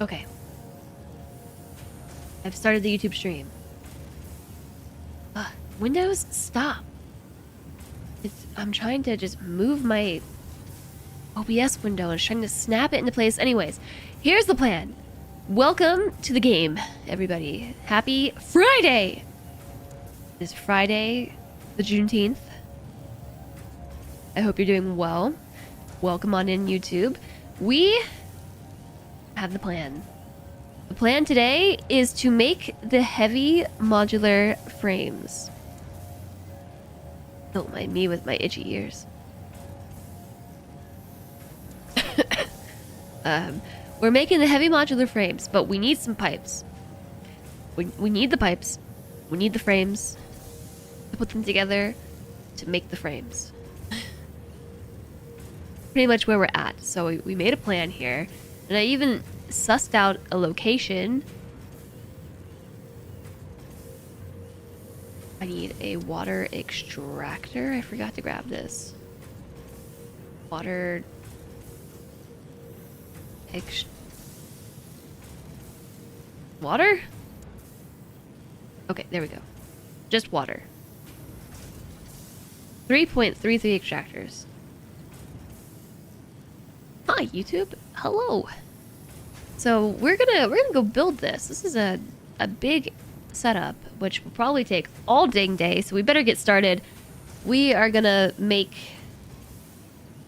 Okay. I've started the YouTube stream. Windows, stop. I'm trying to just move my OBS window and trying to snap it into place. Anyways, here's the plan. Welcome to the game, everybody. Happy Friday! It is Friday, the Juneteenth. I hope you're doing well. Welcome on in, YouTube. We have the plan. The plan today is to make the heavy modular frames. Don't mind me with my itchy ears. We're making the heavy modular frames, but we need some pipes. We need the pipes. We need the frames to put them together to make the frames. Pretty much where we're at. So we made a plan here, and I even sussed out a location. I need a water extractor. I forgot to grab this. Water water? Okay, there we go. Just water. 3.33 extractors. Hi, YouTube. Hello. So we're gonna go build this. This is a big setup, which will probably take all dang day, so we better get started. We are gonna make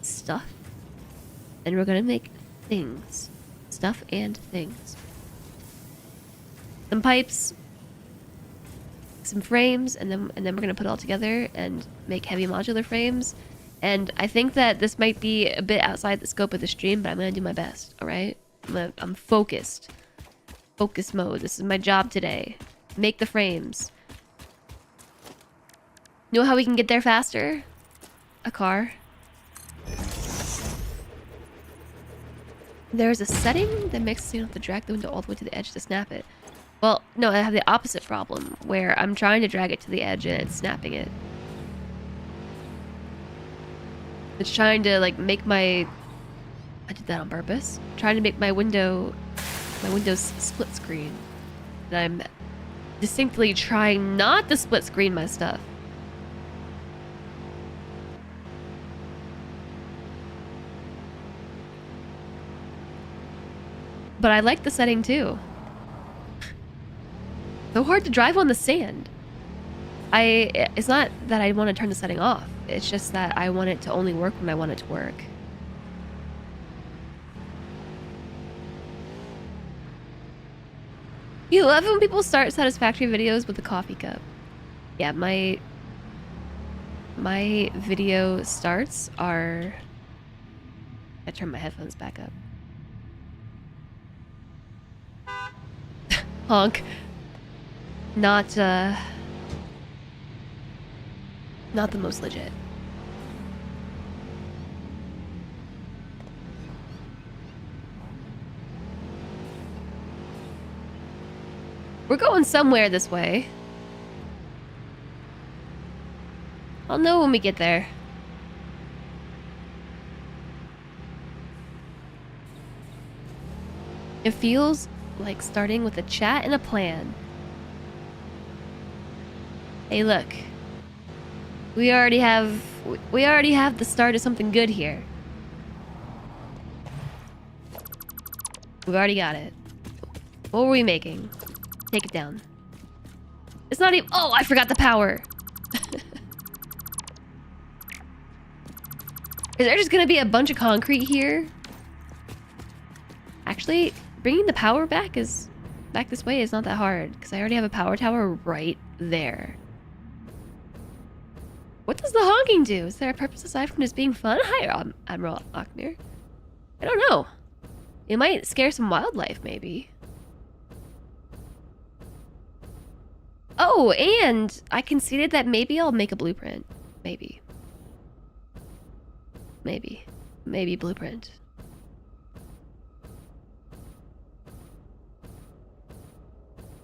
stuff, and we're gonna make things. Stuff and things. Some pipes, some frames, and then we're gonna put it all together and make heavy modular frames. And I think that this might be a bit outside the scope of the stream, but I'm gonna do my best, alright? I'm focused. Focus mode. This is my job today. Make the frames. You know how we can get there faster? A car. There's a setting that makes it so you don't have to drag the window all the way to the edge to snap it. Well, no, I have the opposite problem, where I'm trying to drag it to the edge and it's snapping it. It's trying to, like, make my... I did that on purpose. Trying to make my Windows split screen. And I'm distinctly trying not to split screen my stuff. But I like the setting too. So hard to drive on the sand. It's not that I want to turn the setting off. It's just that I want it to only work when I want it to work. You love when people start Satisfactory videos with a coffee cup. Yeah, my video starts are... I turn my headphones back up. Honk. Not the most legit. We're going somewhere this way. I'll know when we get there. It feels like starting with a chat and a plan. Hey, look. We already have the start of something good here. We've already got it. What were we making? Take it down. It's not even... Oh, I forgot the power. Is there just gonna be a bunch of concrete here? Actually, bringing the power back this way is not that hard, because I already have a power tower right there. What does the honking do? Is there a purpose aside from just being fun? Hi, Admiral Akhmir. I don't know. It might scare some wildlife, maybe. Oh, and I conceded that maybe I'll make a blueprint. Maybe. Maybe blueprint.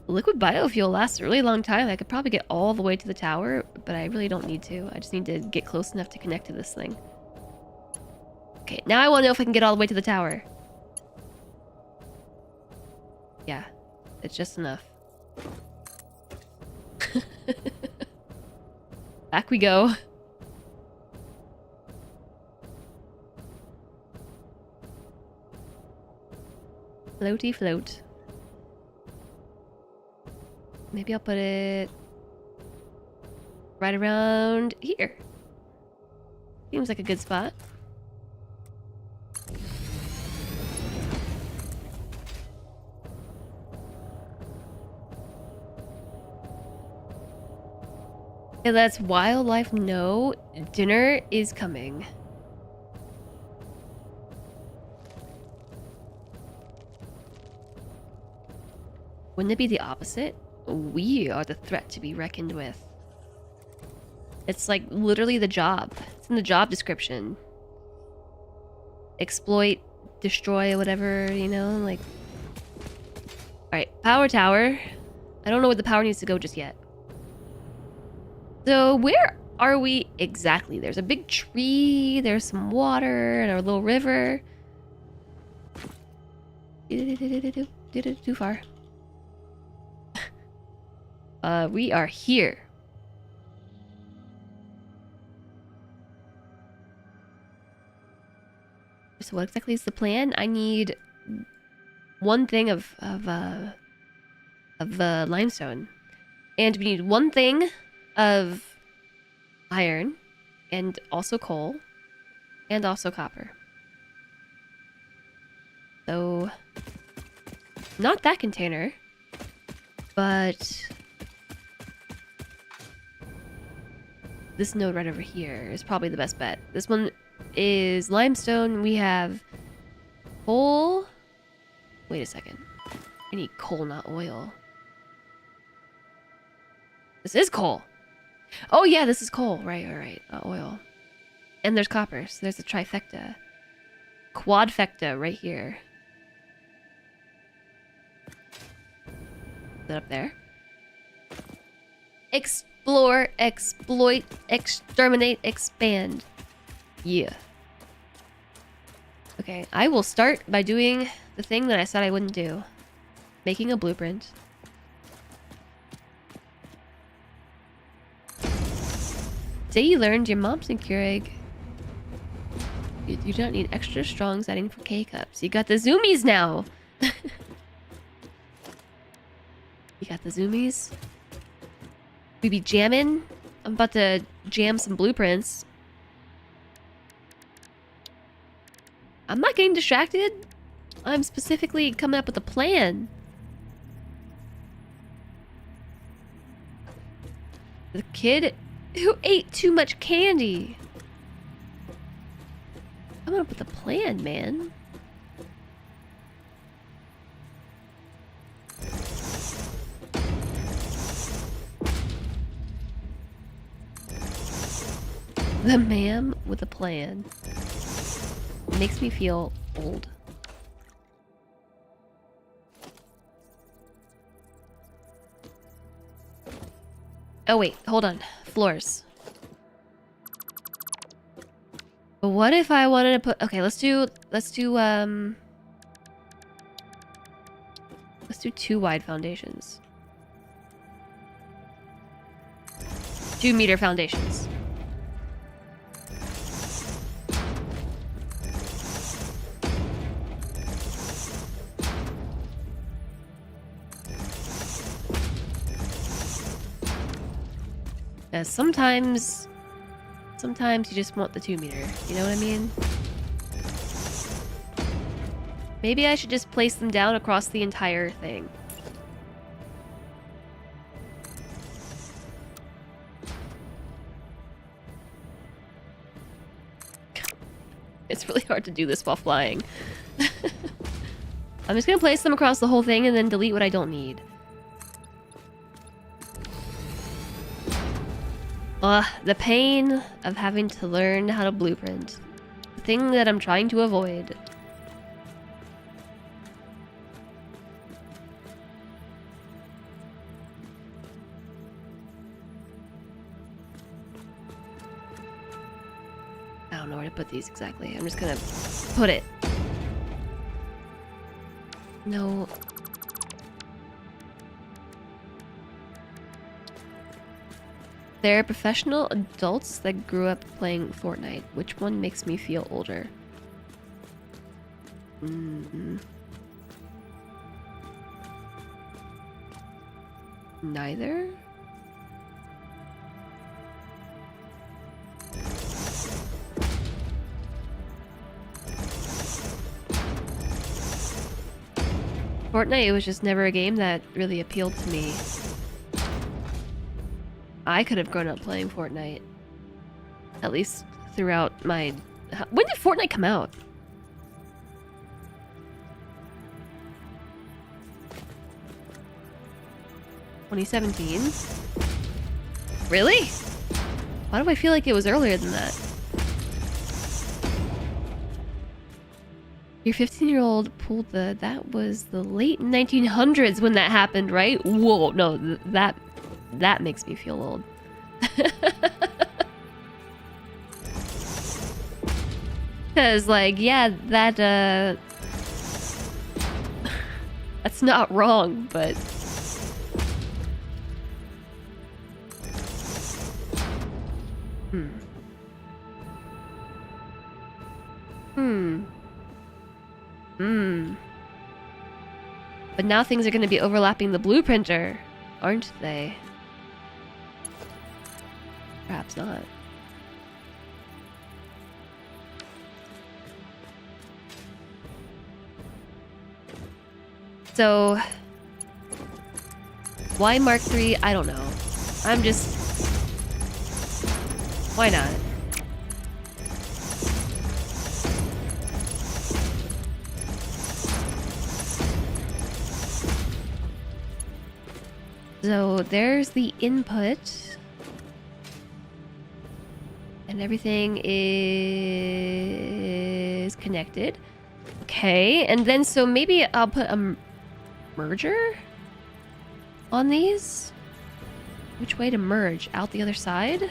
Liquid biofuel lasts a really long time. I could probably get all the way to the tower, but I really don't need to. I just need to get close enough to connect to this thing. Okay, now I want to know if I can get all the way to the tower. Yeah, it's just enough. Back we go. Floaty float. Maybe I'll put it right around here. Seems like a good spot. Yeah, that's wildlife. No, dinner is coming. Wouldn't it be the opposite? We are the threat to be reckoned with. It's like literally the job. It's in the job description. Exploit, destroy, whatever, you know, like... Alright, power tower. I don't know where the power needs to go just yet. So where are we exactly? There's a big tree, there's some water, and our little river. Too far. We are here. So what exactly is the plan? I need one thing of limestone, and we need one thing of iron, and also coal, and also copper. So not that container, but this node right over here is probably the best bet. This one is limestone. We have coal. Wait a second. I need coal, not oil. This is coal. Oh yeah, this is coal. Right. Not oil. And there's copper. So there's a trifecta. Quadfecta right here. Is that up there? Explore, exploit, exterminate, expand. Yeah. Okay, I will start by doing the thing that I said I wouldn't do. Making a blueprint. Say you learned your mom's and Keurig. You do not need extra strong setting for K-cups. You got the zoomies now! You got the zoomies? We be jamming? I'm about to jam some blueprints. I'm not getting distracted. I'm specifically coming up with a plan. The kid who ate too much candy. Coming up with a plan, man. The man with a plan. It makes me feel old. Oh wait, hold on. Floors. But what if I wanted to put... Okay, let's do 2 wide foundations. 2 meter foundations. Sometimes you just want the 2 meter. You know what I mean? Maybe I should just place them down across the entire thing. It's really hard to do this while flying. I'm just gonna place them across the whole thing and then delete what I don't need. The pain of having to learn how to blueprint. The thing that I'm trying to avoid. I don't know where to put these exactly. I'm just gonna put it. No. They're professional adults that grew up playing Fortnite. Which one makes me feel older? Neither? Fortnite was just never a game that really appealed to me. I could have grown up playing Fortnite. At least throughout my... When did Fortnite come out? (2017) Really? Why do I feel like it was earlier than that? Your 15-year-old pulled the... That was the late 1900s when that happened, right? Whoa, no, that makes me feel old. Because, like, yeah, that, that's not wrong, but... But now things are going to be overlapping the blueprinter, aren't they? Perhaps not. So, why Mark III? I don't know. I'm just... Why not? So there's the input. And everything is connected. Okay, and then so maybe I'll put a merger on these? Which way to merge? Out the other side?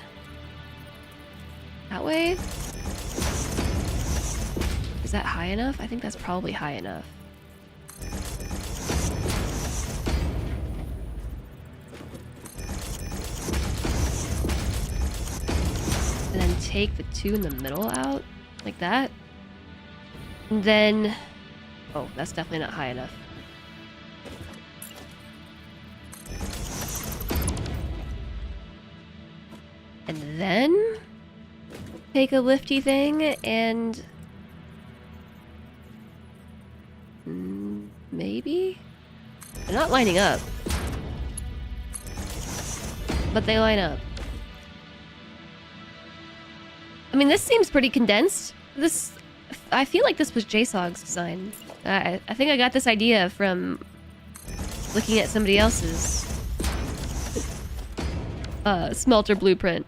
That way? Is that high enough? I think that's probably high enough. And then take the two in the middle out, like that. And then... Oh, that's definitely not high enough. And then... take a lifty thing and... maybe? They're not lining up. But they line up. I mean, this seems pretty condensed. This... I feel like this was JSOG's design. I think I got this idea from looking at somebody else's smelter blueprint.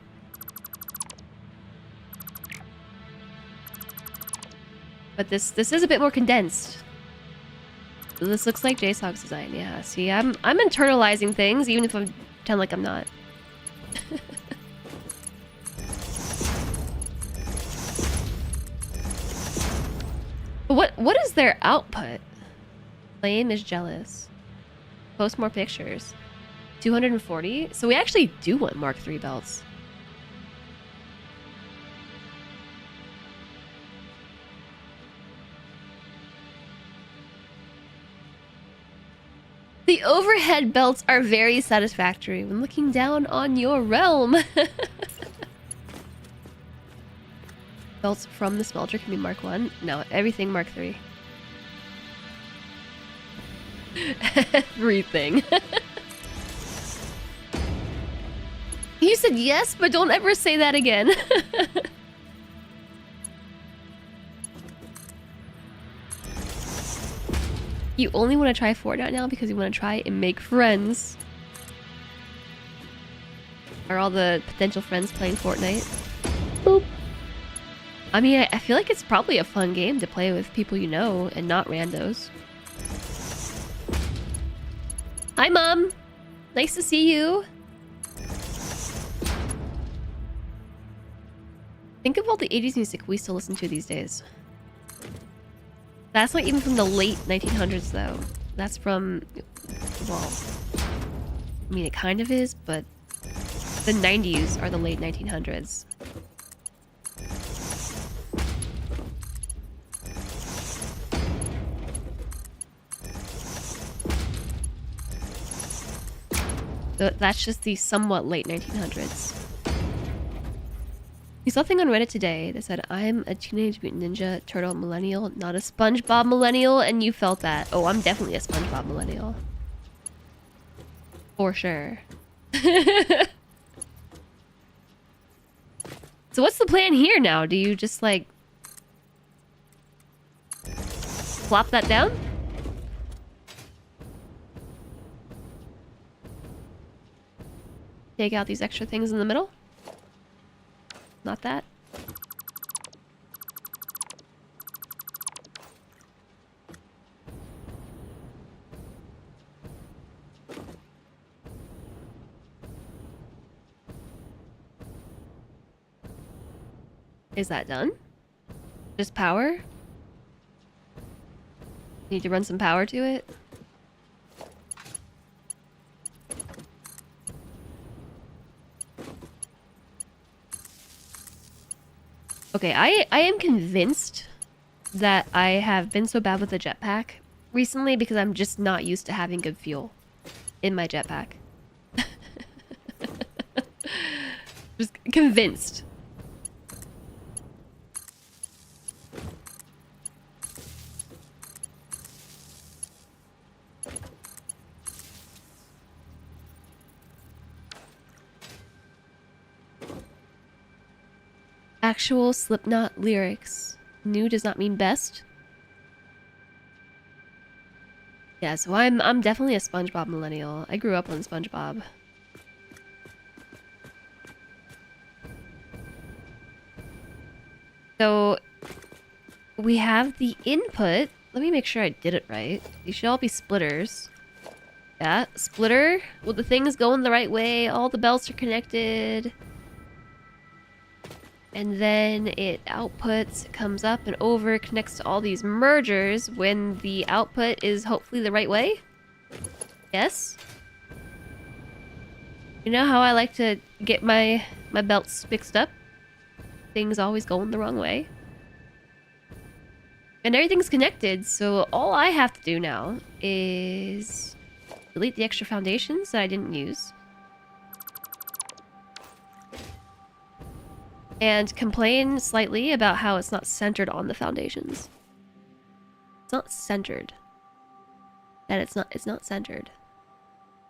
But this is a bit more condensed. This looks like JSOG's design. Yeah, see, I'm internalizing things even if I pretend like I'm not. What is their output? Flame is jealous. Post more pictures. 240? So we actually do want Mark III belts. The overhead belts are very satisfactory when looking down on your realm. Belts from the smelter can be Mark 1. No, everything Mark 3. Everything. You said yes, but don't ever say that again. You only want to try Fortnite now because you want to try and make friends. Are all the potential friends playing Fortnite? Boop. I mean, I feel like it's probably a fun game to play with people you know and not randos. Hi, Mom. Nice to see you. Think of all the 80s music we still listen to these days. That's not even from the late 1900s, though. That's from... well... I mean, it kind of is, but... The 90s are the late 1900s. So that's just the somewhat late 1900s. We saw something on Reddit today that said, I'm a Teenage Mutant Ninja Turtle millennial, not a SpongeBob millennial, and you felt that. Oh, I'm definitely a SpongeBob millennial. For sure. So what's the plan here now? Do you just, like, plop that down? Take out these extra things in the middle? Not that. Is that done? Just power? Need to run some power to it? Okay, I am convinced that I have been so bad with the jetpack recently because I'm just not used to having good fuel in my jetpack. Just convinced. Actual Slipknot lyrics. New does not mean best. Yeah, so I'm definitely a SpongeBob millennial. I grew up on SpongeBob. So we have the input. Let me make sure I did it right. These should all be splitters. Yeah, splitter. Well, the thing's going the right way. All the belts are connected. And then it outputs, it comes up and over, connects to all these mergers when the output is hopefully the right way. Yes? You know how I like to get my belts fixed up? Things always going the wrong way. And everything's connected, so all I have to do now is delete the extra foundations that I didn't use. And complain slightly about how it's not centered on the foundations. It's not centered. That it's not centered.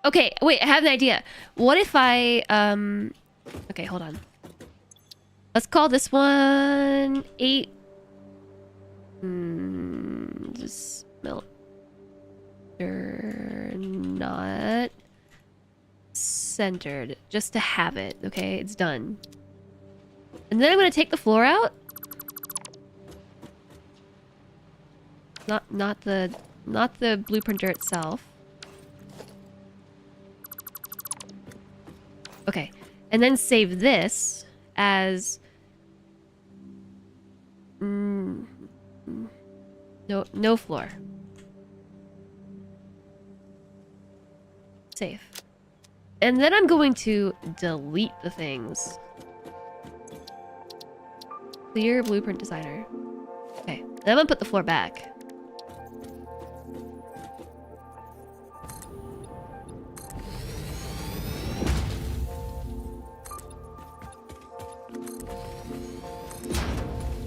Okay, wait, I have an idea. What if I okay, hold on. Let's call this one 8 just smelter not centered. Just to have it, okay? It's done. And then I'm gonna take the floor out. Not the blueprinter itself. Okay, and then save this as no floor. Save. And then I'm going to delete the things. Clear blueprint designer. Okay, then I'm gonna put the floor back.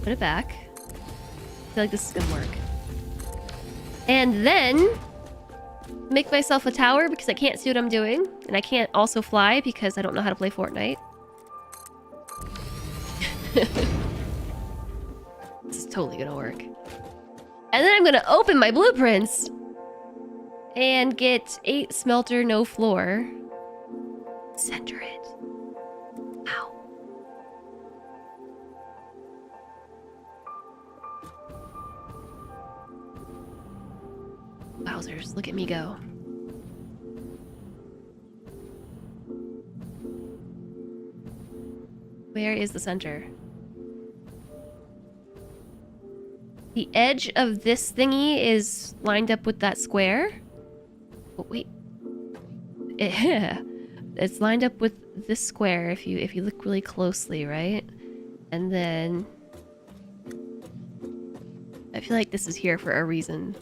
Put it back. I feel like this is gonna work. And then make myself a tower because I can't see what I'm doing. And I can't also fly because I don't know how to play Fortnite. This is totally gonna work. And then I'm gonna open my blueprints and get 8 smelter, no floor. Center it. Ow. Wowzers, look at me go. Where is the center? The edge of this thingy is lined up with that square. Oh, wait. It's lined up with this square if you look really closely, right? And then I feel like this is here for a reason.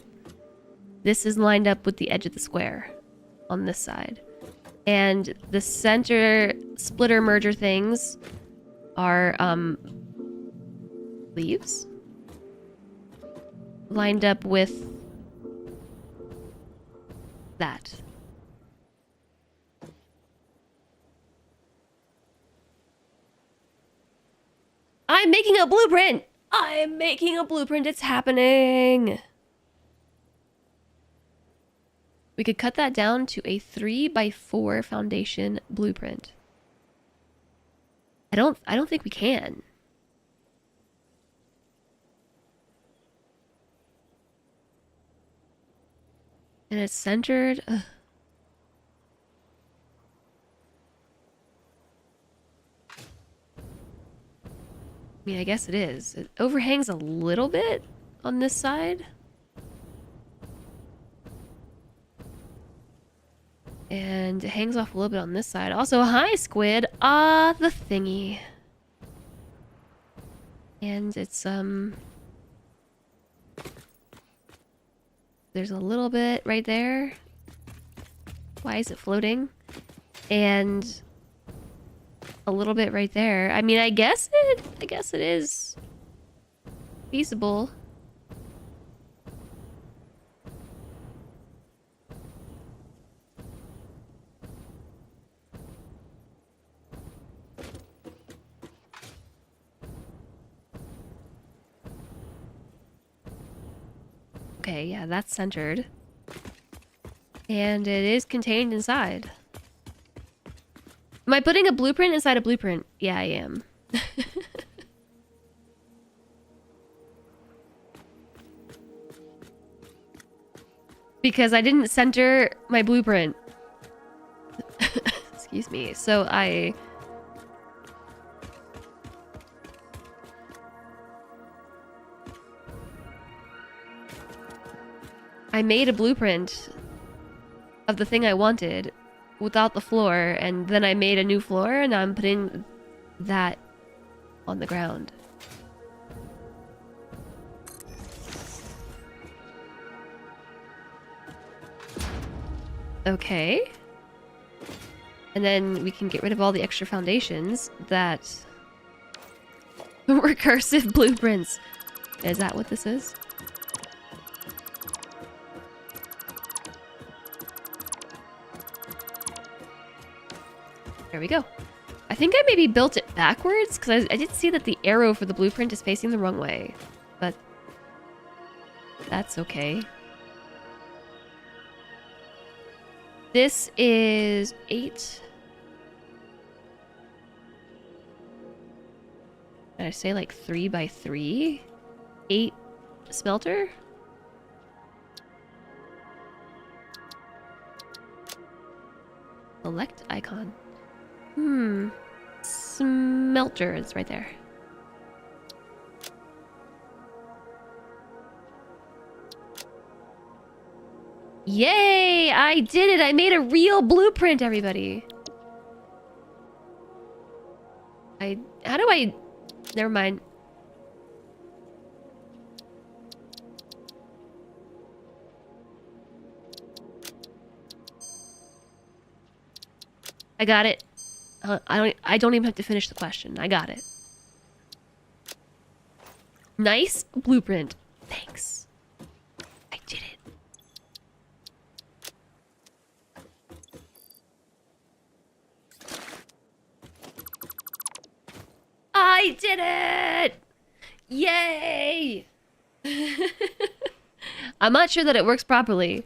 This is lined up with the edge of the square on this side. And the center splitter merger things are leaves lined up with that. I'm making a blueprint! I'm making a blueprint! It's happening! We could cut that down to a 3x4 foundation blueprint. I don't think we can. And it's centered. Ugh. I mean, I guess it is. It overhangs a little bit on this side. And it hangs off a little bit on this side. Also, hi, squid. Ah, the thingy. And it's, there's a little bit right there. Why is it floating? And a little bit right there. I mean, I guess it is feasible. Okay, yeah, that's centered. And it is contained inside. Am I putting a blueprint inside a blueprint? Yeah, I am. Because I didn't center my blueprint. Excuse me. So I made a blueprint of the thing I wanted without the floor, and then I made a new floor, and now I'm putting that on the ground. Okay. And then we can get rid of all the extra foundations that... Recursive blueprints. Is that what this is? There we go. I think I maybe built it backwards, because I did see that the arrow for the blueprint is facing the wrong way. But that's okay. This is 8. Did I say like 3x3? 8 smelter? Select icon. Smelter is right there. Yay! I did it! I made a real blueprint, everybody! How do I... Never mind. I got it. I don't even have to finish the question. I got it. Nice blueprint. Thanks. I did it. I did it! Yay! I'm not sure that it works properly.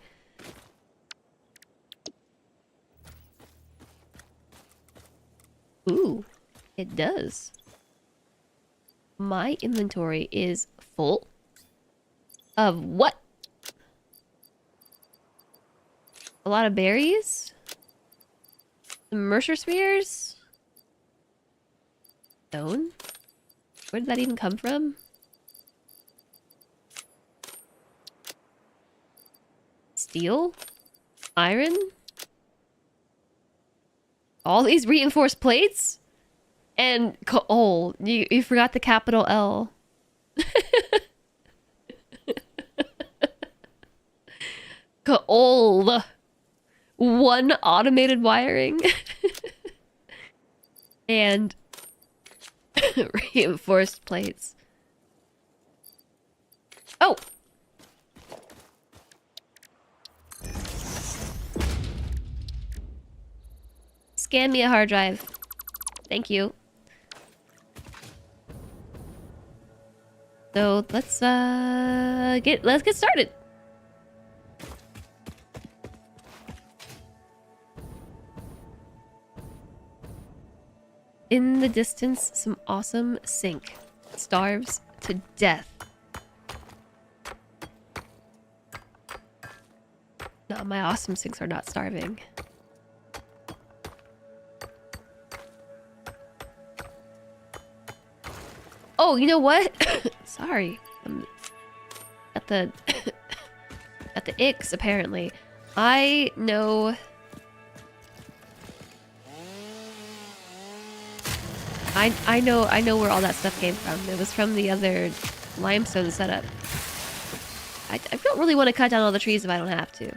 Ooh, it does. My inventory is full of what? A lot of berries? Some Mercer spears? Stone? Where did that even come from? Steel? Iron? All these reinforced plates? And coal. You forgot the capital L. Coal. One automated wiring. And reinforced plates. Oh! Scan me a hard drive. Thank you. So let's get started. In the distance, some awesome sink starves to death. No, my awesome sinks are not starving. Oh, you know what? Sorry. I'm at the at the icks apparently. I know I know where all that stuff came from. It was from the other limestone setup. I don't really want to cut down all the trees if I don't have to.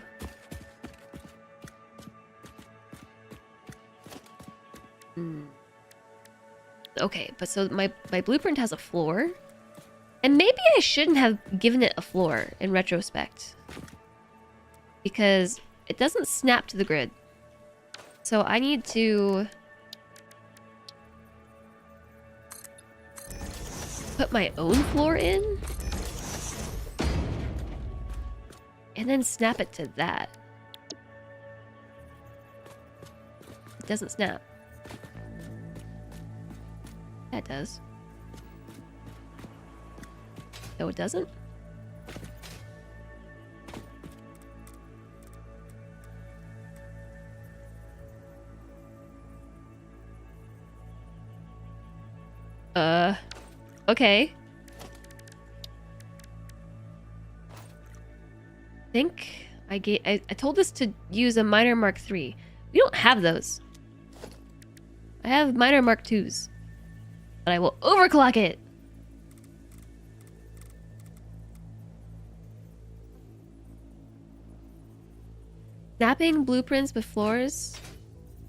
Okay, but so my blueprint has a floor. And maybe I shouldn't have given it a floor in retrospect. Because it doesn't snap to the grid. So I need to put my own floor in. And then snap it to that. It doesn't snap. That does. No, it doesn't. Okay. I told this to use a miner Mark III. We don't have those. I have miner Mark IIs. But I will overclock it. Snapping blueprints with floors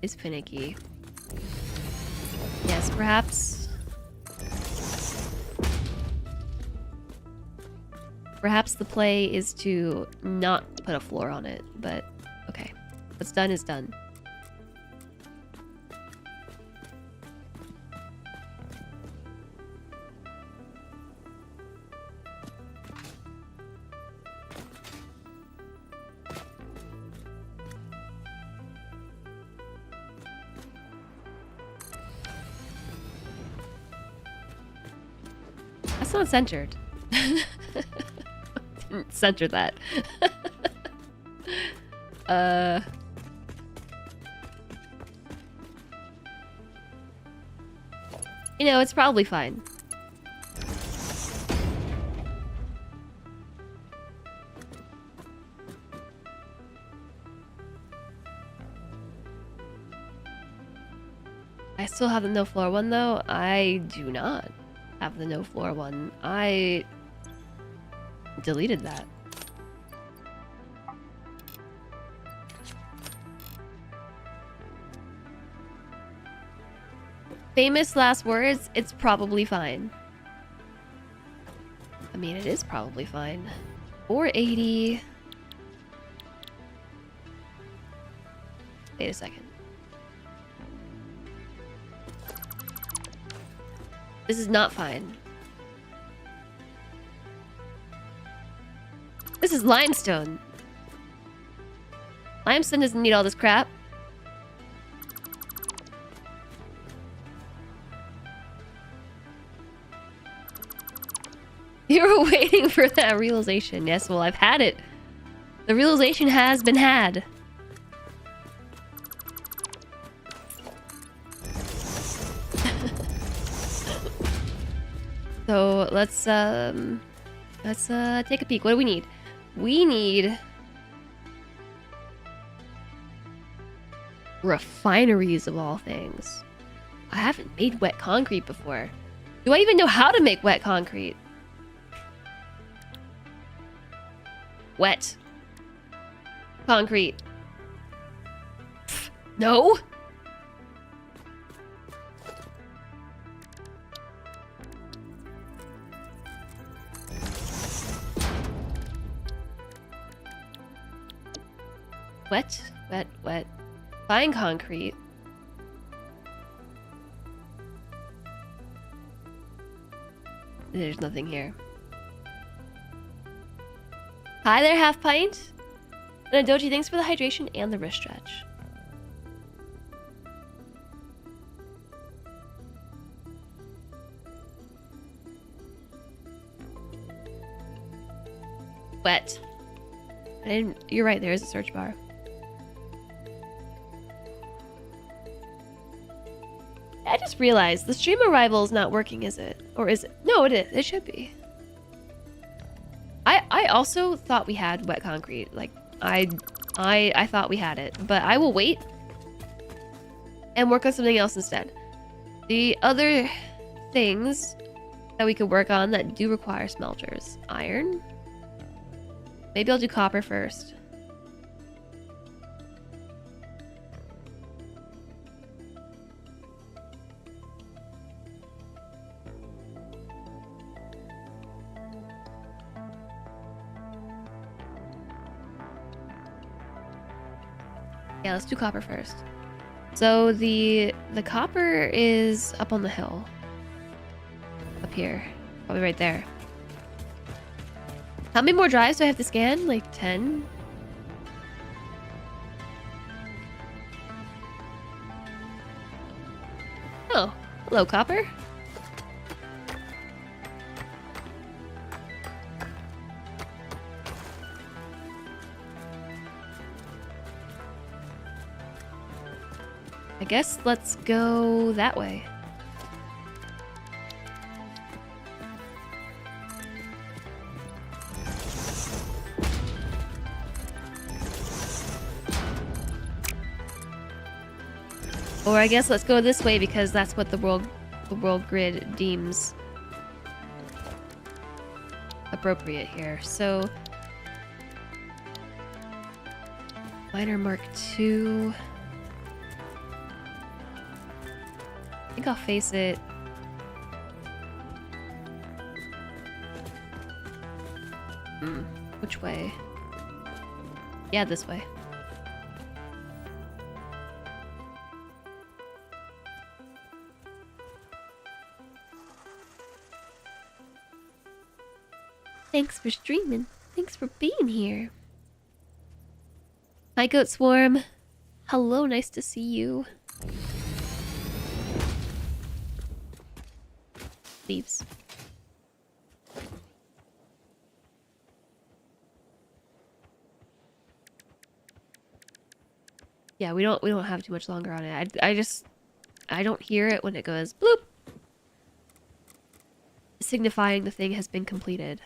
is finicky. Yes, perhaps. Perhaps the play is to not put a floor on it, but okay. What's done is done. That's not centered. Didn't center that. You know, it's probably fine. I still have the no floor one though. I do not have the no floor one. I deleted that. Famous last words, it's probably fine. I mean, it is probably fine. 480. Wait a second. This is not fine. This is limestone. Limestone doesn't need all this crap. You were waiting for that realization. Yes, well, I've had it. The realization has been had. So let's take a peek. What do we need? We need Refineries of all things. I haven't made wet concrete before. Do I even know how to make wet concrete? Wet. Concrete. Pfft, no? Wet, wet, wet. Fine concrete. There's nothing here. Hi there, Half Pint. And Doji, thanks for the hydration and the wrist stretch. Wet. You're right, there is a search bar. I just realized the stream arrival is not working, is it? Or is it? No, it is. It should be. I also thought we had wet concrete. Like, I thought we had it. But I will wait and work on something else instead. The other things that we could work on that do require smelters. Iron. Maybe I'll do copper first. Yeah, let's do copper first. So the copper is up on the hill. Up here. Probably right there. How many more drives do I have to scan? Like 10? Oh, hello, copper. I guess let's go that way. Or I guess let's go this way because that's what the world grid deems appropriate here. So miner Mark II. I think I'll face it. Which way? Yeah, this way. Thanks for streaming. Thanks for being here. Hi, Goat Swarm. Hello, nice to see you. Leaves. Yeah, we don't have too much longer on it. I don't hear it when it goes bloop, signifying the thing has been completed.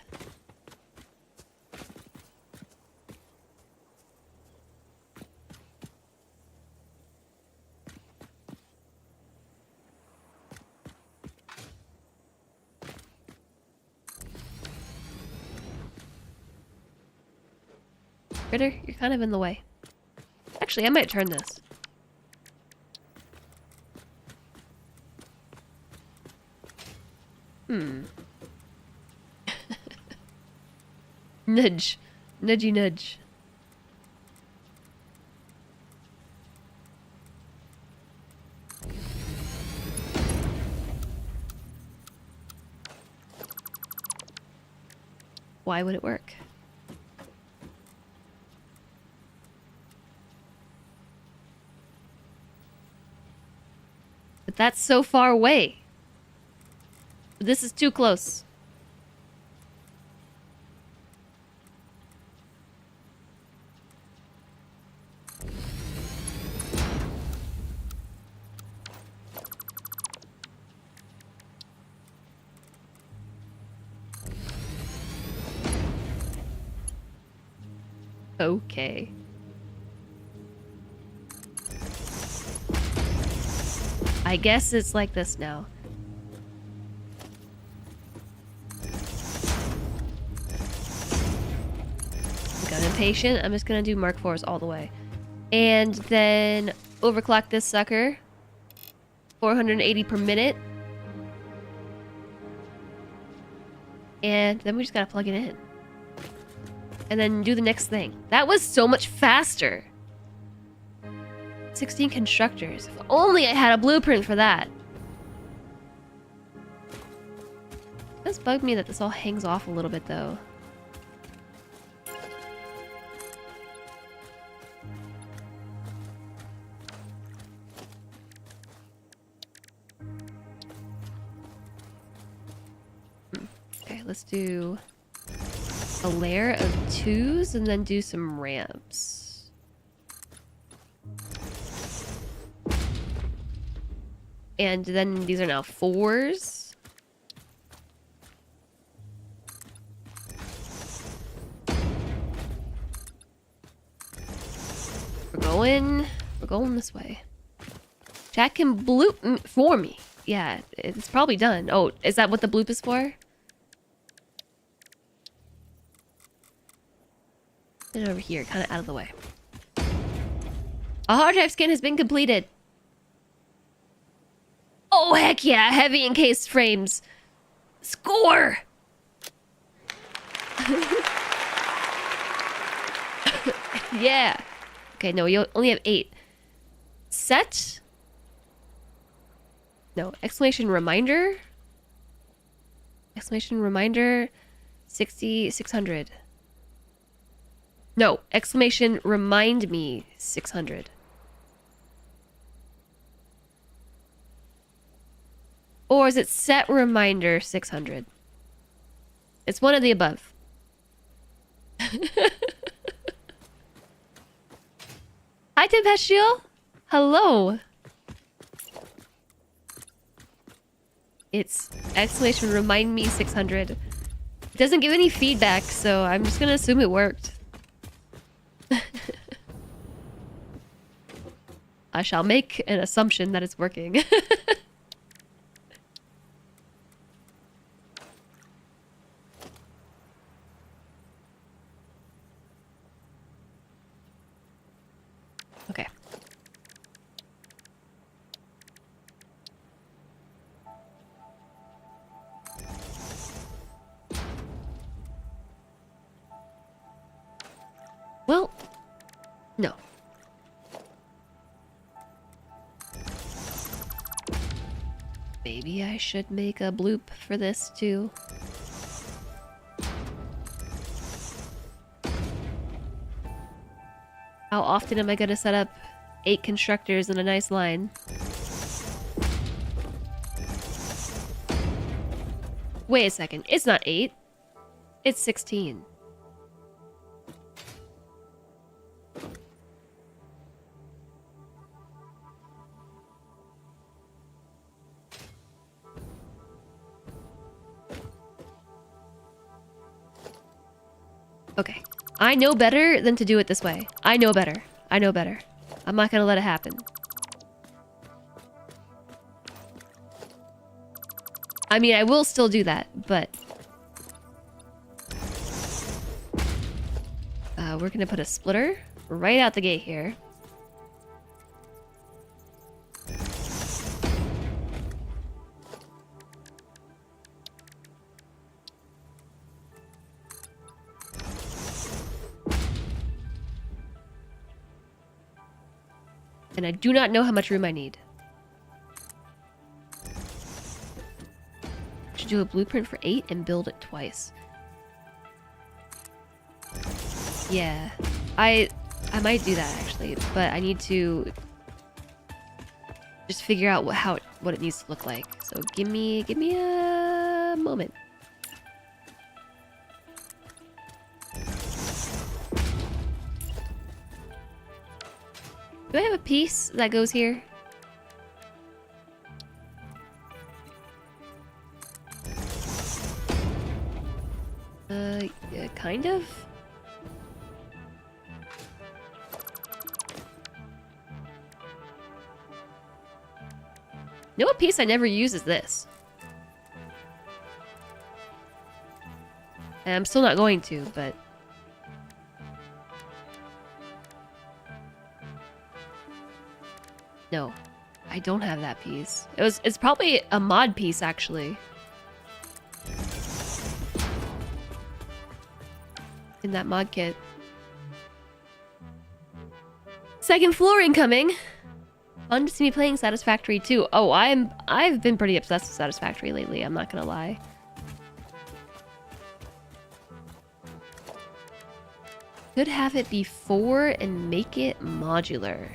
Critter, you're kind of in the way. Actually, I might turn this. Nudge. Nudgy nudge. Why would it work? But that's so far away. This is too close. Okay. I guess it's like this now. I'm impatient. I'm just gonna do Mark 4s all the way. And then overclock this sucker. 480 per minute. And then we just gotta plug it in. And then do the next thing. That was so much faster. 16 constructors. If only I had a blueprint for that. It does bug me that this all hangs off a little bit though. Okay, let's do a layer of 2s and then do some ramps. And then these are now 4s. We're going this way. Chat can bloop for me. Yeah, it's probably done. Oh, is that what the bloop is for? Put it over here, kind of out of the way. A hard drive scan has been completed. Oh, heck yeah. Heavy encased frames. Score! Yeah. Okay, no, you only have 8. Set? No, exclamation reminder? Exclamation reminder 600. No, exclamation remind me 600. Or is it set reminder 600? It's one of the above. Hi, Tempestial. Hello. It's exclamation remind me 600. It doesn't give any feedback, so I'm just gonna assume it worked. I shall make an assumption that it's working. Okay. Well, no. Maybe I should make a bloop for this too. How often am I gonna set up 8 constructors in a nice line? Wait a second, it's not 8. It's 16. Okay. I know better than to do it this way. I know better. I know better. I'm not gonna let it happen. I mean, I will still do that, but... we're gonna put a splitter right out the gate here. And I do not know how much room I need. Should do a blueprint for 8 and build it twice. Yeah, I might do that actually, but I need to just figure out what it needs to look like. So give me a moment. Do I have a piece that goes here? Yeah, kind of. You know what piece I never use is this. And I'm still not going to, but... No, I don't have that piece. It's probably a mod piece, actually. In that mod kit. Second floor incoming! Fun to see me playing Satisfactory 2. Oh, I've been pretty obsessed with Satisfactory lately, I'm not gonna lie. Could have it be 4 and make it modular.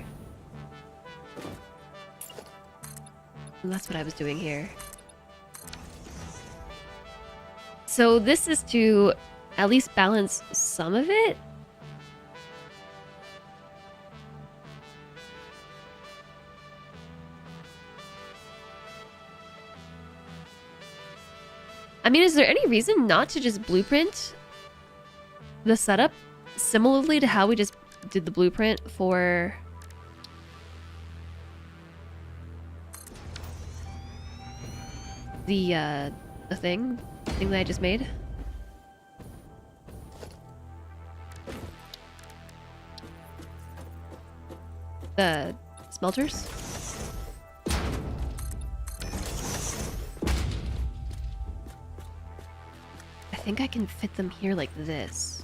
And that's what I was doing here. So this is to at least balance some of it. I mean, is there any reason not to just blueprint the setup similarly to how we just did the blueprint for the thing that I just made? The smelters? I think I can fit them here like this.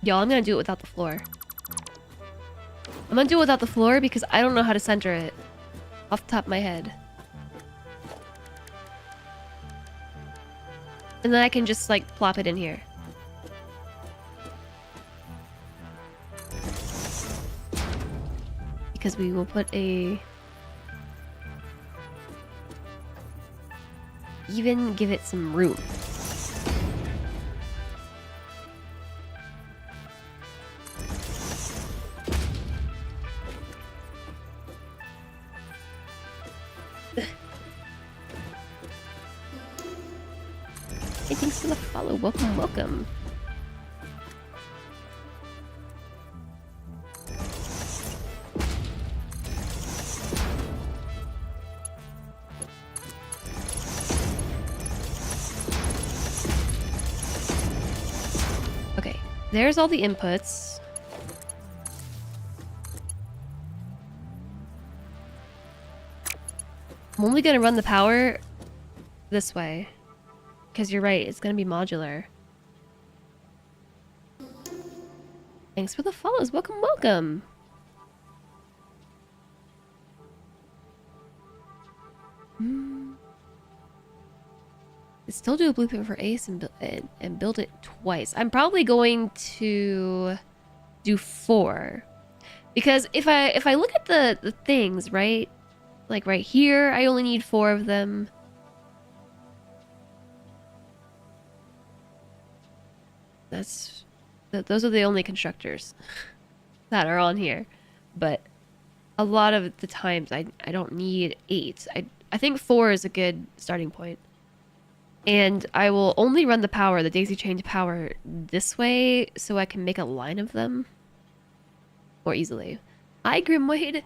Yo, I'm gonna do it without the floor. I'm gonna do it without the floor because I don't know how to center it off the top of my head. And then I can just, like, plop it in here. Because we will put a... Even give it some room. Hey, thanks for the follow. Welcome, welcome. Okay, there's all the inputs. I'm only gonna run the power this way. Because you're right, it's gonna be modular. Thanks for the follows. Welcome, welcome. Still do a blueprint for Ace and build it twice. I'm probably going to do 4. Because if I look at the things, right? Like right here, I only need 4 of them. Those are the only constructors that are on here. But a lot of the times I don't need 8. I think 4 is a good starting point. And I will only run the power, the daisy chained power, this way so I can make a line of them more easily. Hi, Grimwade.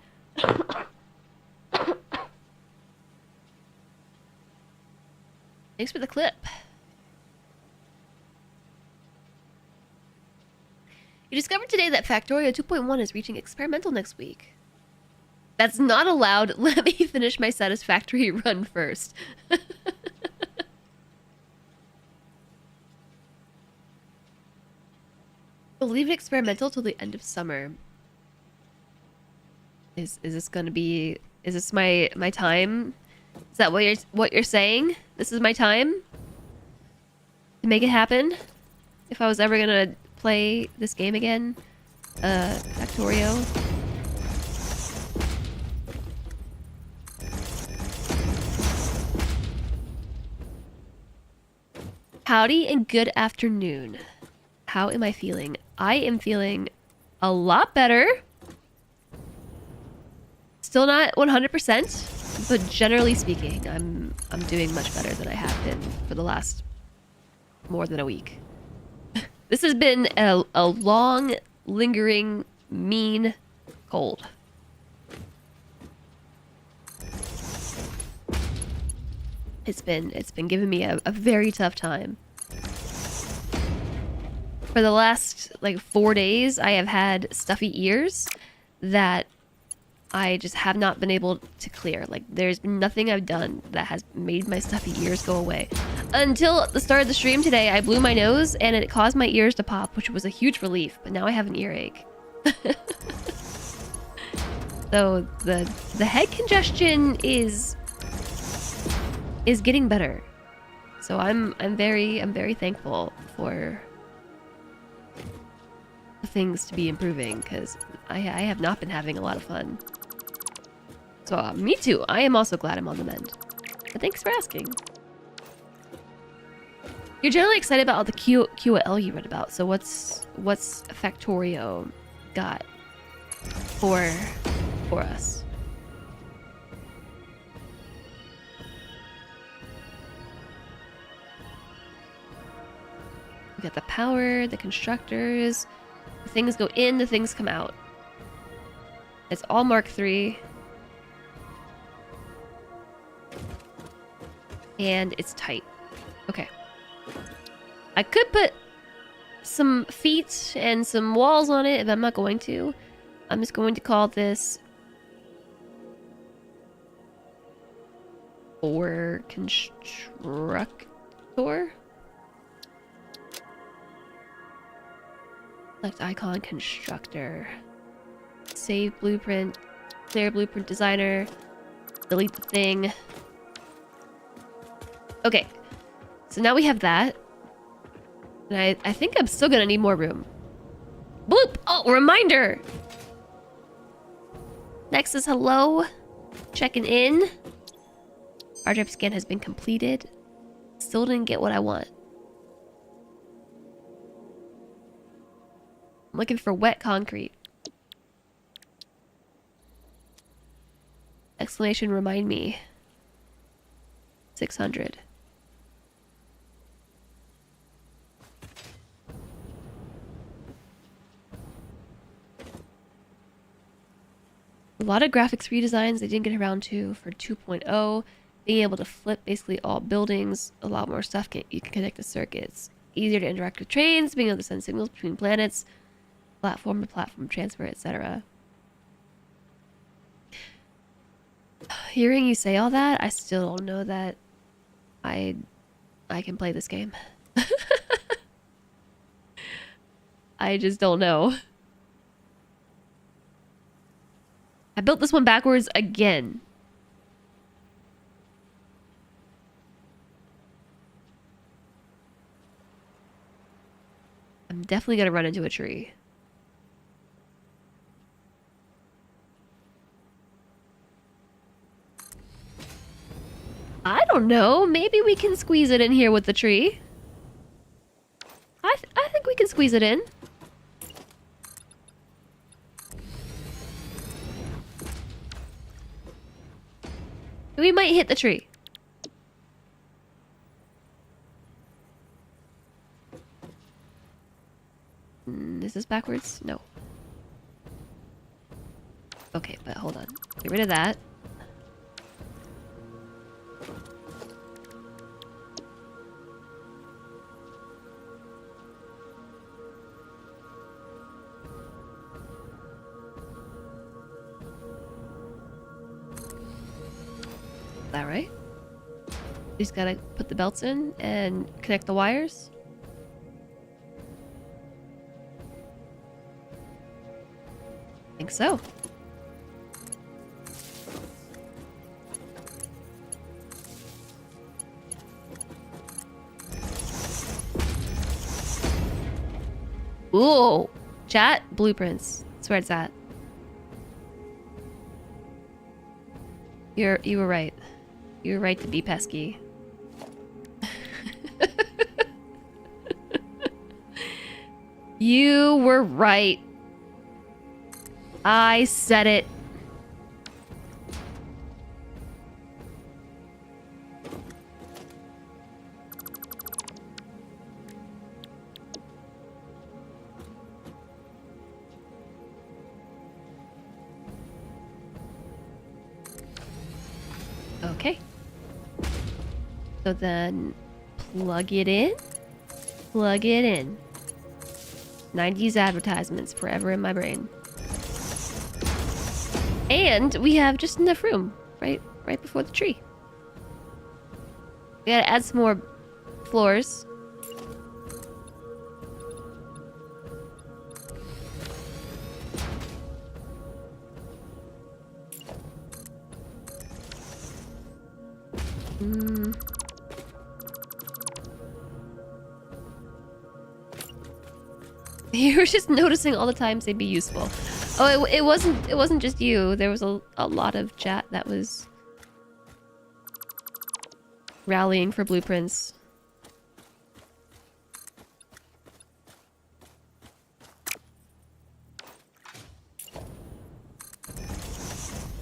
Thanks for the clip. You discovered today that Factorio 2.1 is reaching experimental next week. That's not allowed. Let me finish my Satisfactory run first. We'll leave it experimental till the end of summer. Is this gonna be... Is this my time? Is that what you're saying? This is my time? To make it happen? If I was ever gonna play this game again? Factorio? Howdy and good afternoon. How am I feeling? I am feeling a lot better. Still not 100%. But generally speaking, I'm doing much better than I have been for the last more than a week. This has been a long, lingering, mean cold. It's been giving me a very tough time. For the last like 4 days, I have had stuffy ears that I just have not been able to clear. Like, there's been nothing I've done that has made my stuffy ears go away. Until the start of the stream today, I blew my nose and it caused my ears to pop, which was a huge relief, but now I have an earache. So the head congestion is getting better. So I'm very thankful for things to be improving, because I have not been having a lot of fun. So me too. I am also glad I'm on the mend. But thanks for asking. You're generally excited about all the QL you read about. So what's Factorio got for us? We got the power, the constructors. The things go in, the things come out. It's all Mark III. And it's tight. Okay. I could put some feet and some walls on it, but I'm not going to. I'm just going to call this or constructor. Select icon constructor. Save blueprint. Clear blueprint designer. Delete the thing. Okay. So now we have that. And I think I'm still gonna need more room. Bloop! Oh, reminder! Next is hello. Checking in. Our drive scan has been completed. Still didn't get what I want. I'm looking for wet concrete. Explanation, remind me. 600. A lot of graphics redesigns they didn't get around to for 2.0. Being able to flip basically all buildings. A lot more stuff you can connect to circuits. Easier to interact with trains. Being able to send signals between planets. Platform to platform transfer, etc. Hearing you say all that, I still don't know that I can play this game. I just don't know. I built this one backwards again. I'm definitely gonna run into a tree. I don't know. Maybe we can squeeze it in here with the tree. I think we can squeeze it in. We might hit the tree. Is this backwards? No. Okay, but hold on. Get rid of that. That right? Just gotta put the belts in and connect the wires. I think so. Ooh, chat blueprints. That's where it's at. You were right. You were right to be pesky. You were right. I said it. So then plug it in. Plug it in. 90s advertisements forever in my brain. And we have just enough room right before the tree. We gotta add some more floors. You were just noticing all the times they'd be useful. Oh, it wasn't just you. There was a lot of chat that was rallying for blueprints.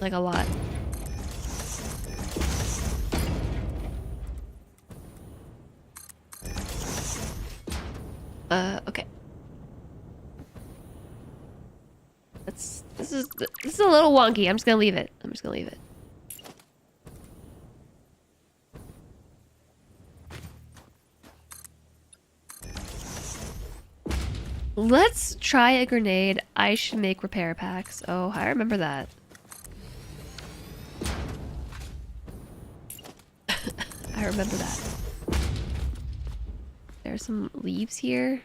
Like a lot. Okay. This is a little wonky. I'm just gonna leave it. Let's try a grenade. I should make repair packs. Oh, I remember that. I remember that. There's some leaves here.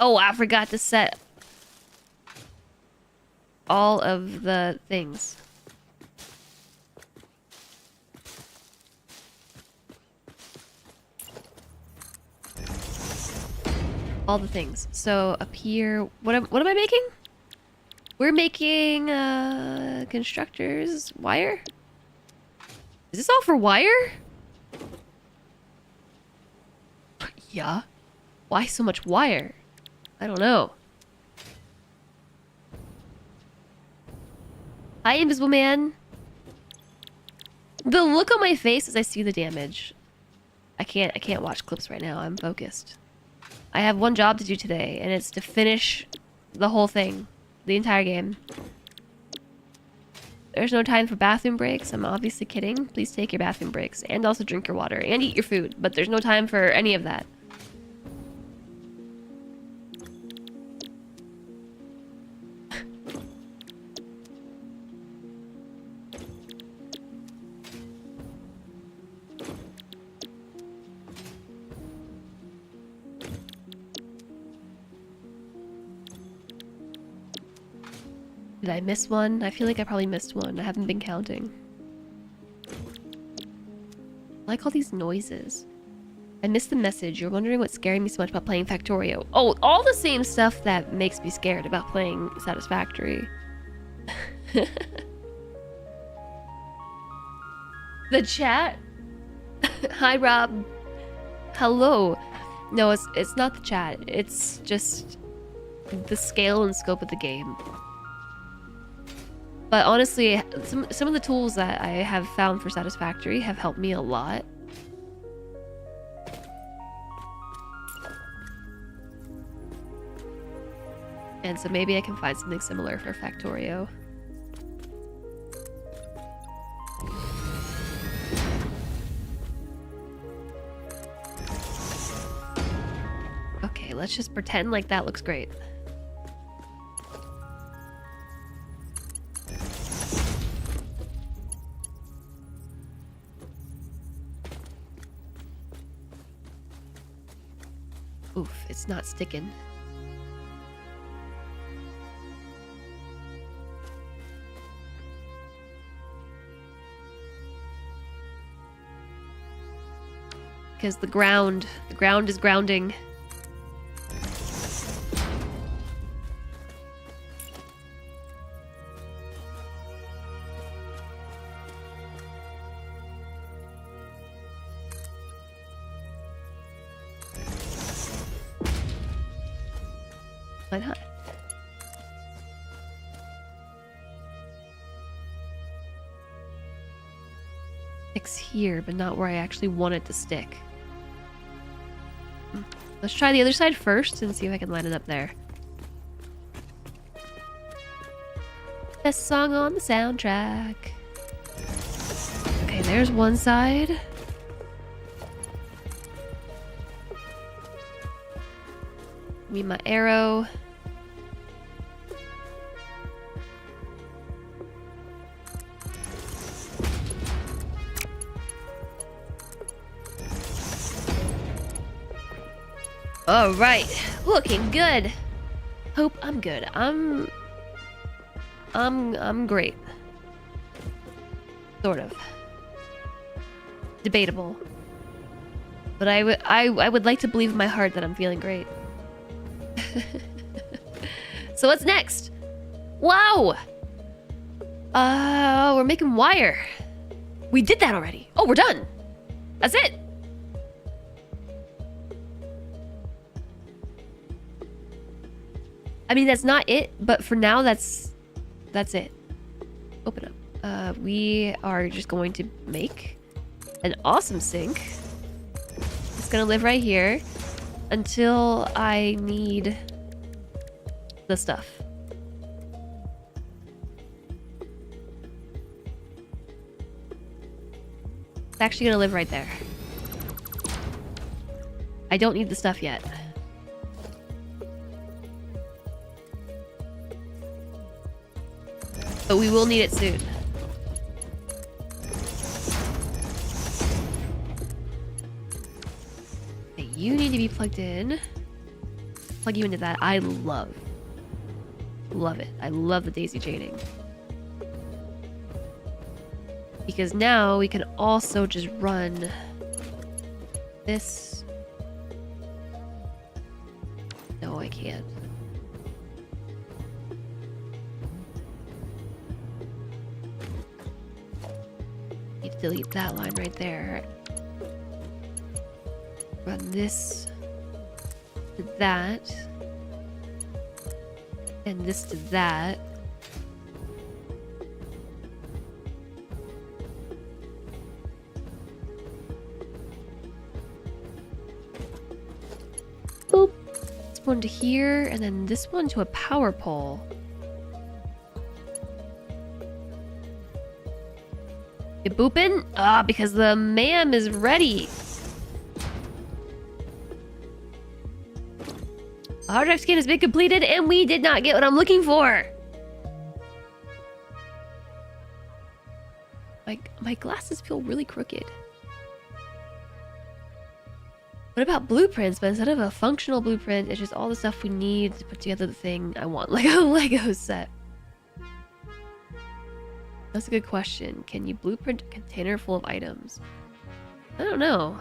Oh, I forgot to set all of the things. All the things. So up here, what am I making? We're making constructors wire. Is this all for wire? Yeah. Why so much wire? I don't know. Hi, Invisible Man. The look on my face as I see the damage. I can't watch clips right now. I'm focused. I have one job to do today, and it's to finish the whole thing. The entire game. There's no time for bathroom breaks. I'm obviously kidding. Please take your bathroom breaks. And also drink your water. And eat your food. But there's no time for any of that. Did I miss one? I feel like I probably missed one. I haven't been counting. I like all these noises. I missed the message. You're wondering what's scaring me so much about playing Factorio. Oh, all the same stuff that makes me scared about playing Satisfactory. The chat? Hi, Rob. Hello. No, it's not the chat. It's just the scale and scope of the game. But honestly, some of the tools that I have found for Satisfactory have helped me a lot. And so maybe I can find something similar for Factorio. Okay, let's just pretend like that looks great. Oof, it's not sticking. Because the ground is grounding. Why not? Sticks here, but not where I actually want it to stick. Let's try the other side first and see if I can line it up there. Best song on the soundtrack. Okay, there's one side. Need my arrow. All right, looking good. Hope I'm good. I'm great. Sort of. Debatable. But I would like to believe in my heart that I'm feeling great. So what's next? Wow. We're making wire. We did that already. Oh, we're done. That's it. I mean, that's not it, but for now, that's it. Open up. We are just going to make an awesome sink. It's gonna live right here until I need the stuff. It's actually gonna live right there. I don't need the stuff yet. But we will need it soon. Okay, you need to be plugged in. Plug you into that. I love it. I love the daisy chaining. Because now we can also just run this. No, I can't. Need to delete that line right there. Run this to that. And this to that. Boop. This one to here, and then this one to a power pole. You booping? Ah, because the ma'am is ready. The hard drive scan has been completed, and we did not get what I'm looking for. My glasses feel really crooked. What about blueprints? But instead of a functional blueprint, it's just all the stuff we need to put together the thing I want, like a Lego set. That's a good question. Can you blueprint a container full of items? I don't know.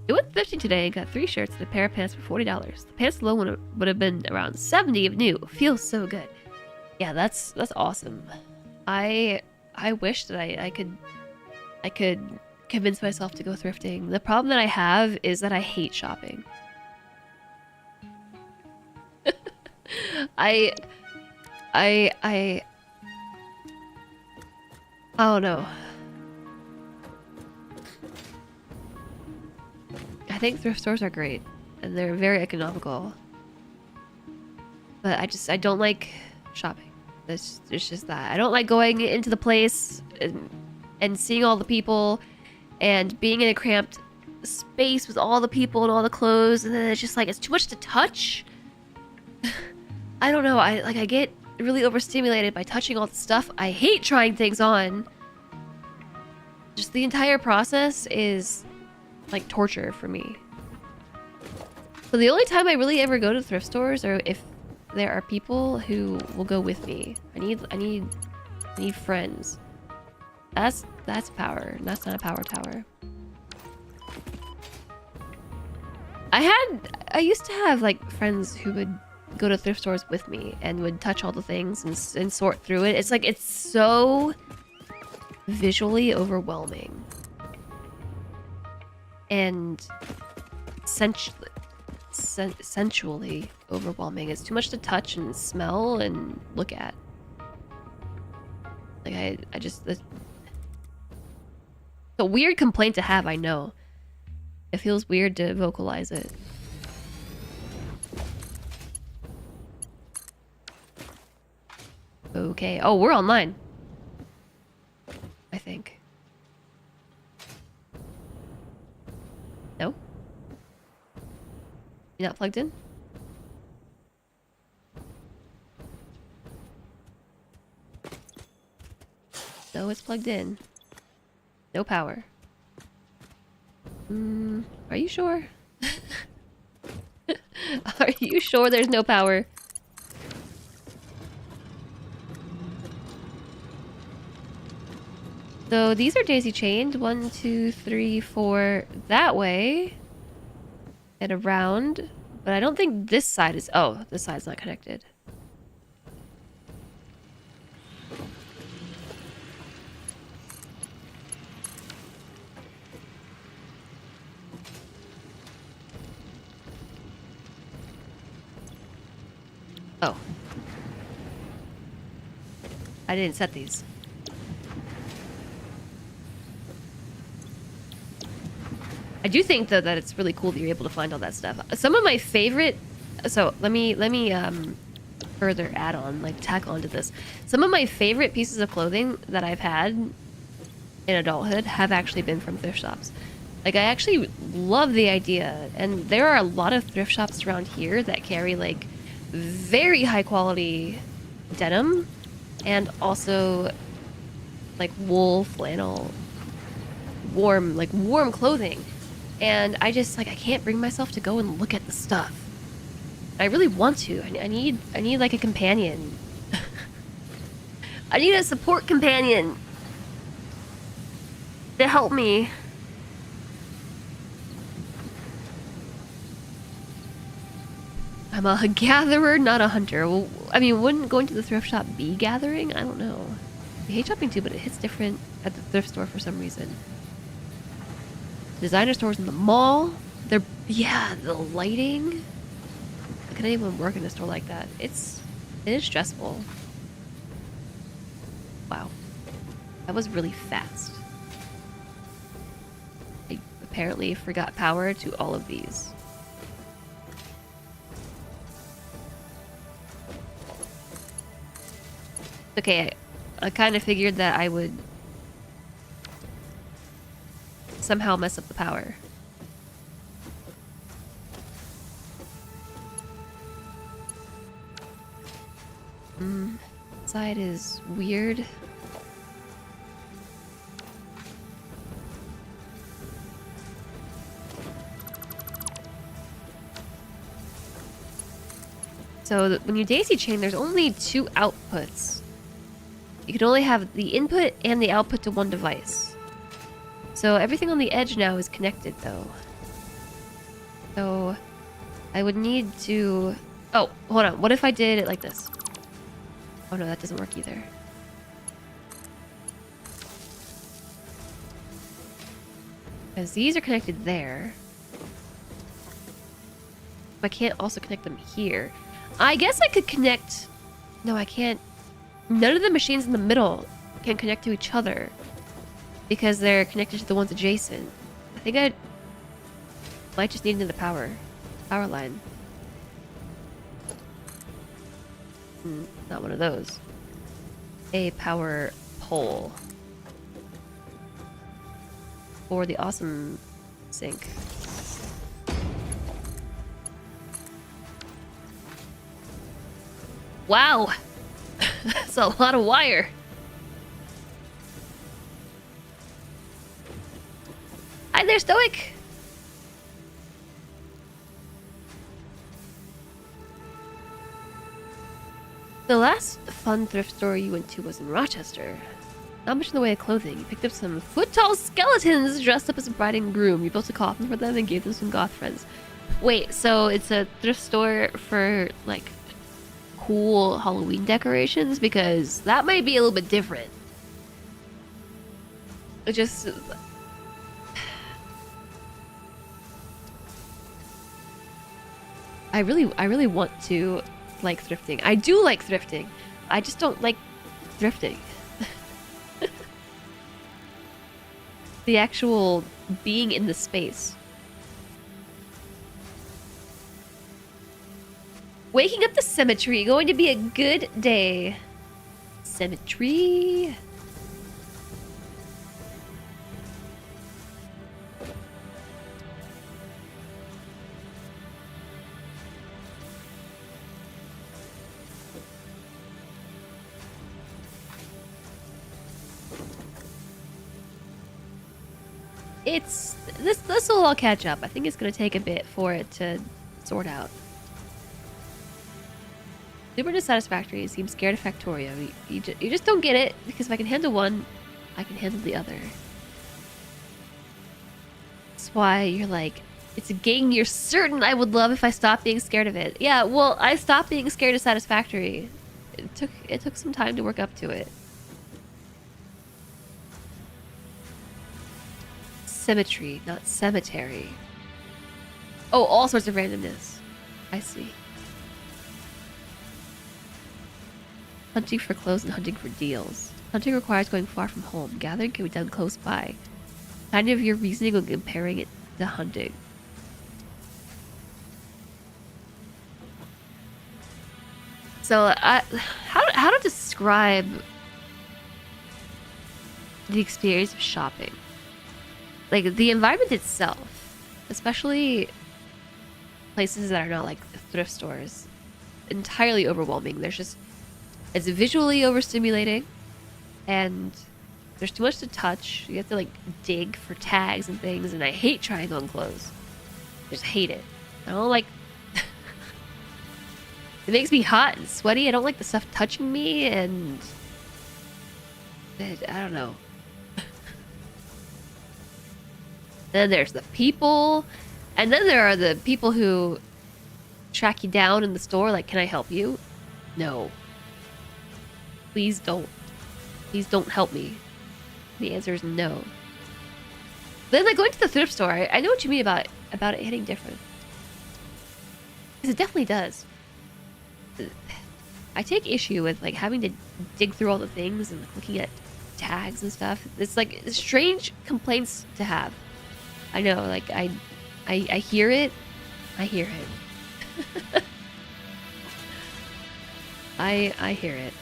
It went 50 today and got 3 shirts and a pair of pants for $40. The pants alone would have been around 70 if new. Feels so good. Yeah, that's awesome. I wish that I could convince myself to go thrifting. The problem that I have is that I hate shopping. I don't know. I think thrift stores are great and they're very economical. But I don't like shopping. It's just that. I don't like going into the place and seeing all the people and being in a cramped space with all the people and all the clothes, and then it's just like it's too much to touch. I don't know. I get really overstimulated by touching all the stuff. I hate trying things on. Just the entire process is like torture for me. So the only time I really ever go to thrift stores are if there are people who will go with me. I need friends. That's power. That's not a power tower. I used to have like friends who would go to thrift stores with me and would touch all the things and sort through it. It's like it's so visually overwhelming sensually overwhelming. It's too much to touch and smell and look at. Like, I just... It's a weird complaint to have, I know. It feels weird to vocalize it. Okay. Oh, we're online. I think. No? You're not plugged in? No, it's plugged in. No power. Are you sure? Are you sure there's no power? So these are daisy chained. 1, 2, 3, 4 that way. And around. But I don't think this side is... Oh, this side's not connected. Oh. I didn't set these. I do think though that it's really cool that you're able to find all that stuff. Some of my favorite... So let me further add on, like tack onto this. Some of my favorite pieces of clothing that I've had in adulthood have actually been from thrift shops. Like, I actually love the idea, and there are a lot of thrift shops around here that carry like very high quality denim and also like wool, flannel, warm clothing. And I just like, I can't bring myself to go and look at the stuff. I really want to. I need like a companion. I need a support companion to help me. I'm a gatherer, not a hunter. Well, I mean, wouldn't going to the thrift shop be gathering? I don't know. I hate shopping too, but it hits different at the thrift store for some reason. Designer stores in the mall. Yeah, the lighting. Can anyone work in a store like that? It is stressful. Wow. That was really fast. I apparently forgot power to all of these. Okay, I kind of figured that I would somehow mess up the power. Side is weird. So when you daisy chain, there's only 2 outputs. You can only have the input and the output to one device. So everything on the edge now is connected though. So I would need to... Oh, hold on. What if I did it like this? Oh no, that doesn't work either. Because these are connected there. I can't also connect them here. I guess I could connect... No, I can't. None of the machines in the middle can connect to each other because they're connected to the ones adjacent. I think I might just need another power line. Not one of those. A power pole for the awesome sink. Wow! That's a lot of wire. Hi there, Stoic! The last fun thrift store you went to was in Rochester. Not much in the way of clothing. You picked up some foot-tall skeletons dressed up as a bride and groom. You built a coffin for them and gave them some goth friends. Wait, so it's a thrift store for, like, cool Halloween decorations? Because that might be a little bit different. It just... I really want to like thrifting. I do like thrifting. I just don't like thrifting. The actual being in the space. Waking up the cemetery. Going to be a good day. Cemetery. This will all catch up. I think it's gonna take a bit for it to sort out. Super dissatisfactory. You seem scared of Factorio. You just don't get it, because if I can handle one, I can handle the other. That's why you're like, it's a game you're certain I would love if I stopped being scared of it. Yeah, well, I stopped being scared of Satisfactory. It took some time to work up to it. Symmetry, not cemetery. Oh, all sorts of randomness. I see. Hunting for clothes and hunting for deals. Hunting requires going far from home. Gathering can be done close by. Kind of your reasoning when comparing it to hunting. So, how to describe the experience of shopping? Like, the environment itself, especially places that are not like thrift stores, entirely overwhelming. It's visually overstimulating, and there's too much to touch. You have to like dig for tags and things, and I hate trying on clothes. Just hate it. I don't like it makes me hot and sweaty. I don't like the stuff touching me, and I don't know. Then there's the people, and then there are the people who track you down in the store like, can I help you? No. Please don't. Please don't help me. The answer is no. Then like going to the thrift store, I know what you mean about it hitting different. Because it definitely does. I take issue with like having to dig through all the things and like, looking at tags and stuff. It's like strange complaints to have. I know, like I hear it. I hear it. I hear it.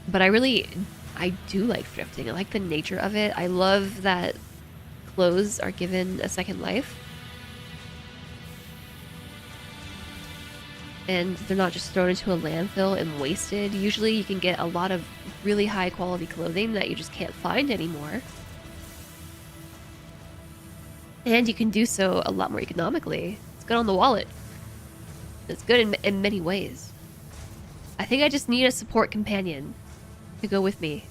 But I do like thrifting. I like the nature of it. I love that clothes are given a second life. And they're not just thrown into a landfill and wasted. Usually you can get a lot of really high quality clothing that you just can't find anymore. And you can do so a lot more economically. It's good on the wallet. It's good in many ways. I think I just need a support companion to go with me.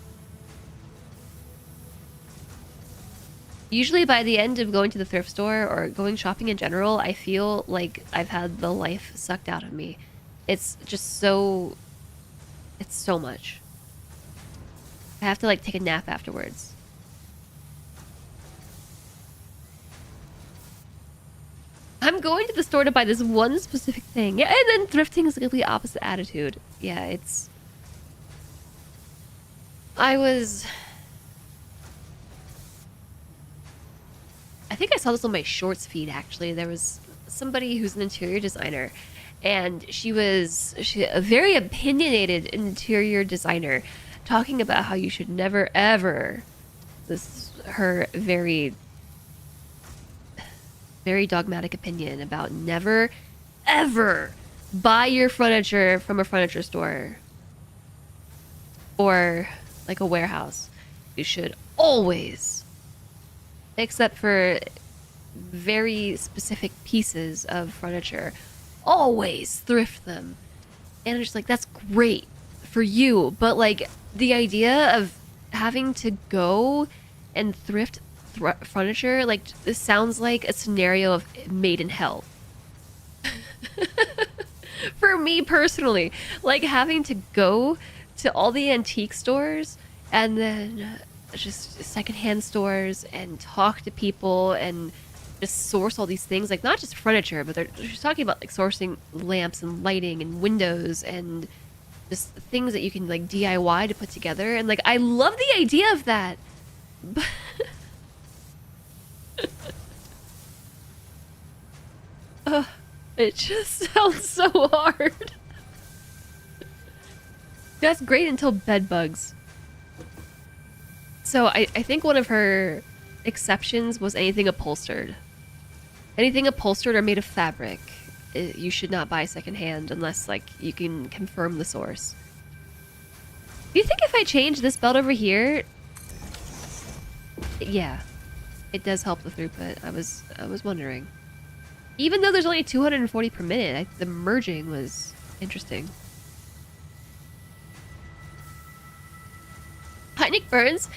Usually by the end of going to the thrift store or going shopping in general, I feel like I've had the life sucked out of me. It's just so... It's so much. I have to like take a nap afterwards. I'm going to the store to buy this one specific thing. Yeah, and then thrifting is the complete opposite attitude. Yeah, it's... I think I saw this on my shorts feed, actually. There was somebody who's an interior designer, and she a very opinionated interior designer, talking about how you should never, ever... This is her very, very dogmatic opinion about never, ever buy your furniture from a furniture store. Or like a warehouse. You should always, except for very specific pieces of furniture, always thrift them. And I'm just like, that's great for you, but like the idea of having to go and thrift furniture, like, this sounds like a scenario of Made in Hell. For me personally, like having to go to all the antique stores and then just secondhand stores and talk to people and just source all these things, like not just furniture, but they're just talking about like sourcing lamps and lighting and windows and just things that you can like DIY to put together. And like I love the idea of that. But it just sounds so hard. That's great until bed bugs. So I think one of her exceptions was anything upholstered. Anything upholstered or made of fabric, you should not buy secondhand unless like you can confirm the source. Do you think if I change this belt over here, yeah, it does help the throughput. I was wondering. Even though there's only 240 per minute, the merging was interesting. Hi, Nick Burns.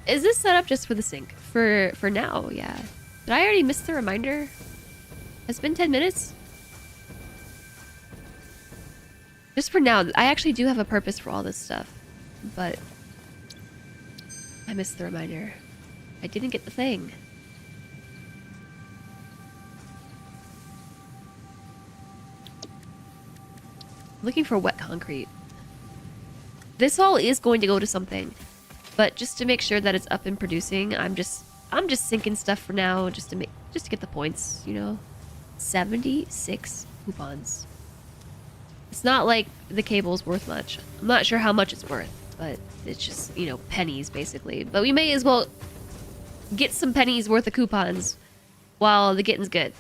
Is this set up just for the sink? For now, yeah. Did I already miss the reminder? It's been 10 minutes? Just for now. I actually do have a purpose for all this stuff. But I missed the reminder. I didn't get the thing. Looking for wet concrete. This all is going to go to something. But just to make sure that it's up and producing, I'm just sinking stuff for now just to get the points, you know. 76 coupons. It's not like the cable's worth much. I'm not sure how much it's worth, but it's just, you know, pennies basically. But we may as well get some pennies worth of coupons while the getting's good.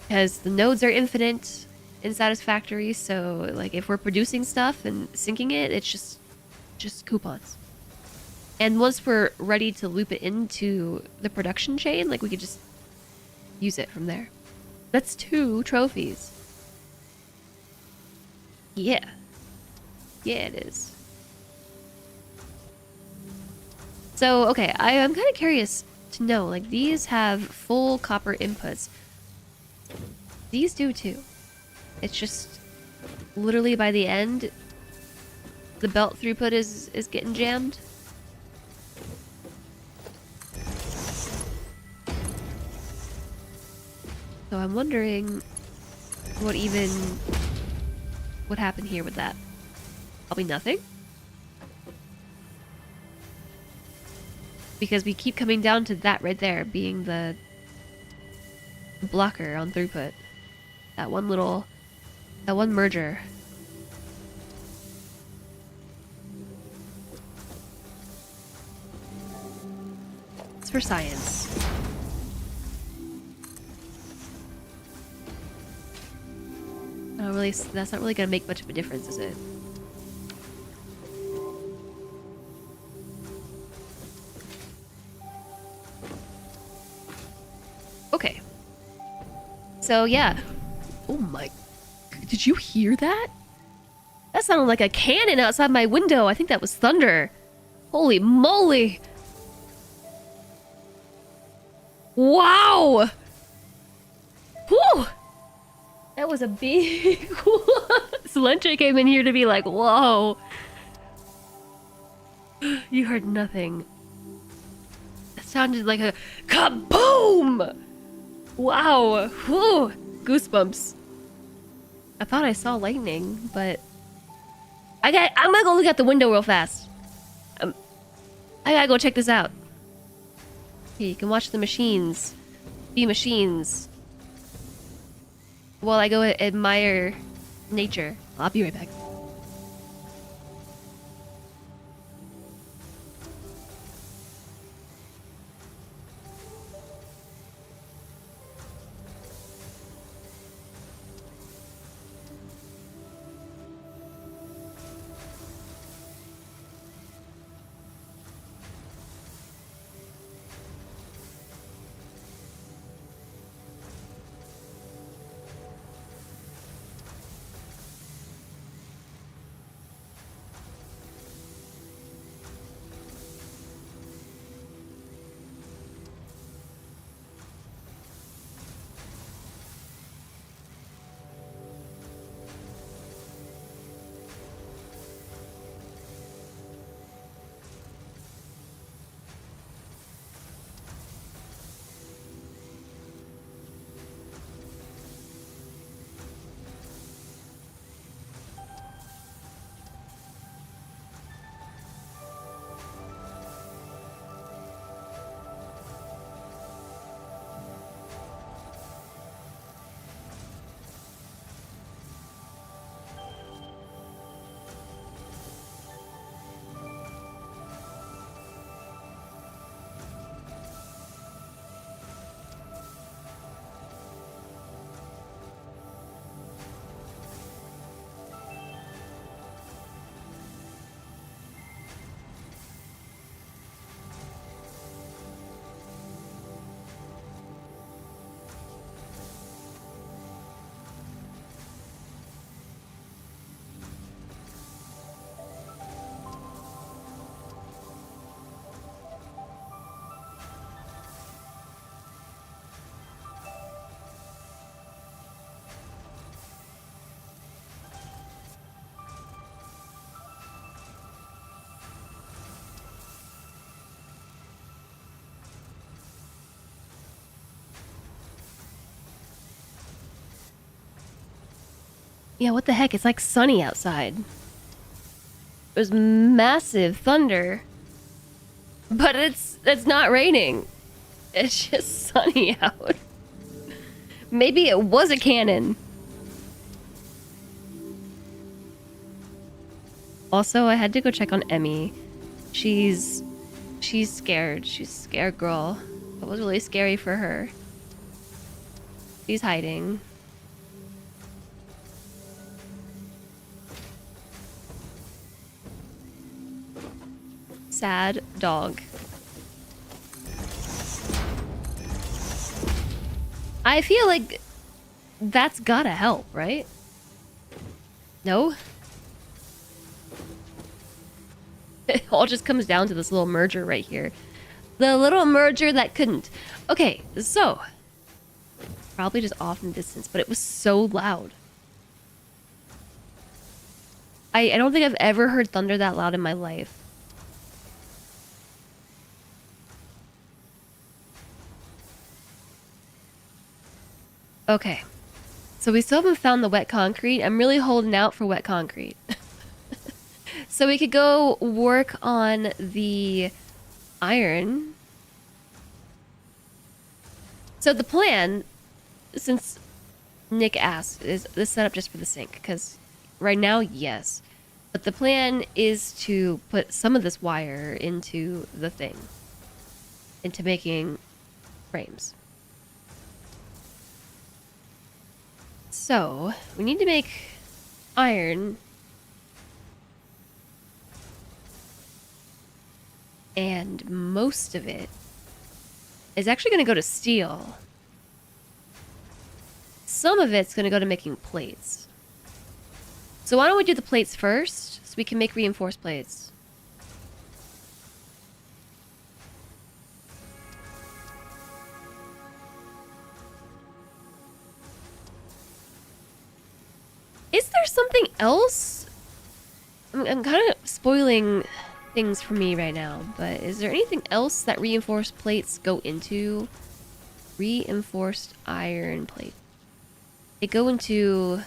Because the nodes are infinite in Satisfactory, so like if we're producing stuff and syncing it, it's just coupons. And once we're ready to loop it into the production chain, like we could just use it from there. That's 2 trophies. Yeah. Yeah, it is. So, okay, I'm kind of curious to know, like, these have full copper inputs. These do too. It's just literally by the end, the belt throughput is getting jammed. So I'm wondering what happened here with that. Probably nothing. Because we keep coming down to that right there being the blocker on throughput. That one merger. It's for science. That's not really gonna make much of a difference, is it? Okay. So yeah. Oh my, did you hear that? That sounded like a cannon outside my window. I think that was thunder. Holy moly. Wow. Whew. That was a big Solentre came in here to be like, whoa. You heard nothing. That sounded like a kaboom! Wow. Whew. Goosebumps. I thought I saw lightning, but I'm gonna go look out the window real fast. I gotta go check this out. Okay, you can watch the machines. Be machines. While I go admire nature. I'll be right back. Yeah, what the heck? It's like sunny outside. There's massive thunder. But it's not raining. It's just sunny out. Maybe it was a cannon. Also, I had to go check on Emmy. She's scared. She's a scared girl. It was really scary for her. She's hiding. Sad dog. I feel like that's gotta help, right? No? It all just comes down to this little merger right here. The little merger that couldn't. Okay, so. Probably just off in the distance, but it was so loud. I don't think I've ever heard thunder that loud in my life. Okay. So we still haven't found the wet concrete. I'm really holding out for wet concrete. So we could go work on the iron. So the plan, since Nick asked, is this set up just for the sink? Because right now, yes. But the plan is to put some of this wire into the thing. Into making frames. So, we need to make iron. And most of it is actually going to go to steel. Some of it's going to go to making plates. So why don't we do the plates first, so we can make reinforced plates. Is there something else? I'm kind of spoiling things for me right now, but is there anything else that reinforced plates go into? Reinforced iron plate. They go into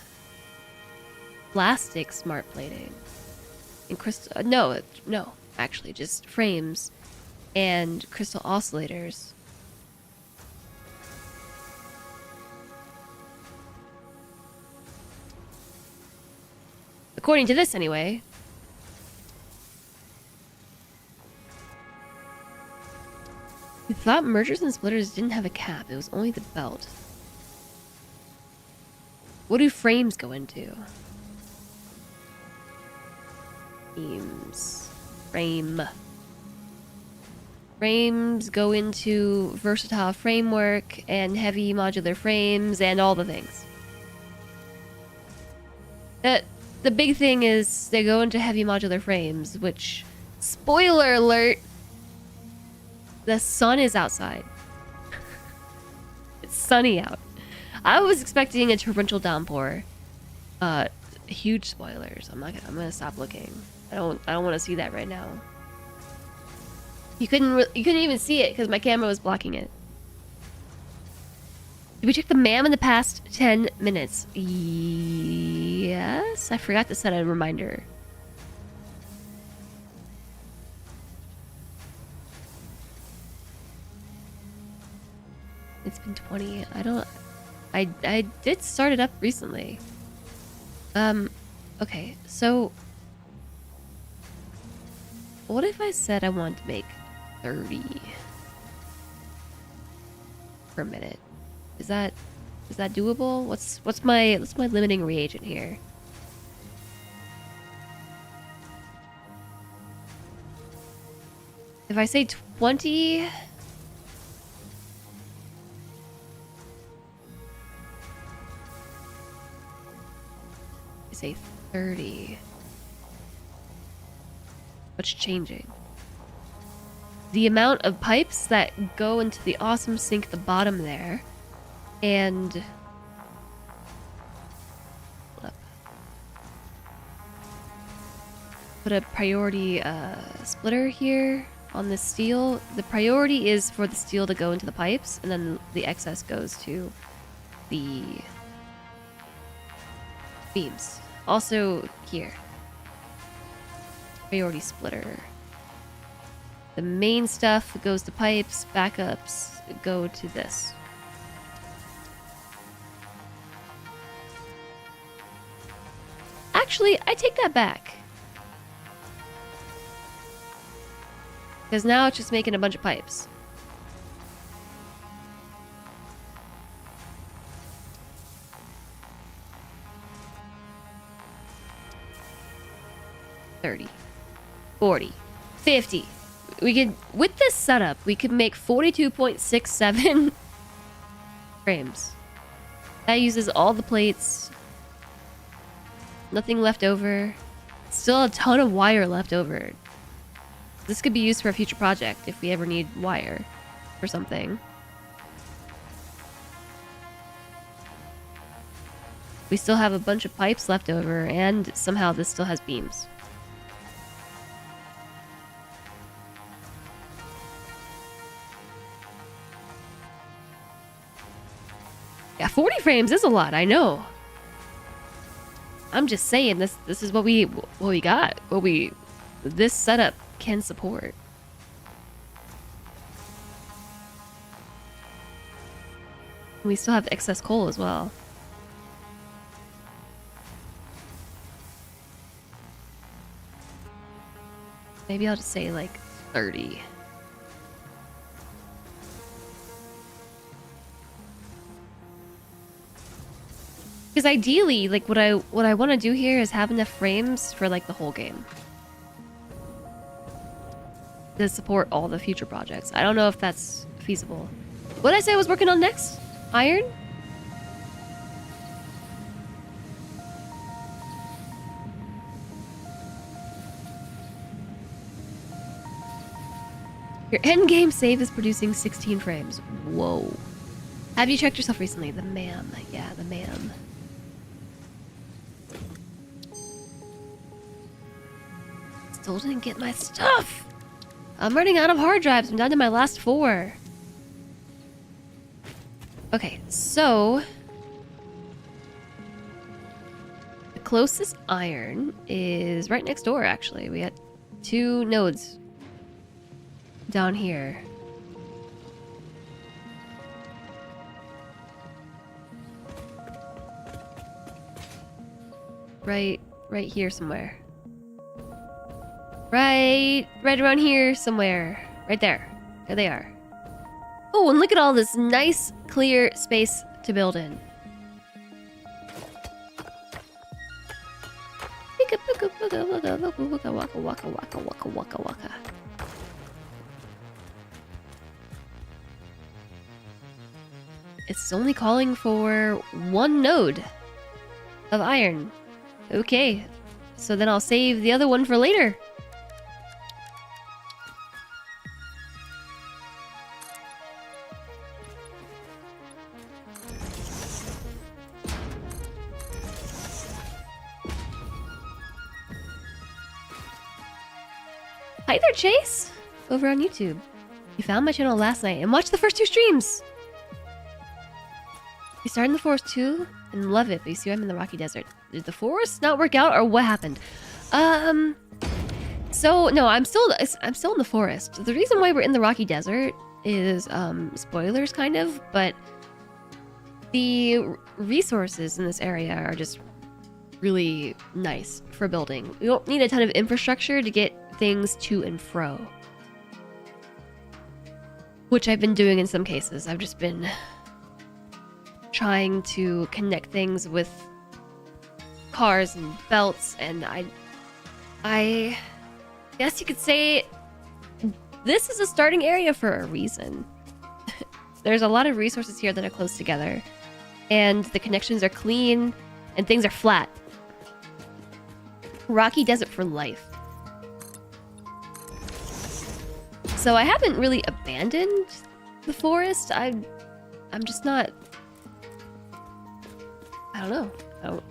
plastic smart plating and crystal. No, actually, just frames and crystal oscillators. According to this, anyway. We thought mergers and splitters didn't have a cap. It was only the belt. What do frames go into? Frame. Frames go into versatile framework and heavy modular frames and all the things. The big thing is they go into heavy modular frames, which, spoiler alert, the sun is outside. It's sunny out. I was expecting a torrential downpour. Huge spoilers. I'm gonna stop looking. I don't want to see that right now. You couldn't even see it because my camera was blocking it. Did we check the MAM in the past 10 minutes? Yes. I forgot to set a reminder. It's been 20. I did start it up recently. Okay, so what if I said I want to make 30 per minute? Is that doable? What's my limiting reagent here? If I say 20, say 30. What's changing? The amount of pipes that go into the awesome sink at the bottom there, and put a priority splitter here on the steel. The priority is for the steel to go into the pipes, and then the excess goes to the beams. Also here. Priority splitter. The main stuff goes to pipes, backups go to this. Actually, I take that back. Because now it's just making a bunch of pipes. $30, $40, $50. We could, with this setup, we could make 42.67 frames. That uses all the plates. Nothing left over. Still a ton of wire left over. This could be used for a future project if we ever need wire for something. We still have a bunch of pipes left over, and somehow this still has beams. Yeah, 40 frames is a lot, I know. I'm just saying this is what we got. This setup can support. We still have excess coal as well. Maybe I'll just say like 30. Because ideally, like what I want to do here is have enough frames for like the whole game to support all the future projects. I don't know if that's feasible. What did I say I was working on next? Iron? Your endgame save is producing 16 frames. Whoa. Have you checked yourself recently? The man. Yeah, the man. Still didn't get my stuff. I'm running out of hard drives. I'm down to my last 4. Okay, so the closest iron is right next door, actually. We got 2 nodes down here. Right here somewhere. Right around here somewhere. Right there. There they are. Oh, and look at all this nice, clear space to build in. It's only calling for 1 node of iron. Okay, so then I'll save the other one for later. Hi there, Chase! Over on YouTube. You found my channel last night and watched the first 2 streams! We started in the forest too and love it, but you see I'm in the rocky desert. Did the forest not work out or what happened? So no, I'm still in the forest. The reason why we're in the rocky desert is spoilers kind of, but the resources in this area are just really nice for building. We don't need a ton of infrastructure to get things to and fro, which I've been doing in some cases. I've just been trying to connect things with cars and belts, and I guess you could say this is a starting area for a reason. There's a lot of resources here that are close together, and the connections are clean, and things are flat. Rocky desert for life. So I haven't really abandoned the forest. I'm just not... I don't know.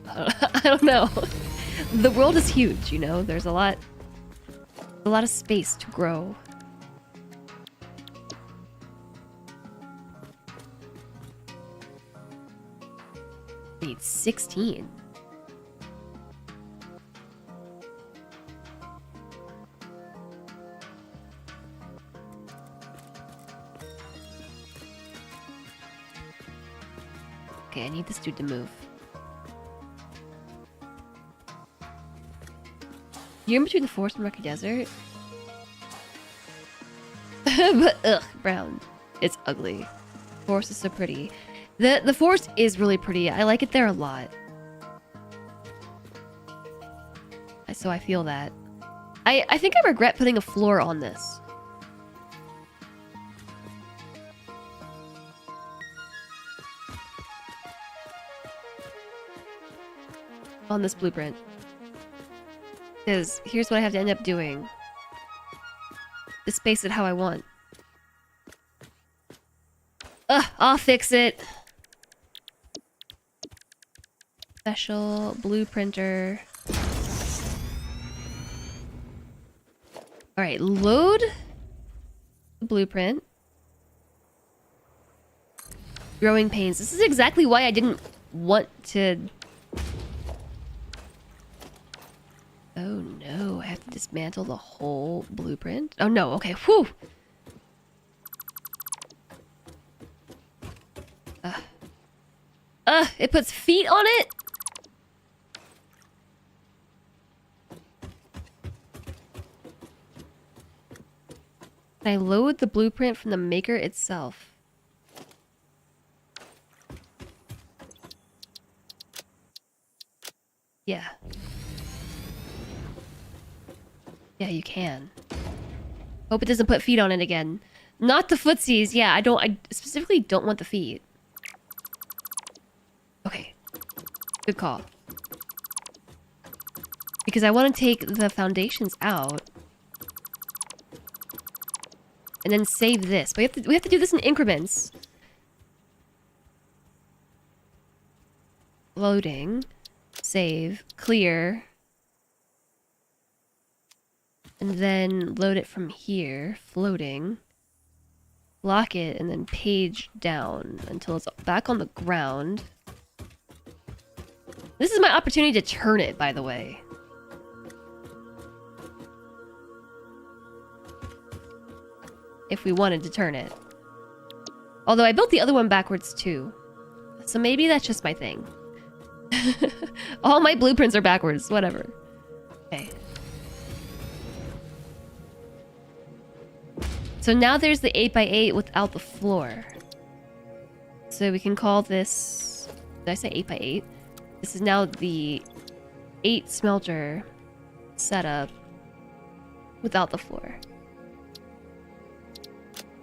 I don't know. The world is huge, you know? There's a lot of space to grow. Need 16. Okay, I need this dude to move. You're in between the forest and rocky desert. But ugh, brown. It's ugly. Forest is so pretty. The forest is really pretty. I like it there a lot. So I feel that. I think I regret putting a floor on this. On this blueprint. Because here's what I have to end up doing. To space it how I want. I'll fix it. Special blueprinter. Alright, load the blueprint. Growing pains. This is exactly why I didn't want to... Oh no, I have to dismantle the whole blueprint? Oh no, okay, whew! It puts feet on it? Can I load the blueprint from the maker itself? Yeah. Yeah, you can. Hope it doesn't put feet on it again. Not the footsies. Yeah, I specifically don't want the feet. Okay. Good call. Because I want to take the foundations out. And then save this. But we have to do this in increments. Loading. Save. Clear. And then load it from here. Floating. Lock it and then page down until it's back on the ground. This is my opportunity to turn it, by the way. If we wanted to turn it. Although I built the other one backwards too. So maybe that's just my thing. All my blueprints are backwards, whatever. Okay. So now there's the 8x8 without the floor. So we can call this... Did I say 8x8? This is now the 8 smelter setup without the floor.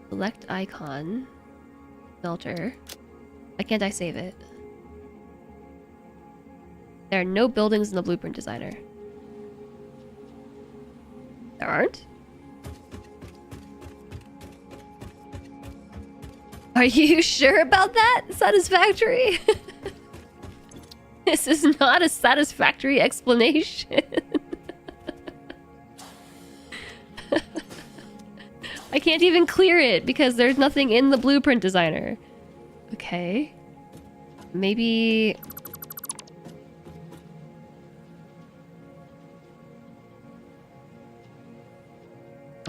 Select icon. Smelter. Why can't I save it? There are no buildings in the blueprint designer. There aren't? Are you sure about that, Satisfactory? This is not a satisfactory explanation. I can't even clear it because there's nothing in the blueprint designer. Okay. Maybe...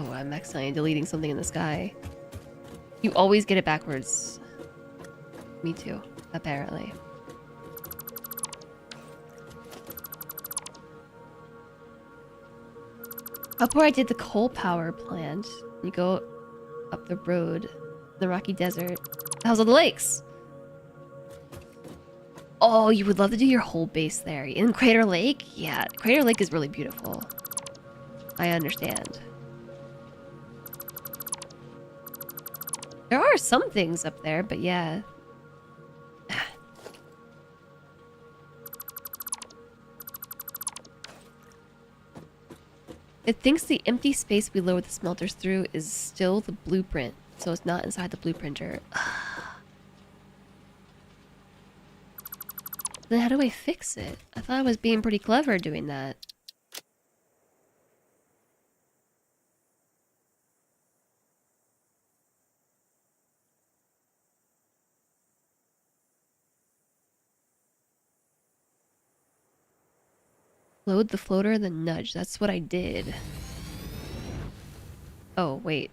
Oh, I'm accidentally deleting something in the sky. You always get it backwards. Me too, apparently. Up where I did the coal power plant, you go up the road, the rocky desert. The House of the Lakes! Oh, you would love to do your whole base there. In Crater Lake? Yeah, Crater Lake is really beautiful. I understand. There are some things up there, but yeah. It thinks the empty space we lowered the smelters through is still the blueprint, so it's not inside the blueprinter. Then how do I fix it? I thought I was being pretty clever doing that. Load the floater, then nudge. That's what I did. Oh, wait.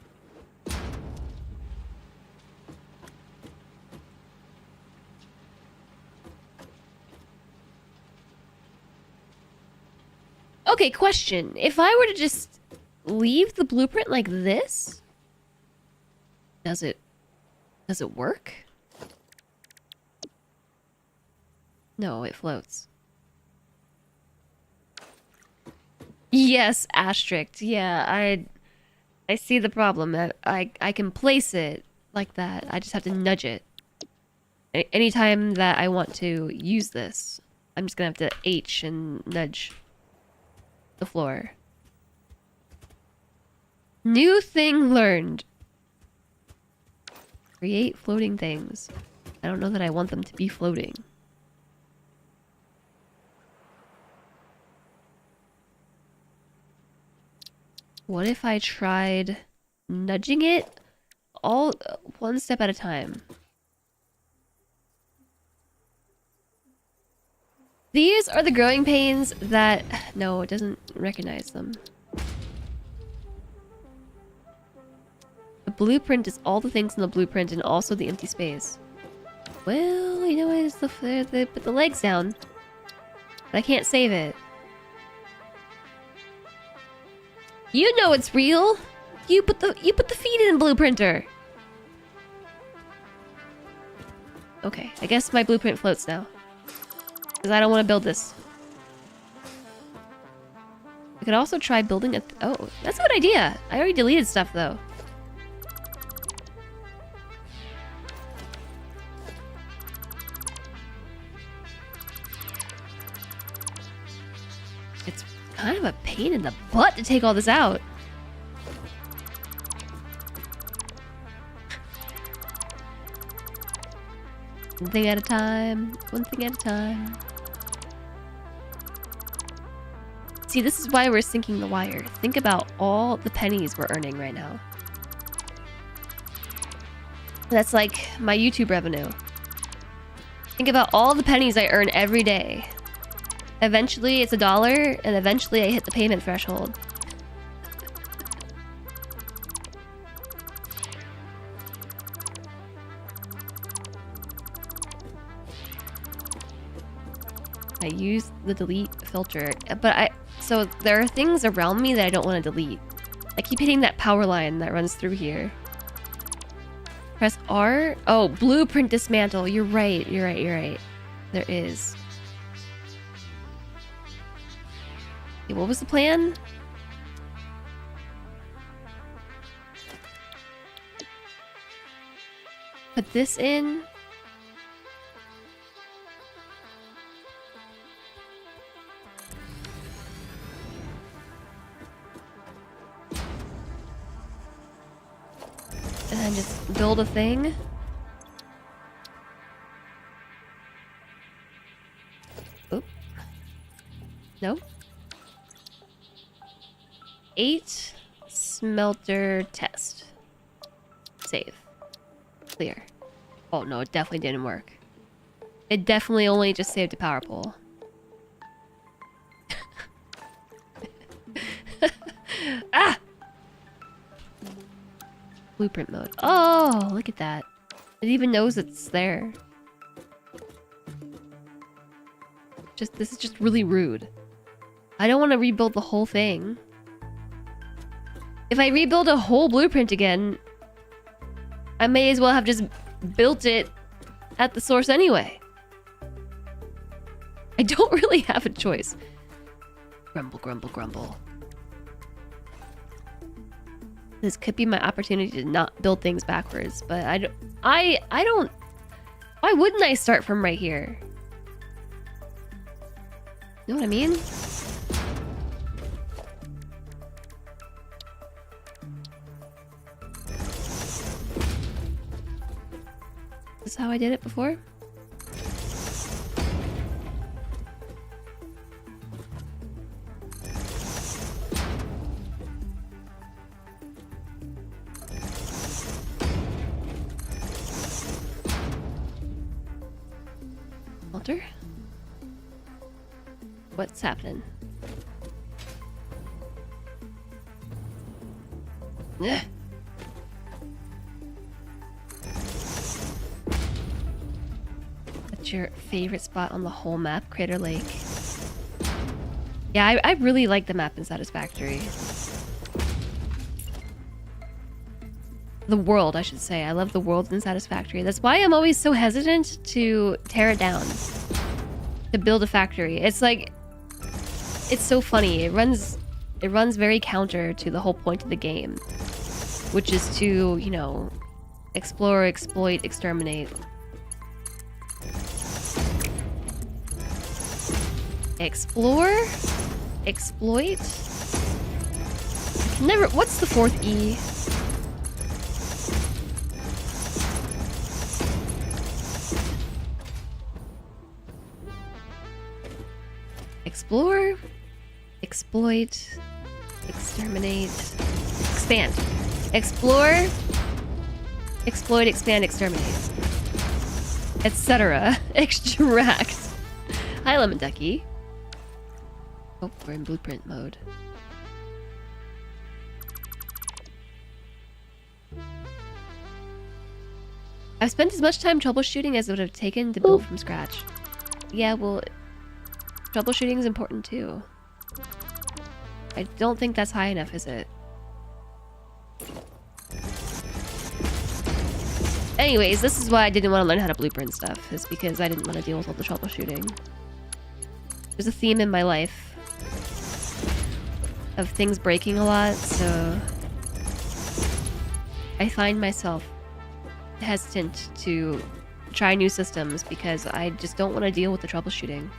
Okay, question. If I were to just leave the blueprint like this, does it work? No, it floats. Yes, asterisk. Yeah, I see the problem. I can place it like that. I just have to nudge it. Anytime that I want to use this, I'm just gonna have to H and nudge the floor. New thing learned. Create floating things. I don't know that I want them to be floating. What if I tried nudging it all one step at a time? These are the growing pains that... No, it doesn't recognize them. The blueprint is all the things in the blueprint and also the empty space. Well, you know what? It's they put the legs down. But I can't save it. You know it's real! You put the feet in the blueprinter! Okay, I guess my blueprint floats now. Because I don't want to build this. I could also try building a... Oh, that's a good idea. I already deleted stuff, though. It's kind of a pain in the butt to take all this out. One thing at a time. One thing at a time. See, this is why we're sinking the wire. Think about all the pennies we're earning right now. That's like my YouTube revenue. Think about all the pennies I earn every day. Eventually it's $1, and eventually I hit the payment threshold. I use the delete filter, but so there are things around me that I don't want to delete. I keep hitting that power line that runs through here. Press R. Oh, blueprint dismantle. You're right. You're right. You're right. There is. Okay, what was the plan? Put this in. And then just build a thing. Oop. No. 8 smelter test. Save. Clear. Oh no, it definitely didn't work. It definitely only just saved a power pole. Ah! Blueprint mode. Oh, look at that. It even knows it's there. This is just really rude. I don't want to rebuild the whole thing. If I rebuild a whole blueprint again, I may as well have just built it at the source anyway. I don't really have a choice. Grumble, grumble, grumble. This could be my opportunity to not build things backwards, but I don't... Why wouldn't I start from right here? You know what I mean? Is this how I did it before? Walter? What's happening? Ugh. What's your favorite spot on the whole map? Crater Lake. Yeah, I really like the map in Satisfactory. The world, I should say. I love the world in Satisfactory. That's why I'm always so hesitant to tear it down. To build a factory. It's like... It's so funny. It runs very counter to the whole point of the game. Which is to, you know, explore, exploit, exterminate. Explore? Exploit? Never... What's the fourth E? Explore, exploit, exterminate, expand. Explore, exploit, expand, exterminate, etc. Extract. Hi, Lemon Ducky. Oh, we're in blueprint mode. I've spent as much time troubleshooting as it would have taken to build from scratch. Yeah, well... Troubleshooting is important too. I don't think that's high enough, is it? Anyways, this is why I didn't want to learn how to blueprint stuff, is because I didn't want to deal with all the troubleshooting. There's a theme in my life of things breaking a lot, so I find myself hesitant to try new systems because I just don't want to deal with the troubleshooting.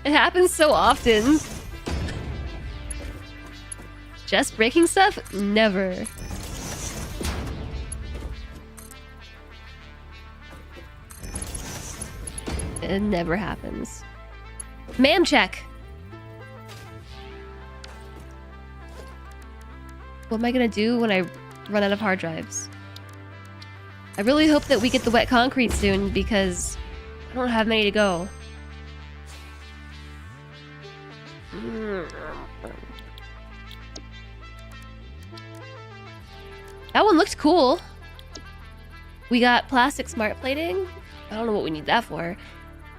It happens so often. Just breaking stuff? Never. It never happens. Ma'am check! What am I gonna do when I run out of hard drives? I really hope that we get the wet concrete soon because I don't have many to go. That one looks cool. We got plastic smart plating. I don't know what we need that for.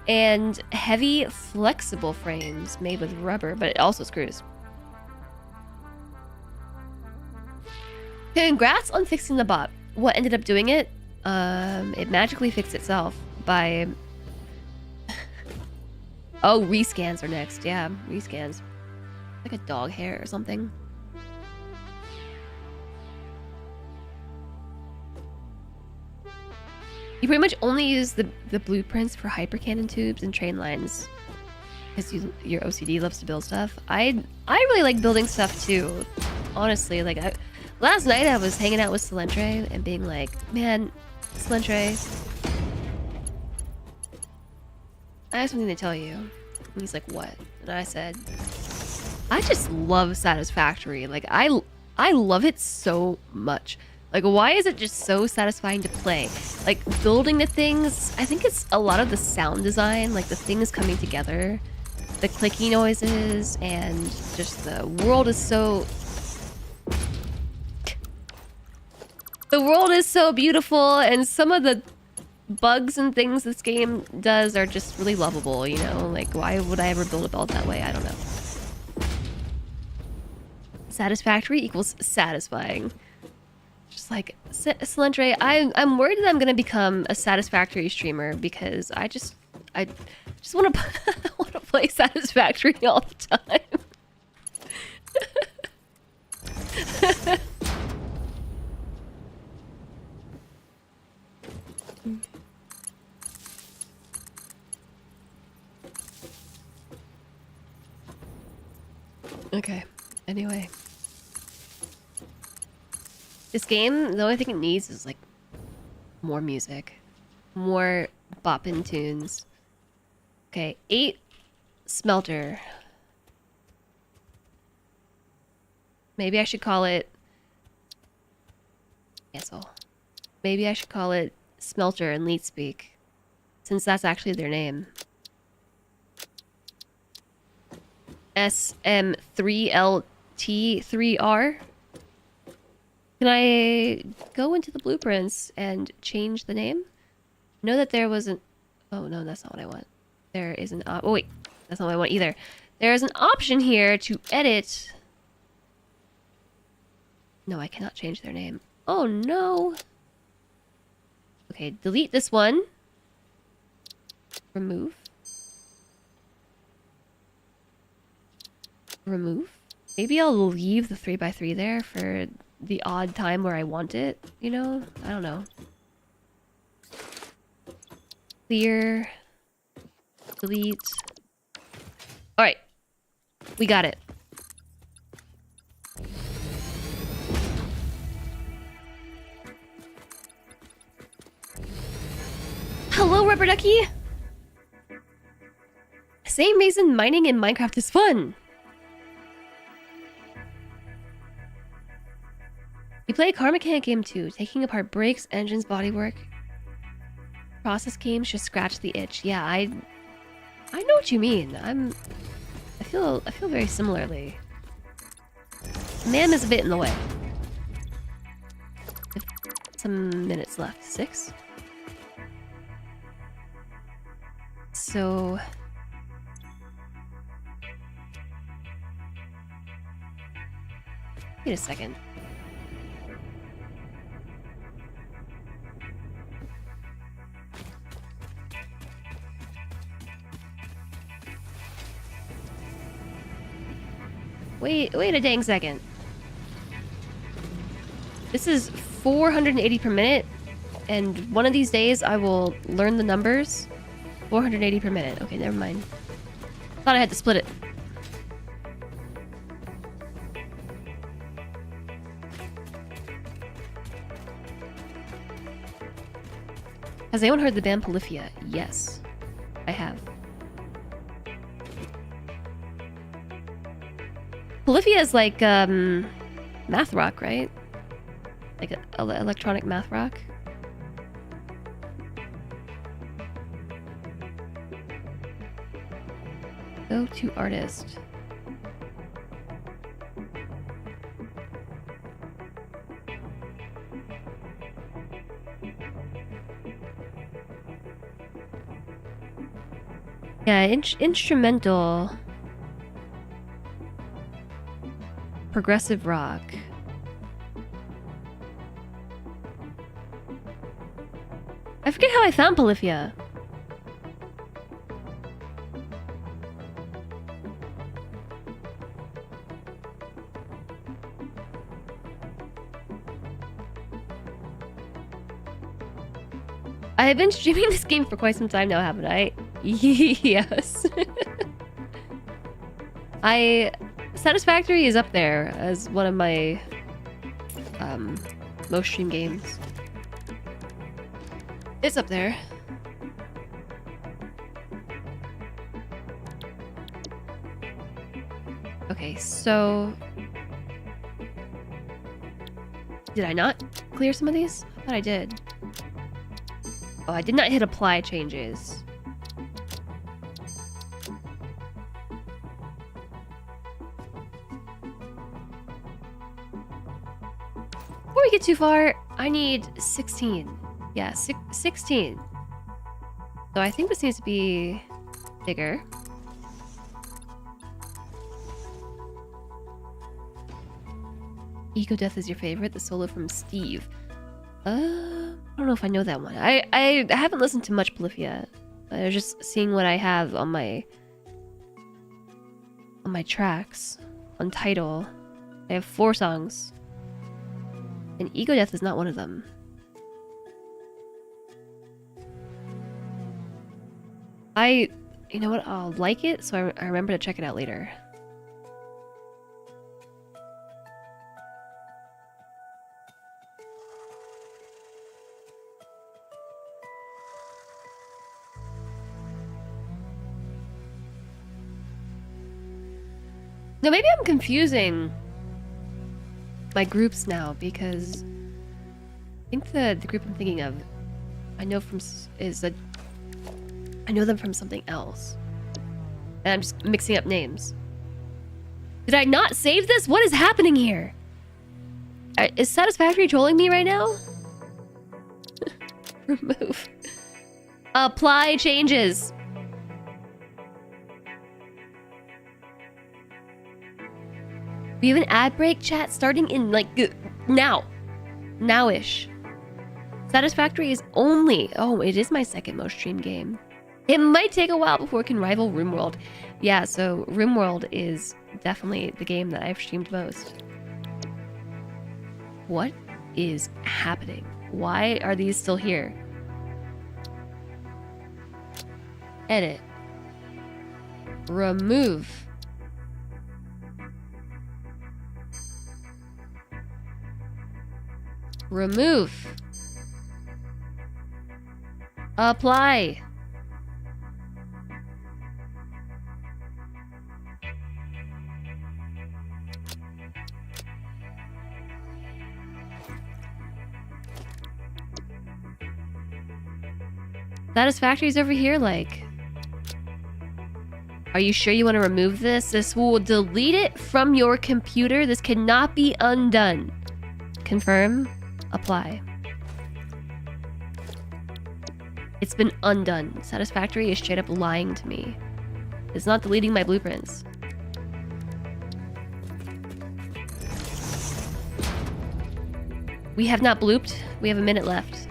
And heavy flexible frames made with rubber, but it also screws. Congrats on fixing the bot. What ended up doing it? It magically fixed itself by... Oh, rescans are next. Yeah, rescans. Like a dog hair or something. You pretty much only use the blueprints for hypercannon tubes and train lines. Because your OCD loves to build stuff. I really like building stuff too. Honestly, like last night I was hanging out with Salentre and being like, man, Salentre, I have something to tell you. And he's like, what? And I said, I just love Satisfactory. Like, I love it so much. Like, why is it just so satisfying to play? Like, building the things, I think it's a lot of the sound design, like the things coming together, the clicky noises, and just the world is so... The world is so beautiful, and some of the bugs and things this game does are just really lovable, you know? Like, why would I ever build a build that way? I don't know. Satisfactory equals satisfying. Just like, Salentre, I'm worried that I'm gonna become a Satisfactory streamer because I just want to want to play Satisfactory all the time. Okay. Anyway. This game, the only thing it needs is, like, more music. More boppin' tunes. Okay, 8 smelter. Maybe I should call it... Cancel. Maybe I should call it Smelter in Leetspeak. Since that's actually their name. SM3LT3R. Can I go into the blueprints and change the name? Know that there was an... Oh, no, that's not what I want. There is an oh, wait. That's not what I want either. There is an option here to edit. No, I cannot change their name. Oh, no. Okay, delete this one. Remove. Remove. Maybe I'll leave the 3x3 there for the odd time where I want it, you know? I don't know. Clear. Delete. Alright. We got it. Hello, Rubber Ducky! Same reason mining in Minecraft is fun! You play a car mechanic game too, taking apart brakes, engines, bodywork. Process games just scratch the itch. Yeah, I know what you mean. I feel very similarly. Man is a bit in the way. Some minutes left. 6. So wait a second. Wait a dang second. This is 480 per minute, and one of these days I will learn the numbers. 480 per minute. Okay, never mind. Thought I had to split it. Has anyone heard the band Polyphia? Yes, I have. Polyphia is like math rock, right? Like electronic math rock. Go to artist. Yeah, instrumental. Progressive rock. I forget how I found Polyphia. I've been streaming this game for quite some time now, haven't I? Yes. Satisfactory is up there as one of my most streamed games. It's up there. Okay, so did I not clear some of these? I thought I did. Oh, I did not hit apply changes. Before we get too far, I need 16. Yeah, 16. So I think this needs to be bigger. Eco Death is your favorite? The solo from Steve. I don't know if I know that one. I haven't listened to much Polyphia. I was just seeing what I have on my tracks. On Tidal. I have 4 songs. And Ego Death is not one of them. You know what? I'll like it, so I remember to check it out later. No, maybe I'm confusing my groups now, because I think the group I'm thinking of, I know them from something else, and I'm just mixing up names. Did I not save this? What is happening here? Is Satisfactory trolling me right now? Remove. Apply changes. We have an ad break chat starting in like now. Now-ish. Satisfactory is only... Oh, it is my second most streamed game. It might take a while before it can rival RimWorld. Yeah, so RimWorld is definitely the game that I've streamed most. What is happening? Why are these still here? Edit. Remove. Remove. Apply. Satisfactory's over here, like... Are you sure you want to remove this? This will delete it from your computer. This cannot be undone. Confirm. Apply. It's been undone. Satisfactory is straight up lying to me. It's not deleting my blueprints. We have not blooped. We have a minute left.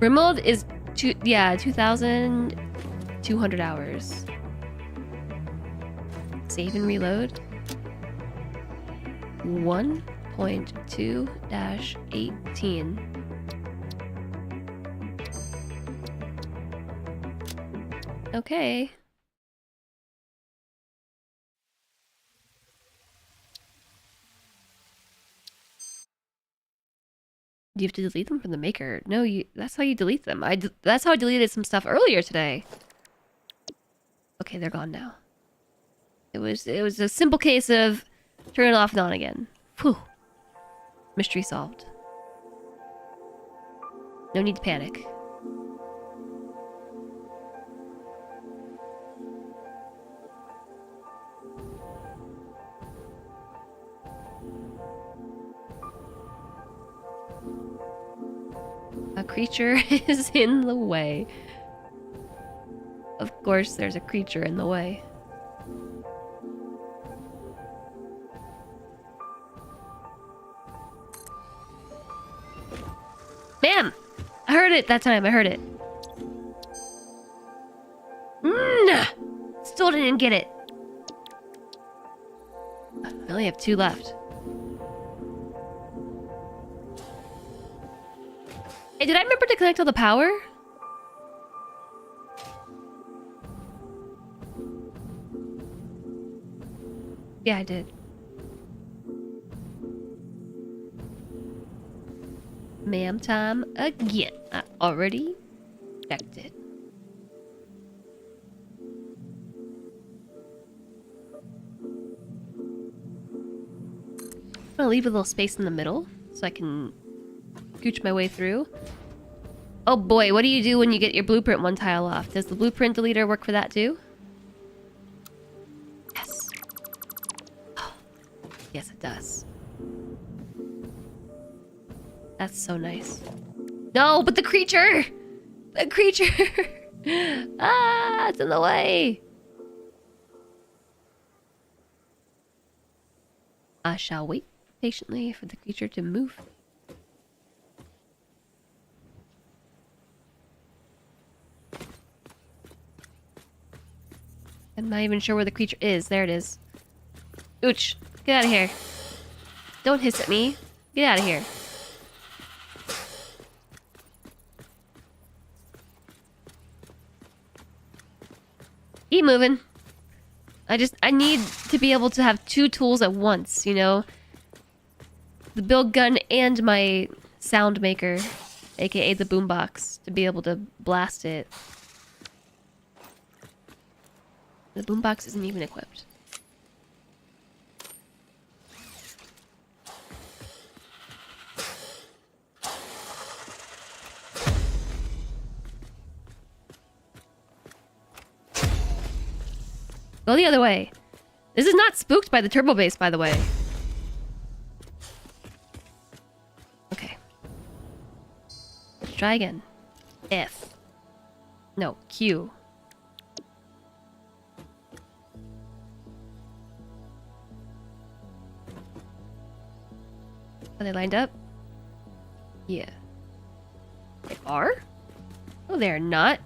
Remold is 2,200 hours. Save and reload. 1.2-18. Okay. Do you have to delete them from the maker? No, that's how you delete them. That's how I deleted some stuff earlier today. Okay, they're gone now. It was a simple case of turn it off and on again. Whew. Mystery solved. No need to panic. A creature is in the way. Of course, there's a creature in the way. Bam! I heard it that time. I heard it. Still didn't get it. I only have 2 left. Hey, did I remember to connect all the power? Yeah, I did. Ma'am time again. I already checked it. I'm gonna leave a little space in the middle so I can gooch my way through. Oh boy, what do you do when you get your blueprint one tile off? Does the blueprint deleter work for that too? Yes. Oh, yes, it does. That's so nice. No, but the creature! The creature! Ah, it's in the way! I shall wait patiently for the creature to move. I'm not even sure where the creature is. There it is. Ooch. Get out of here. Don't hiss at me. Get out of here. Keep moving. I need to be able to have 2 tools at once, you know? The build gun and my sound maker, aka the boombox, to be able to blast it. The boombox isn't even equipped. Go the other way. This is not spooked by the turbo base, by the way. Okay. Let's try again. F. No, Q. Are they lined up? Yeah. They are? Oh, they're not.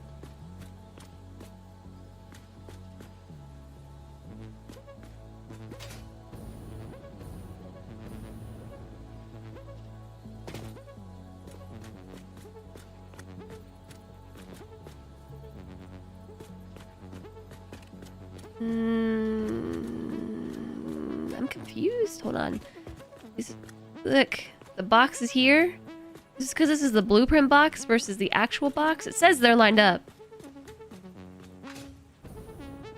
I'm confused. Hold on. Look, the box is here. Just because this is the blueprint box versus the actual box, it says they're lined up.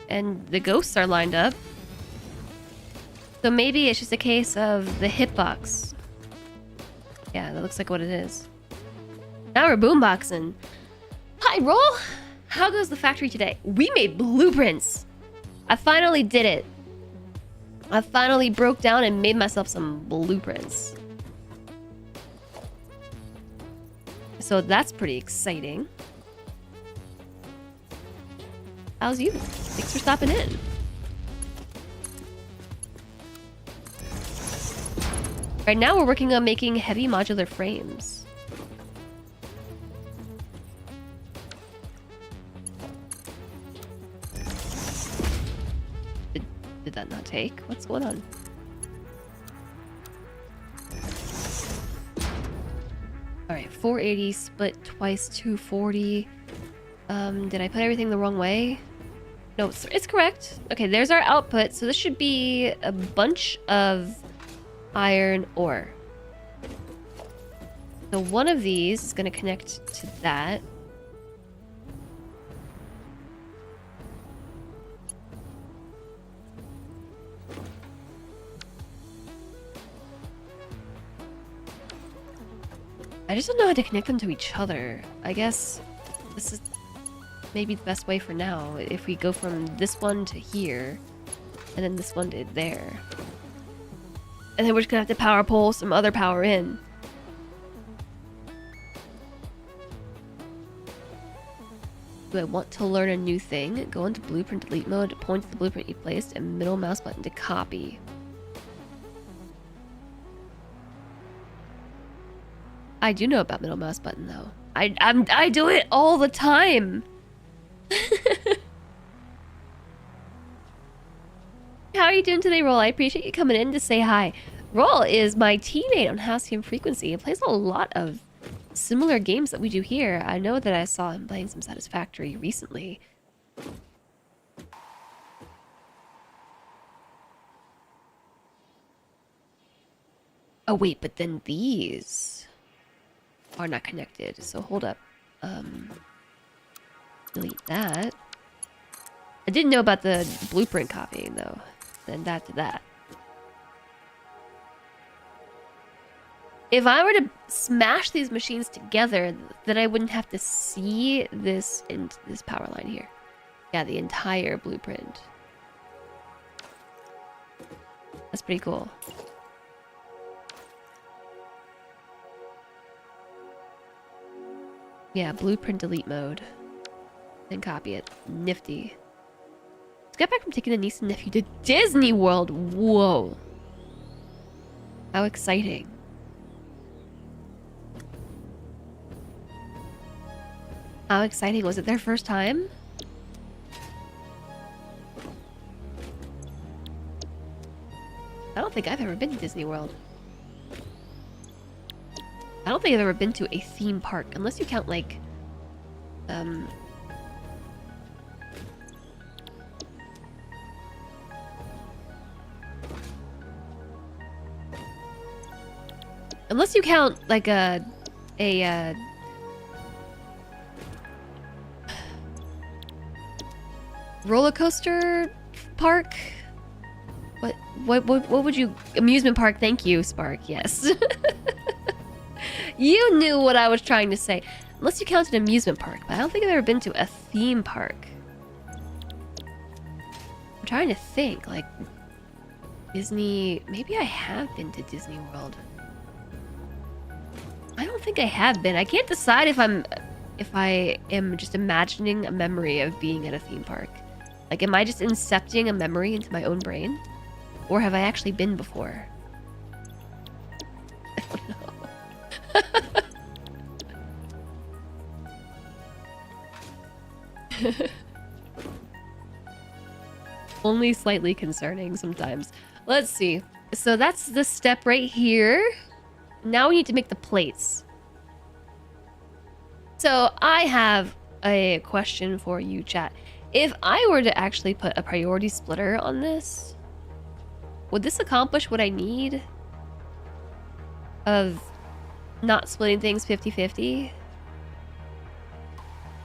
And the ghosts are lined up. So maybe it's just a case of the hitbox. Yeah, that looks like what it is. Now we're boomboxing. Hi, Roll! How goes the factory today? We made blueprints! I finally did it. I finally broke down and made myself some blueprints. So that's pretty exciting. How's you? Thanks for stopping in. Right now we're working on making heavy modular frames. Did that not take? What's going on? Alright, 480 split twice 240. Did I put everything the wrong way? No, it's correct. Okay, there's our output. So this should be a bunch of iron ore. So one of these is going to connect to that. I just don't know how to connect them to each other. I guess this is maybe the best way for now. If we go from this one to here, and then this one to there. And then we're just gonna have to power pull some other power in. Do I want to learn a new thing? Go into blueprint delete mode, point to the blueprint you placed, and middle mouse button to copy. I do know about middle mouse button though. I do it all the time. How are you doing today, Roll? I appreciate you coming in to say hi. Roll is my teammate on Halcyon Frequency. He plays a lot of similar games that we do here. I know that I saw him playing some Satisfactory recently. Oh wait, but then these are not connected, so hold up. Delete that. I didn't know about the blueprint copying though. Then that to that. If I were to smash these machines together, then I wouldn't have to see this in this power line here. Yeah, the entire blueprint. That's pretty cool. Yeah, blueprint delete mode. Then copy it. Nifty. Let's get back from taking a niece and nephew to Disney World. Whoa. How exciting. How exciting. Was it their first time? I don't think I've ever been to Disney World. I don't think I've ever been to a theme park, unless you count, like, unless you count, like, a roller coaster park? What would you... Amusement park, thank you, Spark, yes. You knew what I was trying to say. Unless you count an amusement park, but I don't think I've ever been to a theme park. I'm trying to think, like... Disney... Maybe I have been to Disney World. I don't think I have been. I can't decide if if I am just imagining a memory of being at a theme park. Like, am I just incepting a memory into my own brain? Or have I actually been before? I don't know. Only slightly concerning sometimes. Let's see. So that's the step right here. Now we need to make the plates. So I have a question for you, chat. If I were to actually put a priority splitter on this, would this accomplish what I need of not splitting things 50-50?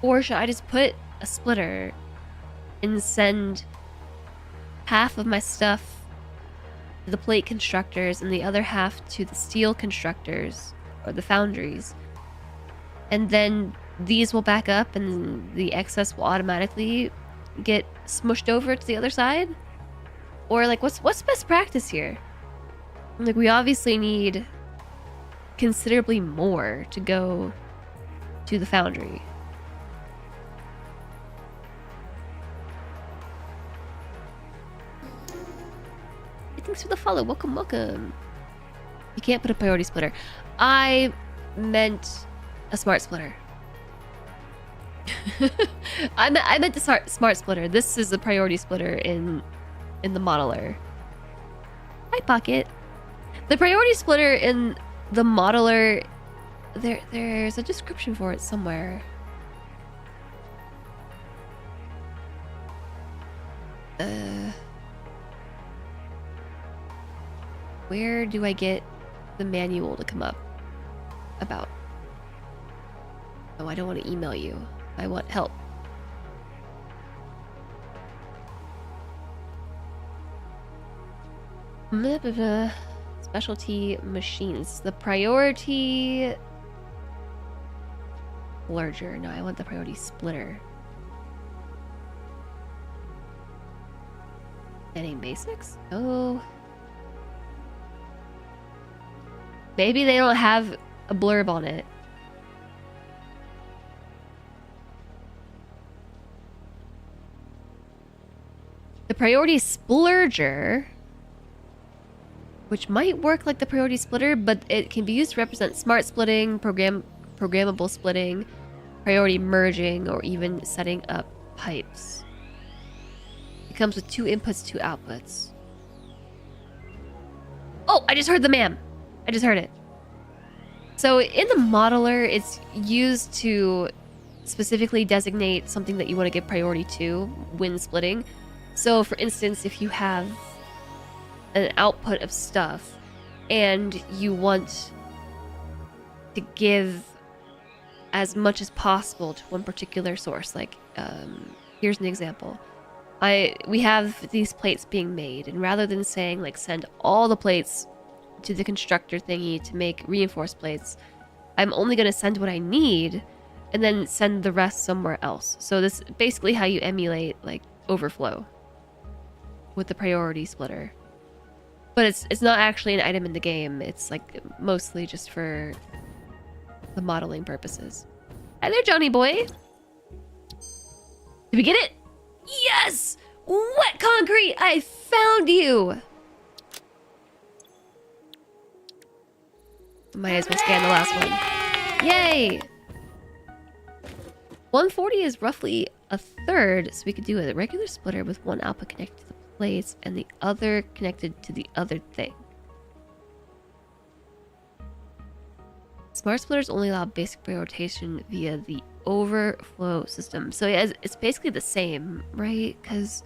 Or should I just put a splitter and send half of my stuff to the plate constructors and the other half to the steel constructors or the foundries? And then these will back up and the excess will automatically get smushed over to the other side? Or like what's best practice here? Like, we obviously need considerably more to go to the foundry. Thanks for the follow. Welcome, welcome. You can't put a priority splitter. I meant a smart splitter. I meant the smart splitter. This is a priority splitter in the modeler. Hi, Pocket. The priority splitter in the modeler, there's a description for it somewhere. Where do I get the manual to come up about? Oh, I don't want to email you. I want help. Blah, blah, blah. Specialty machines. The priority larger. No, I want the priority splitter. Any basics? Oh. Maybe they don't have a blurb on it. The priority splurger, which might work like the priority splitter, but it can be used to represent smart splitting, programmable splitting, priority merging, or even setting up pipes. It comes with 2 inputs, 2 outputs. Oh, I just heard the ma'am. I just heard it. So in the modeler, it's used to specifically designate something that you want to give priority to when splitting. So for instance, if you have an output of stuff and you want to give as much as possible to one particular source, like here's an example. We have these plates being made, and rather than saying like send all the plates to the constructor thingy to make reinforced plates, I'm only going to send what I need and then send the rest somewhere else. So this is basically how you emulate like overflow with the priority splitter. But it's not actually an item in the game. It's like mostly just for the modeling purposes. Hi there, Johnny boy. Did we get it? Yes! Wet concrete! I found you! Might as well scan the last one. Yay! 140 is roughly a third, so we could do a regular splitter with one output connected to the plates and the other connected to the other thing. Smart splitters only allow basic prioritization via the overflow system. So yeah, it's basically the same, right? Because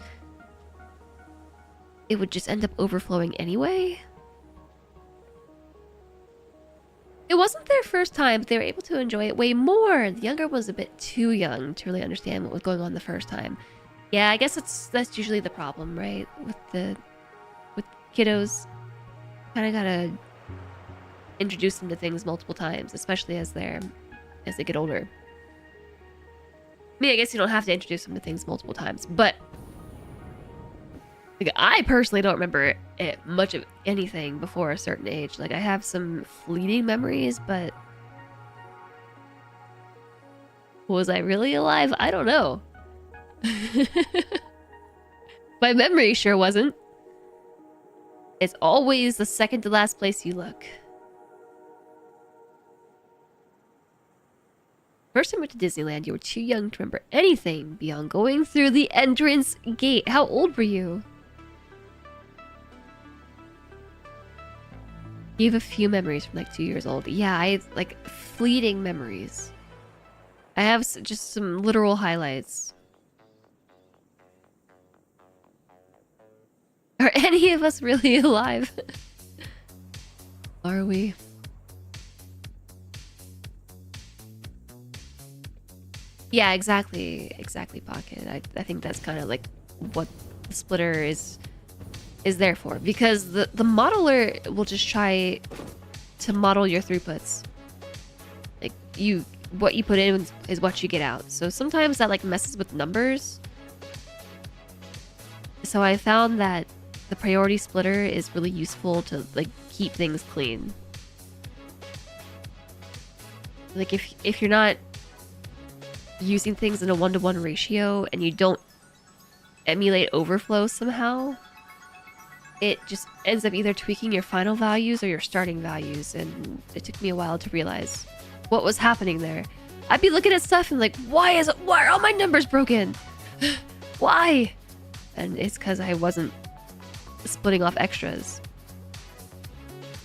it would just end up overflowing anyway. It wasn't their first time, but they were able to enjoy it way more. The younger was a bit too young to really understand what was going on the first time. Yeah, I guess that's usually the problem, right? With kiddos, kind of gotta introduce them to things multiple times, especially as they get older. I mean, I guess you don't have to introduce them to things multiple times, but like, I personally don't remember much of anything before a certain age. Like, I have some fleeting memories, but Was I really alive? I don't know. My memory sure wasn't. It's always the second to last place you look. First time I went to Disneyland, you were too young to remember anything beyond going through the entrance gate. How old were you? You have a few memories from like 2 years old. Yeah, I like fleeting memories. I have just some literal highlights. Are any of us really alive? Are we? Yeah, exactly. Exactly, Pocket. I think that's kind of like what the splitter is there for. Because the modeler will just try to model your throughputs. Like, what you put in is what you get out. So sometimes that like messes with numbers. So I found that the priority splitter is really useful to like keep things clean. Like if you're not using things in a 1-to-1 ratio and you don't emulate overflow somehow, it just ends up either tweaking your final values or your starting values, and it took me a while to realize what was happening there. I'd be looking at stuff and like, why are all my numbers broken? Why? And it's because I wasn't splitting off extras.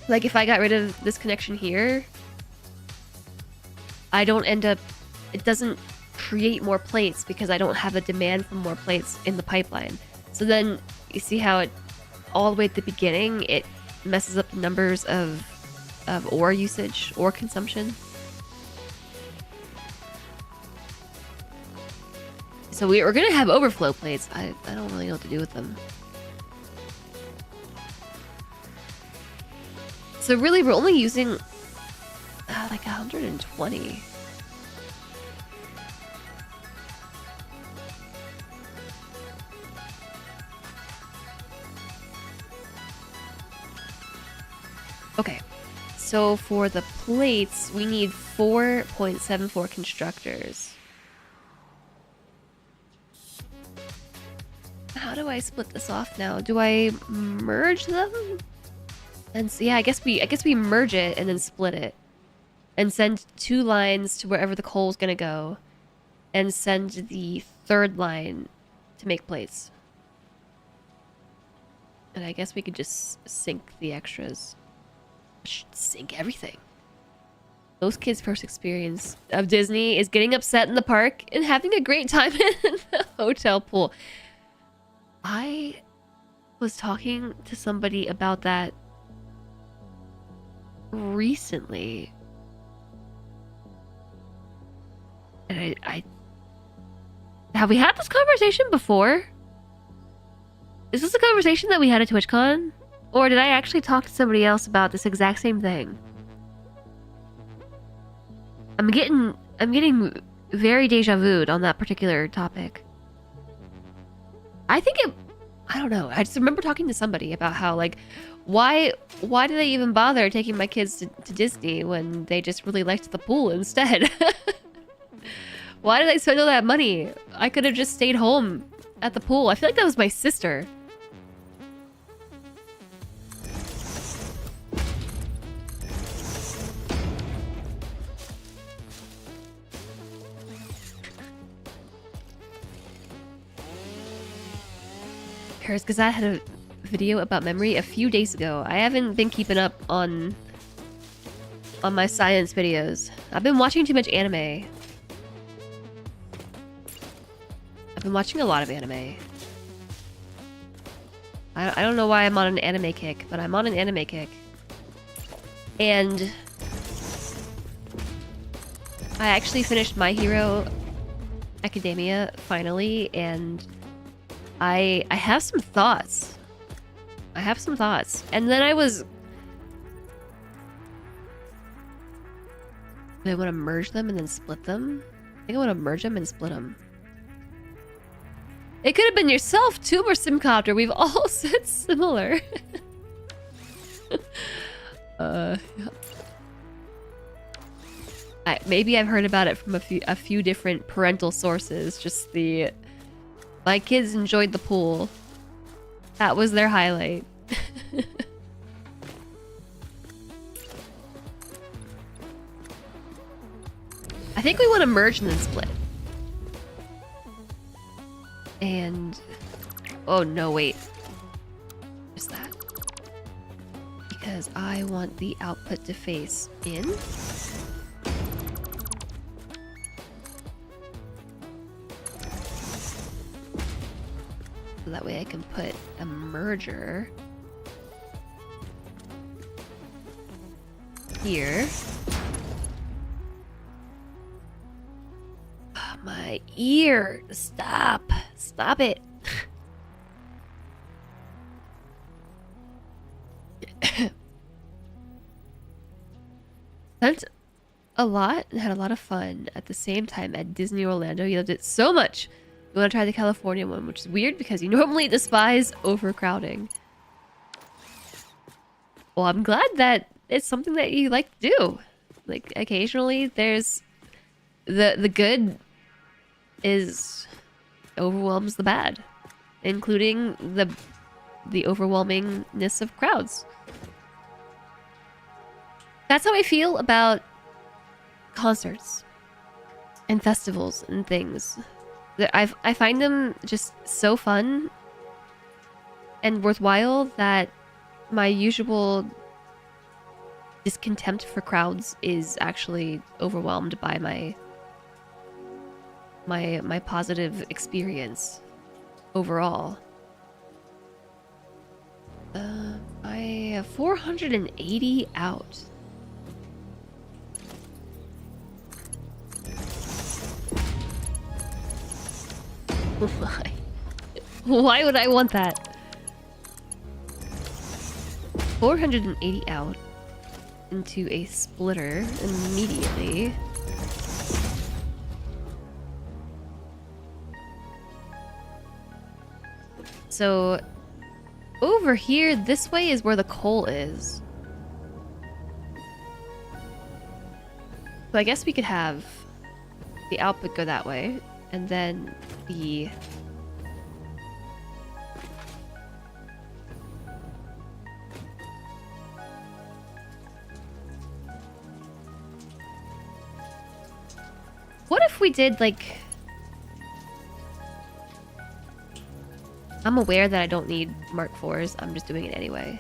Like if I got rid of this connection here, I don't end up, it doesn't create more plates because I don't have a demand for more plates in the pipeline. So then you see how it all the way at the beginning it messes up the numbers of ore usage, ore consumption. So we're gonna have overflow plates. I don't really know what to do with them. So really we're only using like 120. Okay, so for the plates, we need 4.74 constructors. How do I split this off now? Do I merge them? And so, yeah, I guess we merge it and then split it. And send 2 lines to wherever the coal's gonna go. And send the 3rd line to make plates. And I guess we could just sync the extras. Sync everything. Those kids' first experience of Disney is getting upset in the park and having a great time in the hotel pool. I was talking to somebody about that recently. And I have we had this conversation before? Is this a conversation that we had at TwitchCon? Or did I actually talk to somebody else about this exact same thing? I'm getting very deja vu'd on that particular topic. I don't know. I just remember talking to somebody about how, like, why do they even bother taking my kids to Disney when they just really liked the pool instead? Why did I spend all that money? I could have just stayed home at the pool. I feel like that was my sister. Paris Gazette had a video about memory a few days ago. I haven't been keeping up on my science videos. I've been watching too much anime. I've been watching a lot of anime. I don't know why I'm on an anime kick, but I'm on an anime kick. And I actually finished My Hero Academia finally, and I have some thoughts. And then I want to merge them and then split them. I think I want to merge them and split them. It could have been yourself, Tube or Simcopter. We've all said similar. Maybe I've heard about it from a few different parental sources. Just my kids enjoyed the pool. That was their highlight. I think we want to merge and then split. And oh no, wait. Just that. Because I want the output to face in. So that way I can put a merger here. Oh, my ear! Stop! Stop it! Spent a lot and had a lot of fun at the same time at Disney Orlando. You loved it so much. You want to try the California one, which is weird because you normally despise overcrowding. Well, I'm glad that it's something that you like to do. Like, occasionally there's the good is overwhelms the bad, including the overwhelmingness of crowds. That's how I feel about concerts and festivals and things. I find them just so fun and worthwhile that my usual discontempt for crowds is actually overwhelmed by my positive experience overall. I have 480 out. Why? Why would I want that? 480 out into a splitter immediately. So over here, this way is where the coal is. So I guess we could have the output go that way, and then the what if we did like, I'm aware that I don't need Mark IVs, I'm just doing it anyway.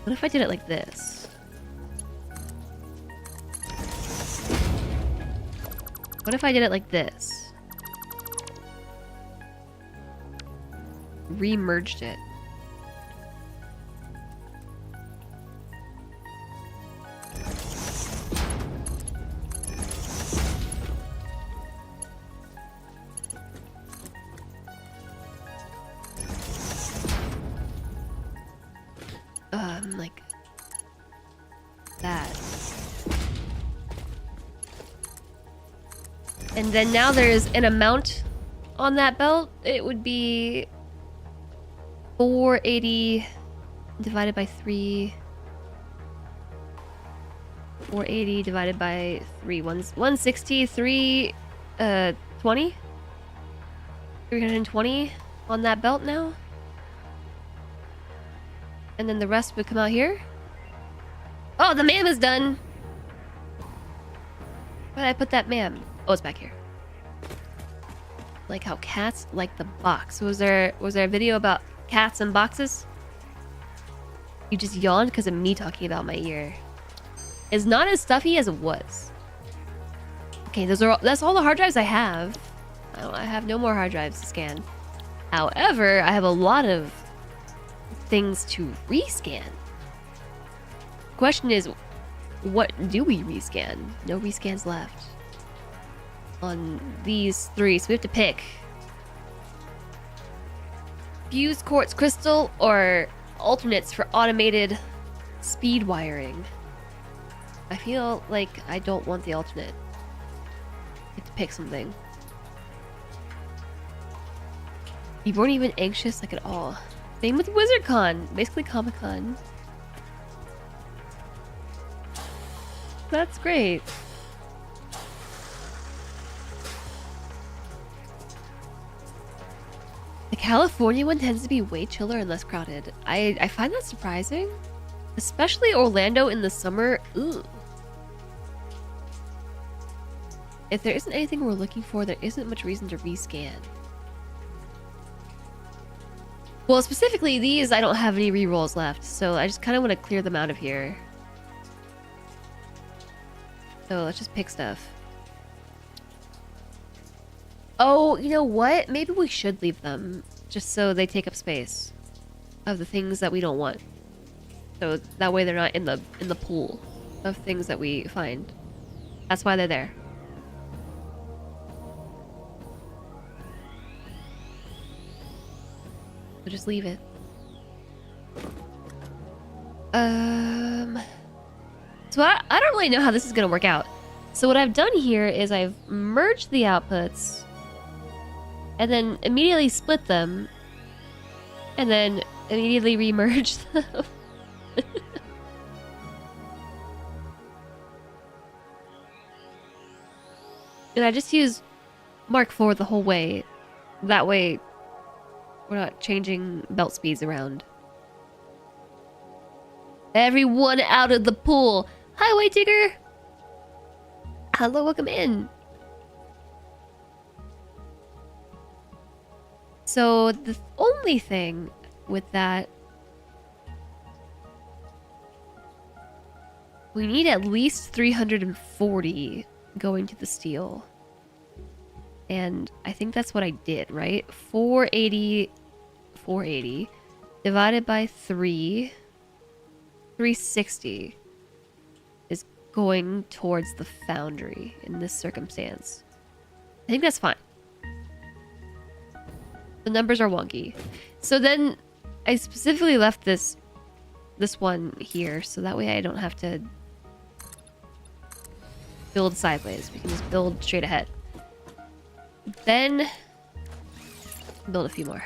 What if I did it like this? What if I did it like this? Re-merged it. Like that. And then now there's an amount on that belt. It would be 480 divided by 3. 480 divided by 3. 160, 20? 320 on that belt now. And then the rest would come out here. Oh, the MAM is done. Where did I put that MAM? Oh, it's back here. Like how cats like the box. Was there a video about cats and boxes? You just yawned because of me talking about my ear. It's not as stuffy as it was. Okay, that's all the hard drives I have. I have no more hard drives to scan. However, I have a lot of things to rescan. Question is, what do we rescan? No rescans left on these 3, so we have to pick fused quartz crystal or alternates for automated speed wiring. I feel like I don't want the alternate. I have to pick something. You weren't even anxious like at all. Same with WizardCon, basically Comic-Con. That's great. The California one tends to be way chiller and less crowded. I find that surprising. Especially Orlando in the summer. Ooh. If there isn't anything we're looking for, there isn't much reason to rescan. Well, specifically these, I don't have any rerolls left, so I just kind of want to clear them out of here. So let's just pick stuff. Oh, you know what? Maybe we should leave them, just so they take up space of the things that we don't want. So that way they're not in the pool of things that we find. That's why they're there. So just leave it. So I don't really know how this is gonna work out. So what I've done here is I've merged the outputs and then immediately split them and then immediately remerged them. And I just use Mark IV the whole way. That way we're not changing belt speeds around. Everyone out of the pool. Hi, White Digger. Hello, welcome in. So the only thing with that, we need at least 340 going to the steel. And I think that's what I did, right? 480 divided by 360 is going towards the foundry in this circumstance. I think that's fine. The numbers are wonky. So then I specifically left this one here so that way I don't have to build sideways. We can just build straight ahead. Then build a few more.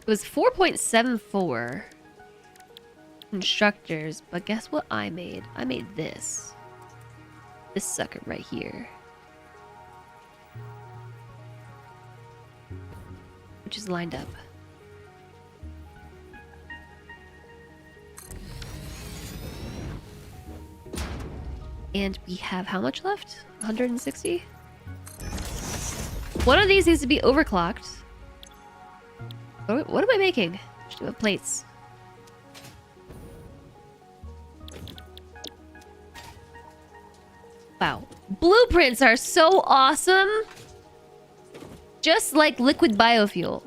It was 4.74 constructors, but guess what I made? I made this. This sucker right here. Which is lined up. And we have how much left? 160? One of these needs to be overclocked. What am I making? Should have plates. Wow. Blueprints are so awesome! Just like liquid biofuel.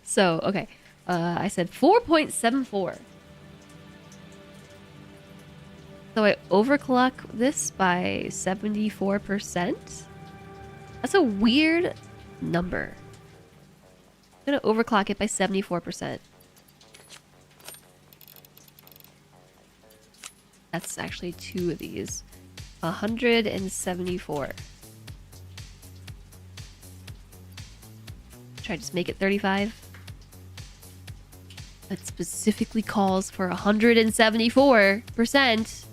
So, okay. I said 4.74. So I overclock this by 74%? That's a weird number. I'm gonna overclock it by 74%. That's actually two of these. 174. Try to just make it 35. That specifically calls for 174%.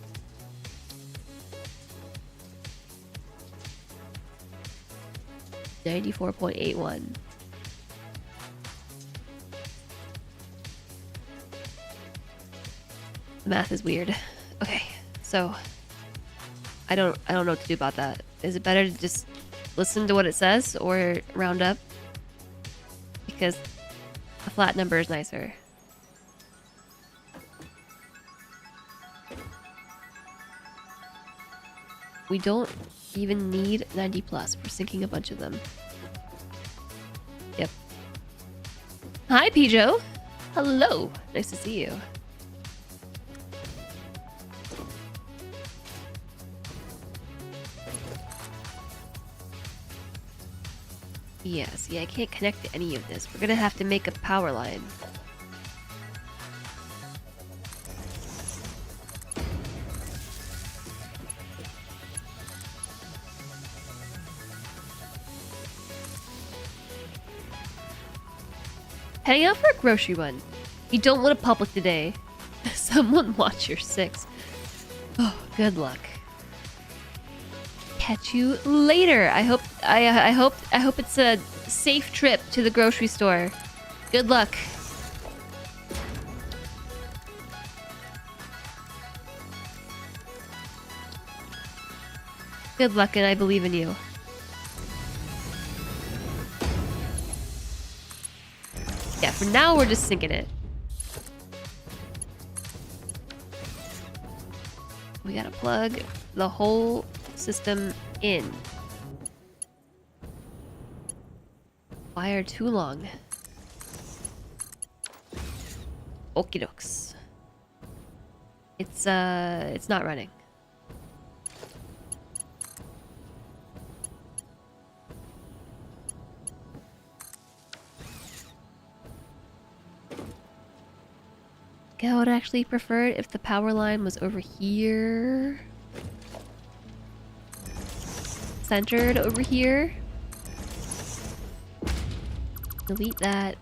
$94.81. The math is weird. Okay, so I don't know what to do about that. Is it better to just listen to what it says or round up? Because a flat number is nicer. We don't even need 90 plus. We're sinking a bunch of them. Yep. Hi, Pijo. Hello. Nice to see you. Yes, yeah, I can't connect to any of this. We're gonna have to make a power line. Heading out for a grocery run. You don't want a public today. Someone watch your 6. Oh, good luck. Catch you later. I hope it's a safe trip to the grocery store. Good luck. Good luck, and I believe in you. Yeah, for now we're just sinking it. We gotta plug the whole system in. Wire too long. Okie dokes. It's not running. I would actually prefer it if the power line was over here. Centered over here. Delete that.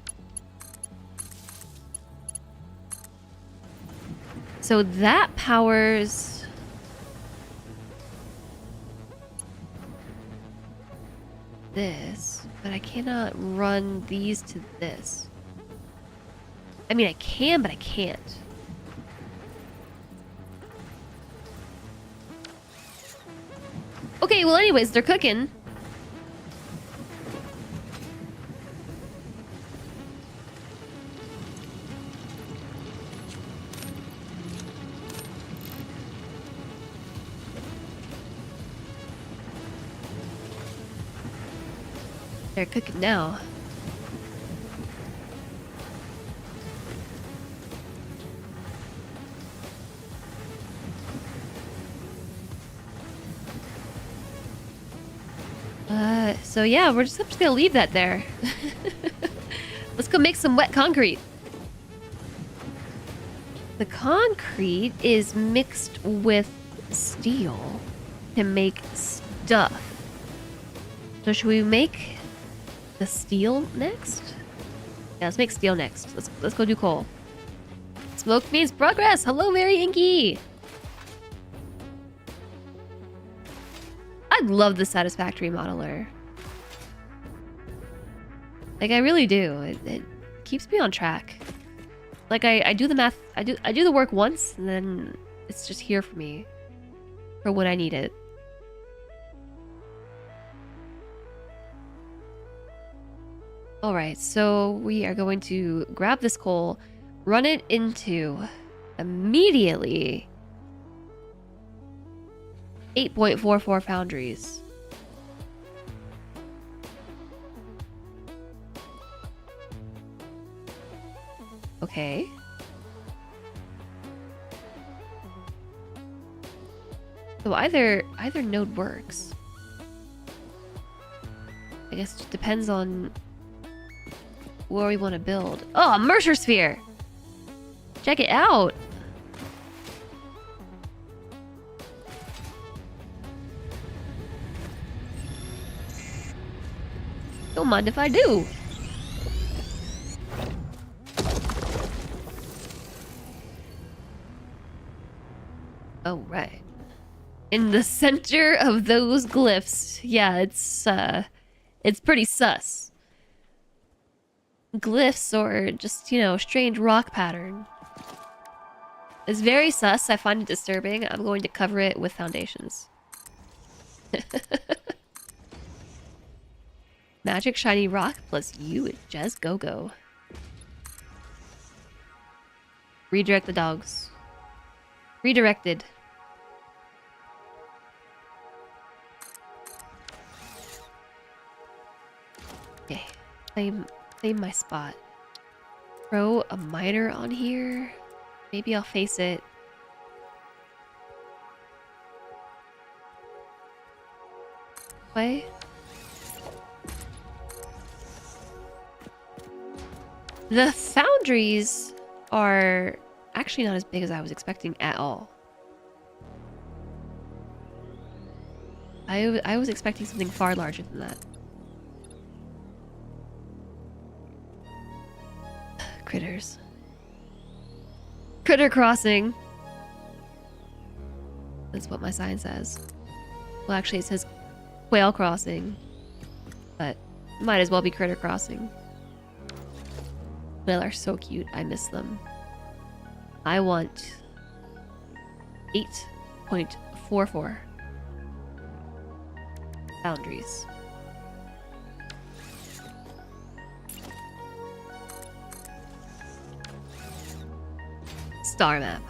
So that powers... this, but I cannot run these to this. I mean, I can, but I can't. Okay, well anyways, they're cooking. They're cooking now. So yeah, I'm just gonna leave that there. Let's go make some wet concrete. The concrete is mixed with steel to make stuff. So should we make the steel next? Yeah, let's make steel next. Let's go do coal. Smoke means progress. Hello, Mary Inky. I love the Satisfactory modeler. Like, I really do. It keeps me on track. Like, I do the math, I do the work once, and then it's just here for me. For when I need it. Alright, so we are going to grab this coal, run it into immediately 8.44 foundries. Okay. So either node works. I guess it just depends on where we want to build. Oh, a Mercer sphere! Check it out! Don't mind if I do. Oh, right. In the center of those glyphs. Yeah, it's pretty sus. Glyphs or just, you know, strange rock pattern. It's very sus. I find it disturbing. I'm going to cover it with foundations. Magic shiny rock plus you and Jez Go-Go. Redirect the dogs. Redirected. Okay. Claim my spot. Throw a miner on here. Maybe I'll face it. Way. The foundries are actually not as big as I was expecting at all. I was expecting something far larger than that. critters. Critter crossing. That's what my sign says. Well, actually, it says quail crossing. But might as well be critter crossing. Quail are so cute. I miss them. I want 8.44 boundaries. Star map.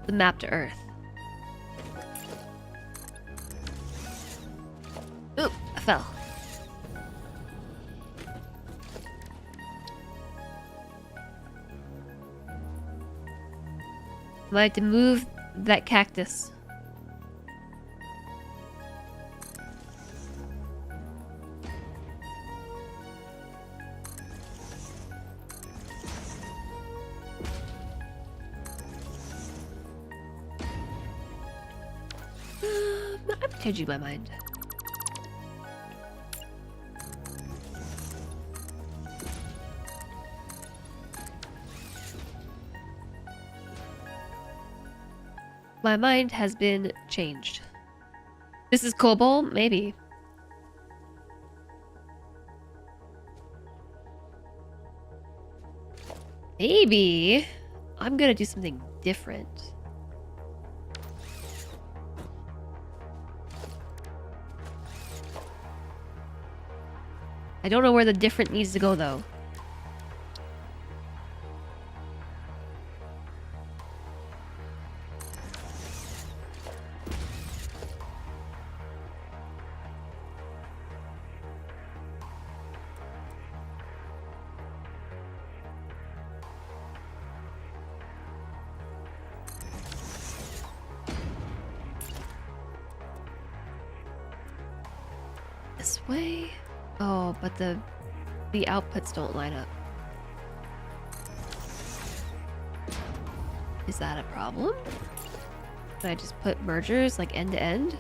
The map to Earth. Oop, I fell. I might have to move that cactus. I'm changing my mind. My mind has been changed. This is Cobalt? Maybe. Maybe I'm gonna do something different. I don't know where the different needs to go though. This way? Oh, but the outputs don't line up. Is that a problem? Can I just put mergers like end to end?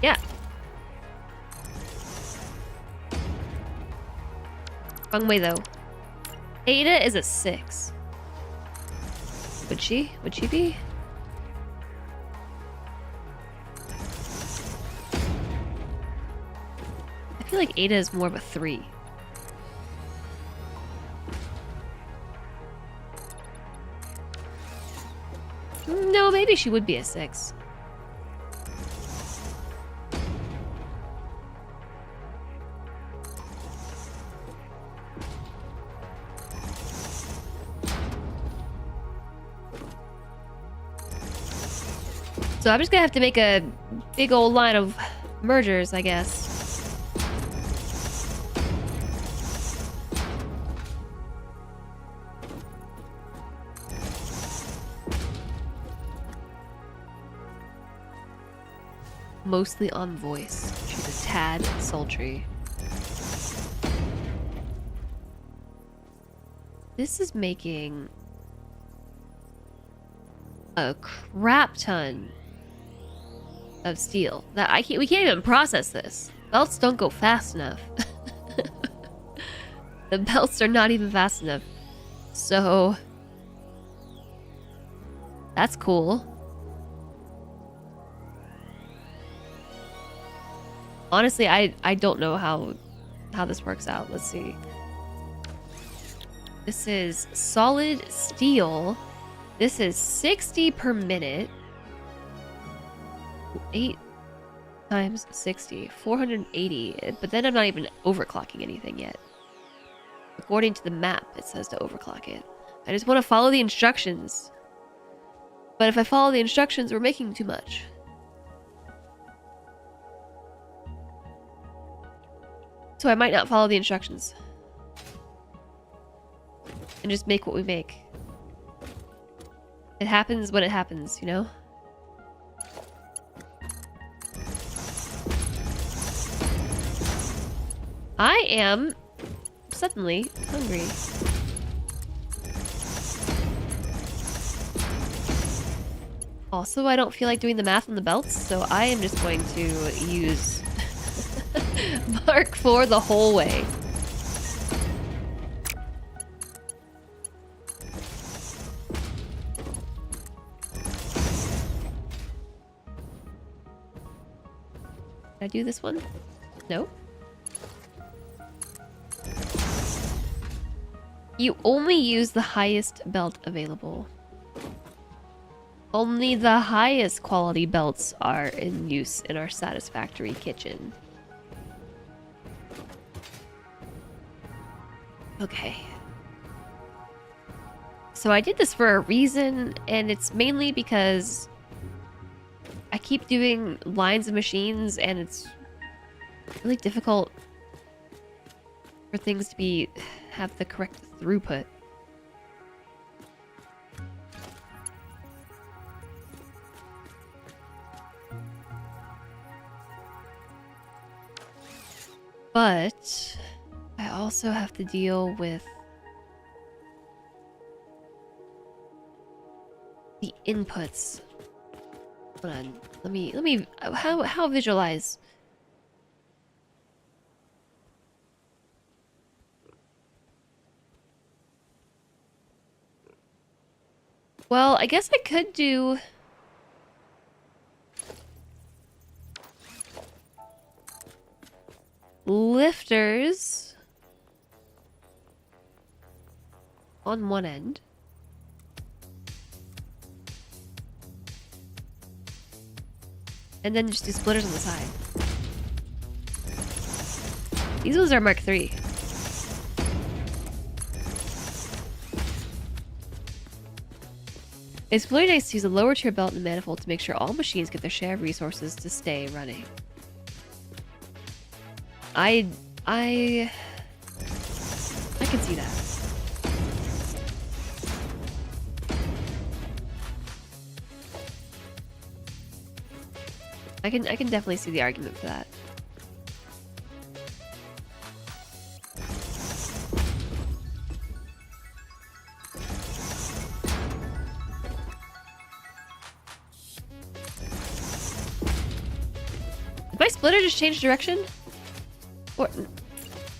Yeah. Wrong way though. Ada is a 6. Would she? Would she be? I feel like Ada is more of a 3. No, maybe she would be a 6. So I'm just gonna have to make a big old line of mergers, I guess. Mostly on voice. She's a tad sultry. This is making a crap ton of steel. That we can't even process this. Belts don't go fast enough. The belts are not even fast enough. So that's cool. Honestly, I don't know how this works out. Let's see. This is solid steel. This is 60 per minute. 8 times 60, 480. But then I'm not even overclocking anything yet. According to the map, it says to overclock it. I just want to follow the instructions. But if I follow the instructions, we're making too much. So I might not follow the instructions. And just make what we make. It happens when it happens, you know? I am suddenly hungry. Also, I don't feel like doing the math on the belts, so I am just going to use Mark 4 the whole way. Did I do this one? No. You only use the highest belt available. Only the highest quality belts are in use in our Satisfactory kitchen. Okay. So I did this for a reason, and it's mainly because I keep doing lines of machines, and it's really difficult for things to have the correct throughput. But I also have to deal with the inputs. Hold on. Let me how visualize? Well, I guess I could do lifters on one end. And then just do splitters on the side. These ones are Mark 3. It's really nice to use a lower tier belt and manifold to make sure all machines get their share of resources to stay running. I can see that. I can definitely see the argument for that. Did my splitter just change direction? Or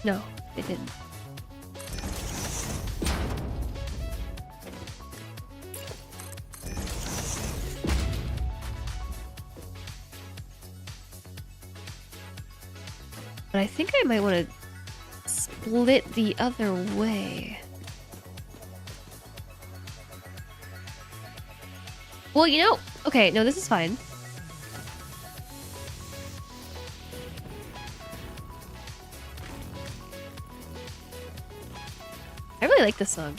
no, it didn't. But I think I might want to split the other way. Well, you know, okay, no, this is fine. I really like this song.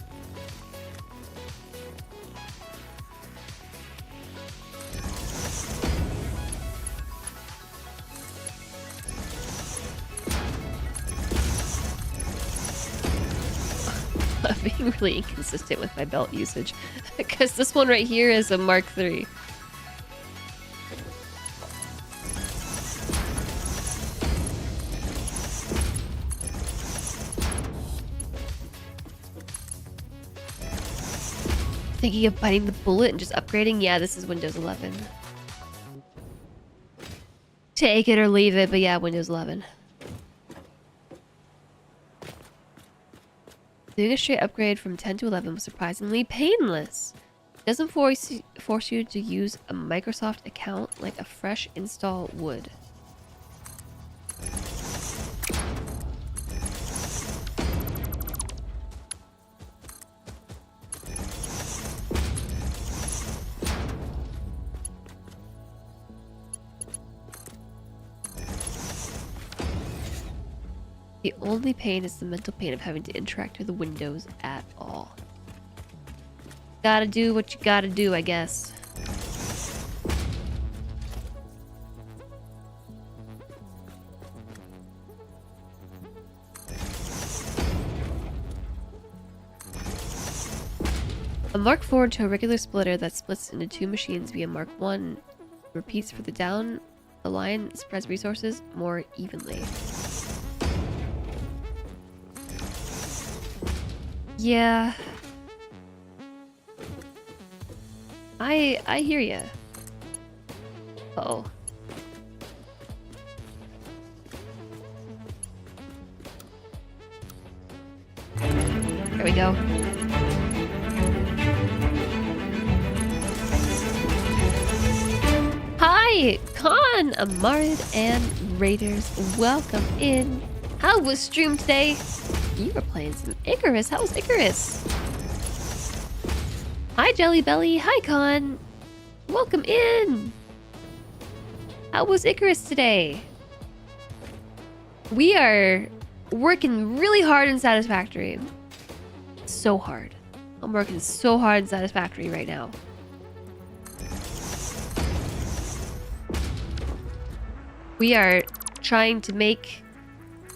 I'm being really inconsistent with my belt usage because this one right here is a Mark 3. Thinking of biting the bullet and just upgrading? Yeah, this is Windows 11. Take it or leave it, but yeah, Windows 11. Doing a straight upgrade from 10 to 11 was surprisingly painless. It doesn't force you to use a Microsoft account like a fresh install would. The only pain is the mental pain of having to interact with the windows at all. Gotta do what you gotta do, I guess. A Mark 4 to a regular splitter that splits into two machines via Mark 1 repeats for the down the line, spreads resources more evenly. Yeah. I hear ya. Uh-oh. There we go. Hi, Khan, Amarid, and Raiders. Welcome in. How was stream today? You were playing some Icarus. How was Icarus? Hi, Jelly Belly. Hi, Khan. Welcome in. How was Icarus today? We are working really hard in Satisfactory. So hard. I'm working so hard in Satisfactory right now. We are trying to make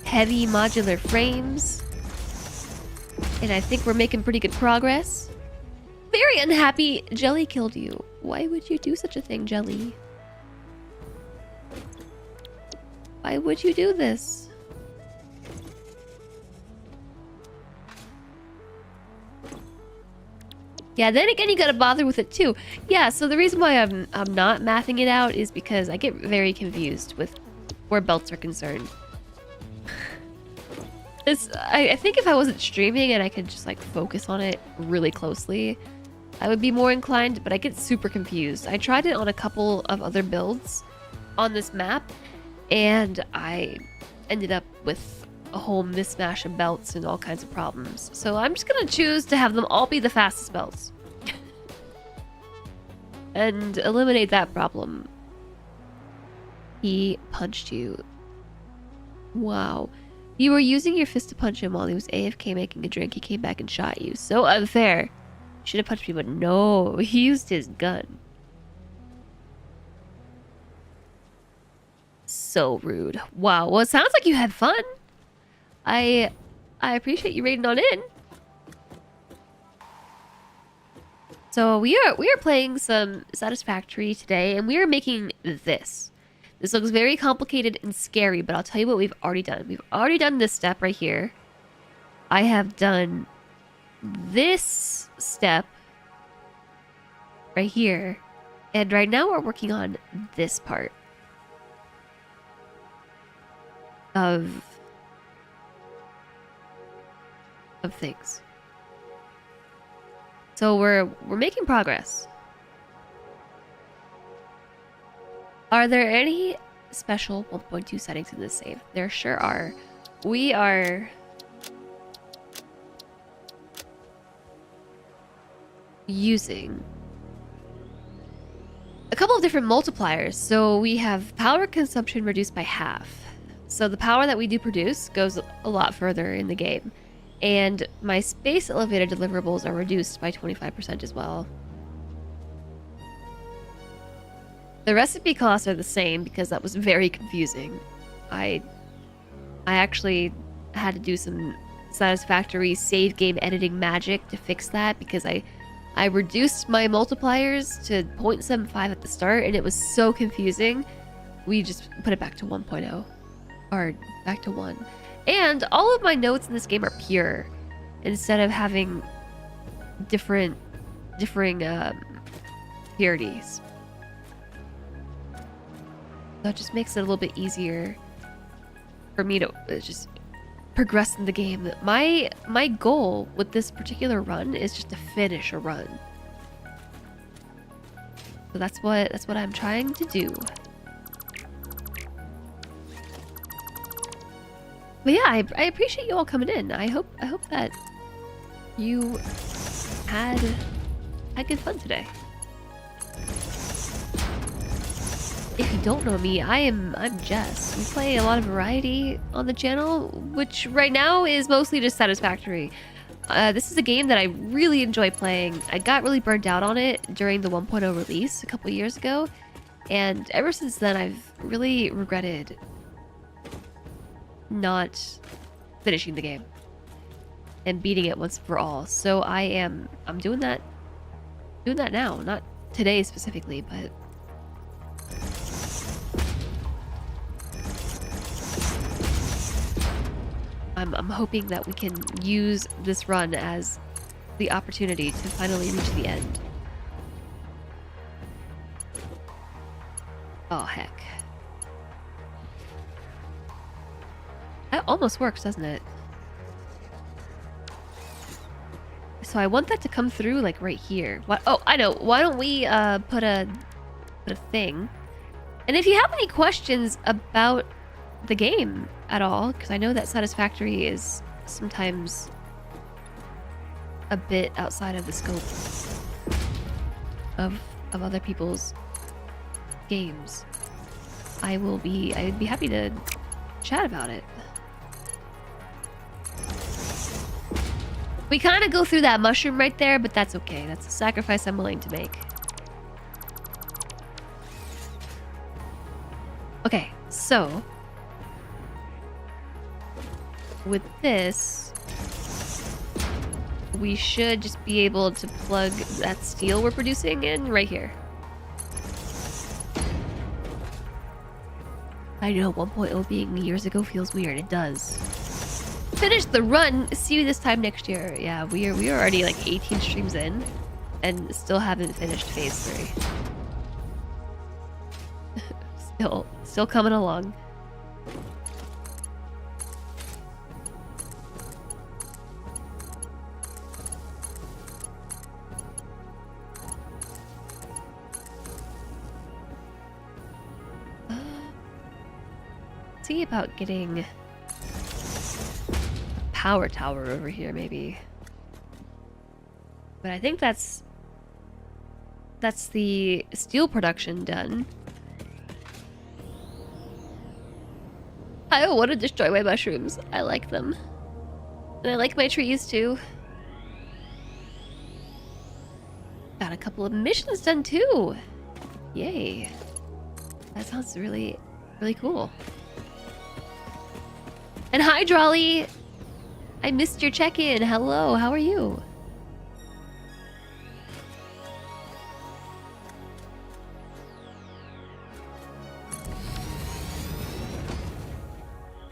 heavy modular frames. And I think we're making pretty good progress. Very unhappy Jelly killed you. Why would you do such a thing, Jelly? Why would you do this? Yeah, then again, you gotta bother with it too. Yeah, so the reason why I'm not mathing it out is because I get very confused with where belts are concerned. I think if I wasn't streaming and I could just like focus on it really closely, I would be more inclined, but I get super confused. I tried it on a couple of other builds on this map, and I ended up with a whole mismatch of belts and all kinds of problems. So I'm just gonna choose to have them all be the fastest belts. And eliminate that problem. He punched you. Wow. You were using your fist to punch him while he was AFK making a drink. He came back and shot you. So unfair. Should have punched me, but no. He used his gun. So rude. Wow. Well, it sounds like you had fun. I appreciate you raiding on in. So we are playing some Satisfactory today, and we are making this. This looks very complicated and scary, but I'll tell you what we've already done. We've already done this step right here. I have done this step right here. And right now we're working on this part of things. So we're making progress. Are there any special 1.2 settings in this save? There sure are. We are using a couple of different multipliers. So we have power consumption reduced by half. So the power that we do produce goes a lot further in the game. And my space elevator deliverables are reduced by 25% as well. The recipe costs are the same because that was very confusing. I actually had to do some Satisfactory save game editing magic to fix that because I reduced my multipliers to 0.75 at the start and it was so confusing. We just put it back to 1.0 or back to 1. And all of my notes in this game are pure instead of having differing purities. So it just makes it a little bit easier for me to just progress in the game. My goal with this particular run is just to finish a run. So that's what I'm trying to do. But yeah, I appreciate you all coming in. I hope that you had good fun today. If you don't know me, I'm Jess. We play a lot of variety on the channel, which right now is mostly just Satisfactory. This is a game that I really enjoy playing. I got really burnt out on it during the 1.0 release a couple years ago, and ever since then I've really regretted not finishing the game and beating it once for all. So I'm doing that now, not today specifically, but I'm hoping that we can use this run as the opportunity to finally reach the end. Oh, heck. That almost works, doesn't it? So I want that to come through like right here. What? Oh, I know. Why don't we put a thing? And if you have any questions about the game at all, because I know that Satisfactory is sometimes a bit outside of the scope of other people's games, I'd be happy to chat about it. We kind of go through that mushroom right there, but that's okay. That's a sacrifice I'm willing to make. Okay, so with this, we should just be able to plug that steel we're producing in right here. I know 1.0 being years ago feels weird. It does. Finish the run. See you this time next year. Yeah, we are already like 18 streams in and still haven't finished phase 3. Still coming along. See about getting a power tower over here, maybe. But I think that's the steel production done. I don't want to destroy my mushrooms. I like them. And I like my trees too. Got a couple of missions done too. Yay. That sounds really, really cool. And hi, Drawley! I missed your check-in. Hello, how are you?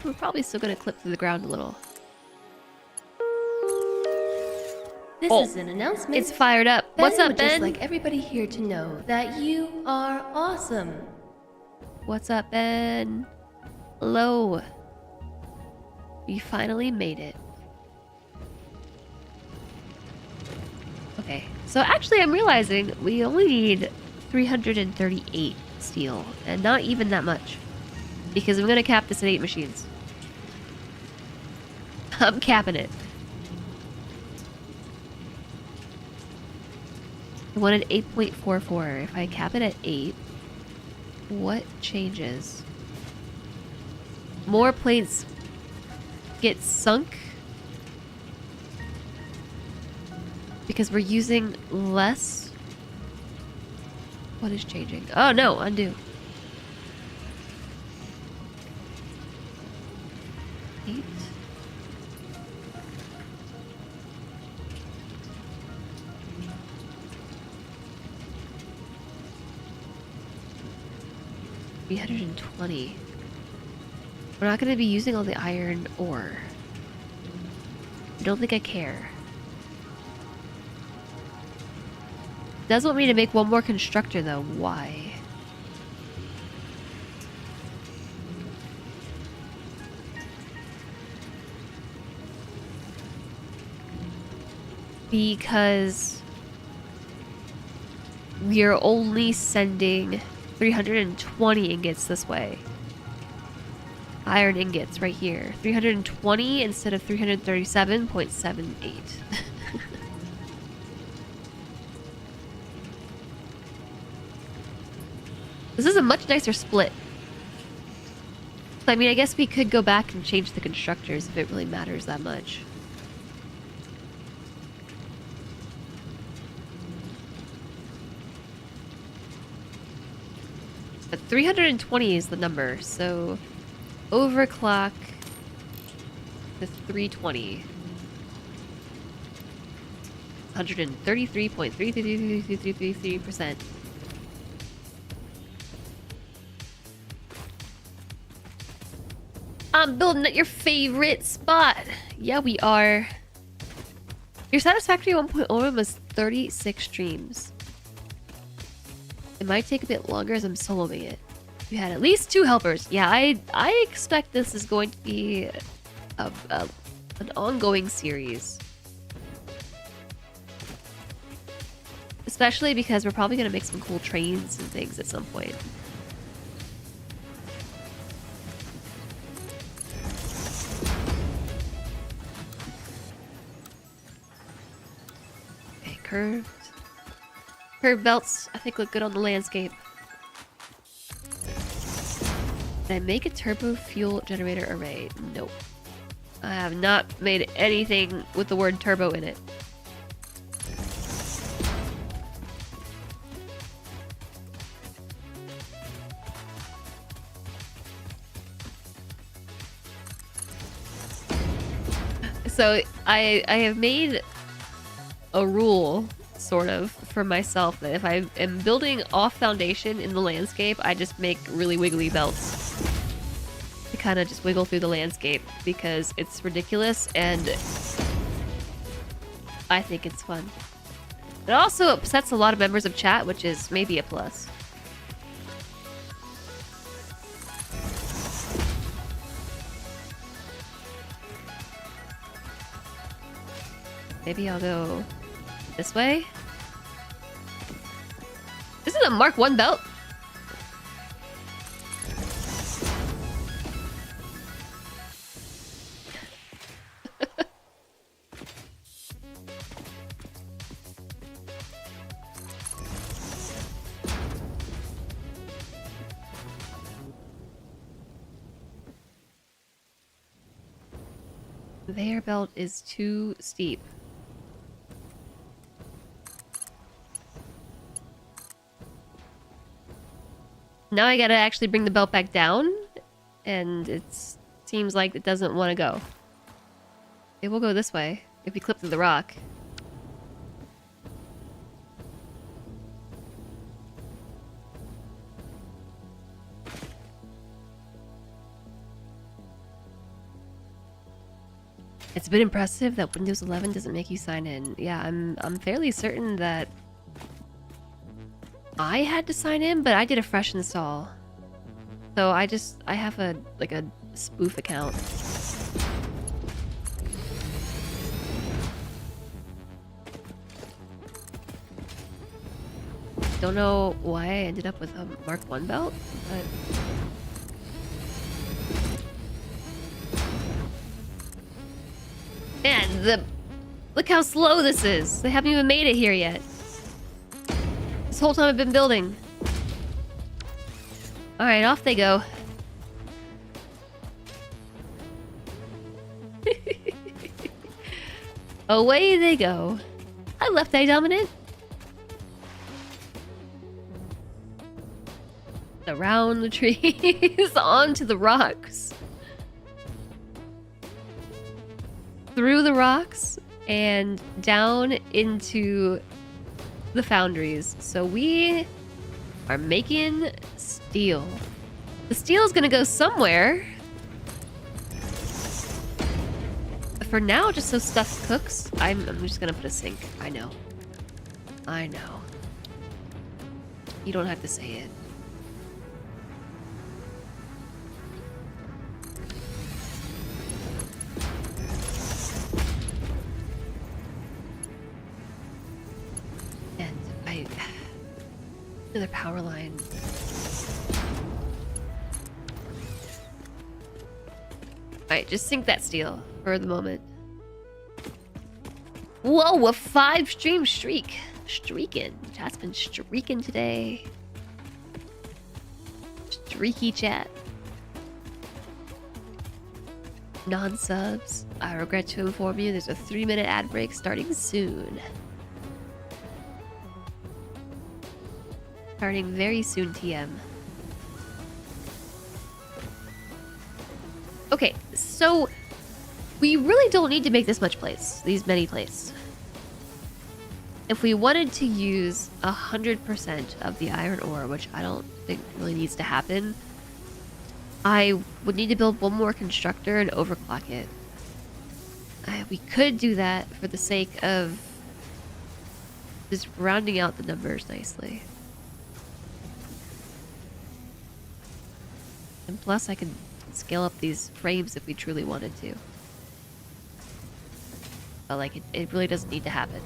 We're probably still gonna clip through the ground a little. This is an announcement. It's fired up. What's up, Ben? Just like everybody here to know that you are awesome. What's up, Ben? Hello. We finally made it. Okay, so actually I'm realizing we only need 338 steel, and not even that much. Because I'm gonna cap this at 8 machines. I'm capping it. I wanted 8.44. If I cap it at 8, what changes? More plates get sunk because we're using less. What is changing? Oh no, undo. 8. $320. We're not going to be using all the iron ore. I don't think I care. It does want me to make one more constructor though. Why? Because we're only sending 320 ingots this way. Iron ingots right here. 320 instead of 337.78. This is a much nicer split. I mean, I guess we could go back and change the constructors if it really matters that much. But 320 is the number, so overclock the 320. 133.33333%. I'm building at your favorite spot. Yeah, we are. Your Satisfactory 1.0 was 36 streams. It might take a bit longer as I'm soloing it. You had at least 2 helpers. Yeah, I expect this is going to be an ongoing series. Especially because we're probably going to make some cool trains and things at some point. Okay, curved. Curved belts, I think, look good on the landscape. Did I make a turbo fuel generator array? Nope. I have not made anything with the word turbo in it. So I have made a rule, sort of, for myself that if I am building off foundation in the landscape, I just make really wiggly belts to kind of just wiggle through the landscape because it's ridiculous and I think it's fun. It also upsets a lot of members of chat, which is maybe a plus. Maybe I'll go this way. This is a Mark 1 belt. Their belt is too steep. Now I gotta actually bring the belt back down, and it seems like it doesn't want to go. It will go this way if we clip through the rock. It's a bit impressive that Windows 11 doesn't make you sign in. Yeah, I'm fairly certain that I had to sign in, but I did a fresh install. So I have a spoof account. Don't know why I ended up with a Mark 1 belt, but man, look how slow this is. They haven't even made it here yet. This whole time I've been building. Alright, off they go. Away they go. I left A dominant. Around the trees, onto the rocks. Through the rocks and down into the foundries. So we are making steel. The steel is gonna go somewhere. For now, just so stuff cooks, I'm just gonna put a sink. I know. I know. You don't have to say it. Another power line. Alright, just sink that steel for the moment. Whoa, a 5 stream streak. Streaking. Chat's been streaking today. Streaky chat. Non-subs. I regret to inform you there's a 3-minute ad break starting soon. Starting very soon, TM. Okay, so we really don't need to make this much place, these many plates. If we wanted to use 100% of the iron ore, which I don't think really needs to happen, I would need to build one more constructor and overclock it. We could do that for the sake of just rounding out the numbers nicely. And plus, I could scale up these frames if we truly wanted to. But, like, it really doesn't need to happen.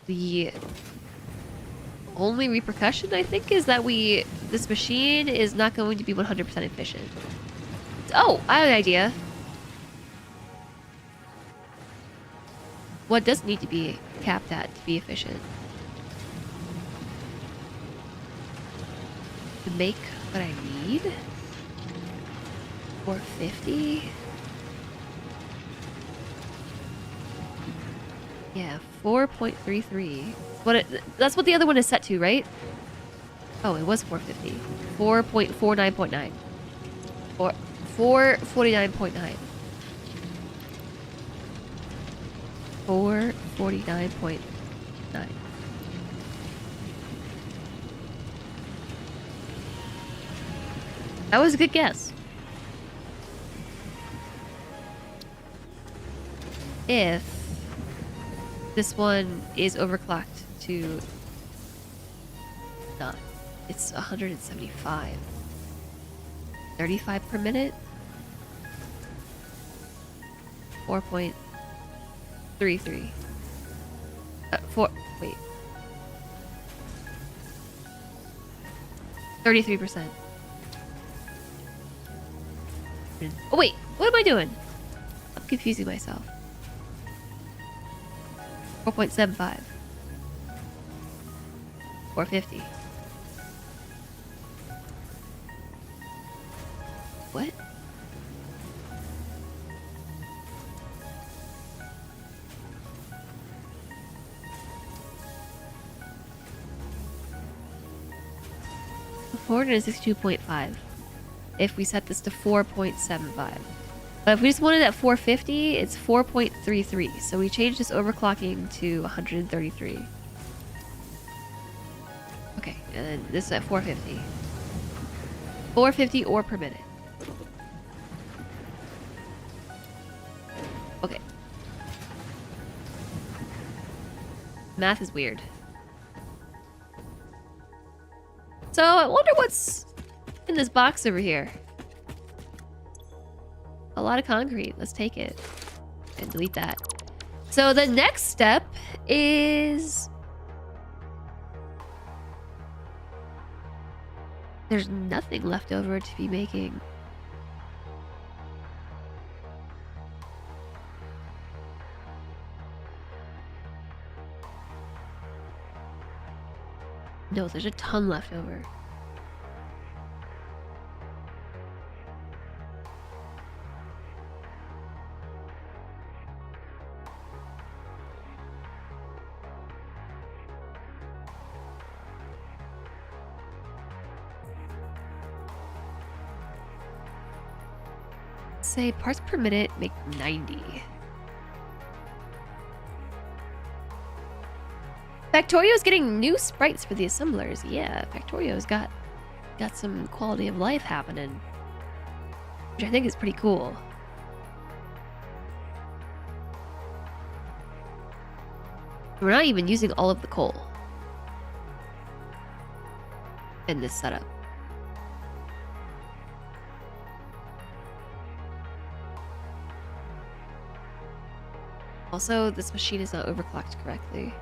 The only repercussion, I think, is that this machine is not going to be 100% efficient. Oh, I have an idea. What does need to be capped at to be efficient? To make what I need? 450? Yeah, 4.33. That's what the other one is set to, right? Oh, it was 450. 4.49.9. 449.9. 449.9. That was a good guess. If this one is overclocked to not, it's 175. 35 per minute? 4.33. Wait. 33%. Oh wait, what am I doing? I'm confusing myself. 4.75. 450. What? $462.5 if we set this to 4.75. But if we just wanted at 450, it's 4.33. So we changed this overclocking to 133. Okay, and then this is at 450. 450 or per minute. Okay. Math is weird. So I wonder what's in this box over here. A lot of concrete. Let's take it and delete that. So the next step is... There's nothing left over to be making. No, there's a ton left over. Say parts per minute make 90. Factorio's getting new sprites for the assemblers. Yeah, Factorio's got some quality of life happening, which I think is pretty cool. We're not even using all of the coal in this setup. Also, this machine is not overclocked correctly.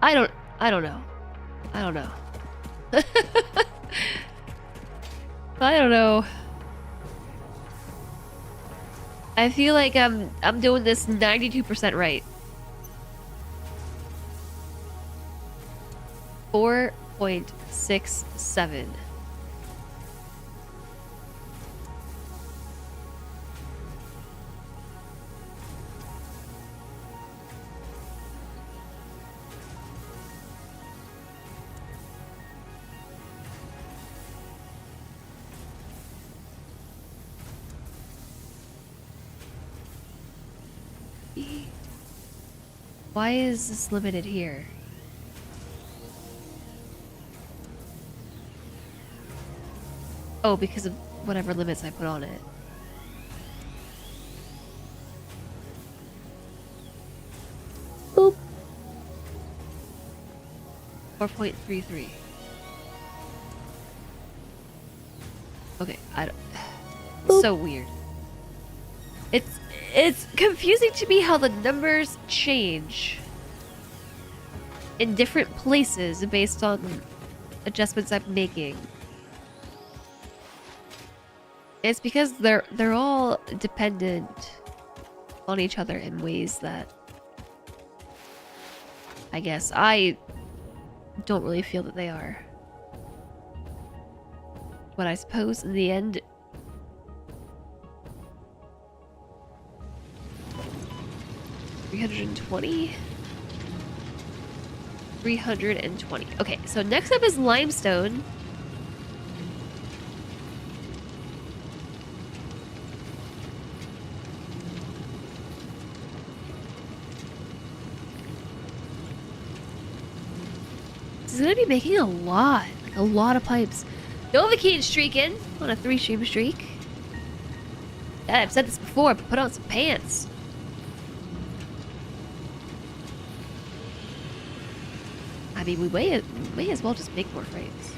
I don't know. I don't know. I don't know. I feel like I'm doing this 92% right. 4.67. Why is this limited here? Oh, because of whatever limits I put on it. Boop. 4.33. Okay, I don't... Boop. So weird. It's confusing to me how the numbers change in different places based on adjustments I'm making. It's because they're all dependent on each other in ways that I guess I don't really feel that they are. But I suppose in the end, 320? 320. Okay, so next up is limestone. This is gonna be making a lot of pipes. Novocaine streaking on a 3-stream streak. Yeah, I've said this before, but put on some pants. I mean, we may as well just make more frames.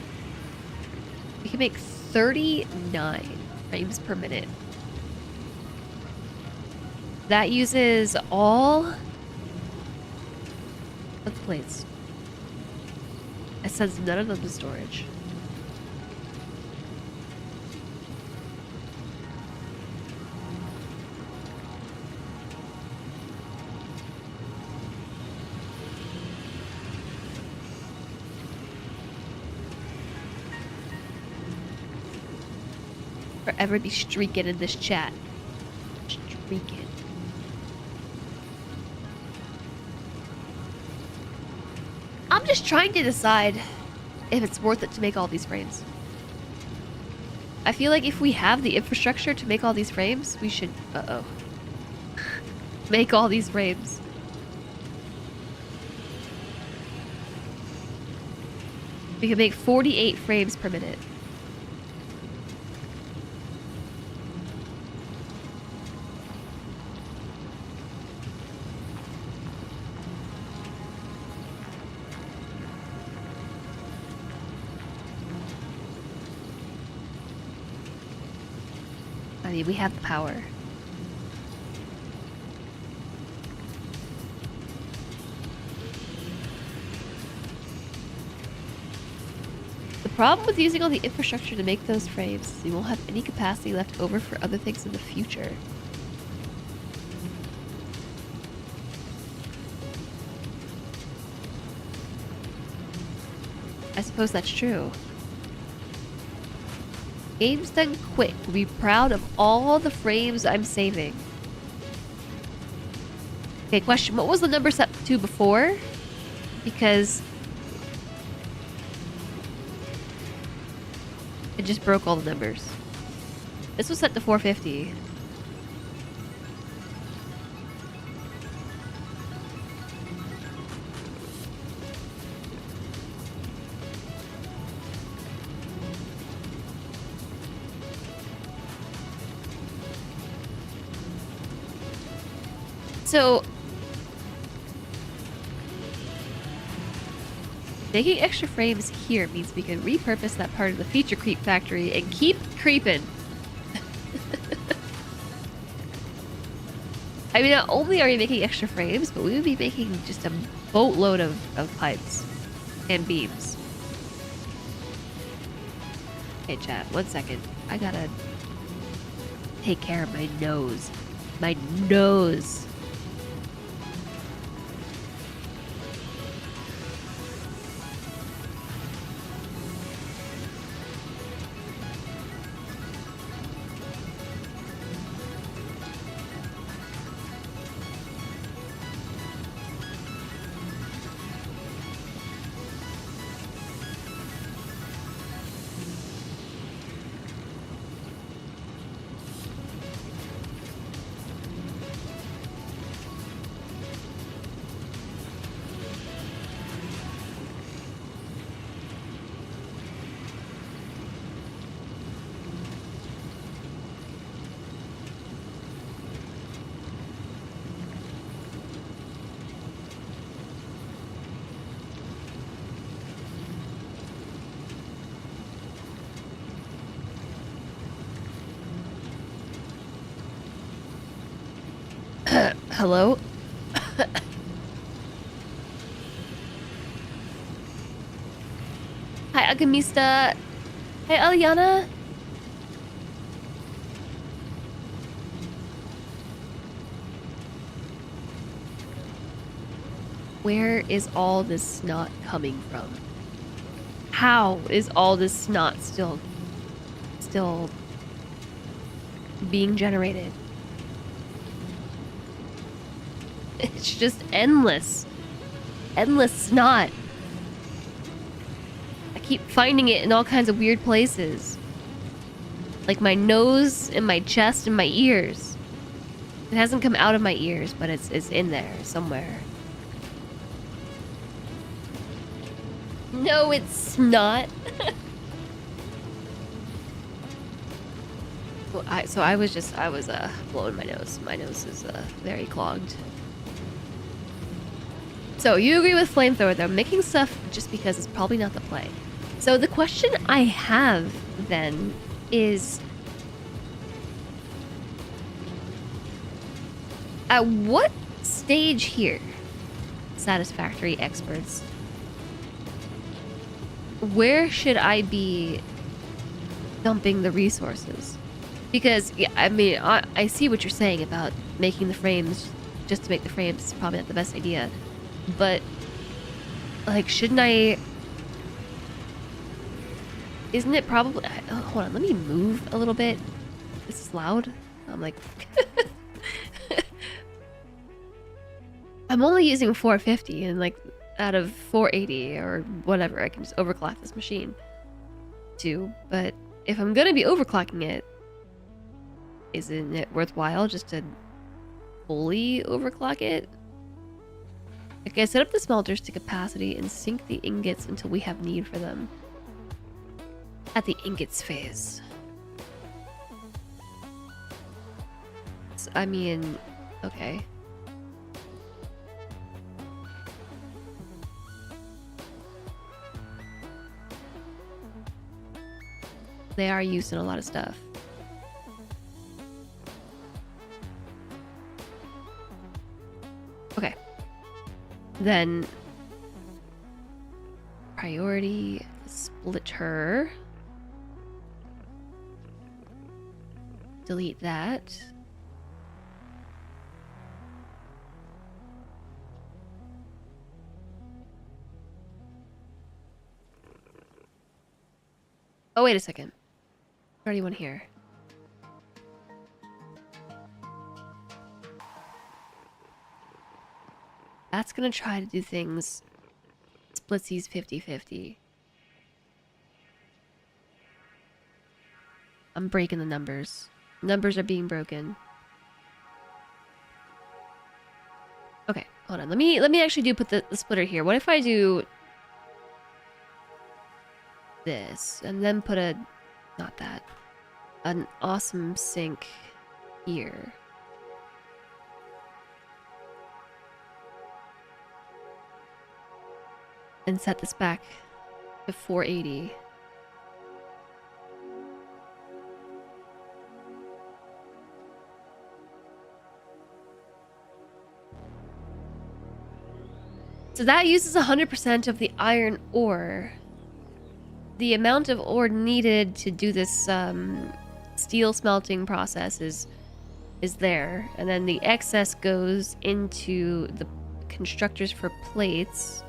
We can make 39 frames per minute. That uses all of the plates. It sends none of them to storage. Forever be streaking in this chat. Streaking. I'm just trying to decide if it's worth it to make all these frames. I feel like if we have the infrastructure to make all these frames, we should... Uh-oh. Make all these frames. We can make 48 frames per minute. I mean, we have the power. The problem with using all the infrastructure to make those frames is you won't have any capacity left over for other things in the future. I suppose that's true. Game's done quick. We'll be proud of all the frames I'm saving. Okay, question. What was the number set to before? Because it just broke all the numbers. This was set to 450. So, making extra frames here means we can repurpose that part of the feature creep factory and keep creeping. I mean, not only are we making extra frames, but we would be making just a boatload of pipes and beams. Okay, chat, 1 second. I gotta take care of my nose. My nose. Hello? Hi, Agamista. Hey, Aliana. Where is all this snot coming from? How is all this snot still being generated? It's just endless. Endless snot. I keep finding it in all kinds of weird places. Like my nose and my chest and my ears. It hasn't come out of my ears, but it's in there somewhere. No, it's not. Well, I was blowing my nose. My nose is very clogged. So you agree with flamethrower though, making stuff just because it's probably not the play. So the question I have then is, at what stage here, Satisfactory experts, where should I be dumping the resources? Because, yeah, I mean, I see what you're saying about making the frames just to make the frames is probably not the best idea. But, like, shouldn't I... Isn't it probably... Oh, hold on, let me move a little bit. This is loud. I'm like... I'm only using 450 and, like, out of 480 or whatever, I can just overclock this machine too. But if I'm gonna be overclocking it, isn't it worthwhile just to fully overclock it? Okay, set up the smelters to capacity and sink the ingots until we have need for them. At the ingots phase. I mean, okay. They are used in a lot of stuff. Okay. Then priority splitter. Delete that. Oh, wait a second. Already one here. That's gonna try to do things splitsies 50-50. I'm breaking the numbers. Numbers are being broken. Okay, hold on. Let me actually put the splitter here. What if I do this and then put not that, an awesome sink here. And set this back to 480. So that uses 100% of the iron ore. The amount of ore needed to do this steel smelting process is there, and then the excess goes into the constructors for plates,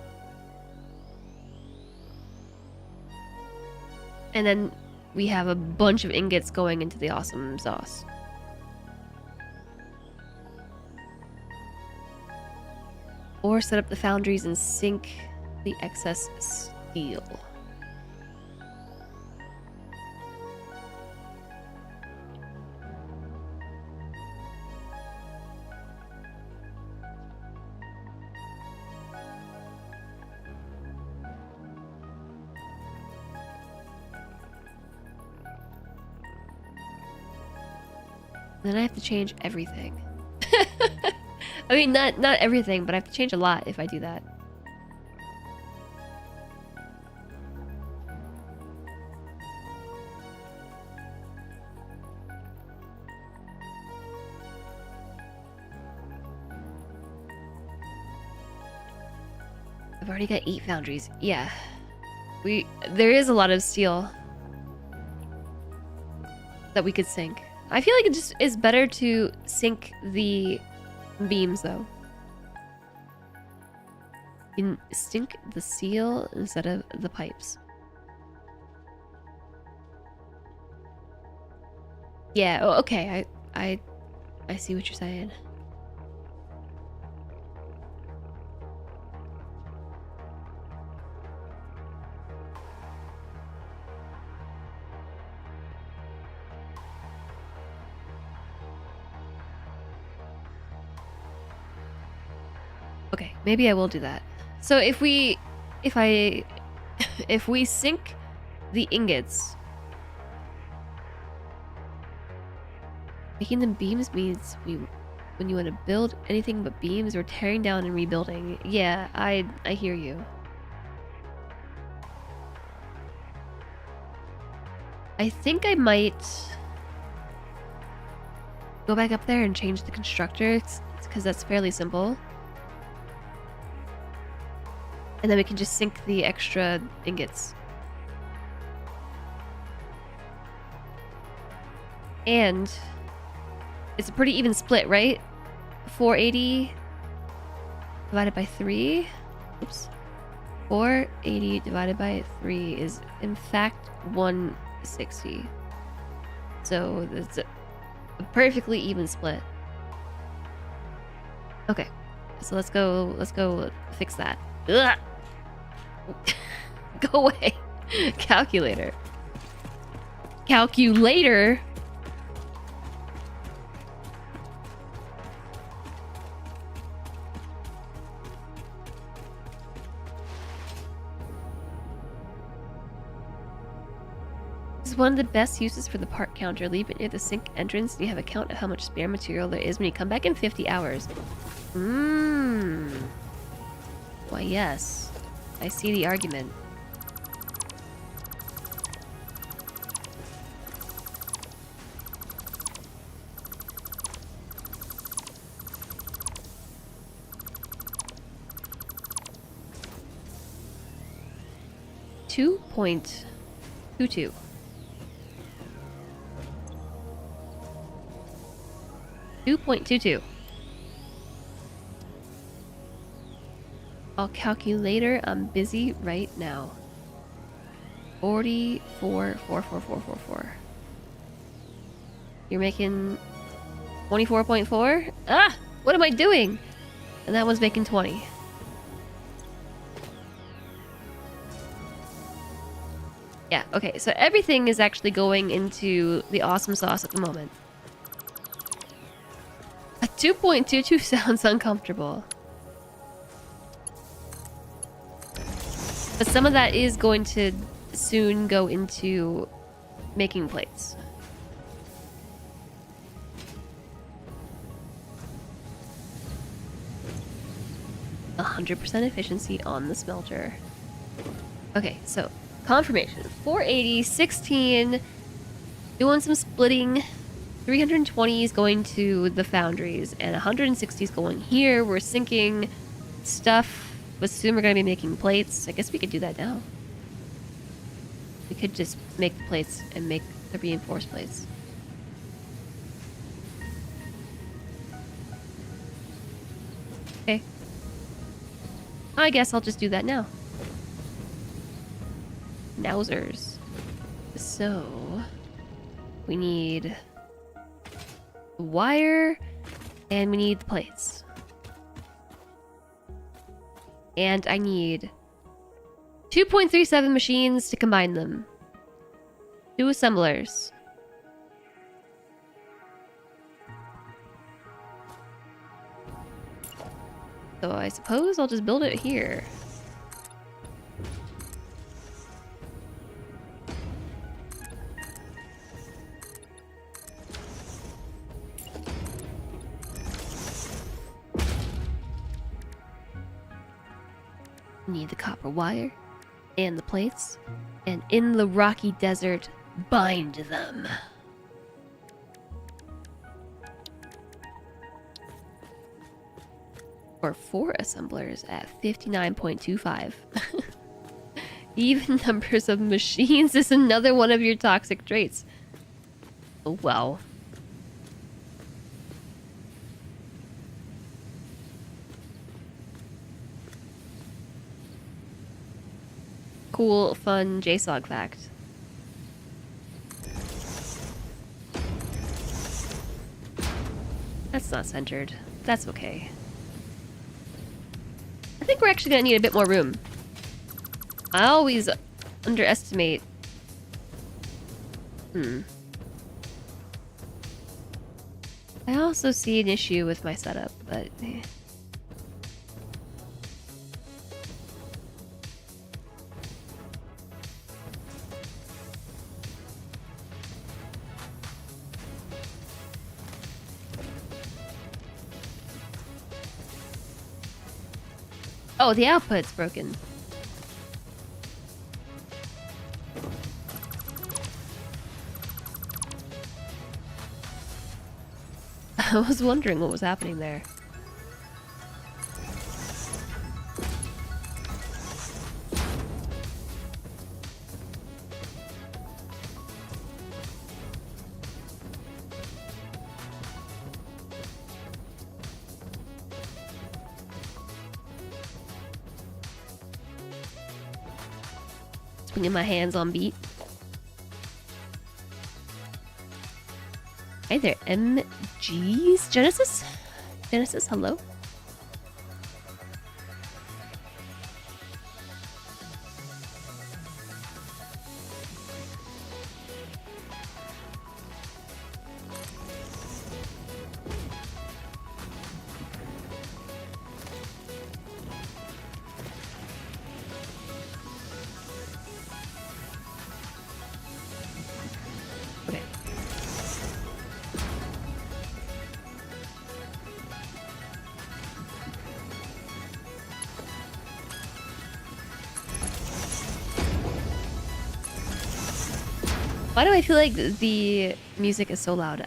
and then we have a bunch of ingots going into the awesome sauce. Or set up the foundries and sink the excess steel. Then I have to change everything. I mean, not everything, but I have to change a lot if I do that. I've already got 8 foundries. Yeah. There is a lot of steel that we could sink. I feel like it just is better to sink the beams though. You can sink the steel instead of the pipes. Yeah, oh, okay. I see what you're saying. Okay, maybe I will do that. So if we sink the ingots, making them beams means when you want to build anything but beams, we're tearing down and rebuilding. Yeah, I hear you. I think I might go back up there and change the constructor because that's fairly simple. And then we can just sink the extra ingots. And it's a pretty even split, right? 480 divided by 3. Oops. 480 divided by 3 is in fact 160. So it's a perfectly even split. Okay. So let's go fix that. Ugh. Go away. Calculator. Calculator. This is one of the best uses for the part counter. Leave it near the sink entrance and you have a count of how much spare material there is when you come back in 50 hours. Why, yes. I see the argument. .22. .22. I'll calculator. I'm busy right now. 44. You're making 24.4? Ah! What am I doing? And that one's making 20. Yeah, okay, so everything is actually going into the awesome sauce at the moment. A 2.22 sounds uncomfortable. But some of that is going to soon go into making plates. A 100% efficiency on the smelter. Okay, so confirmation. 480, 16, doing some splitting. 320 is going to the foundries, and 160 is going here. We're sinking stuff. But soon we're going to be making plates. I guess we could do that now. We could just make the plates and make the reinforced plates. Okay. I guess I'll just do that now. Nowzers. So, we need wire and we need the plates. And I need 2.37 machines to combine them. 2 assemblers. So I suppose I'll just build it here. Need the copper wire and the plates, and in the rocky desert, bind them. For 4 assemblers at 59.25. Even numbers of machines is another one of your toxic traits. Oh, wow. Cool, fun JSOG fact. That's not centered. That's okay. I think we're actually gonna need a bit more room. I always underestimate. I also see an issue with my setup, but... Oh, the output's broken. I was wondering what was happening there. Swinging my hands on beat. Hey there, MGs? Genesis? Genesis, hello? Okay. Why do I feel like the music is so loud?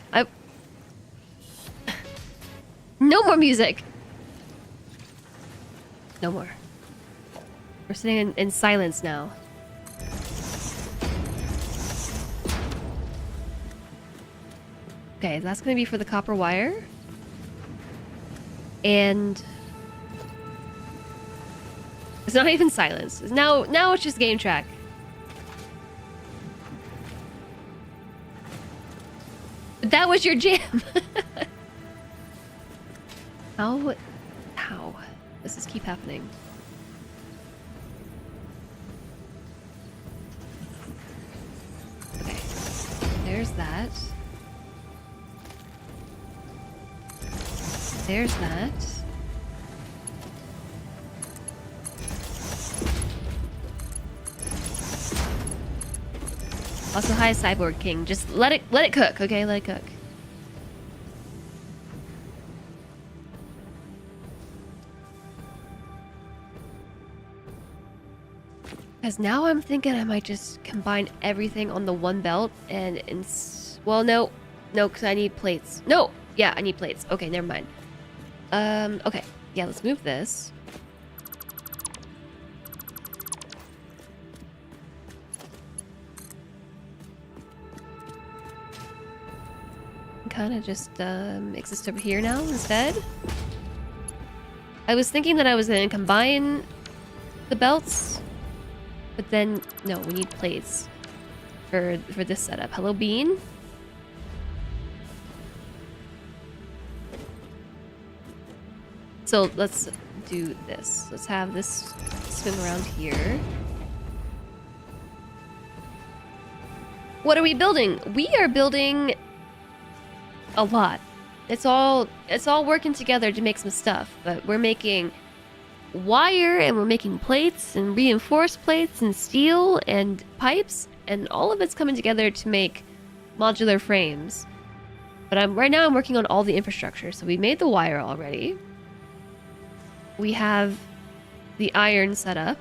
No more music! No more. We're sitting in silence now. Okay, that's gonna be for the copper wire. And... it's not even silence. Now it's just game track. That was your jam! How does this keep happening? Okay. There's that. There's that. Also, hi, Cyborg King. Just let it cook, okay? Let it cook. Because now I'm thinking I might just combine everything on the one belt and well, no, because I need plates. No, yeah, I need plates. Okay, never mind. Okay, yeah, let's move this. Kind of just exist over here now instead. I was thinking that I was going to combine the belts, but then no, we need plates for this setup. Hello, Bean. So let's do this. Let's have this swim around here. What are we building? We are building a lot. It's all working together to make some stuff, but we're making wire and we're making plates and reinforced plates and steel and pipes, and all of it's coming together to make modular frames. But right now I'm working on all the infrastructure. So we made the wire already. We have the iron set up.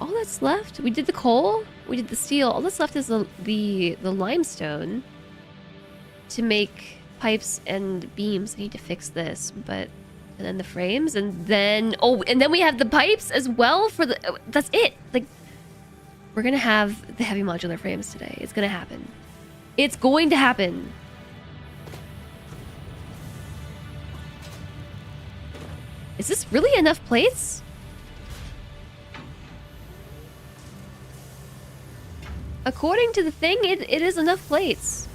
All that's left, we did the coal, we did the steel. All that's left is the limestone to make pipes and beams. I need to fix this, but And then the frames, and then... Oh, and then we have the pipes as well for the... oh, that's it! Like, we're gonna have the heavy modular frames today. It's gonna happen. It's going to happen. Is this really enough plates? According to the thing, it is enough plates.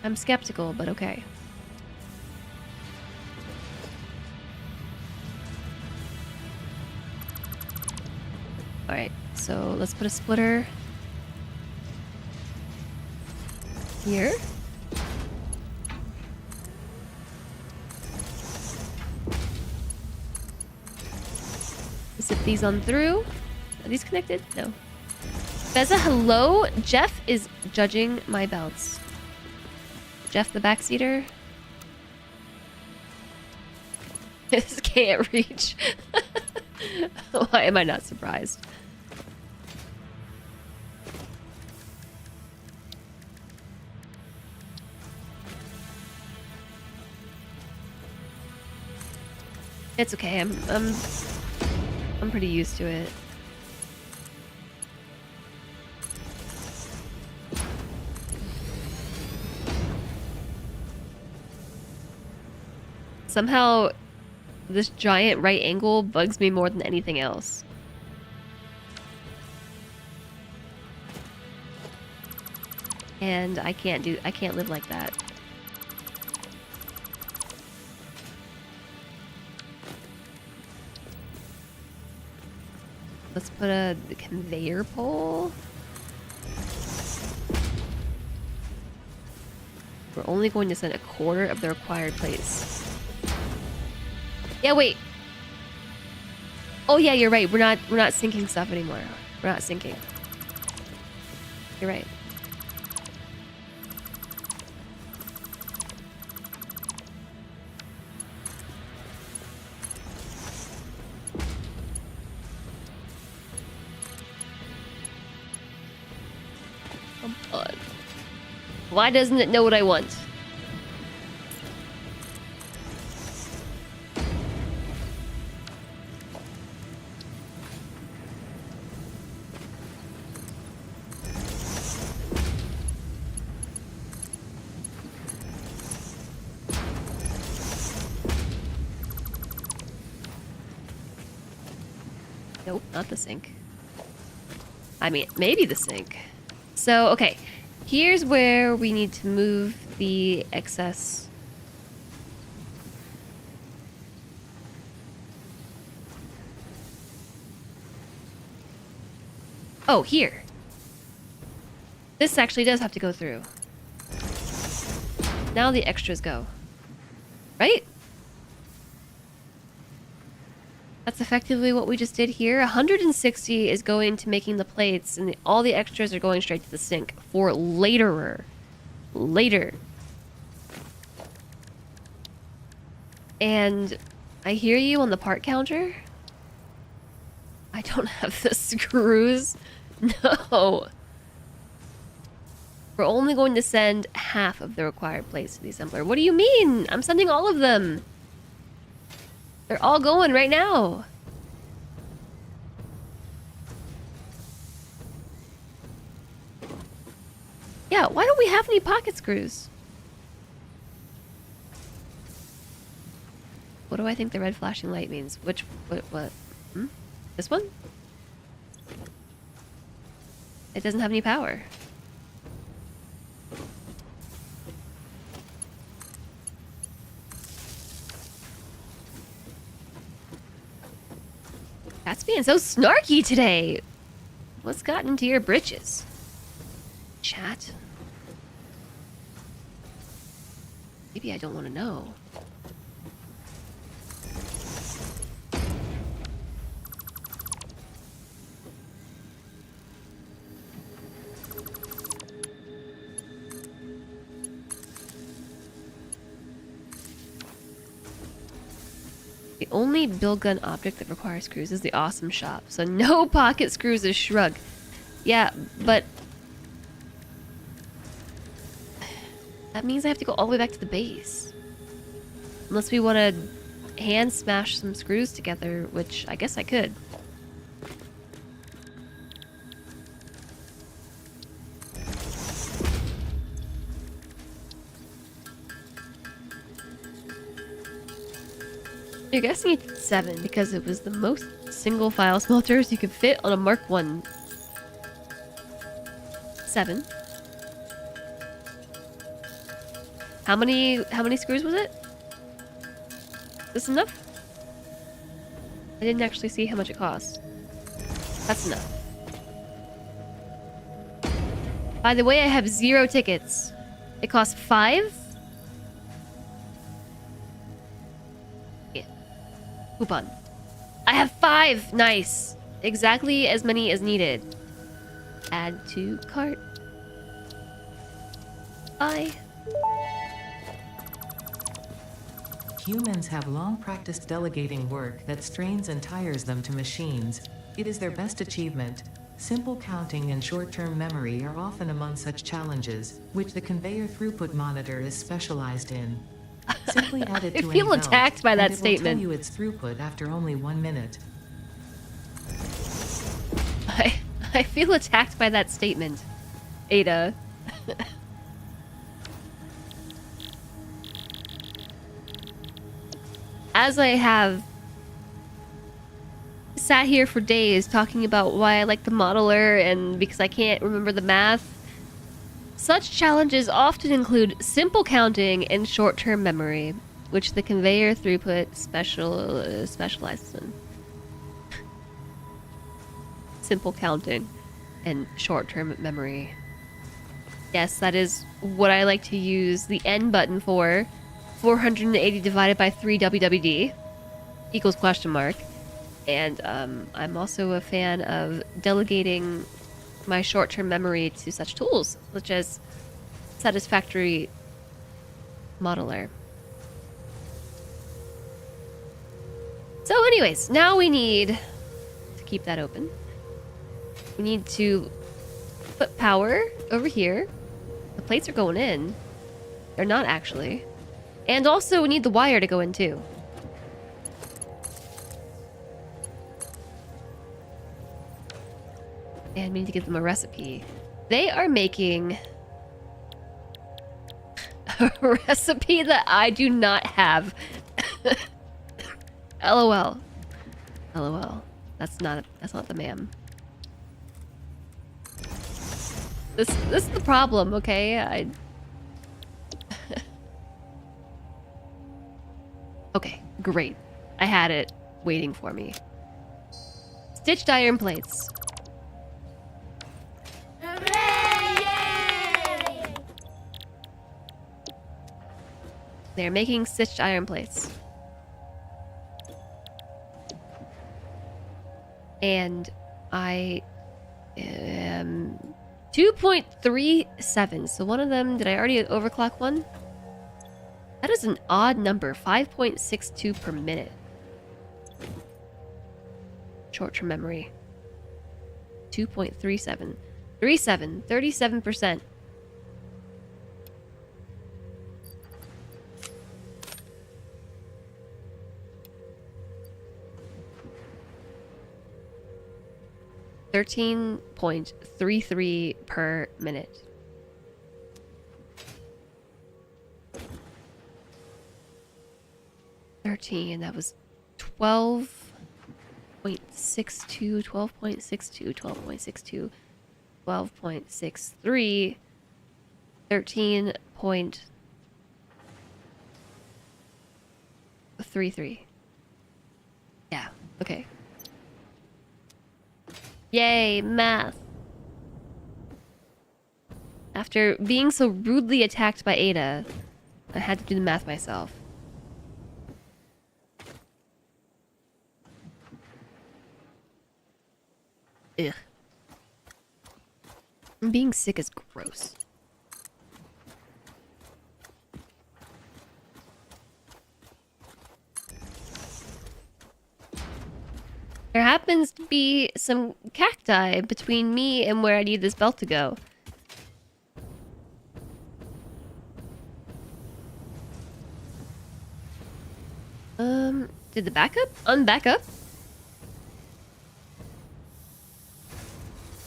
I'm skeptical, but okay. Alright, so let's put a splitter here. Zip these on through. Are these connected? No. Beza, hello. Jeff is judging my belts. Jeff the backseater. This can't reach. Why am I not surprised? It's okay. I'm pretty used to it. Somehow, this giant right angle bugs me more than anything else. And I can't live like that. Let's put a conveyor pole. We're only going to send a quarter of the required plates. Yeah, wait. Oh yeah, you're right. We're not sinking stuff anymore. We're not sinking. You're right. Come on. Why doesn't it know what I want? Nope, not the sink. I mean, maybe the sink. So, okay. Here's where we need to move the excess. Oh, here. This actually does have to go through. Now the extras go. Right? That's effectively what we just did here. 160 is going to making the plates, and all the extras are going straight to the sink for later. Later. And I hear you on the part counter. I don't have the screws. No. We're only going to send half of the required plates to the assembler. What do you mean? I'm sending all of them. They're all going right now. Yeah, why don't we have any pocket screws? What do I think the red flashing light means? What? Hmm? This one? It doesn't have any power. That's being so snarky today. What's gotten into your britches? Chat? Maybe I don't want to know. The only build gun object that requires screws is the awesome shop. So no pocket screws is shrug. Yeah, but That means I have to go all the way back to the base. Unless we want to hand smash some screws together, which I guess I could. I guess I need 7 because it was the most single file smelters you could fit on a Mark 1. 7. How many screws was it? Is this enough? I didn't actually see how much it cost. That's enough. By the way, I have 0 tickets. It costs 5? Yeah. Coupon. I have 5! Nice! Exactly as many as needed. Add to cart. Bye. Humans have long practiced delegating work that strains and tires them to machines. It is their best achievement. Simple counting and short-term memory are often among such challenges, which the conveyor throughput monitor is specialized in. Simply add it to I feel any belt, attacked by that and statement. it will tell you its throughput after only 1 minute. I feel attacked by that statement, Ada. As I have sat here for days talking about why I like the modular and because I can't remember the math, such challenges often include simple counting and short-term memory, which the conveyor throughput specializes in. Simple counting and short-term memory. Yes, that is what I like to use the N button for. 480 divided by 3 WWD equals question mark. And I'm also a fan of delegating my short-term memory to such tools, such as Satisfactory Modular. So anyways, now we need to keep that open. We need to put power over here. The plates are going in. They're not actually. And also we need the wire to go in too. And we need to give them a recipe. They are making a recipe that I do not have. LOL. LOL. That's not the ma'am. This is the problem, okay? Okay, great. I had it waiting for me. Stitched iron plates. Hooray! They're making stitched iron plates. And I am 2.37. So one of them, did I already overclock one? That is an odd number, 5.62 per minute. Short-term memory. 2.37. 37%. $13.33 per minute. That was 12.62, 12.62, 12.62, 12.63, 13.33. Yeah, okay. Yay, math. After being so rudely attacked by Ada, I had to do the math myself. Ugh. Being sick is gross. There happens to be some cacti between me and where I need this belt to go. Did the backup unback up?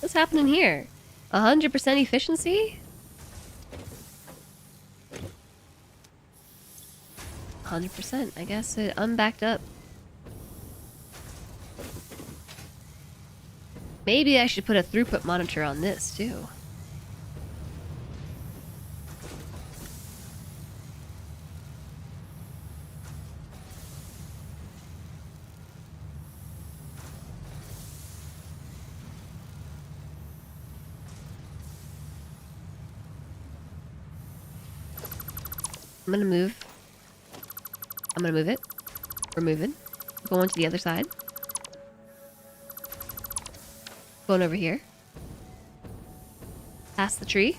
What's happening here? 100% efficiency? 100%. I guess it unbacked up. Maybe I should put a throughput monitor on this too. I'm gonna move it. We're moving. Going to the other side. Going over here. Past the tree.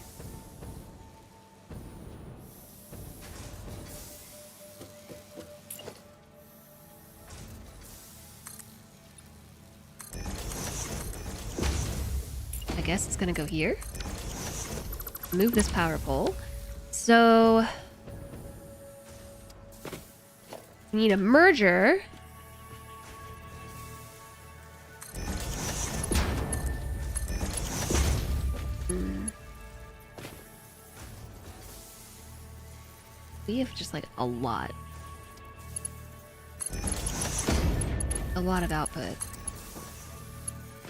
I guess it's gonna go here. Move this power pole. So we need a merger. We have just like a lot of output.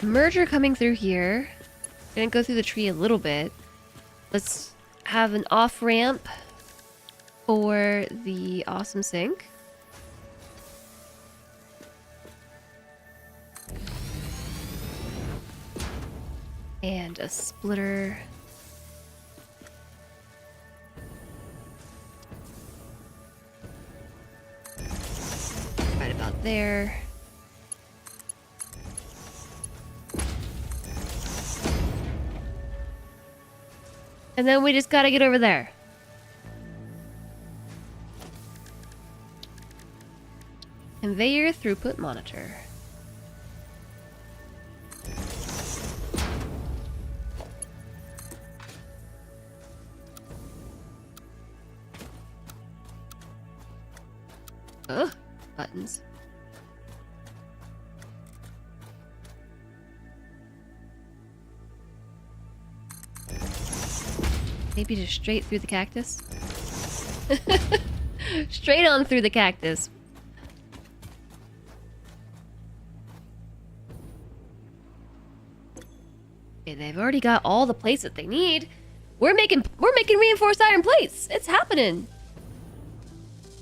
Merger coming through here. Gonna go through the tree a little bit. Let's have an off ramp for the awesome sink. And a splitter. Right about there. And then we just gotta get over there. Conveyor throughput monitor. Ugh, buttons. Maybe just straight through the cactus? Straight on through the cactus. Okay, they've already got all the plates that they need. We're making reinforced iron plates. It's happening.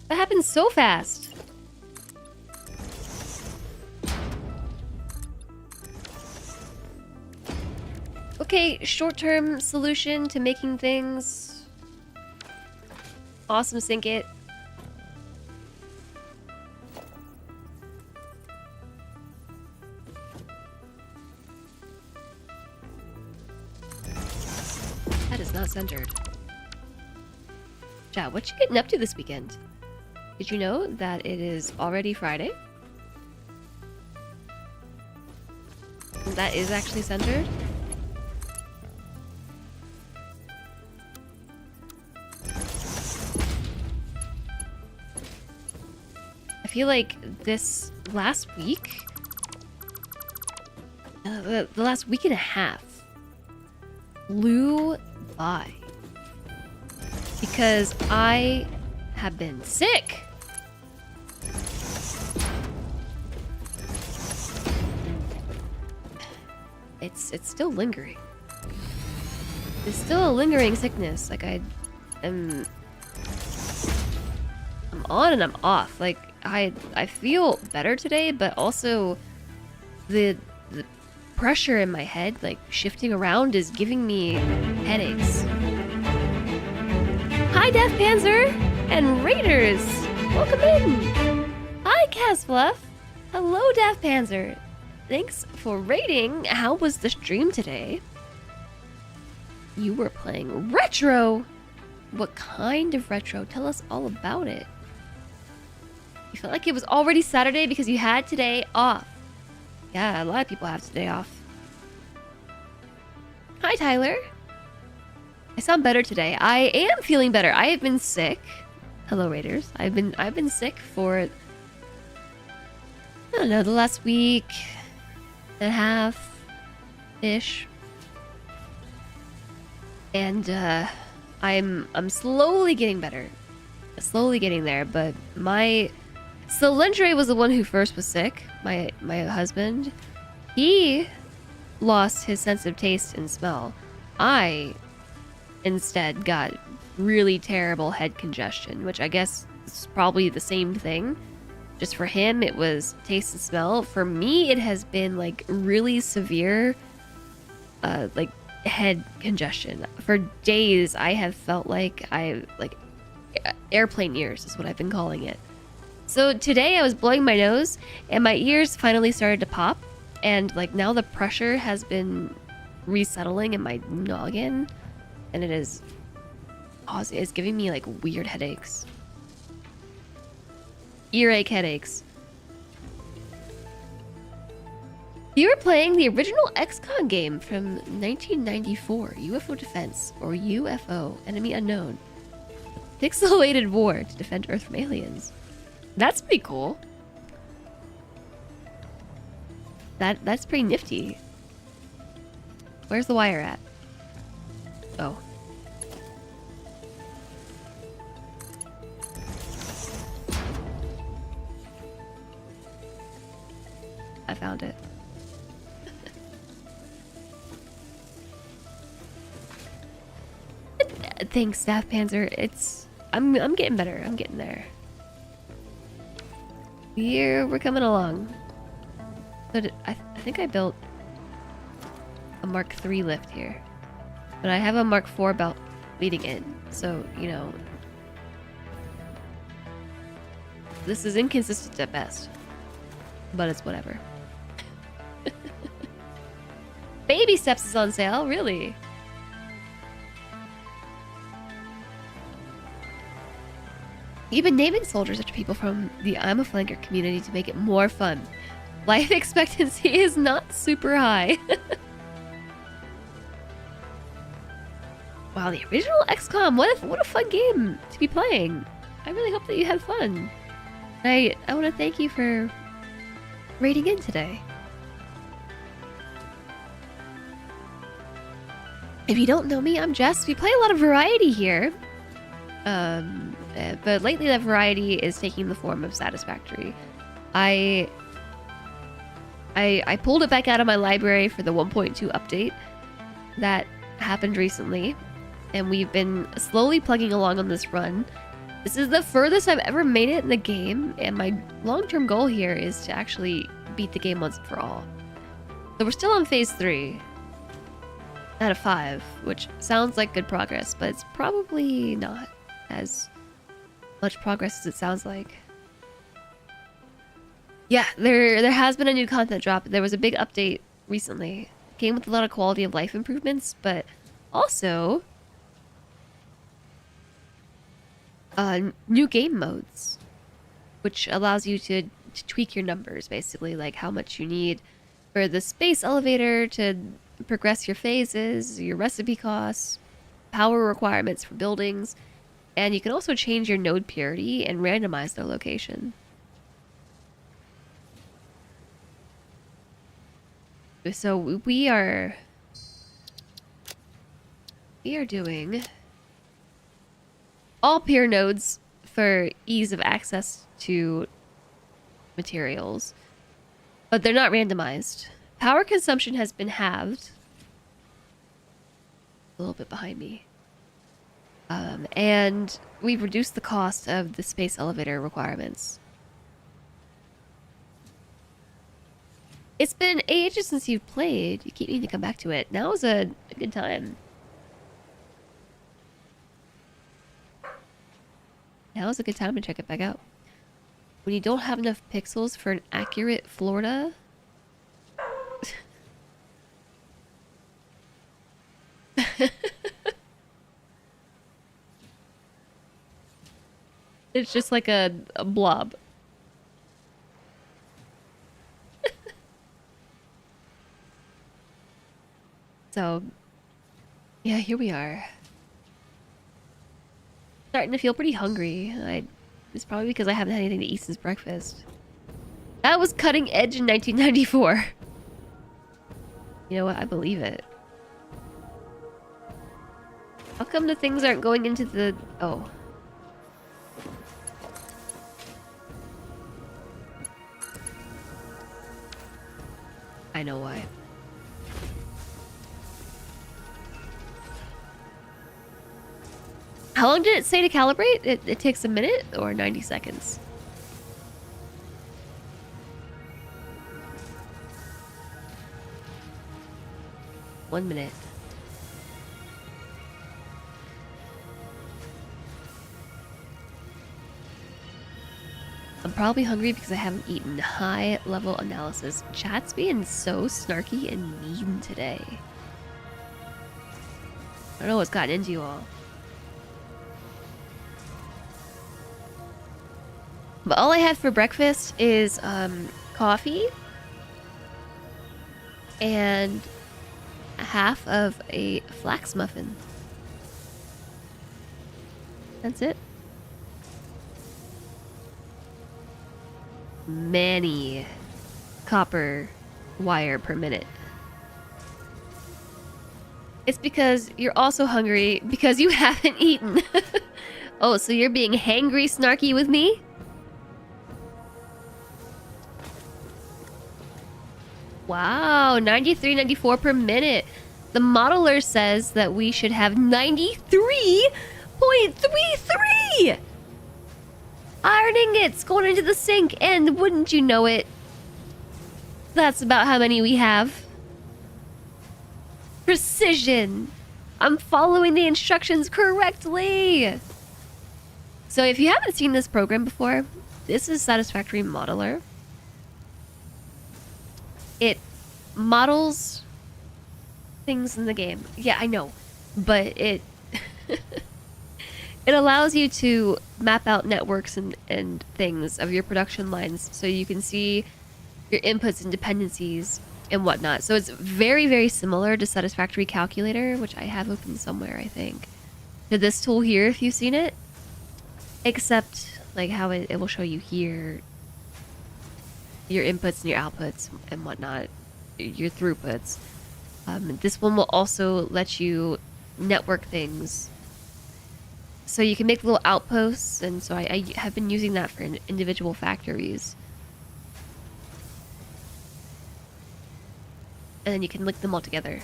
That happens so fast. Okay, short-term solution to making things awesome. Sink it. That is not centered. Chat, what you getting up to this weekend? Did you know that it is already Friday? That is actually centered. I feel like this last week, the last week and a half, flew by because I have been sick. It's still lingering. It's still a lingering sickness. Like I'm on and I'm off. Like I feel better today, but also the pressure in my head, like shifting around, is giving me headaches. Hi, Death Panzer and Raiders, welcome in. Hi, Casfluff. Hello, Death Panzer. Thanks for raiding. How was the stream today? You were playing retro. What kind of retro? Tell us all about it. You felt like it was already Saturday because you had today off. Yeah, a lot of people have today off. Hi, Tyler. I sound better today. I am feeling better. I have been sick. Hello, Raiders. I've been sick for I don't know, the last week and a half ish. And I'm slowly getting better. Slowly getting there, but so Lendre was the one who first was sick. My husband. He lost his sense of taste and smell. I instead got really terrible head congestion, which I guess is probably the same thing. Just for him, it was taste and smell. For me, it has been like really severe, like head congestion. For days, I have felt like airplane ears is what I've been calling it. So today I was blowing my nose and my ears finally started to pop, and like now the pressure has been resettling in my noggin, and it's giving me like weird headaches. Earache headaches. You were playing the original XCOM game from 1994, UFO Defense, or UFO, Enemy Unknown. Pixelated war to defend Earth from aliens. That's pretty cool. That's pretty nifty. Where's the wire at? Oh. I found it. Thanks, Staff Panzer. I'm getting better. I'm getting there. We're coming along. So I think I built a Mark III lift here, but I have a Mark IV belt leading in. So you know, this is inconsistent at best, but it's whatever. Baby Steps is on sale, really. You've been naming soldiers after people from the I'm a Flanker community to make it more fun. Life expectancy is not super high. Wow, the original XCOM, what a fun game to be playing. I really hope that you had fun. I want to thank you for raiding in today. If you don't know me, I'm Jess. We play a lot of variety here. But lately that variety is taking the form of Satisfactory. I pulled it back out of my library for the 1.2 update that happened recently, and we've been slowly plugging along on this run. This is the furthest I've ever made it in the game, and my long-term goal here is to actually beat the game once and for all. So we're still on phase 3 out of 5, which sounds like good progress, but it's probably not as much progress as it sounds like. Yeah, there has been a new content drop. There was a big update recently. Came with a lot of quality of life improvements, but also new game modes, which allows you to tweak your numbers, basically, like how much you need for the space elevator to progress your phases, your recipe costs, power requirements for buildings, and you can also change your node purity and randomize their location. So we are doing all peer nodes for ease of access to materials, but they're not randomized. Power consumption has been halved. A little bit behind me. And we've reduced the cost of the space elevator requirements. It's been ages since you've played. You keep needing to come back to it. Now is a good time. Now is a good time to check it back out. When you don't have enough pixels for an accurate Florida... It's just like a blob. So, yeah, here we are. Starting to feel pretty hungry. It's probably because I haven't had anything to eat since breakfast. That was cutting edge in 1994. You know what? I believe it. How come the things aren't going into the... Oh. I know why. How long did it say to calibrate? It takes a minute or 90 seconds? One minute. I'm probably hungry because I haven't eaten. High level analysis. Chat's being so snarky and mean today. I don't know what's gotten into you all. But all I had for breakfast is coffee and half of a flax muffin. That's it. Many copper wire per minute. It's because you're also hungry because you haven't eaten. Oh, so you're being hangry snarky with me? Wow, 93.94 per minute. The modeler says that we should have 93.33 iron ingots going into the sink, and wouldn't you know it, that's about how many we have. Precision. I'm following the instructions correctly. So if you haven't seen this program before, this is Satisfactory Modular. It models things in the game. Yeah, I know. But it it allows you to map out networks and things of your production lines so you can see your inputs and dependencies and whatnot. So it's very, very similar to Satisfactory Calculator, which I have open somewhere, I think. To this tool here, if you've seen it. Except like how it will show you here your inputs and your outputs and whatnot, your throughputs. This one will also let you network things. So you can make little outposts, and so I have been using that for individual factories. And then you can link them all together.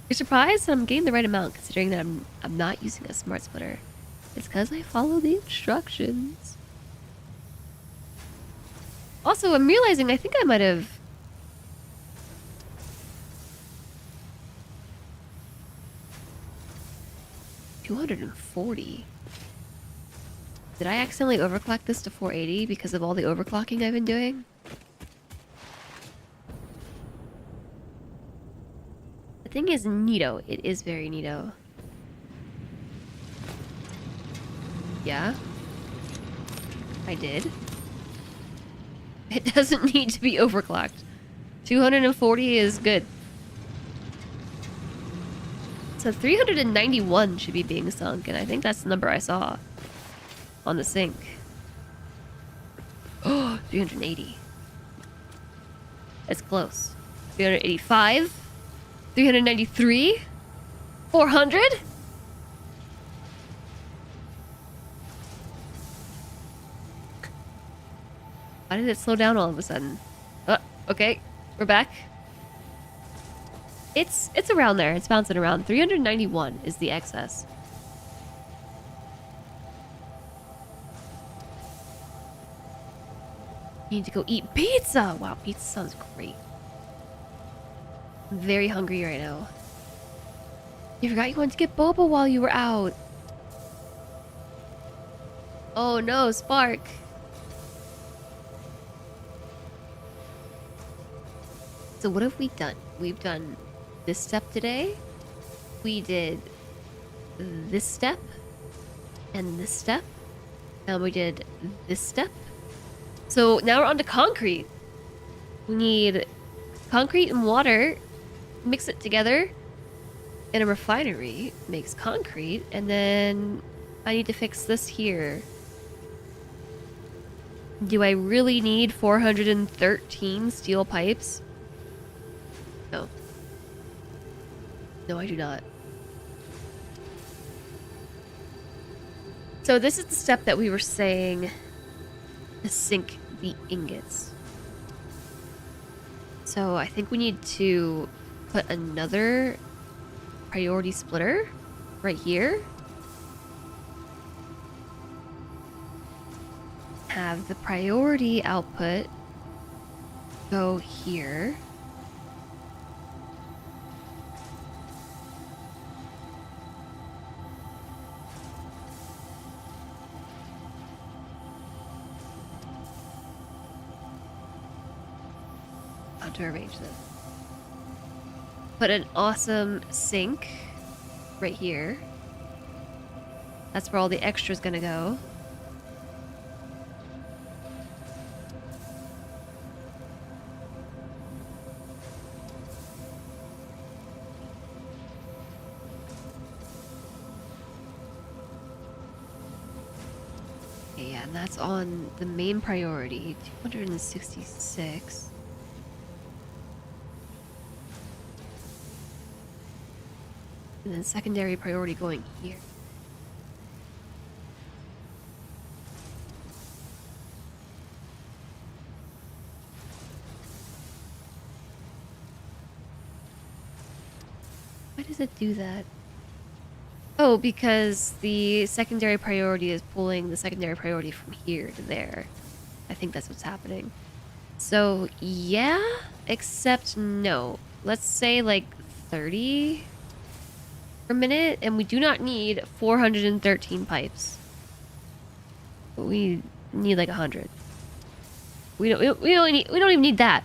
You're surprised that I'm getting the right amount, considering that I'm not using a smart splitter. It's because I follow the instructions. Also, I'm realizing I think I might have... $240. Did I accidentally overclock this to 480 because of all the overclocking I've been doing? The thing is neato. It is very neato. Yeah. I did. It doesn't need to be overclocked. 240 is good. So 391 should be being sunk, and I think that's the number I saw on the sink. Oh, 380. It's close. 385. 393. 400. Why did it slow down all of a sudden? Okay, we're back. It's around there. It's bouncing around. 391 is the excess. You need to go eat pizza. Wow, pizza sounds great. I'm very hungry right now. You forgot you wanted to get boba while you were out. Oh no, Spark. So what have we done? We've done this step today. We did this step and this step. And we did this step. So now we're on to concrete. We need concrete and water. Mix it together in a refinery. Makes concrete. And then I need to fix this here. Do I really need 413 steel pipes? No. No, I do not. So this is the step that we were saying to sink the ingots. So I think we need to put another priority splitter right here. Have the priority output go here. How to arrange this. Put an awesome sink right here. That's where all the extra's gonna go. Yeah, and that's on the main priority, 266. And then secondary priority going here. Why does it do that? Oh, because the secondary priority is pulling the secondary priority from here to there. I think that's what's happening. So, yeah, except no. Let's say like 30 per minute, and we do not need 413 pipes. We need like 100. We don't even need that.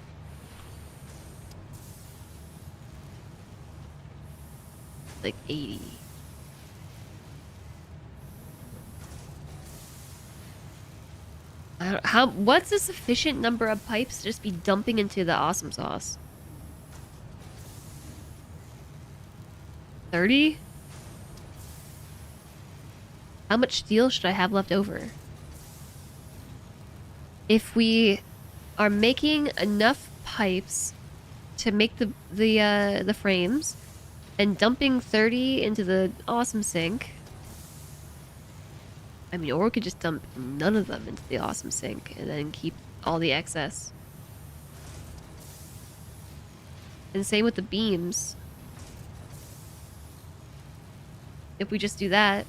Like 80. What's a sufficient number of pipes to just be dumping into the awesome sauce? 30? How much steel should I have left over? If we are making enough pipes to make the frames and dumping 30 into the awesome sink. I mean, or we could just dump none of them into the awesome sink and then keep all the excess. And same with the beams. If we just do that,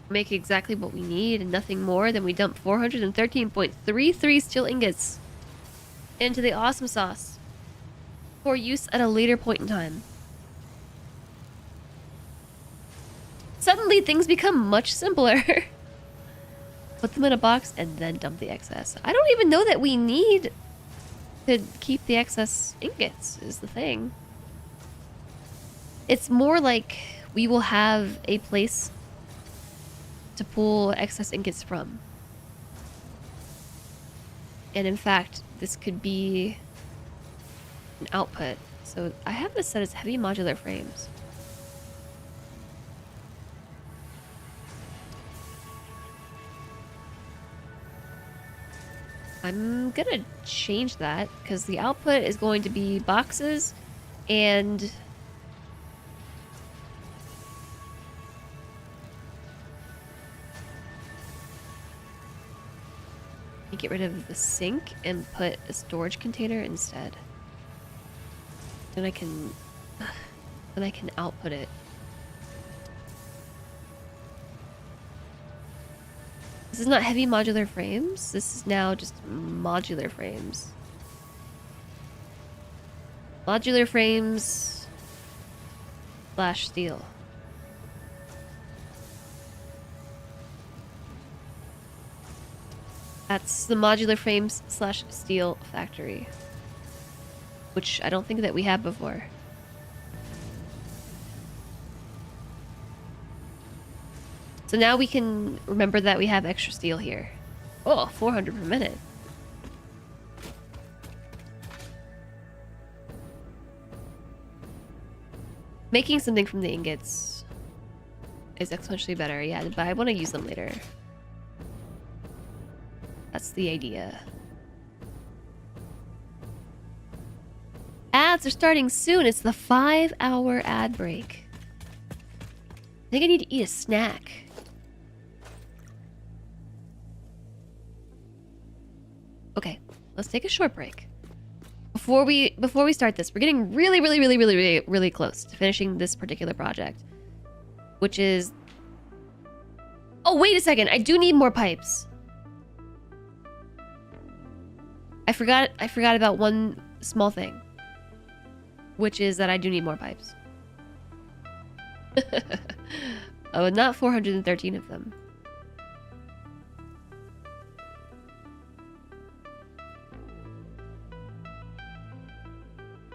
make exactly what we need and nothing more, then we dump 413.33 steel ingots into the awesome sauce for use at a later point in time. Suddenly things become much simpler. Put them in a box and then dump the excess. I don't even know that we need to keep the excess ingots is the thing. It's more like we will have a place to pull excess ingots from. And in fact, this could be an output. So I have this set as heavy modular frames. I'm gonna change that because the output is going to be boxes and get rid of the sink and put a storage container instead. Then I can output it. This is not heavy modular frames. This is now just modular frames. Modular frames / steel. That's the modular frames / steel factory, which I don't think that we had before. So now we can remember that we have extra steel here. Oh, 400 per minute. Making something from the ingots is exponentially better, yeah, but I want to use them later. That's the idea. Ads are starting soon. It's the 5-hour ad break. I think I need to eat a snack. Okay, let's take a short break. Before we start this, we're getting really close to finishing this particular project, which is... Oh, wait a second. I do need more pipes. I forgot about one small thing, which is that I do need more pipes. Oh, not 413 of them.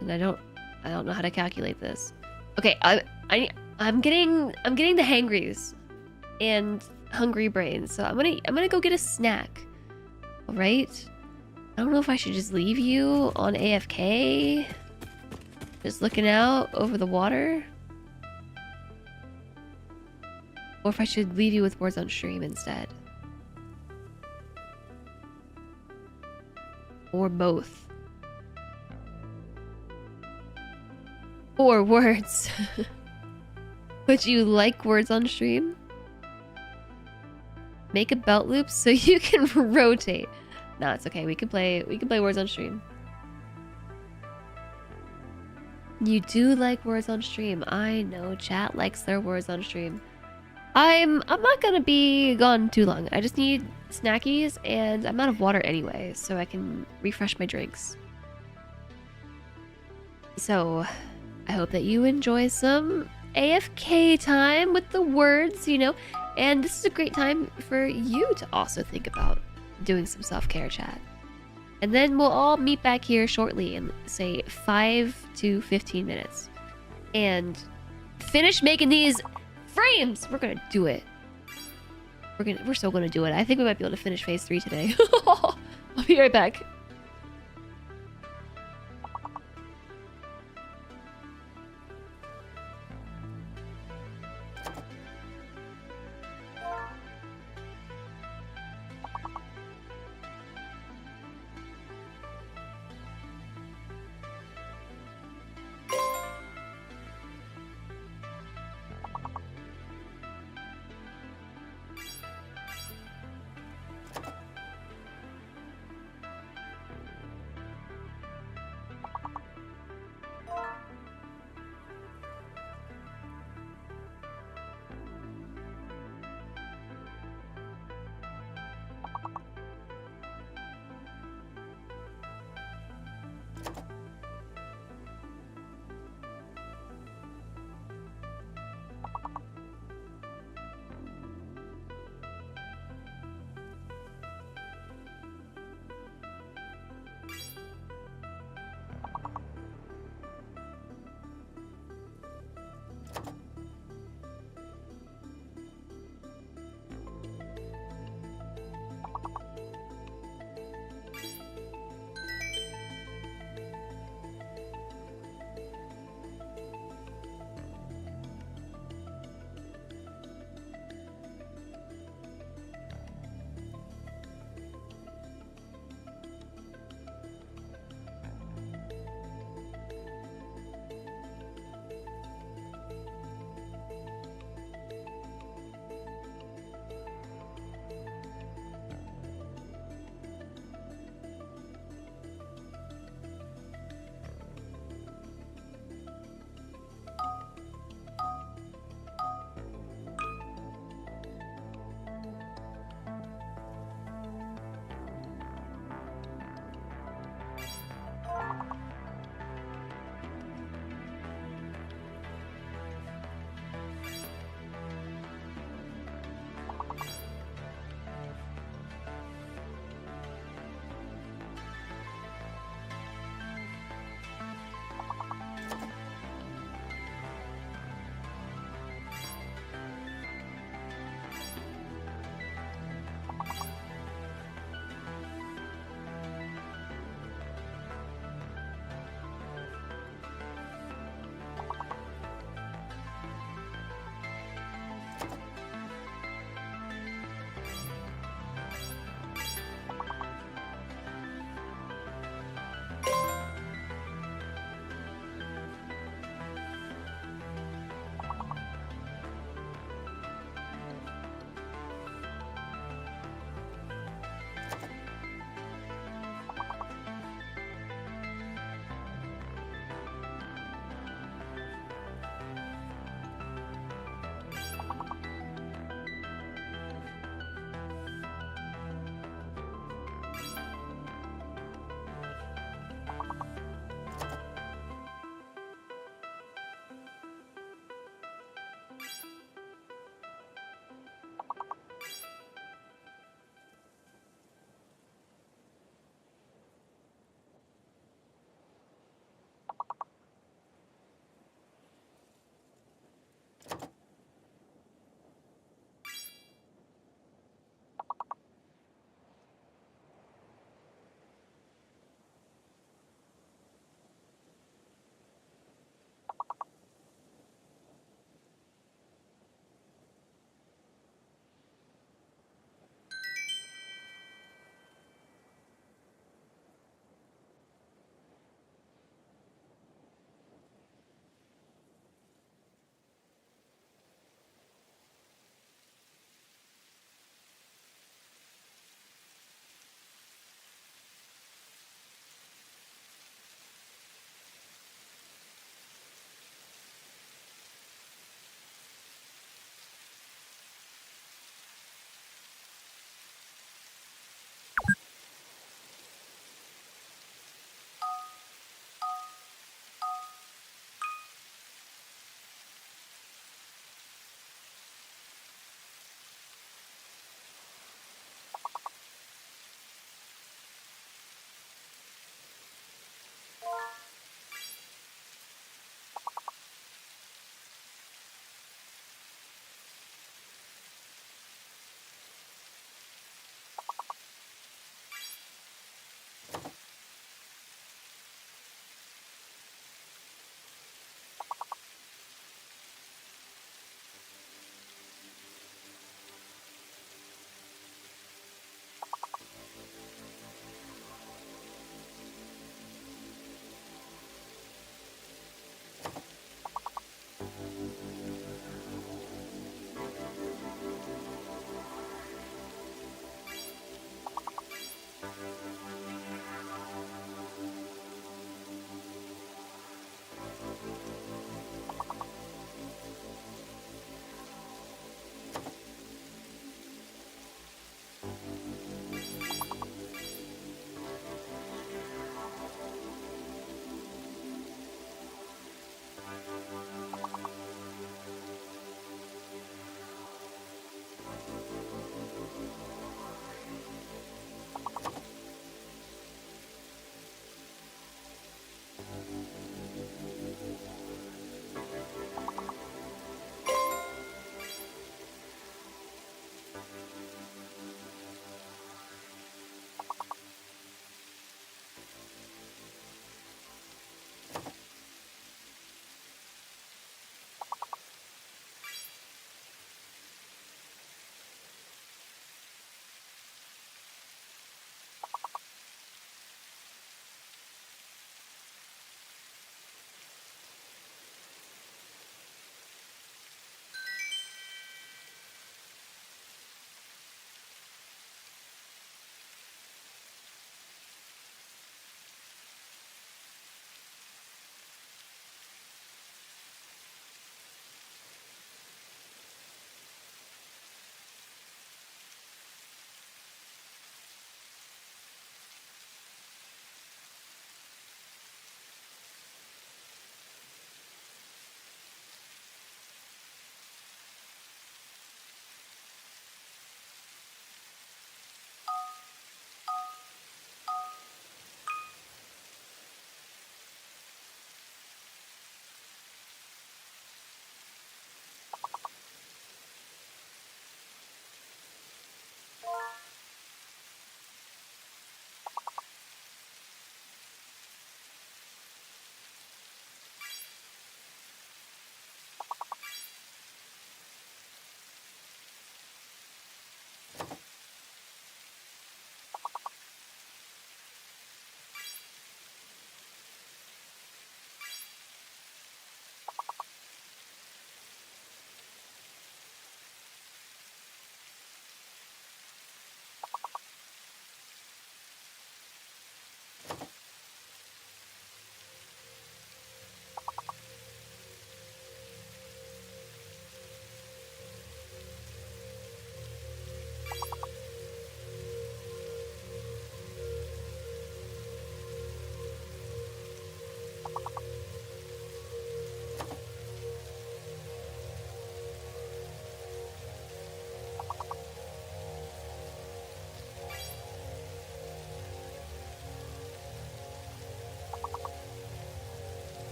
And I don't know how to calculate this. Okay, I'm getting the hangries and hungry brains, so I'm gonna go get a snack. All right. I don't know if I should just leave you on AFK, just looking out over the water, or if I should leave you with words on stream instead, or both. Or words. Would you like words on stream? Make a belt loop so you can rotate. No, it's okay. We can play words on stream. You do like words on stream. I know chat likes their words on stream. I'm not gonna be gone too long. I just need snackies and I'm out of water anyway, so I can refresh my drinks. So I hope that you enjoy some AFK time with the words, you know, and this is a great time for you to also think about doing some self-care, chat. And then we'll all meet back here shortly in, say, 5 to 15 minutes. And finish making these frames! We're gonna do it. We're so gonna do it. I think we might be able to finish phase 3 today. I'll be right back.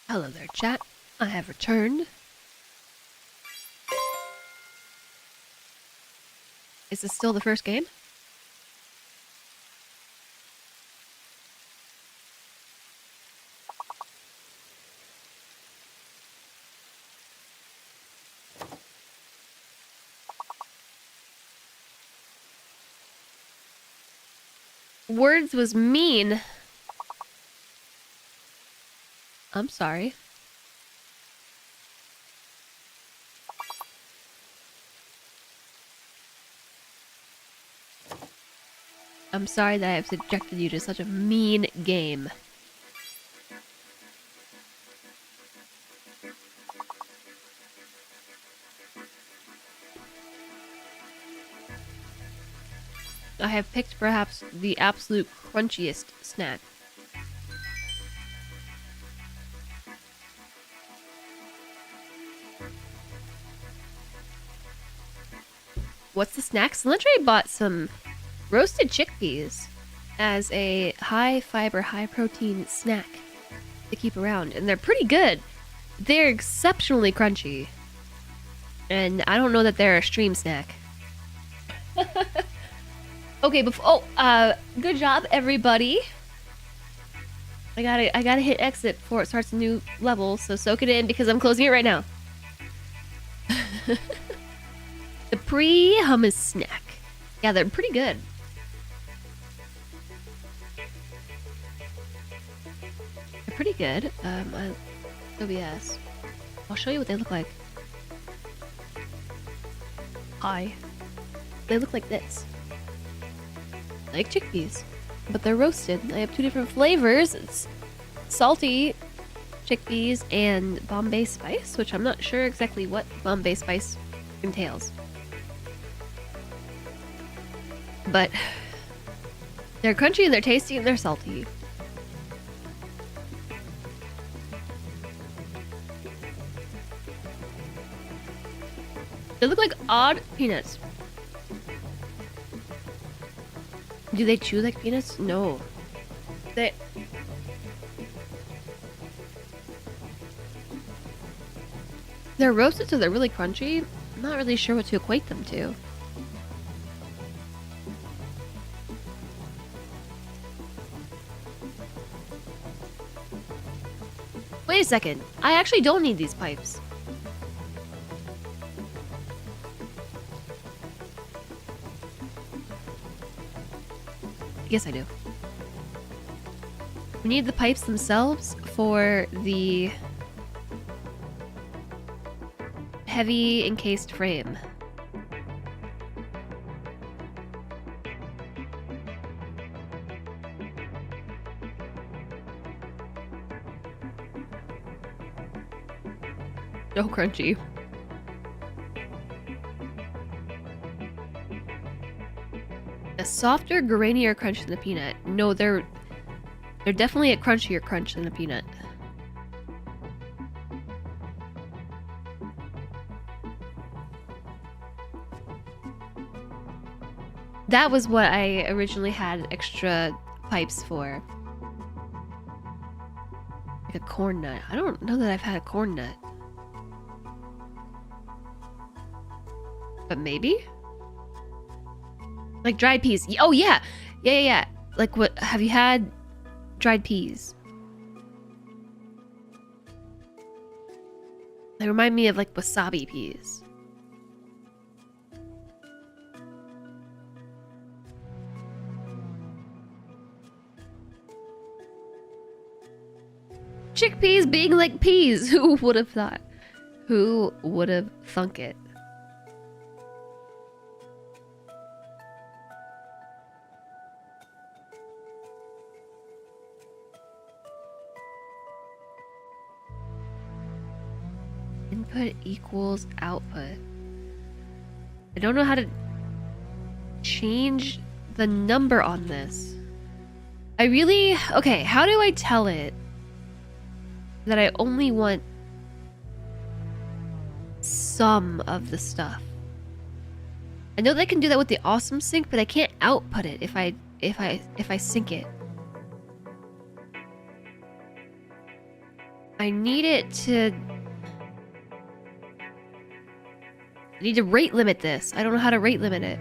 Hello there, chat. I have returned. Is this still the first game? Words was mean. I'm sorry. I'm sorry that I have subjected you to such a mean game. I have picked perhaps the absolute crunchiest snack. What's the snack? Cilantro bought some roasted chickpeas as a high fiber, high protein snack to keep around, and they're pretty good. They're exceptionally crunchy, and I don't know that they're a stream snack. Okay, good job, everybody. I gotta hit exit before it starts a new level, so soak it in because I'm closing it right now. The pre-hummus snack. Yeah, they're pretty good. They're pretty good. OBS. I'll show you what they look like. Hi. They look like this. Like chickpeas, but they're roasted. I have two different flavors. It's salty chickpeas and Bombay spice, which I'm not sure exactly what Bombay spice entails. But they're crunchy and they're tasty and they're salty. They look like odd peanuts. Do they chew like peanuts? No. They're roasted, so they're really crunchy. I'm not really sure what to equate them to. Wait a second. I actually don't need these pipes. Yes, I do. We need the pipes themselves for the heavy encased frame. So crunchy. A softer, grainier crunch than the peanut. No, they're definitely a crunchier crunch than the peanut. That was what I originally had extra pipes for. Like a corn nut. I don't know that I've had a corn nut. But maybe? Like dried peas. Oh, yeah. Yeah. Like what? Have you had dried peas? They remind me of like wasabi peas. Chickpeas being like peas. Who would have thought? Who would have thunk it? Input equals output. I don't know how to change the number on this. Okay, how do I tell it that I only want some of the stuff? I know they can do that with the awesome sync, but I can't output it if I sync it. I need it to... I need to rate limit this. I don't know how to rate limit it.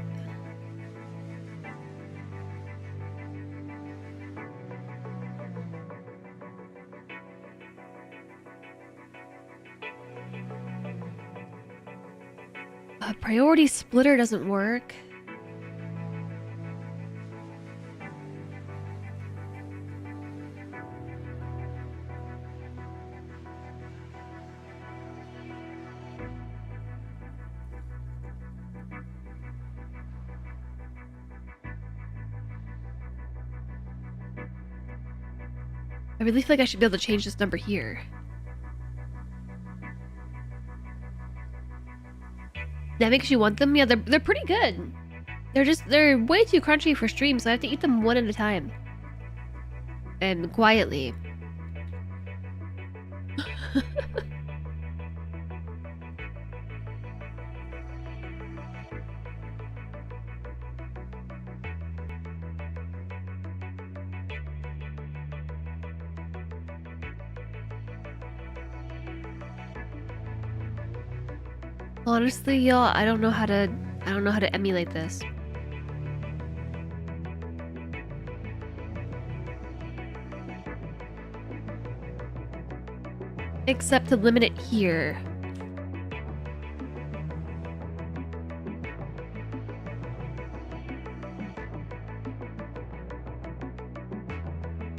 Priority splitter doesn't work. I really feel like I should be able to change this number here. That makes you want them? Yeah, they're pretty good. They're way too crunchy for stream, so I have to eat them one at a time. And quietly. Honestly, y'all, I don't know how to emulate this. Except to limit it here.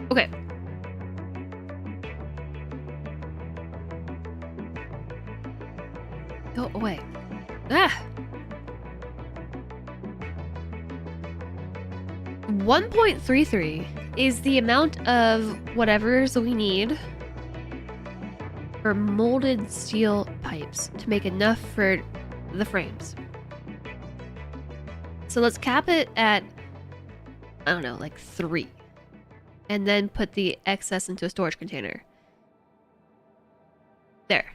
Okay. Go away. Ah! 1.33 is the amount of whatever's we need for molded steel pipes to make enough for the frames. So let's cap it at, I don't know, like 3. And then put the excess into a storage container. There.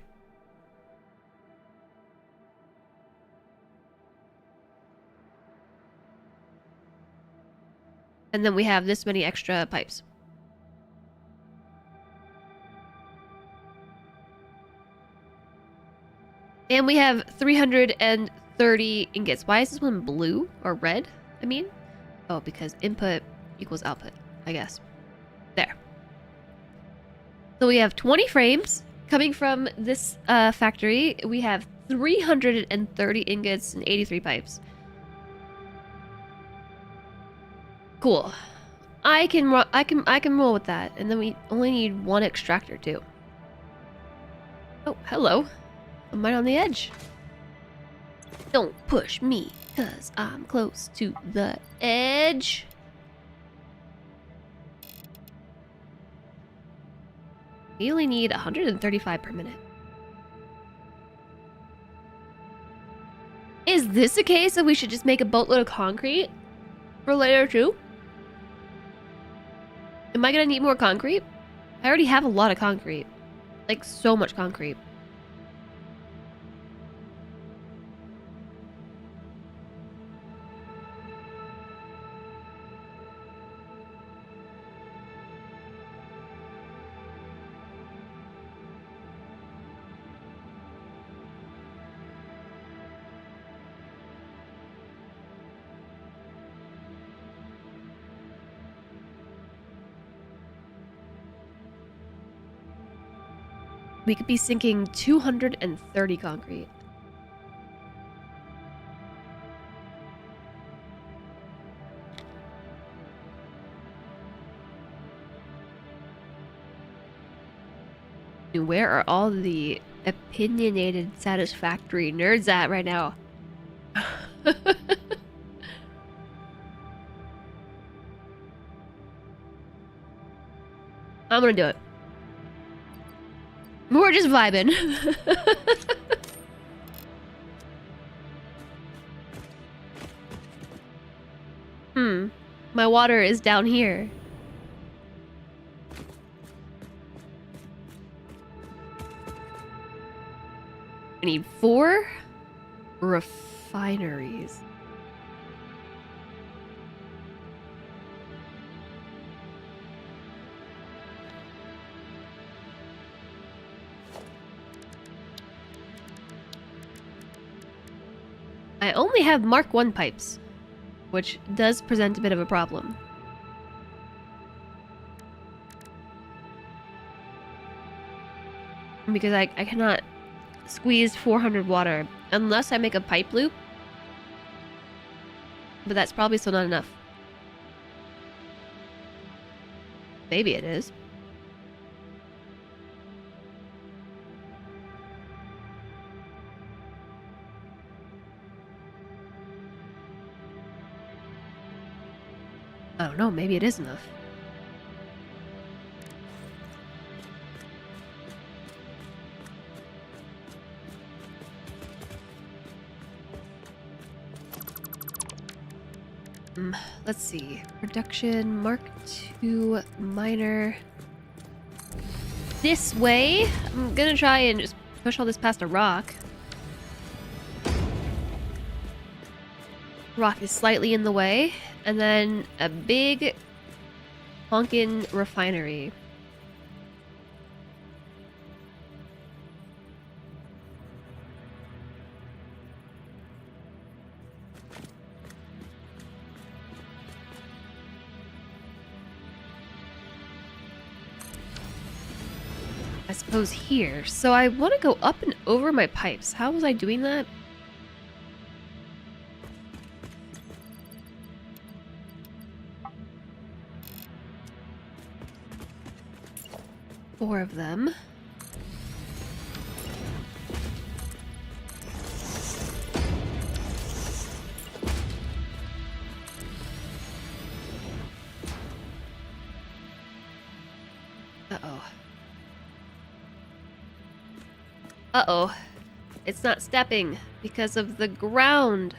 And then we have this many extra pipes. And we have 330 ingots. Why is this one blue or red? I mean, oh, because input equals output, I guess. There. So we have 20 frames coming from this factory. We have 330 ingots and 83 pipes. Cool. I can roll with that. And then we only need 1 extractor too. Oh, hello. I'm right on the edge. Don't push me, cause I'm close to the edge. We only need 135 per minute. Is this a case that we should just make a boatload of concrete for later too? Am I gonna need more concrete? I already have a lot of concrete. Like, so much concrete. We could be sinking 230 concrete. Where are all the opinionated, satisfactory nerds at right now? I'm gonna do it. We're just vibing. My water is down here. I need 4 refineries. I only have Mark 1 pipes, which does present a bit of a problem. Because I cannot squeeze 400 water unless I make a pipe loop. But that's probably still not enough. Maybe it is. I don't know, maybe it is enough. Let's see. Production, Mark 2, miner. This way? I'm gonna try and just push all this past a rock. Rock is slightly in the way. And then a big honkin' refinery. I suppose here. So I want to go up and over my pipes. How was I doing that? Four of them. Uh-oh. Uh-oh. It's not stepping because of the ground.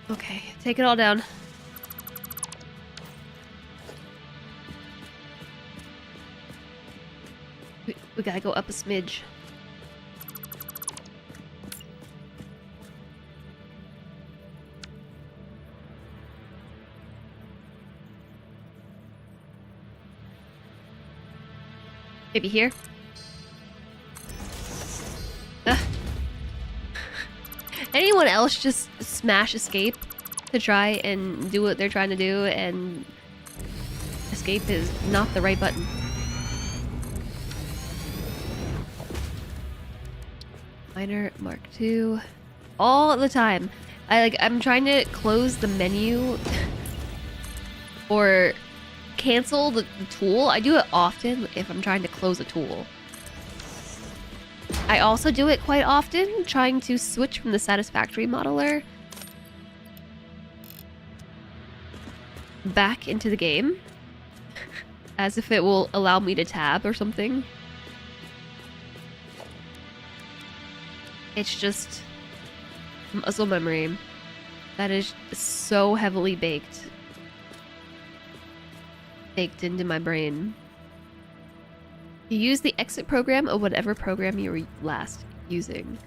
Okay, take it all down. We gotta go up a smidge. Maybe here? Anyone else just smash escape to try and do what they're trying to do, and escape is not the right button. Miner, Mark 2. All the time. I'm trying to close the menu or cancel the tool. I do it often if I'm trying to close a tool. I also do it quite often trying to switch from the Satisfactory modeler back into the game, as if it will allow me to tab or something. It's just muscle memory that is so heavily baked into my brain. You use the exit program of whatever program you were last using.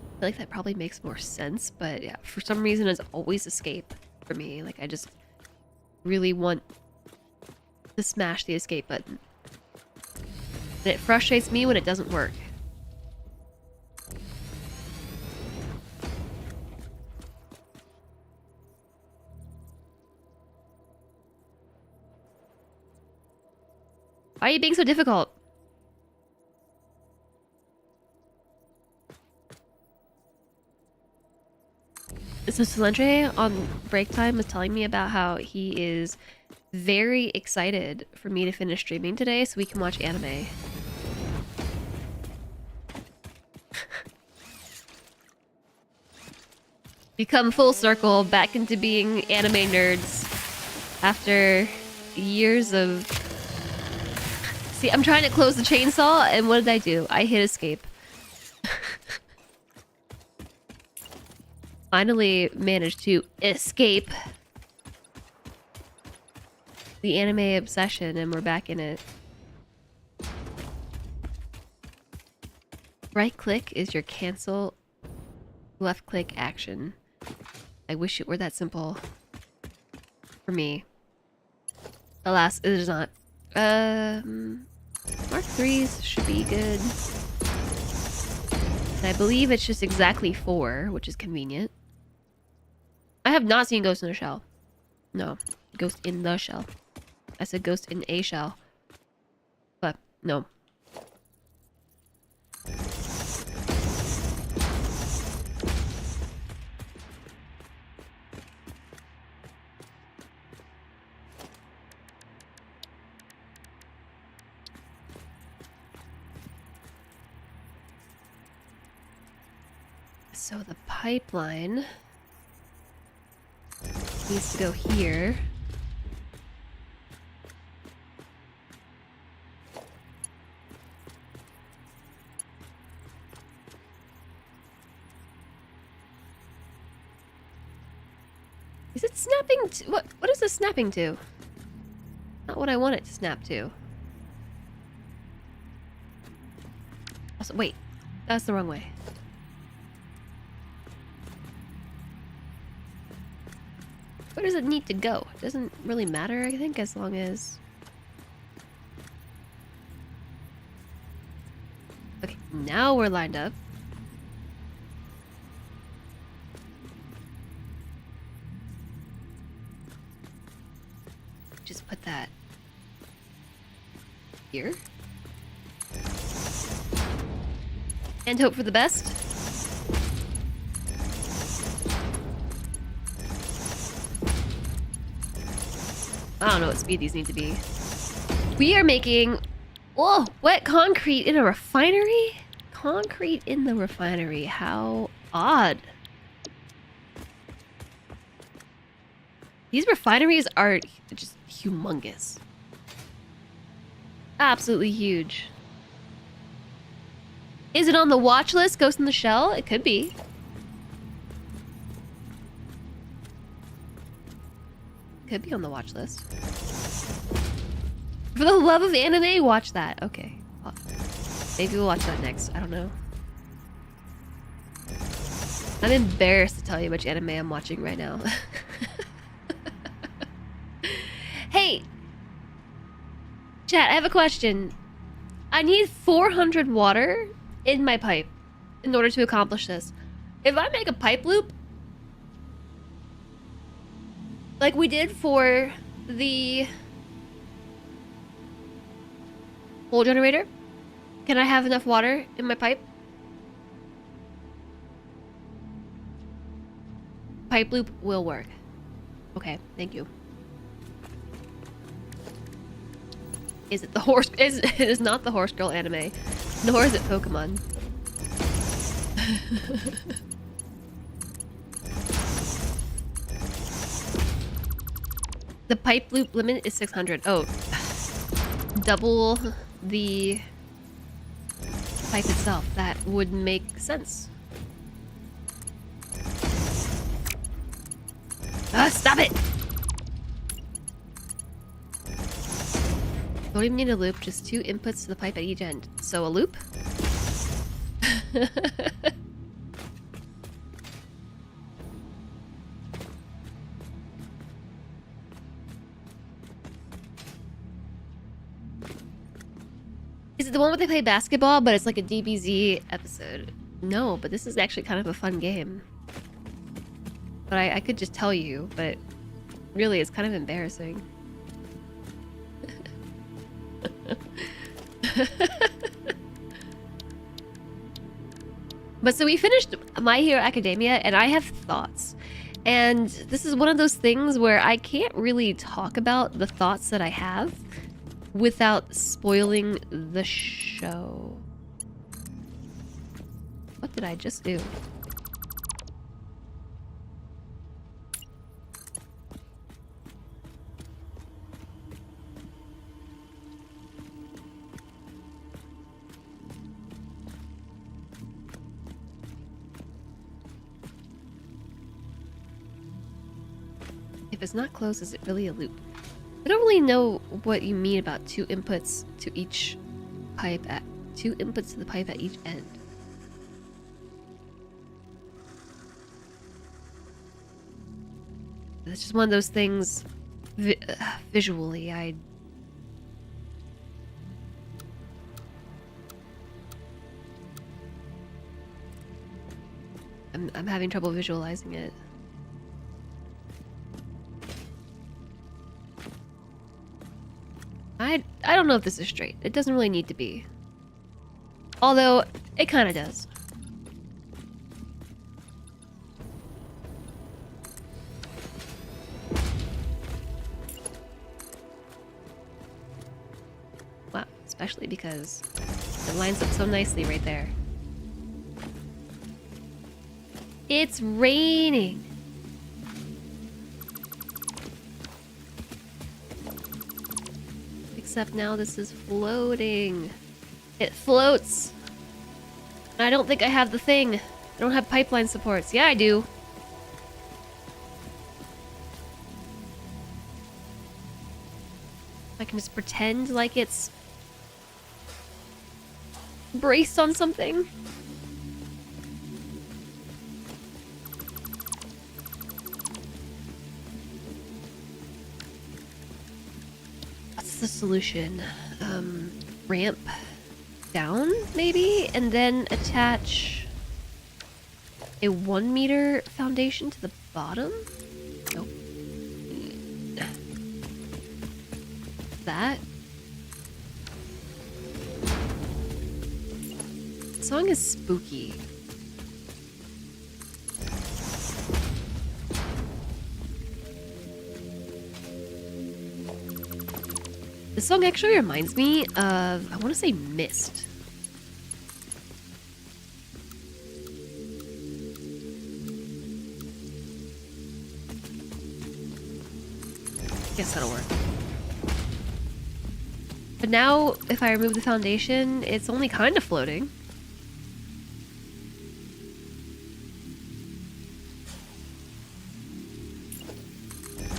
I feel like that probably makes more sense, but yeah, for some reason it's always escape for me. Like, I just really want to smash the escape button. And it frustrates me when it doesn't work. Why are you being so difficult? So Solentre on break time was telling me about how he is very excited for me to finish streaming today so we can watch anime. We come full circle back into being anime nerds after years of... See, I'm trying to close the chainsaw, and what did I do? I hit escape. Finally managed to escape the anime obsession, and we're back in it. Right click is your cancel, left click action. I wish it were that simple. For me. Alas, it is not. Mark 3s should be good. And I believe it's just exactly 4, which is convenient. I have not seen Ghost in the Shell. No. Ghost in the Shell. I said Ghost in a Shell. But, no. So the pipeline needs to go here. Is it snapping to, what is this snapping to? Not what I want it to snap to. Also, wait, that's the wrong way. Where does it need to go? It doesn't really matter, I think, as long as... Okay, now we're lined up. Just put that here. And hope for the best. I don't know what speed these need to be. We are making... Whoa! Wet concrete in a refinery? Concrete in the refinery. How odd. These refineries are just humongous. Absolutely huge. Is it on the watch list, Ghost in the Shell? It could be. Could be on the watch list. For the love of anime, watch that. Okay. Well, maybe we'll watch that next. I don't know. I'm embarrassed to tell you which anime I'm watching right now. Hey! Chat, I have a question. I need 400 water in my pipe in order to accomplish this. If I make a pipe loop, like we did for the whole generator, can I have enough water in my pipe? Pipe loop will work. Okay, thank you. Is it the horse? It is not the horse girl anime, nor is it Pokemon. The pipe loop limit is 600. Oh, double the pipe itself. That would make sense. Stop it! Don't even need a loop, just 2 inputs to the pipe at each end. So a loop? Is it the one where they play basketball, but it's like a DBZ episode? No, but this is actually kind of a fun game. But I could just tell you, but really it's kind of embarrassing. But so we finished My Hero Academia, and I have thoughts. And this is one of those things where I can't really talk about the thoughts that I have without spoiling the show. What did I just do? If it's not closed, is it really a loop? I don't really know what you mean about 2 inputs to each pipe at 2 inputs to the pipe at each end. It's just one of those things. Visually, I'm having trouble visualizing it. I don't know if this is straight. It doesn't really need to be. Although, it kind of does. Wow, especially because it lines up so nicely right there. It's raining. Except now this is floating. It floats. And I don't think I have the thing. I don't have pipeline supports. Yeah, I do. I can just pretend like it's braced on something. What's the solution? Ramp down, maybe? And then attach a 1 meter foundation to the bottom? Nope. That? The song is spooky. This song actually reminds me of, I want to say Mist. Guess that'll work. But now, if I remove the foundation, it's only kind of floating.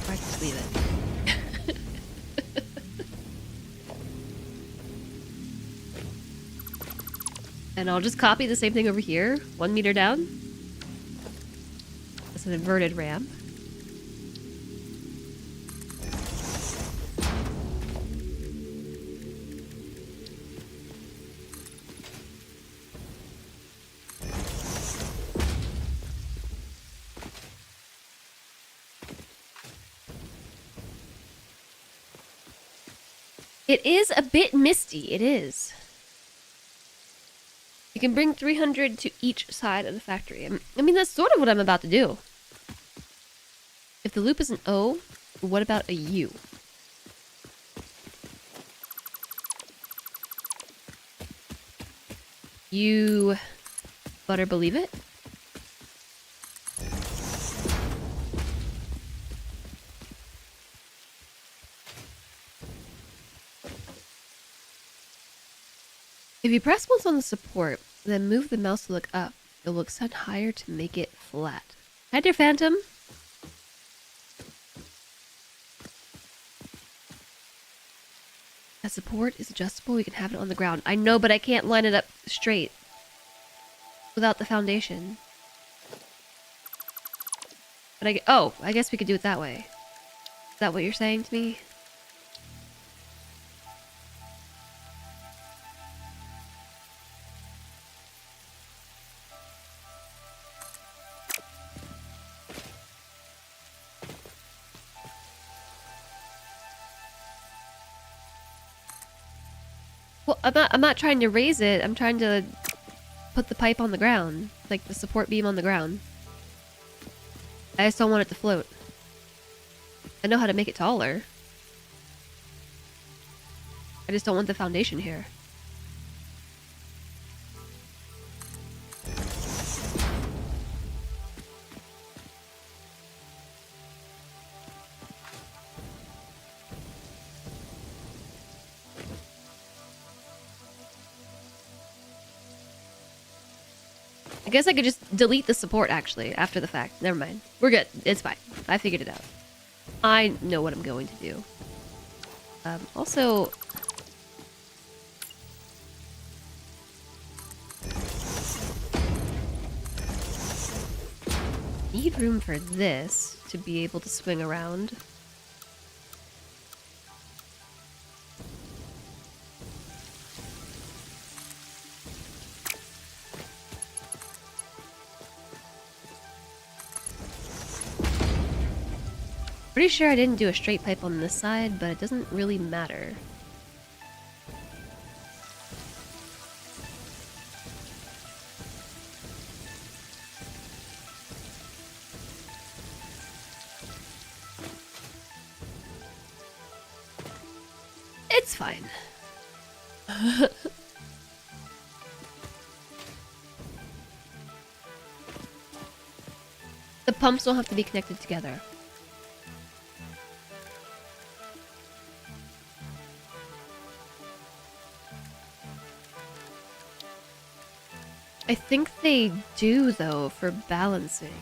Or I can just leave it. And I'll just copy the same thing over here, 1 meter down. It's an inverted ramp. It is a bit misty, it is. You can bring 300 to each side of the factory. I mean, that's sort of what I'm about to do. If the loop is an O, what about a U? You better believe it. If you press once on the support, then move the mouse to look up, you'll look set higher to make it flat. Hi there, Phantom. That support is adjustable, we can have it on the ground. I know, but I can't line it up straight without the foundation. But I guess we could do it that way. Is that what you're saying to me? Well, I'm not trying to raise it. I'm trying to put the pipe on the ground, like the support beam on the ground. I just don't want it to float. I know how to make it taller. I just don't want the foundation here. I guess I could just delete the support, actually, after the fact. Never mind. We're good. It's fine. I figured it out. I know what I'm going to do. Also... need room for this to be able to swing around. Pretty sure I didn't do a straight pipe on this side, but it doesn't really matter. It's fine. The pumps don't have to be connected together. I think they do, though, for balancing.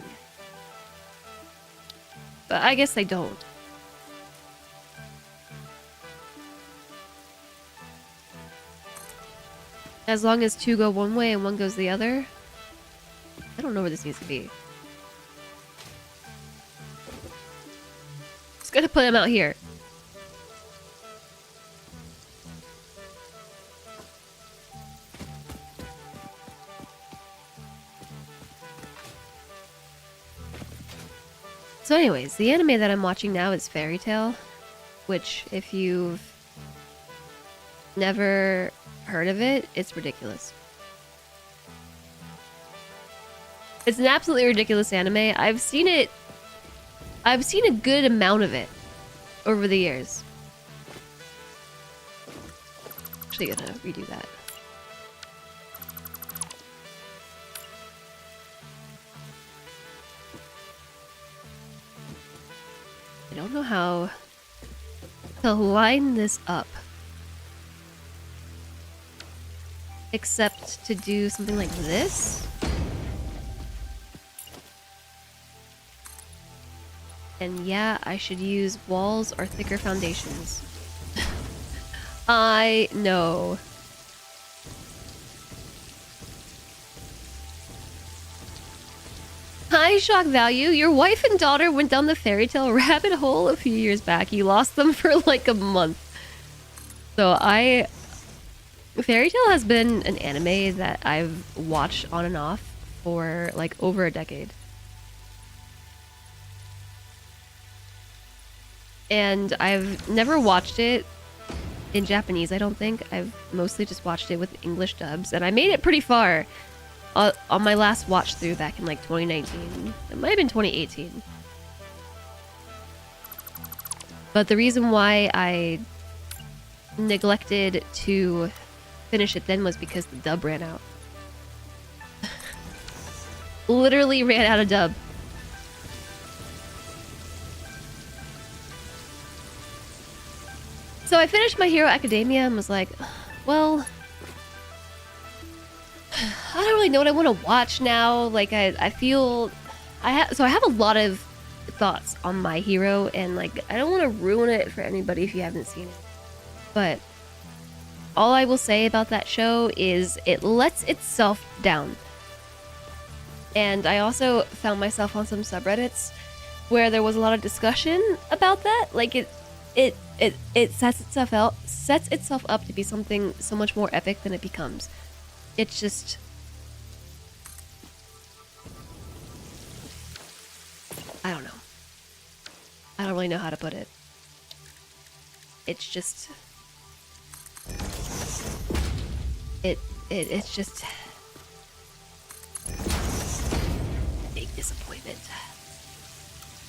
But I guess they don't. As long as two go one way and one goes the other. I don't know where this needs to be. Just gonna put them out here. So anyways, the anime that I'm watching now is Fairy Tail, which if you've never heard of it, it's ridiculous. It's an absolutely ridiculous anime. I've seen a good amount of it over the years. Actually gonna redo that. I don't know how to line this up. Except to do something like this. And yeah, I should use walls or thicker foundations. I know. Hi, Shock Value. Your wife and daughter went down the fairy tale rabbit hole a few years back. You lost them for like a month. So Fairy Tail has been an anime that I've watched on and off for like over a decade. And I've never watched it in Japanese, I don't think. I've mostly just watched it with English dubs. And I made it pretty far on my last watch through back in like 2019. It might have been 2018. But the reason why I neglected to finish it then was because the dub ran out. Literally ran out of dub. So I finished My Hero Academia and was like, well, I don't really know what I want to watch now. Like I feel I have a lot of thoughts on My Hero, and like I don't want to ruin it for anybody if you haven't seen it. But all I will say about that show is it lets itself down. And I also found myself on some subreddits where there was a lot of discussion about that. Like it sets itself up to be something so much more epic than it becomes. It's just I don't know. I don't really know how to put it. It's just it's just big disappointment.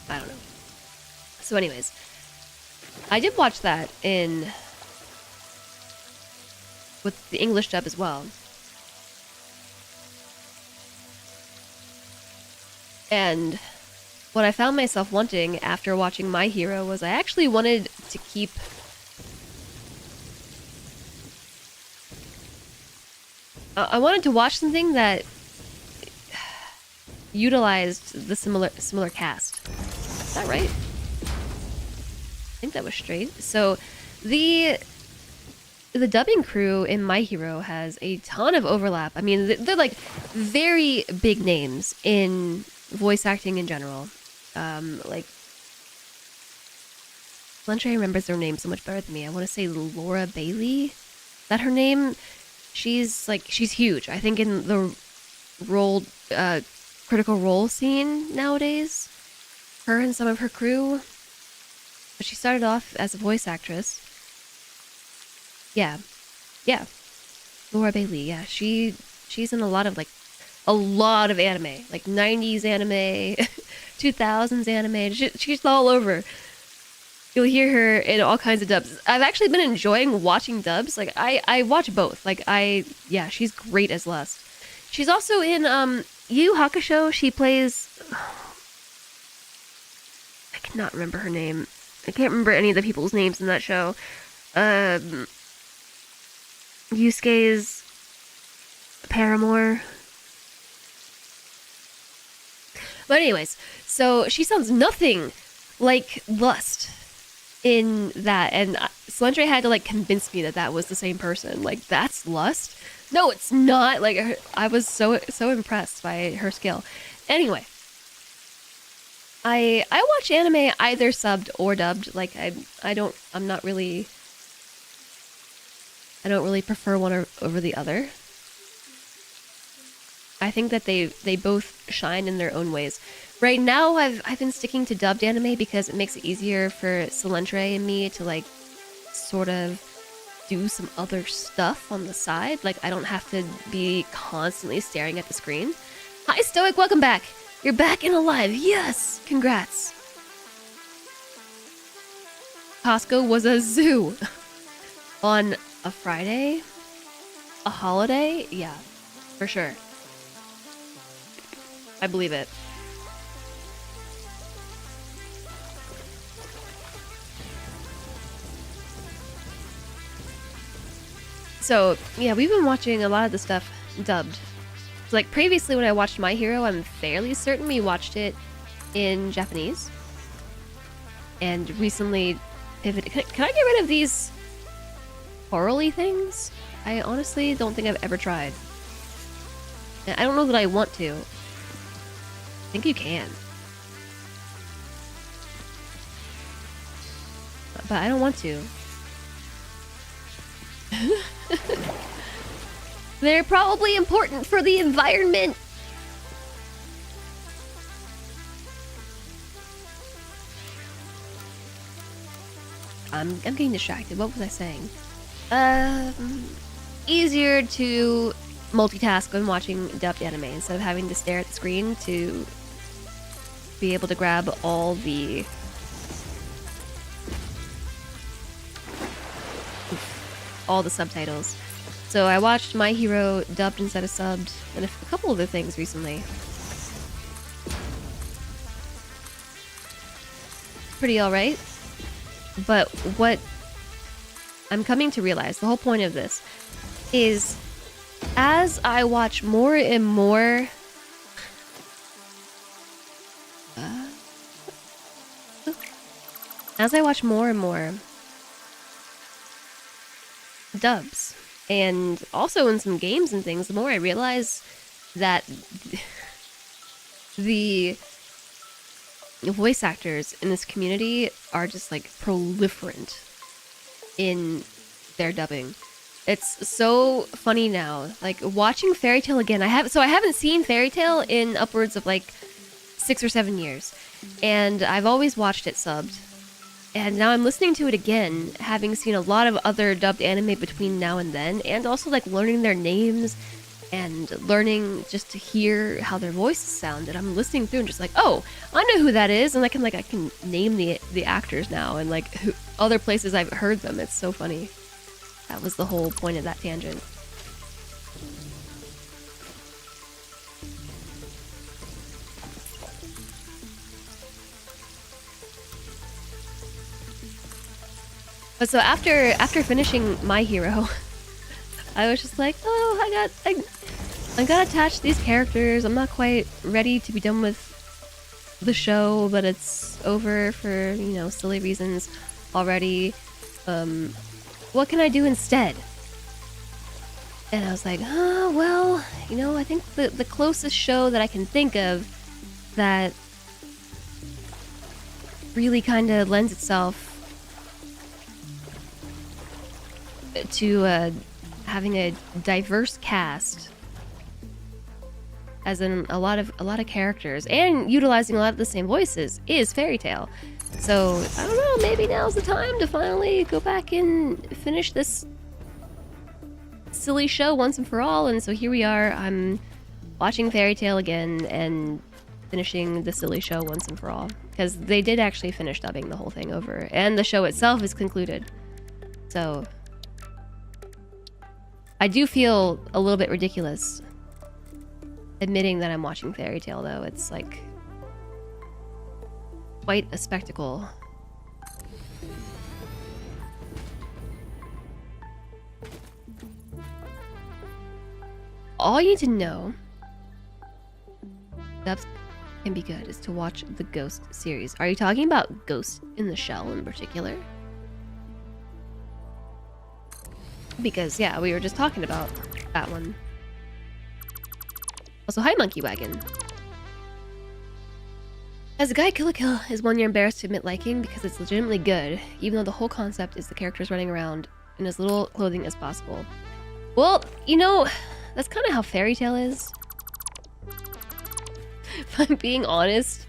I don't know. So anyways, I did watch that with the English dub as well. And what I found myself wanting after watching My Hero was I actually wanted to keep I wanted to watch something that utilized the similar cast. Is that right? I think that was straight. So the dubbing crew in My Hero has a ton of overlap. I mean, they're like very big names in voice acting in general. Like, Luntre remembers her name so much better than me. I want to say Laura Bailey. Is that her name? She's huge. I think in the role, critical role scene nowadays. Her and some of her crew. But she started off as a voice actress. Yeah. Laura Bailey, yeah. She's in a lot of anime. Like 90s anime, 2000s anime. She's all over. You'll hear her in all kinds of dubs. I've actually been enjoying watching dubs. Like, I watch both. She's great as Lust. She's also in, Yu Yu Hakusho. She plays... I cannot remember her name. I can't remember any of the people's names in that show. Yusuke's paramour. But anyways, so she sounds nothing like Lust in that, and Solentre had to like convince me that that was the same person. Like, that's Lust? No, it's not. Like, I was so impressed by her skill. Anyway, I watch anime either subbed or dubbed. Like, I don't really prefer one over the other. I think that they both shine in their own ways. Right now, I've been sticking to dubbed anime because it makes it easier for Solentre and me to like sort of do some other stuff on the side. Like, I don't have to be constantly staring at the screen. Hi, Stoic, welcome back. You're back and alive. Yes, congrats. Costco was a zoo on a Friday, a holiday. Yeah, for sure. I believe it. So, yeah, we've been watching a lot of the stuff dubbed. So, like, previously when I watched My Hero, I'm fairly certain we watched it in Japanese. And recently pivoted... Can I get rid of these orally things? I honestly don't think I've ever tried. And I don't know that I want to. I think you can. But I don't want to. They're probably important for the environment. I'm getting distracted. What was I saying? Easier to multitask when watching dubbed anime instead of having to stare at the screen to be able to grab all the subtitles. So I watched My Hero dubbed instead of subbed, and a couple other things recently. Pretty alright. But what I'm coming to realize, the whole point of this, is as I watch more and more dubs, and also in some games and things, the more I realize that the voice actors in this community are just like proliferant in their dubbing. It's so funny now. Like, watching Fairy Tail again, I haven't seen Fairy Tail in upwards of like 6 or 7 years, and I've always watched it subbed. And now I'm listening to it again, having seen a lot of other dubbed anime between now and then, and also like learning their names and learning just to hear how their voices sound. And I'm listening through and just like, oh, I know who that is, and I can name the actors now and like other places I've heard them. It's so funny. That was the whole point of that tangent. But so after finishing My Hero, I was just like, oh, I got attached to these characters. I'm not quite ready to be done with the show, but it's over for, silly reasons already. What can I do instead? And I was like, I think the closest show that I can think of that really kind of lends itself to having a diverse cast, as in a lot of characters, and utilizing a lot of the same voices, is Fairy Tail. So I don't know, maybe now's the time to finally go back and finish this silly show once and for all. And so here we are. I'm watching Fairy Tail again and finishing the silly show once and for all, because they did actually finish dubbing the whole thing over, and the show itself is concluded. So I do feel a little bit ridiculous admitting that I'm watching Fairy Tail, though. It's like quite a spectacle. All you need to know, dubs can be good, is to watch the Ghost series. Are you talking about Ghost in the Shell in particular? Because, yeah, we were just talking about that one. Also, hi, Monkey Wagon. As a guy, Kill la Kill is one you're embarrassed to admit liking because it's legitimately good, even though the whole concept is the characters running around in as little clothing as possible. Well, you know, that's kind of how Fairy Tail is. If I'm being honest,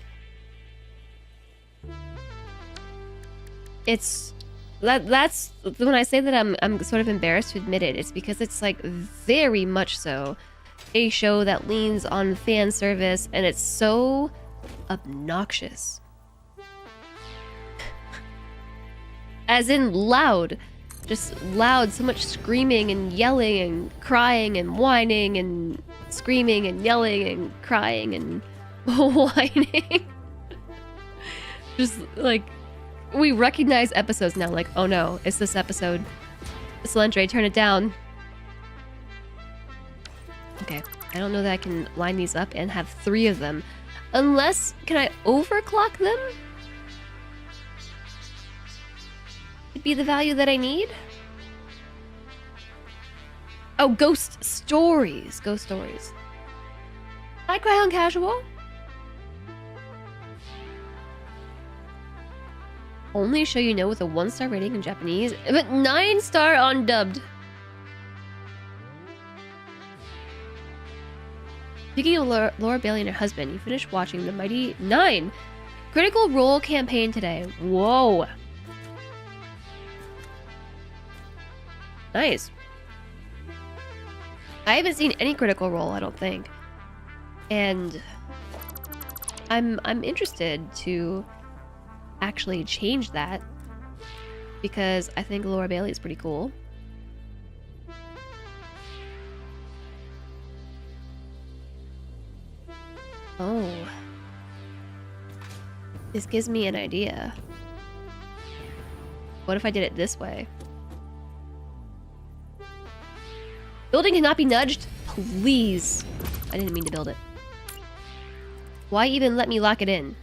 it's that's when I say that I'm sort of embarrassed to admit it. It's because it's like very much so a show that leans on fan service, and it's so obnoxious. As in loud. Just loud, so much screaming and yelling and crying and whining and screaming and yelling and crying and whining. Just like, we recognize episodes now, like, oh no, it's this episode. Slendre, turn it down. Okay, I don't know that I can line these up and have 3 of them. Unless, can I overclock them? Would be the value that I need? Oh, Ghost Stories. Ghost Stories. Hi, Cry on Casual. Only show you know with a 1-star rating in Japanese, but 9-star on dubbed. Speaking of Laura Bailey and her husband, you finished watching the Mighty 9 Critical Role campaign today. Whoa. Nice. I haven't seen any Critical Role, I don't think. And I'm interested to actually change that, because I think Laura Bailey is pretty cool. Oh. This gives me an idea. What if I did it this way? Building cannot be nudged? Please. I didn't mean to build it. Why even let me lock it in?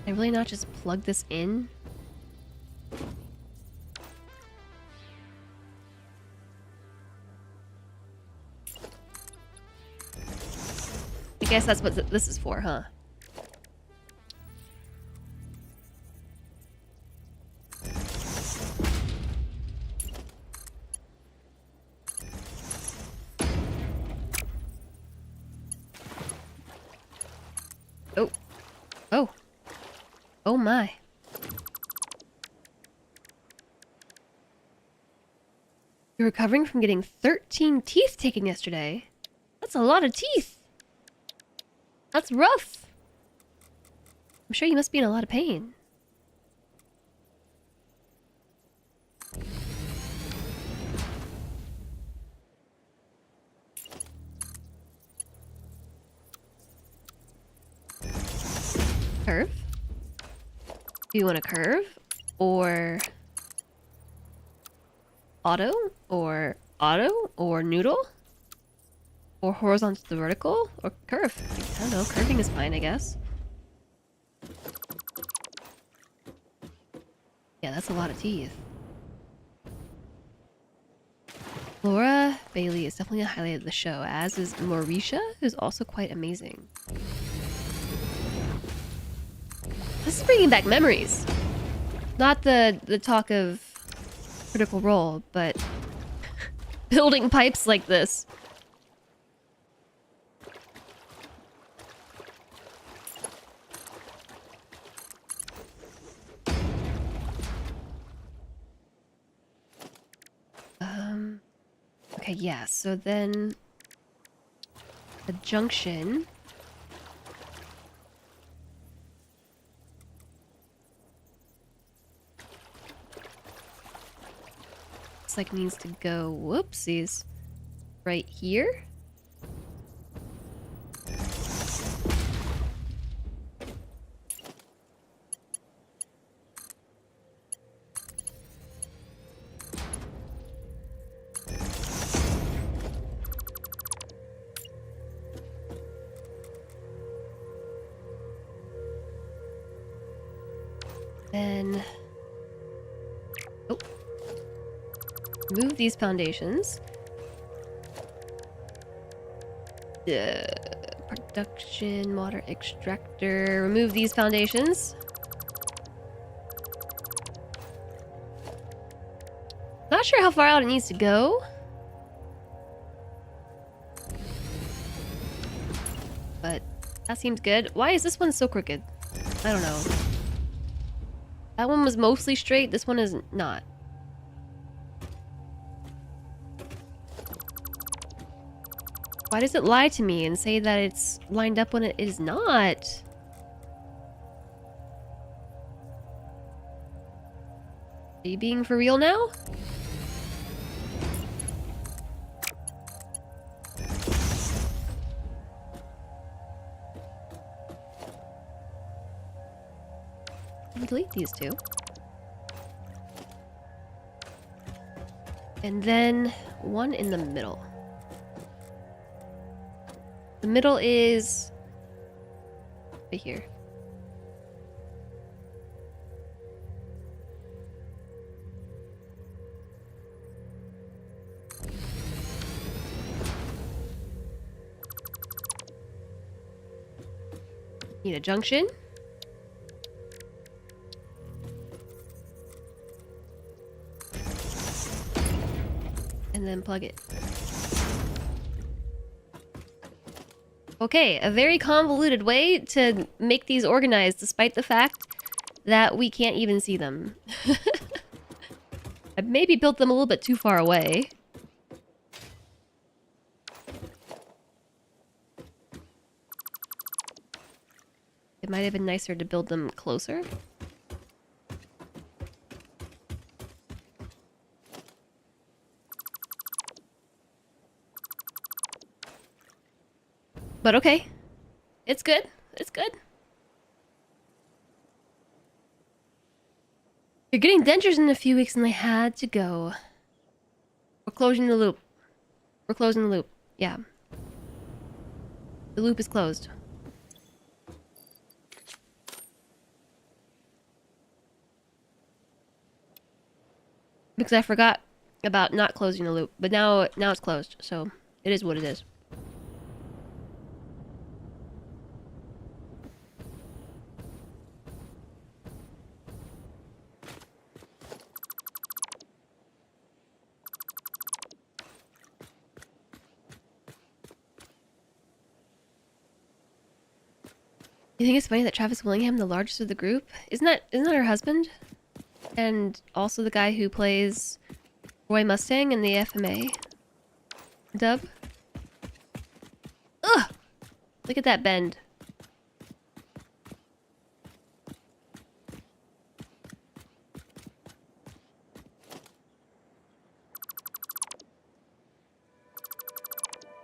Can I really not just plug this in? I guess that's what this is for, huh? Oh. Oh. Oh my. You're recovering from getting 13 teeth taken yesterday. That's a lot of teeth. That's rough. I'm sure you must be in a lot of pain. Curve? Do you want a curve? Or auto? Or auto? Or noodle? Or horizontal to vertical? Or curve? I don't know. Curving is fine, I guess. Yeah, that's a lot of teeth. Laura Bailey is definitely a highlight of the show, as is Mauricia, who's also quite amazing. This is bringing back memories. Not the talk of Critical Role, but building pipes like this. Okay, yeah, so then the junction. Looks like needs to go, whoopsies, right here. Then, oh, remove these foundations. Production, water extractor, remove these foundations. Not sure how far out it needs to go. But that seems good. Why is this one so crooked? I don't know. That one was mostly straight, this one is not. Why does it lie to me and say that it's lined up when it is not? Are you being for real now? Delete these two. And then one in the middle. The middle is right here. Need a junction. And then plug it. Okay, a very convoluted way to make these organized, despite the fact that we can't even see them. I maybe built them a little bit too far away. It might have been nicer to build them closer. But okay. It's good. It's good. You're getting dentures in a few weeks and they had to go. We're closing the loop. We're closing the loop. Yeah. The loop is closed. Because I forgot about not closing the loop. But now it's closed. So it is what it is. You think it's funny that Travis Willingham, the largest of the group, isn't that her husband? And also the guy who plays Roy Mustang in the FMA dub? Ugh! Look at that bend.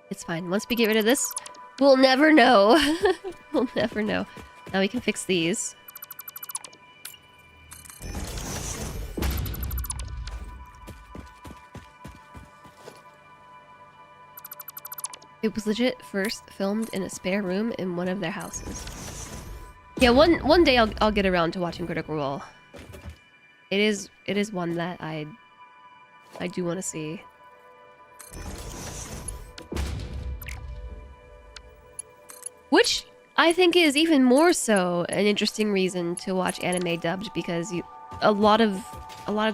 It's fine. Once we get rid of this, we'll never know. We'll never know. Now we can fix these. It was legit first filmed in a spare room in one of their houses. Yeah, one day I'll get around to watching Critical Role. It is one that I do want to see. Which I think is even more so an interesting reason to watch anime dubbed, because a lot of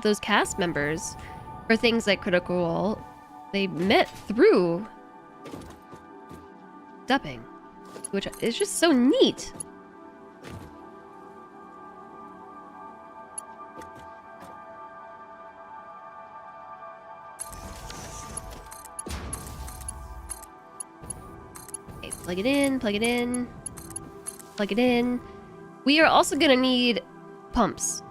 those cast members for things like Critical Role, they met through dubbing, which is just so neat. Okay, plug it in, plug it in, plug it in. We are also gonna need pumps.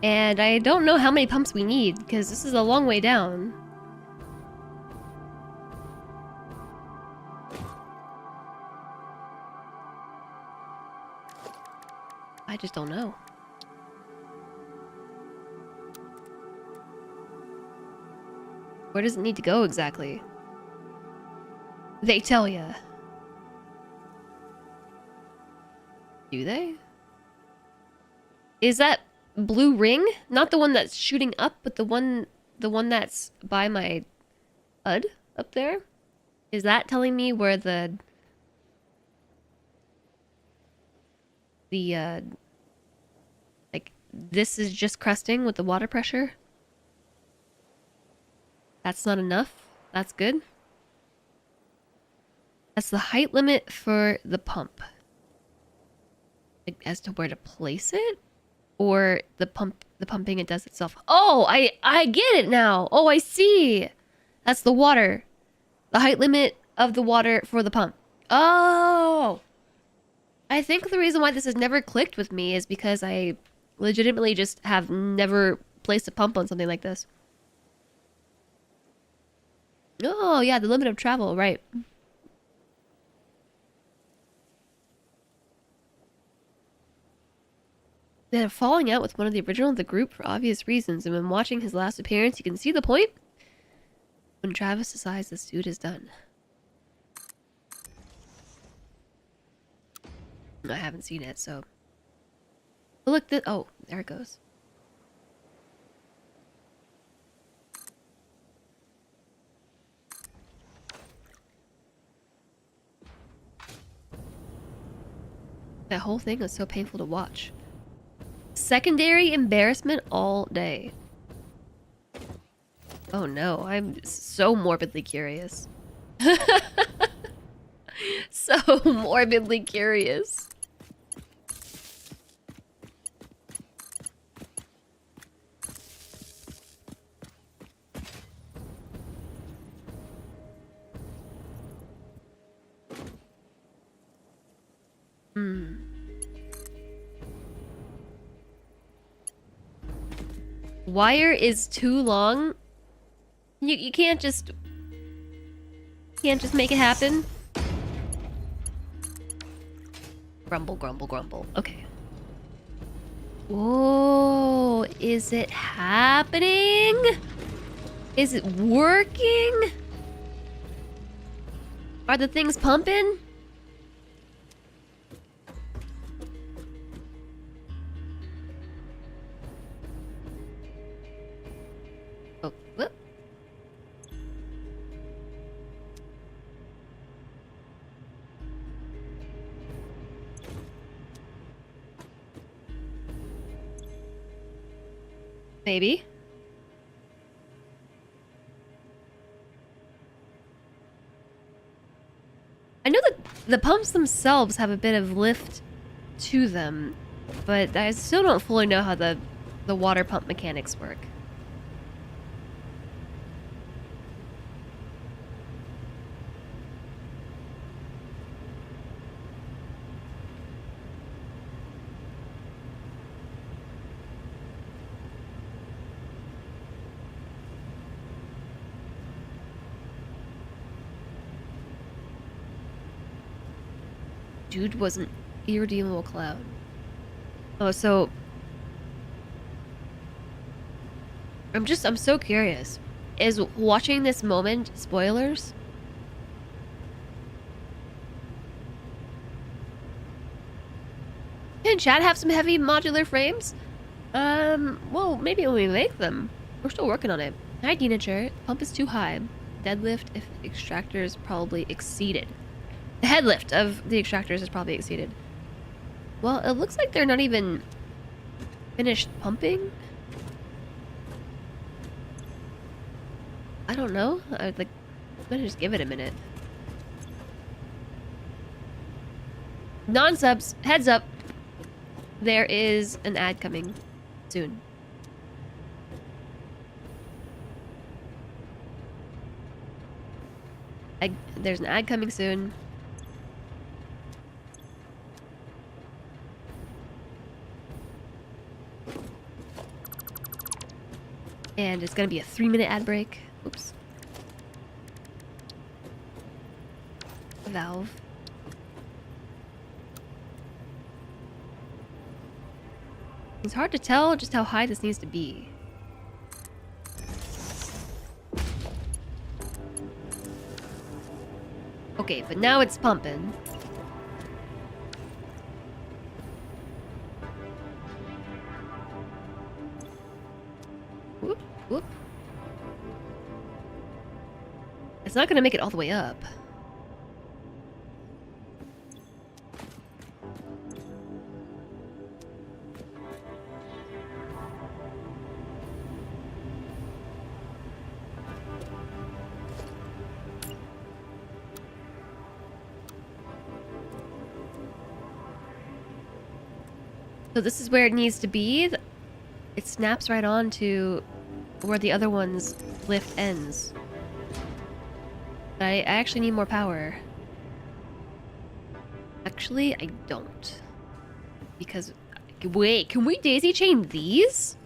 And I don't know how many pumps we need, because this is a long way down. I just don't know. Where does it need to go exactly? They tell ya. Do they? Is that blue ring? Not the one that's shooting up, but the one that's by my HUD up there? Is that telling me where the like, this is just cresting with the water pressure? That's not enough? That's good? That's the height limit for the pump. Like, as to where to place it? Or the pumping it does itself. Oh, I get it now. Oh, I see. That's the water. The height limit of the water for the pump. Oh. I think the reason why this has never clicked with me is because I legitimately just have never placed a pump on something like this. Oh, yeah, the limit of travel, right. They had a falling out with one of the original of the group for obvious reasons, and when watching his last appearance, you can see the point. When Travis decides this dude is done. I haven't seen it, so... Oh, look, oh, there it goes. That whole thing was so painful to watch. Secondary embarrassment all day. Oh no, I'm so morbidly curious. So morbidly curious. Wire is too long. You can't just make it happen. Grumble, grumble, grumble. Okay. Whoa, is it happening? Is it working? Are the things pumping? Oh, whoop. Maybe. I know that the pumps themselves have a bit of lift to them, but I still don't fully know how the water pump mechanics work. Dude was an irredeemable clown. Oh, so I'm so curious. Is watching this moment spoilers? Can Chad have some heavy modular frames? Well, maybe when we make them. We're still working on it. Hi, Dinature. Pump is too high. Deadlift if extractor is probably exceeded. The headlift of the extractors is probably exceeded. Well, it looks like they're not even finished pumping. I don't know. I'm gonna just give it a minute. Non-subs, heads up. There is an ad coming soon. There's an ad coming soon. And it's gonna be a 3-minute ad break. Oops. Valve. It's hard to tell just how high this needs to be. Okay, but now it's pumping. Whoop, whoop. It's not gonna make it all the way up. So this is where it needs to be. It snaps right on to where the other one's lift ends. I actually need more power. Actually, I don't. Because... Wait, can we daisy chain these?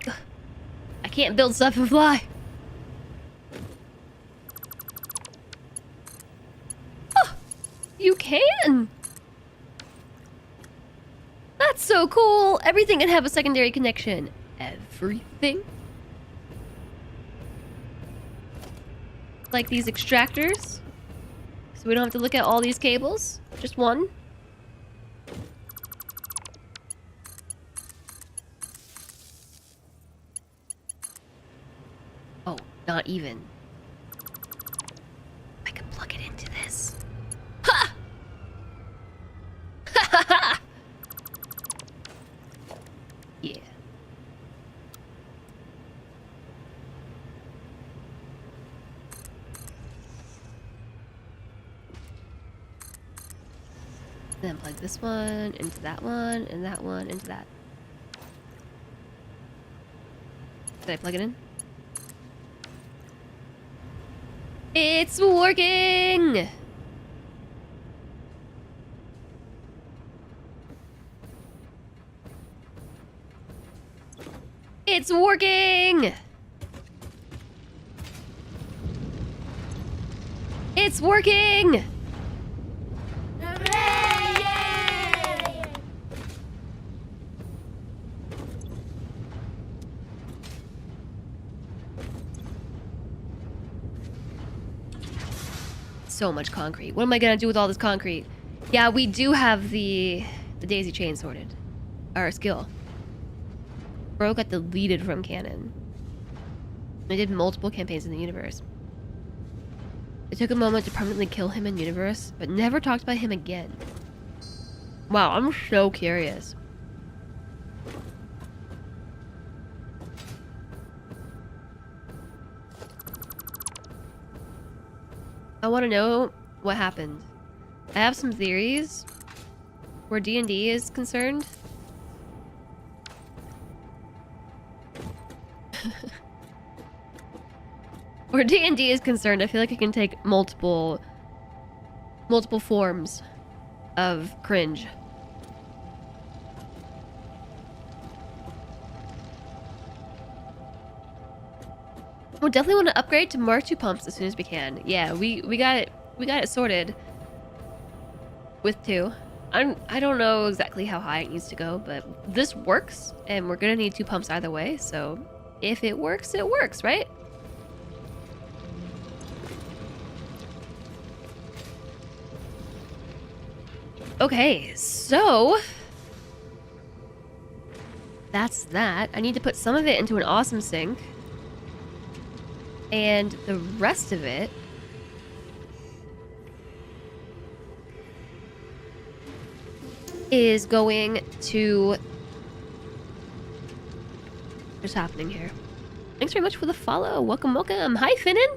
Ugh. I can't build stuff and fly. You can! That's so cool! Everything can have a secondary connection. Everything? Like these extractors? So we don't have to look at all these cables? Just one? Oh, not even. I can plug it into this. Ha! Yeah. Then plug this one into that one, and that one into that. Did I plug it in? It's working! It's working! It's working! Hooray! So much concrete. What am I gonna do with all this concrete? Yeah, we do have the daisy chain sorted. Our skill. Bro got deleted from canon. I did multiple campaigns in the universe. It took a moment to permanently kill him in universe, but never talked about him again. Wow, I'm so curious. I want to know what happened. I have some theories where D&D is concerned. Where D&D is concerned, I feel like it can take multiple forms of cringe. We definitely want to upgrade to Mark II pumps as soon as we can. Yeah, we got it sorted. with 2. I don't know exactly how high it needs to go, but this works, and we're gonna need 2 pumps either way, so if it works, right? Okay, so that's that. I need to put some of it into an awesome sink, and the rest of it is going to... What's happening here? Thanks very much for the follow. Welcome, welcome. Hi, Finnan.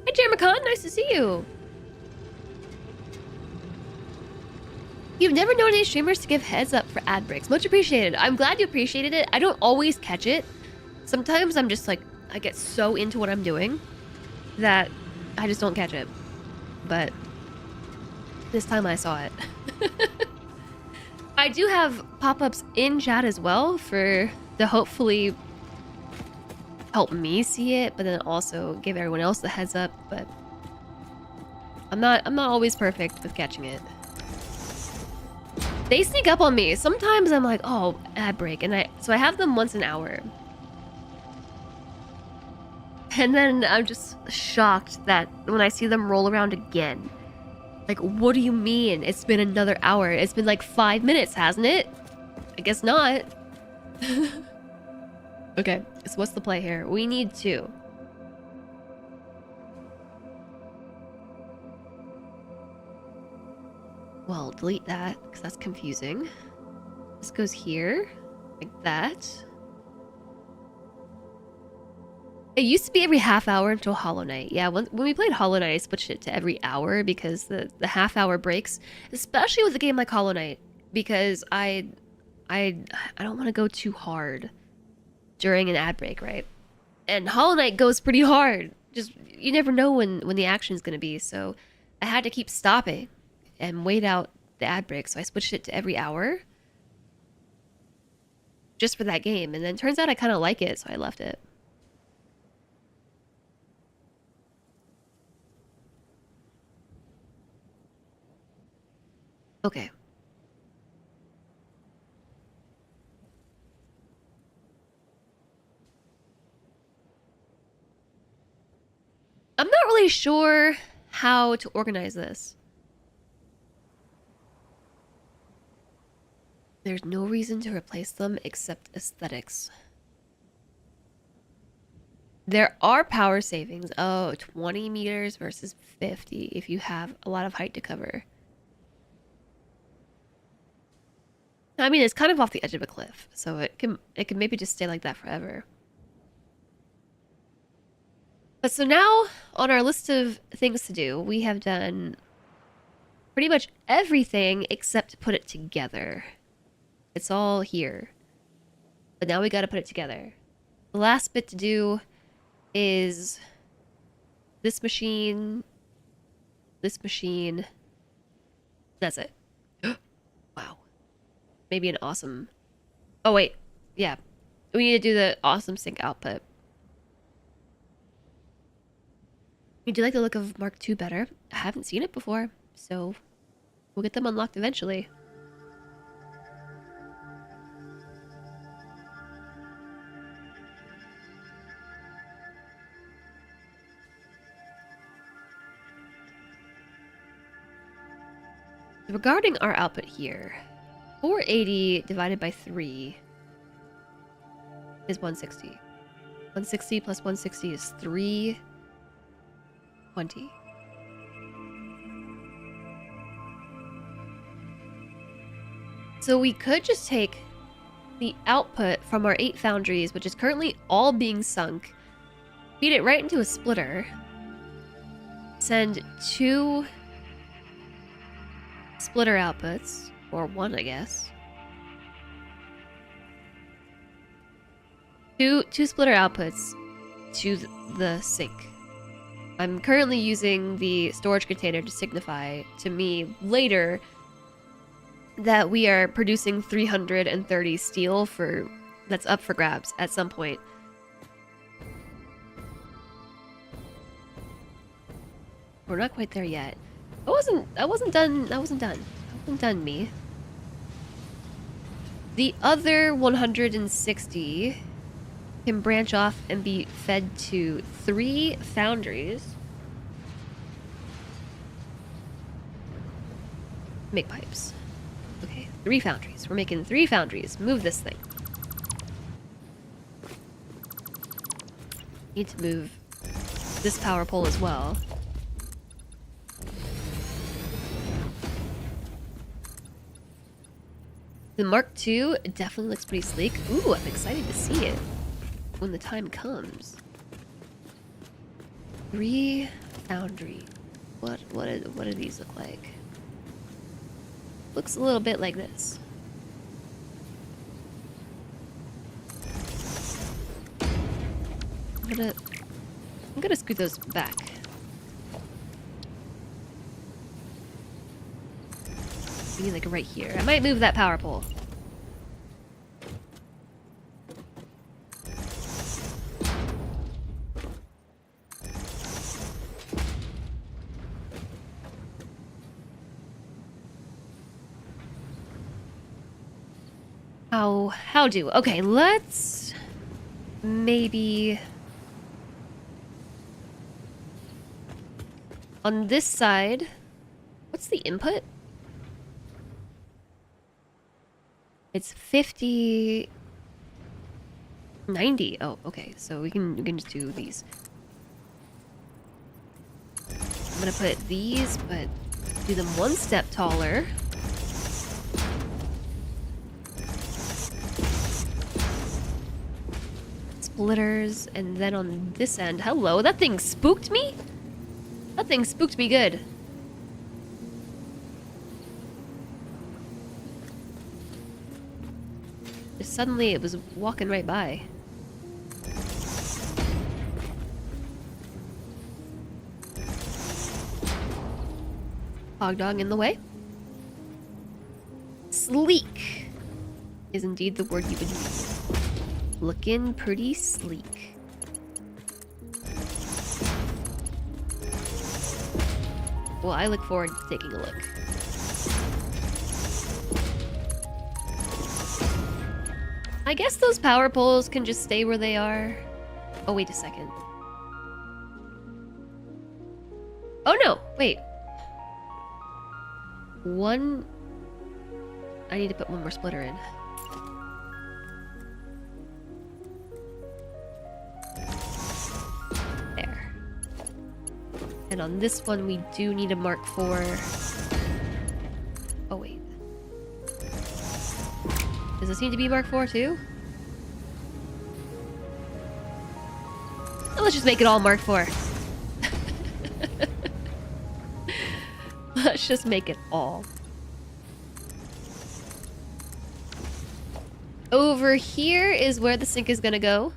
Hi, Jermicon. Nice to see you. You've never known any streamers to give heads up for ad breaks. Much appreciated. I'm glad you appreciated it. I don't always catch it. Sometimes I'm just like, I get so into what I'm doing that I just don't catch it. But this time I saw it. I do have pop-ups in chat as well for to hopefully help me see it, but then also give everyone else the heads up. But I'm not always perfect with catching it. They sneak up on me. Sometimes I'm like, oh, ad break, and so I have them once an hour. And then I'm just shocked that when I see them roll around again. Like, what do you mean? It's been another hour. It's been like 5 minutes, hasn't it? I guess not. Okay, so what's the play here? We need 2. Well, delete that, because that's confusing. This goes here, like that. It used to be every half hour until Hollow Knight. Yeah, when we played Hollow Knight, I switched it to every hour because the half hour breaks, especially with a game like Hollow Knight, because I don't want to go too hard during an ad break, right? And Hollow Knight goes pretty hard. Just, you never know when the action's going to be, so I had to keep stopping and wait out the ad break, so I switched it to every hour just for that game, and then turns out I kind of like it, so I left it. Okay. I'm not really sure how to organize this. There's no reason to replace them except aesthetics. There are power savings. Oh, 20 meters versus 50 if you have a lot of height to cover. I mean, it's kind of off the edge of a cliff, so it can maybe just stay like that forever. But so now, on our list of things to do, we have done pretty much everything except put it together. It's all here. But now we gotta put it together. The last bit to do is this machine, this machine. That's it. Wow. Maybe an awesome... Oh, wait. Yeah. We need to do the awesome sync output. We do like the look of Mark II better. I haven't seen it before, so we'll get them unlocked eventually. Regarding our output here, 480 divided by 3 is 160. 160 plus 160 is 320. So we could just take the output from our 8 foundries, which is currently all being sunk, feed it right into a splitter, send 2 splitter outputs, or 1, I guess. Two splitter outputs to the sink. I'm currently using the storage container to signify to me later that we are producing 330 steel that's up for grabs at some point. We're not quite there yet. I wasn't done, me. The other 160 can branch off and be fed to 3 foundries. Make pipes. Okay, 3 foundries. We're making 3 foundries. Move this thing. Need to move this power pole as well. The Mark II definitely looks pretty sleek. Ooh, I'm excited to see it when the time comes. 3 foundry. What do these look like? Looks a little bit like this. I'm gonna scoot those back. Maybe like right here. I might move that power pole. How do? Okay, let's maybe on this side. What's the input? It's 50 90. Oh, okay. So we can just do these. I'm gonna put these, but do them 1 step taller. Splitters, and then on this end, hello, that thing spooked me? That thing spooked me good. Just suddenly it was walking right by. Hog dog in the way. Sleek is indeed the word you would use. Looking pretty sleek. Well, I look forward to taking a look. I guess those power poles can just stay where they are. Oh, wait a second. Oh no, wait. I need to put 1 more splitter in. There. And on this one, we do need a Mark IV. Oh, wait. Does this need to be Mark IV too? Oh, let's just make it all Mark IV. Let's just make it all. Over here is where the sink is gonna go.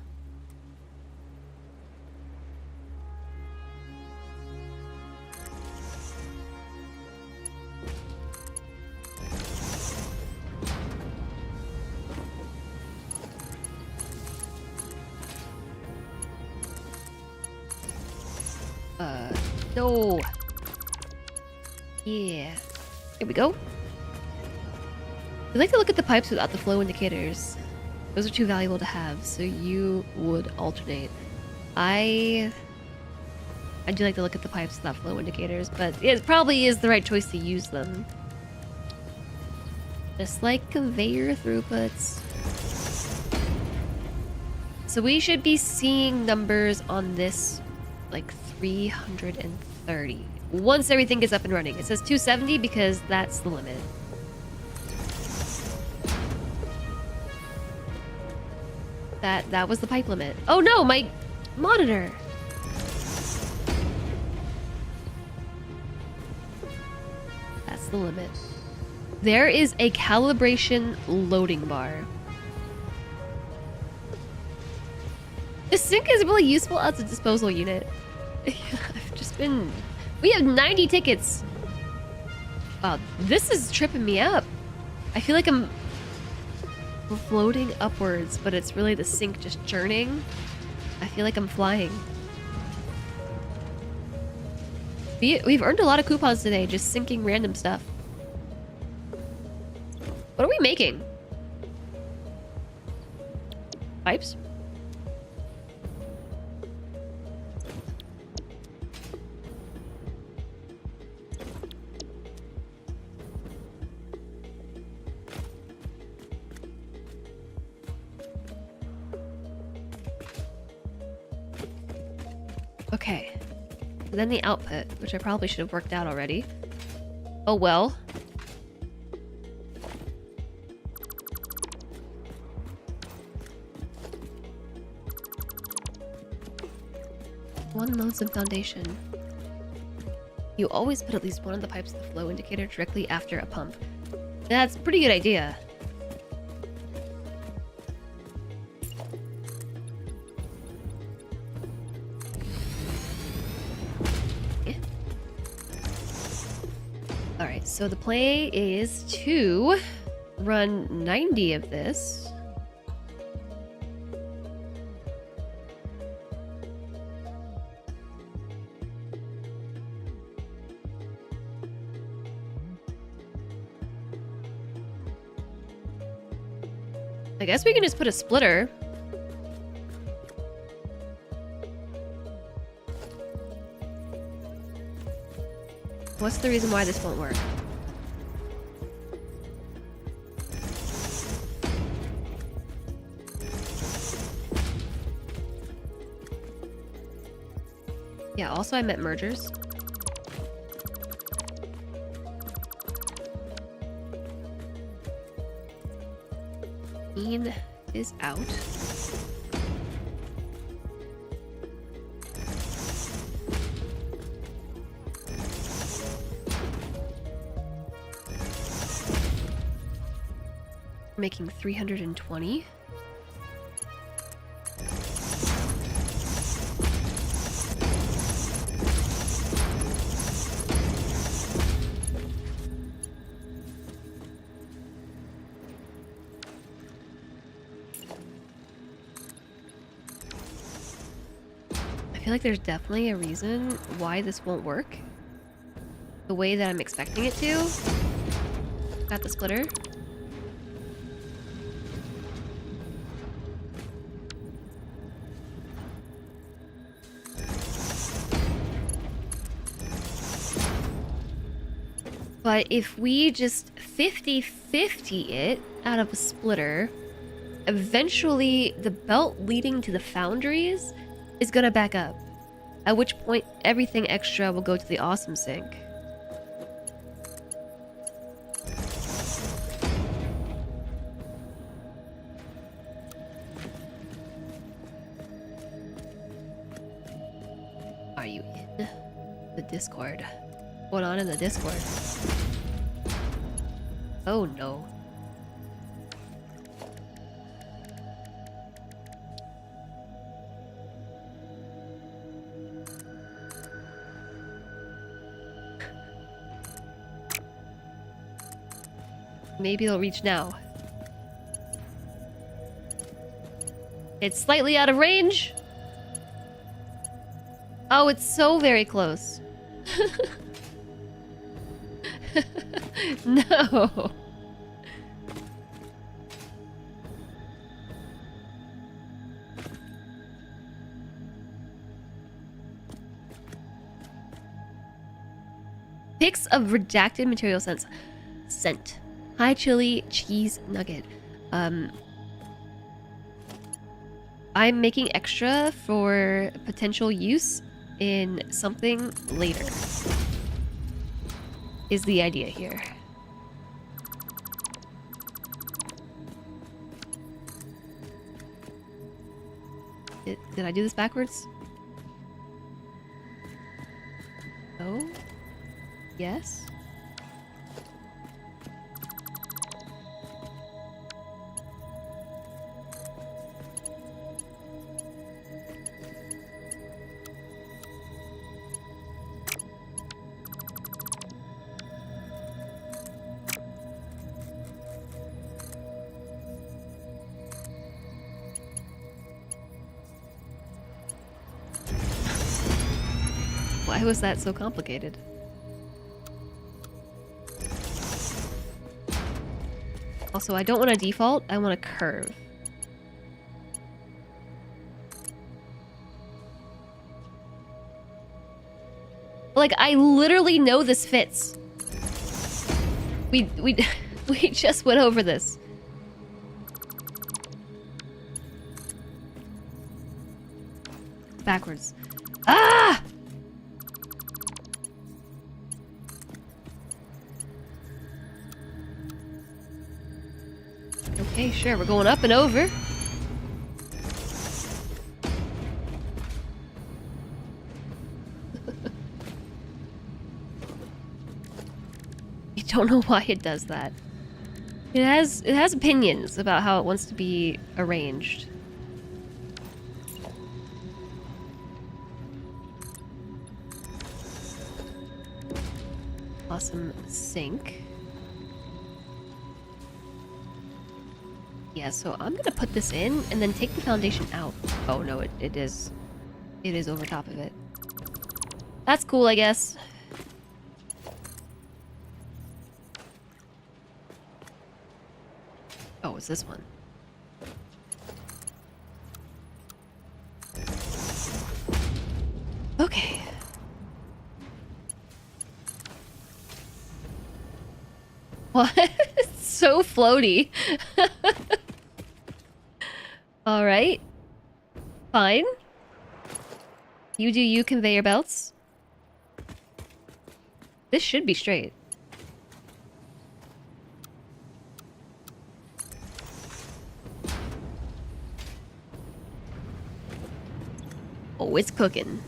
No. Yeah. Here we go. I like to look at the pipes without the flow indicators. Those are too valuable to have, so you would alternate. I do like to look at the pipes without flow indicators, but it probably is the right choice to use them. Just like conveyor throughputs. So we should be seeing numbers on this like 330. Once everything gets up and running. It says 270 because that's the limit. That was the pipe limit. Oh no, my monitor. That's the limit. There is a calibration loading bar. This sink is really useful as a disposal unit. I've just been... We have 90 tickets. Wow, this is tripping me up. I feel like I'm floating upwards, but it's really the sink just churning. I feel like I'm flying. We've earned a lot of coupons today, just sinking random stuff. What are we making? Pipes? Okay. Then the output, which I probably should have worked out already. Oh well. One loads of foundation. You always put at least one of the pipes of the flow indicator directly after a pump. That's a pretty good idea. Alright, so the play is to run 90 of this. I guess we can just put a splitter. What's the reason why this won't work? Yeah, also I meant mergers. Is out. Making 320. I feel like there's definitely a reason why this won't work the way that I'm expecting it to. Got the splitter. But if we just 50-50 it out of a splitter, eventually the belt leading to the foundries is gonna back up, at which point everything extra will go to the awesome sink. Are you in the Discord? What's going on in the Discord? Oh no. Maybe it'll reach now. It's slightly out of range. Oh, it's so very close. No. Pics of redacted material sent. High chili cheese nugget. I'm making extra for potential use in something later. Is the idea here. Did I do this backwards? Oh? Yes? Why was that so complicated? Also, I don't want a default, I want a curve. Like, I literally know this fits. We we just went over this. Backwards. Ah! Okay, sure, we're going up and over. I don't know why it does that. It has opinions about how it wants to be arranged. Awesome sink. Yeah, so I'm gonna put this in and then take the foundation out. Oh no, it is over top of it. That's cool, I guess. Oh, it's this one. Okay. What? It's so floaty. Alright. Fine. You do you, conveyor belts. This should be straight. Oh, it's cooking.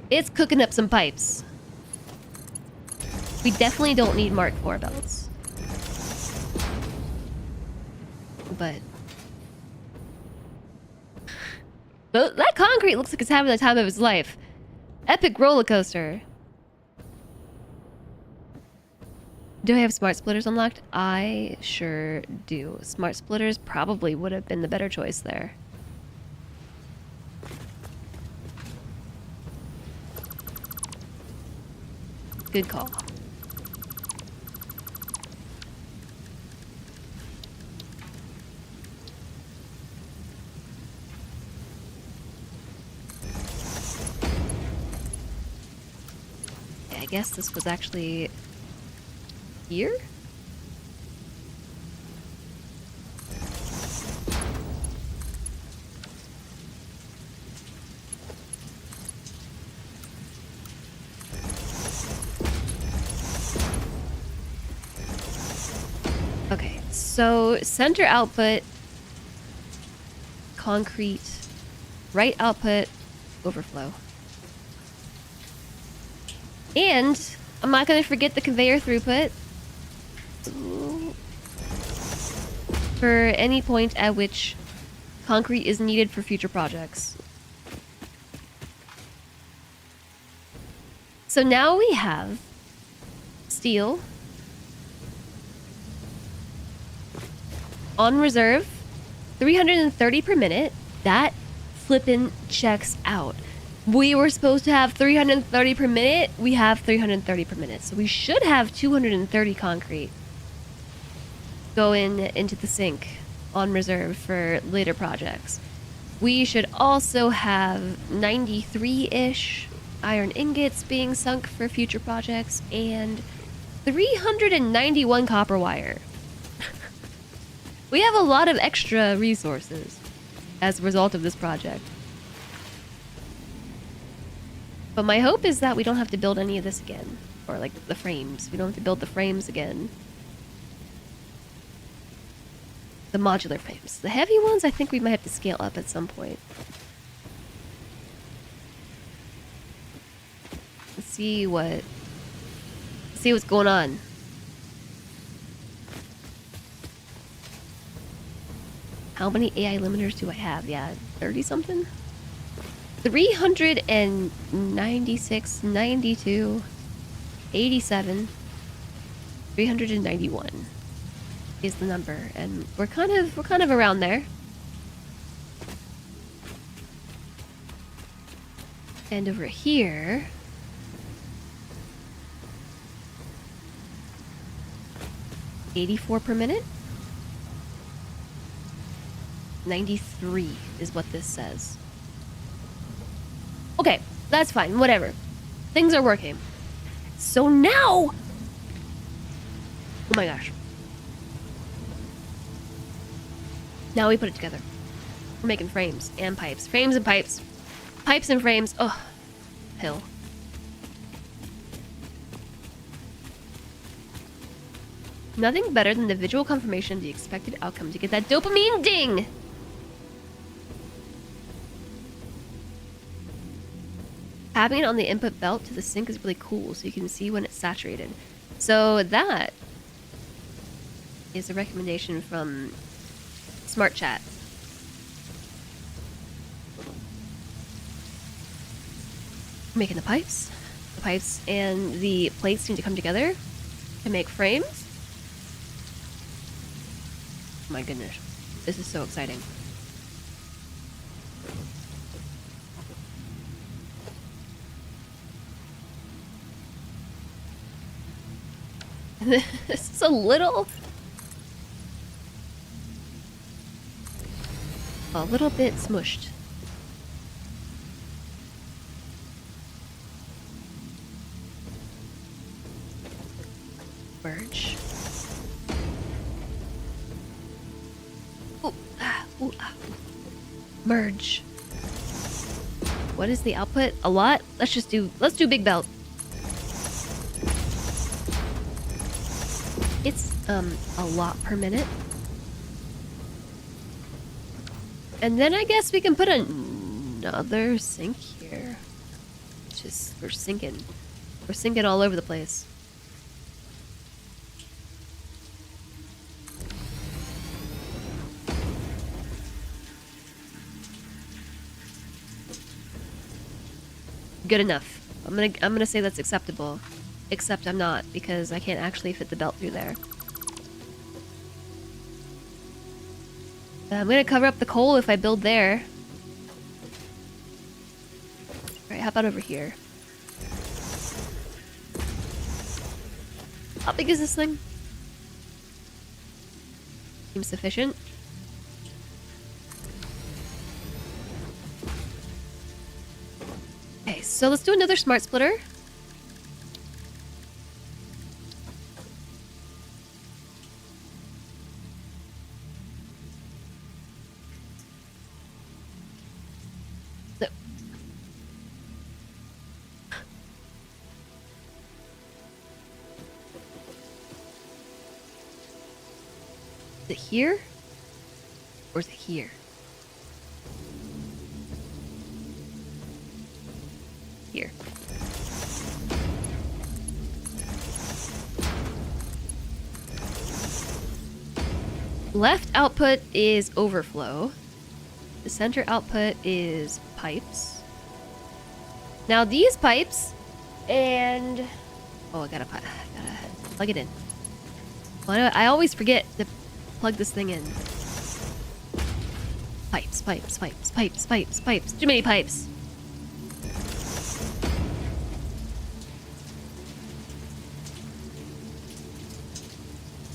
It's cooking up some pipes. We definitely don't need Mark IV belts. But... that concrete looks like it's having the time of its life. Epic roller coaster. Do I have smart splitters unlocked? I sure do. Smart splitters probably would have been the better choice there. Good call. I guess this was actually here? Okay, so center output, concrete, right output, overflow. And I'm not going to forget the conveyor throughput for any point at which concrete is needed for future projects. So now we have steel on reserve, 330 per minute. That flippin' checks out. We were supposed to have 330 per minute. We have 330 per minute. So we should have 230 concrete going into the sink on reserve for later projects. We should also have 93-ish iron ingots being sunk for future projects and 391 copper wire. We have a lot of extra resources as a result of this project. But my hope is that we don't have to build any of this again. Or like the frames. We don't have to build the frames again. The modular frames. The heavy ones I think we might have to scale up at some point. Let's see what's going on. How many AI limiters do I have? Yeah, 30 something? 396, 92, 87, 391 is the number, and we're kind of around there. And over here... 84 per minute? 93 is what this says. Okay, that's fine, whatever. Things are working. So now... Oh my gosh. Now we put it together. We're making frames and pipes. Frames and pipes. Pipes and frames. Oh, hell. Nothing better than the visual confirmation of the expected outcome to get that dopamine ding! Having it on the input belt to the sink is really cool, so you can see when it's saturated. So that is a recommendation from Smart Chat. Making the pipes. The pipes and the plates need to come together to make frames. Oh my goodness. This is so exciting. This is a little bit smushed. Merge. Ooh, ooh, merge. What is the output? A lot? Let's do big belt. It's a lot per minute. And then I guess we can put another sink here. We're sinking. We're sinking all over the place. Good enough. I'm gonna say that's acceptable. Except I'm not, because I can't actually fit the belt through there. I'm gonna cover up the coal if I build there. Alright, how about over here? How big is this thing? Seems sufficient. Okay, so let's do another smart splitter. Is it here? Or is it here? Here. Left output is overflow. The center output is pipes. Now these pipes and... Oh, I gotta plug it in. Well, I always forget to plug this thing in. Pipes, pipes, pipes, pipes, pipes, pipes. Too many pipes.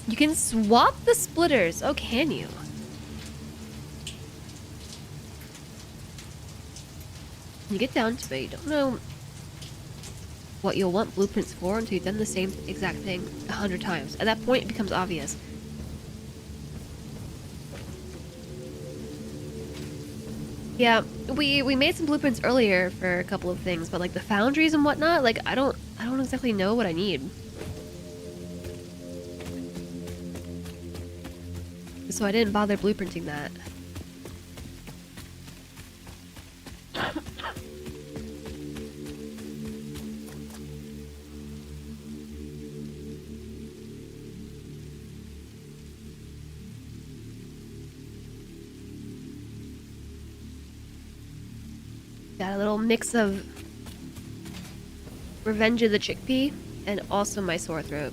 You can swap the splitters. Oh, can you? You get down to it, you don't know what you'll want blueprints for until you've done the same exact thing 100 times. At that point, it becomes obvious. Yeah, we made some blueprints earlier for a couple of things, but like the foundries and whatnot, like I don't exactly know what I need. So I didn't bother blueprinting that. Got a little mix of Revenge of the Chickpea and also my sore throat.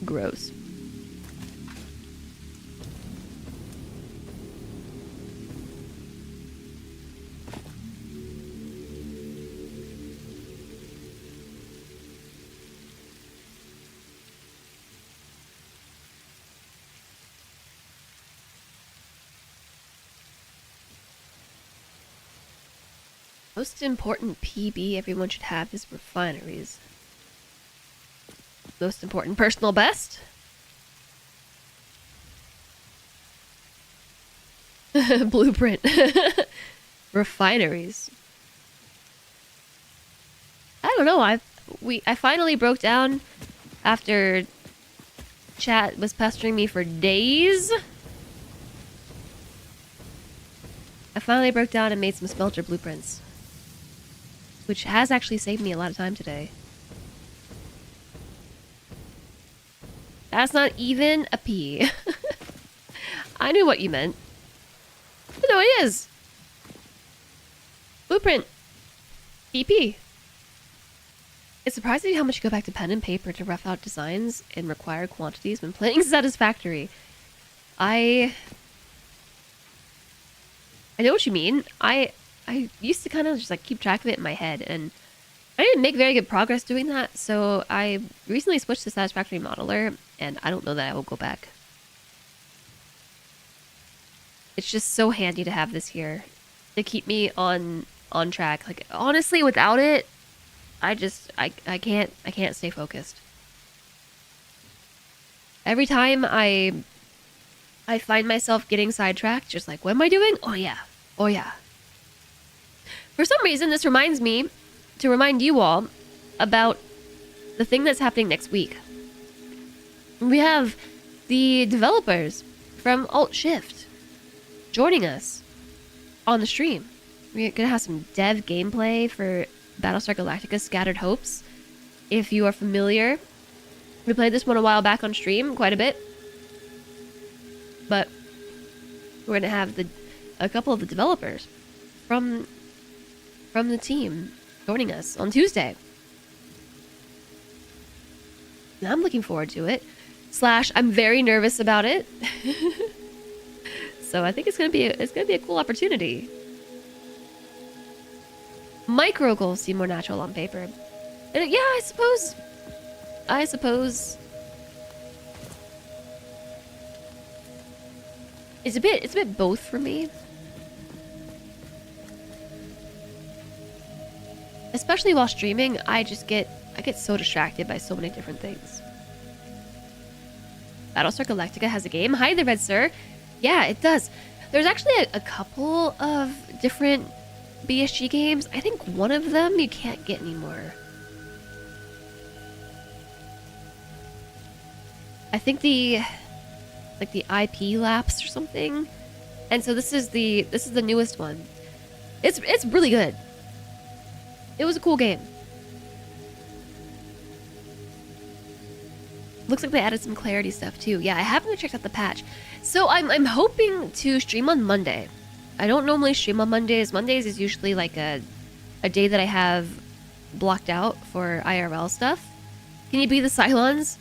Gross. Most important PB everyone should have is refineries. Most important personal best? Blueprint. Refineries. I don't know. I finally broke down after chat was pestering me for days. I finally broke down and made some smelter blueprints, which has actually saved me a lot of time today. That's not even a P. I knew what you meant. No, it is. Blueprint. EP. It's surprising how much you go back to pen and paper to rough out designs in required quantities when playing Satisfactory. I know what you mean. I used to kind of just like keep track of it in my head, and I didn't make very good progress doing that, so I recently switched to Satisfactory Modular, and I don't know that I will go back. It's just so handy to have this here to keep me on track. Like, honestly, without it, I can't stay focused. Every time I find myself getting sidetracked, just like, what am I doing? Oh yeah. Oh yeah. For some reason, this reminds me to remind you all about the thing that's happening next week. We have the developers from Alt Shift joining us on the stream. We're gonna have some dev gameplay for Battlestar Galactica Scattered Hopes. If you are familiar, we played this one a while back on stream, quite a bit. But we're gonna have a couple of the developers from the team joining us on Tuesday. And I'm looking forward to it. / I'm very nervous about it. So I think it's gonna be a cool opportunity. Micro goals seem more natural on paper. And yeah, I suppose it's a bit both for me. Especially while streaming, I get so distracted by so many different things. Battlestar Galactica has a game. Hi there, Red Sir. Yeah, it does. There's actually a couple of different BSG games. I think one of them you can't get anymore. I think the IP lapsed or something. And so this is the newest one. It's really good. It was a cool game. Looks like they added some clarity stuff too. Yeah, I haven't checked out the patch. So I'm hoping to stream on Monday. I don't normally stream on Mondays. Mondays is usually like a day that I have blocked out for IRL stuff. Can you be the Cylons?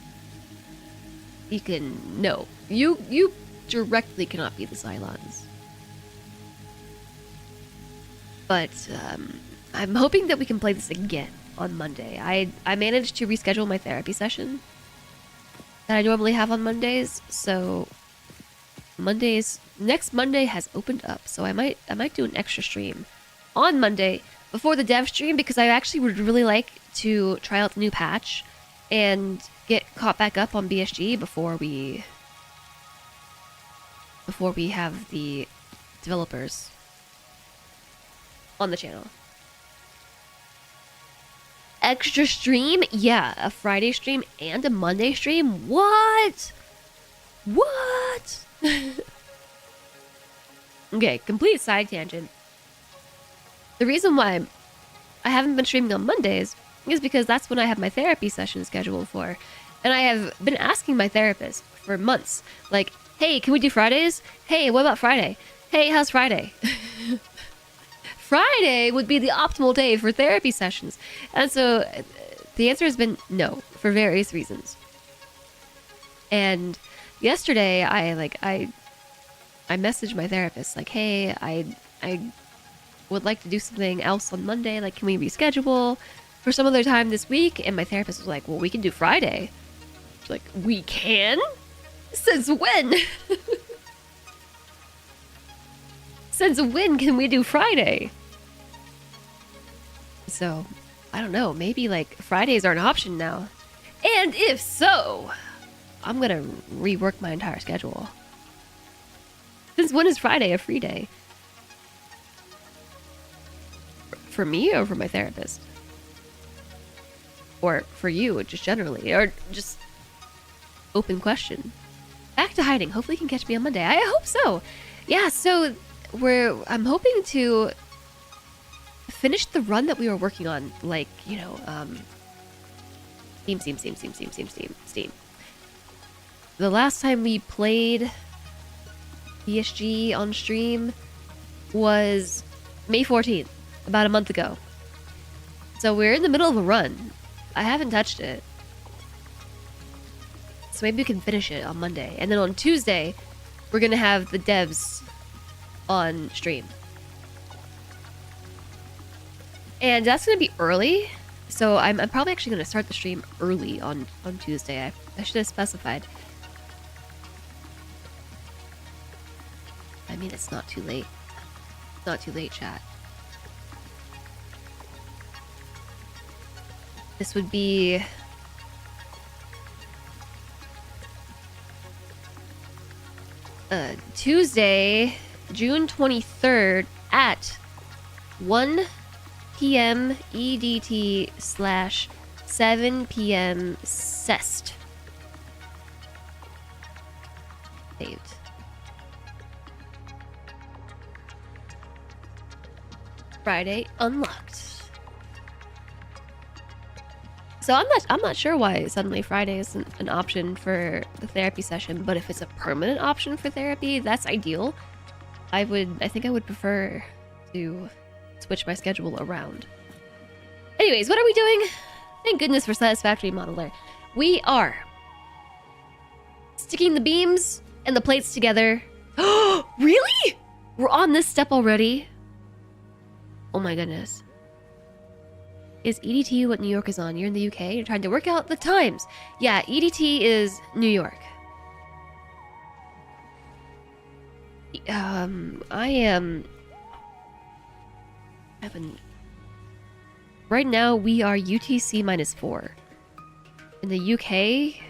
You can... No. You directly cannot be the Cylons. But I'm hoping that we can play this again on Monday. I managed to reschedule my therapy session that I normally have on Mondays, so next Monday has opened up, so I might do an extra stream on Monday before the dev stream, because I actually would really like to try out the new patch and get caught back up on BSG before we have the developers on the channel. Extra stream? Yeah, a Friday stream and a Monday stream? What? Okay, complete side tangent. The reason why I haven't been streaming on Mondays is because that's when I have my therapy session scheduled for. And I have been asking my therapist for months, like, hey, can we do Fridays? Hey, what about Friday? Hey, how's Friday? Friday would be the optimal day for therapy sessions. And so the answer has been no, for various reasons. And yesterday I messaged my therapist like, hey, I would like to do something else on Monday. Like, can we reschedule for some other time this week? And my therapist was like, well, we can do Friday. Like, we can? Since when? Since when can we do Friday? So, I don't know. Maybe like Fridays are an option now. And if so, I'm gonna rework my entire schedule. Since when is Friday a free day? For me or for my therapist? Or for you, just generally? Or just open question. Back to hiding. Hopefully you can catch me on Monday. I hope so. Yeah, so I'm hoping to finish the run that we were working on. Like, you know, Steam. The last time we played PSG on stream was May 14th, about a month ago. So we're in the middle of a run. I haven't touched it. So maybe we can finish it on Monday. And then on Tuesday, we're going to have the devs on stream. And that's going to be early. So I'm probably actually going to start the stream early on Tuesday. I should have specified. I mean, it's not too late. It's not too late, chat. This would be... Tuesday, June 23rd at 1 p.m. EDT / 7 p.m. CEST. Saved. Friday unlocked. So I'm not sure why suddenly Friday isn't an option for the therapy session, but if it's a permanent option for therapy, that's ideal. I think I would prefer to switch my schedule around. Anyways, what are we doing? Thank goodness for Satisfactory Modular. We are sticking the beams and the plates together. Oh, really? We're on this step already? Oh my goodness. Is EDT what New York is on? You're in the UK? You're trying to work out the times. Yeah, EDT is New York. Right now, we are UTC -4. In the UK,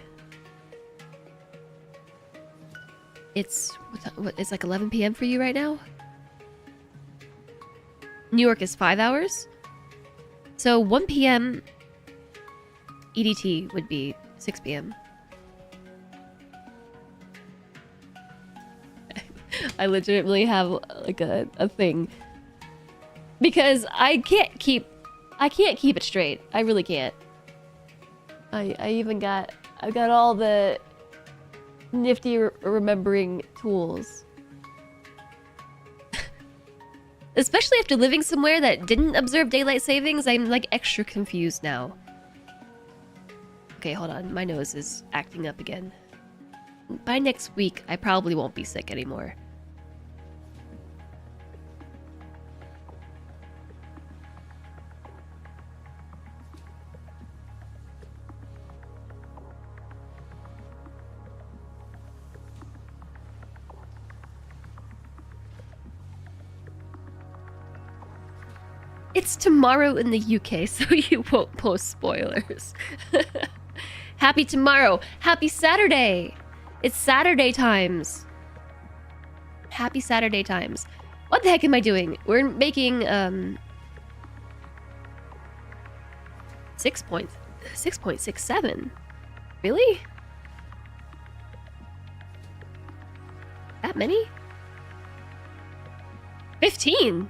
it's like 11 p.m. for you right now? New York is 5 hours? So 1 p.m. EDT would be 6 p.m. I legitimately have like a thing. Because I can't keep it straight. I really can't. I've got all the nifty remembering tools. Especially after living somewhere that didn't observe daylight savings, I'm like extra confused now. Okay, hold on. My nose is acting up again. By next week, I probably won't be sick anymore. It's tomorrow in the UK, so you won't post spoilers. Happy tomorrow. Happy Saturday. It's Saturday times. Happy Saturday times. What the heck am I doing? We're making 6.67. Really? That many? 15.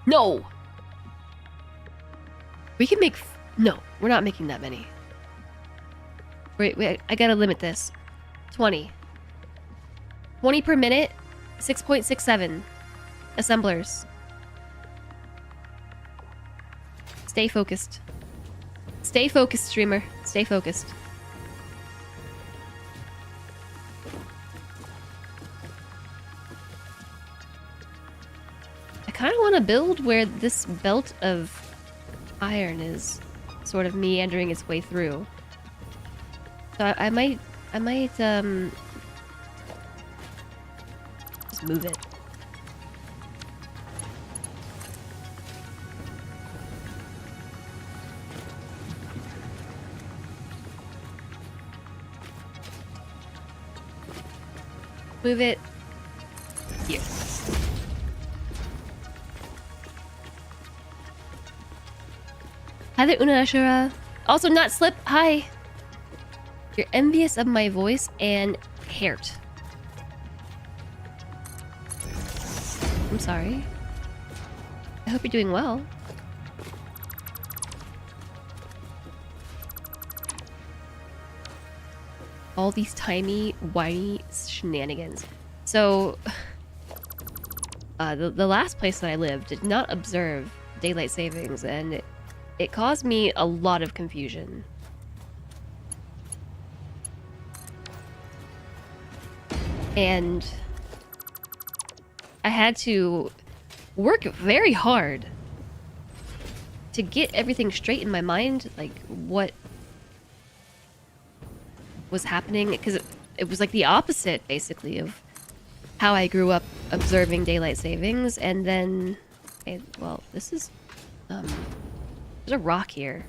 No! We can make... No, we're not making that many. Wait, I gotta limit this. 20. 20 per minute, 6.67. Assemblers. Stay focused. Stay focused, streamer. Stay focused. I kind of want to build where this belt of iron is sort of meandering its way through. So I might just move it. Move it here. Hi there, Unashura. Also, not slip. Hi. You're envious of my voice and hairt. I'm sorry. I hope you're doing well. All these tiny, whiny shenanigans. So, the last place that I lived did not observe daylight savings, and it caused me a lot of confusion. And I had to work very hard to get everything straight in my mind, like what was happening, because it was like the opposite basically of how I grew up observing daylight savings. And then well, this is there's a rock here.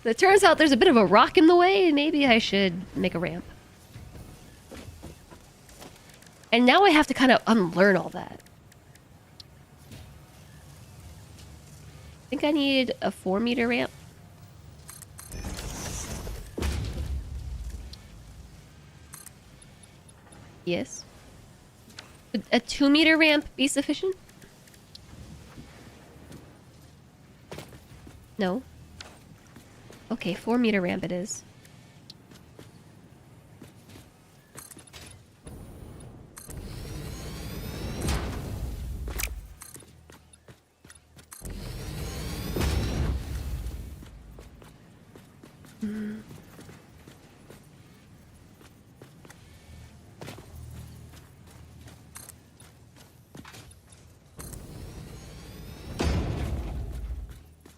It turns out there's a bit of a rock in the way. Maybe I should make a ramp. And now I have to kind of unlearn all that. I think I need a 4-meter ramp. Yes. Would a 2-meter ramp be sufficient? No. Okay, 4-meter ramp it is. Mm.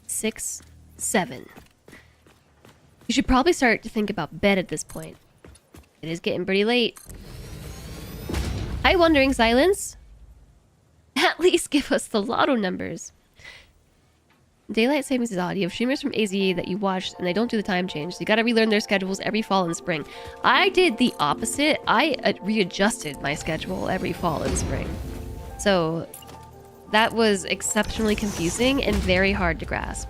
Six, 7. You should probably start to think about bed at this point. It is getting pretty late. Hi, Wandering Silence. At least give us the lotto numbers. Daylight savings is odd. You have streamers from AZ that you watch and they don't do the time change. So you gotta relearn their schedules every fall and spring. I did the opposite. I readjusted my schedule every fall and spring. So that was exceptionally confusing and very hard to grasp.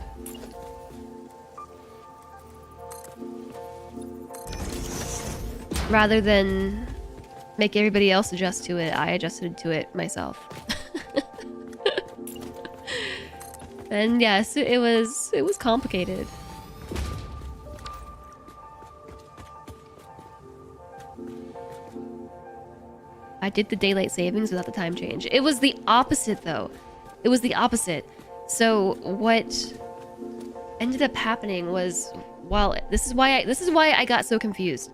Rather than make everybody else adjust to it, I adjusted to it myself. And yes, it was complicated. I did the daylight savings without the time change. It was the opposite though. It was the opposite. So what ended up happening was, well, this is why I got so confused.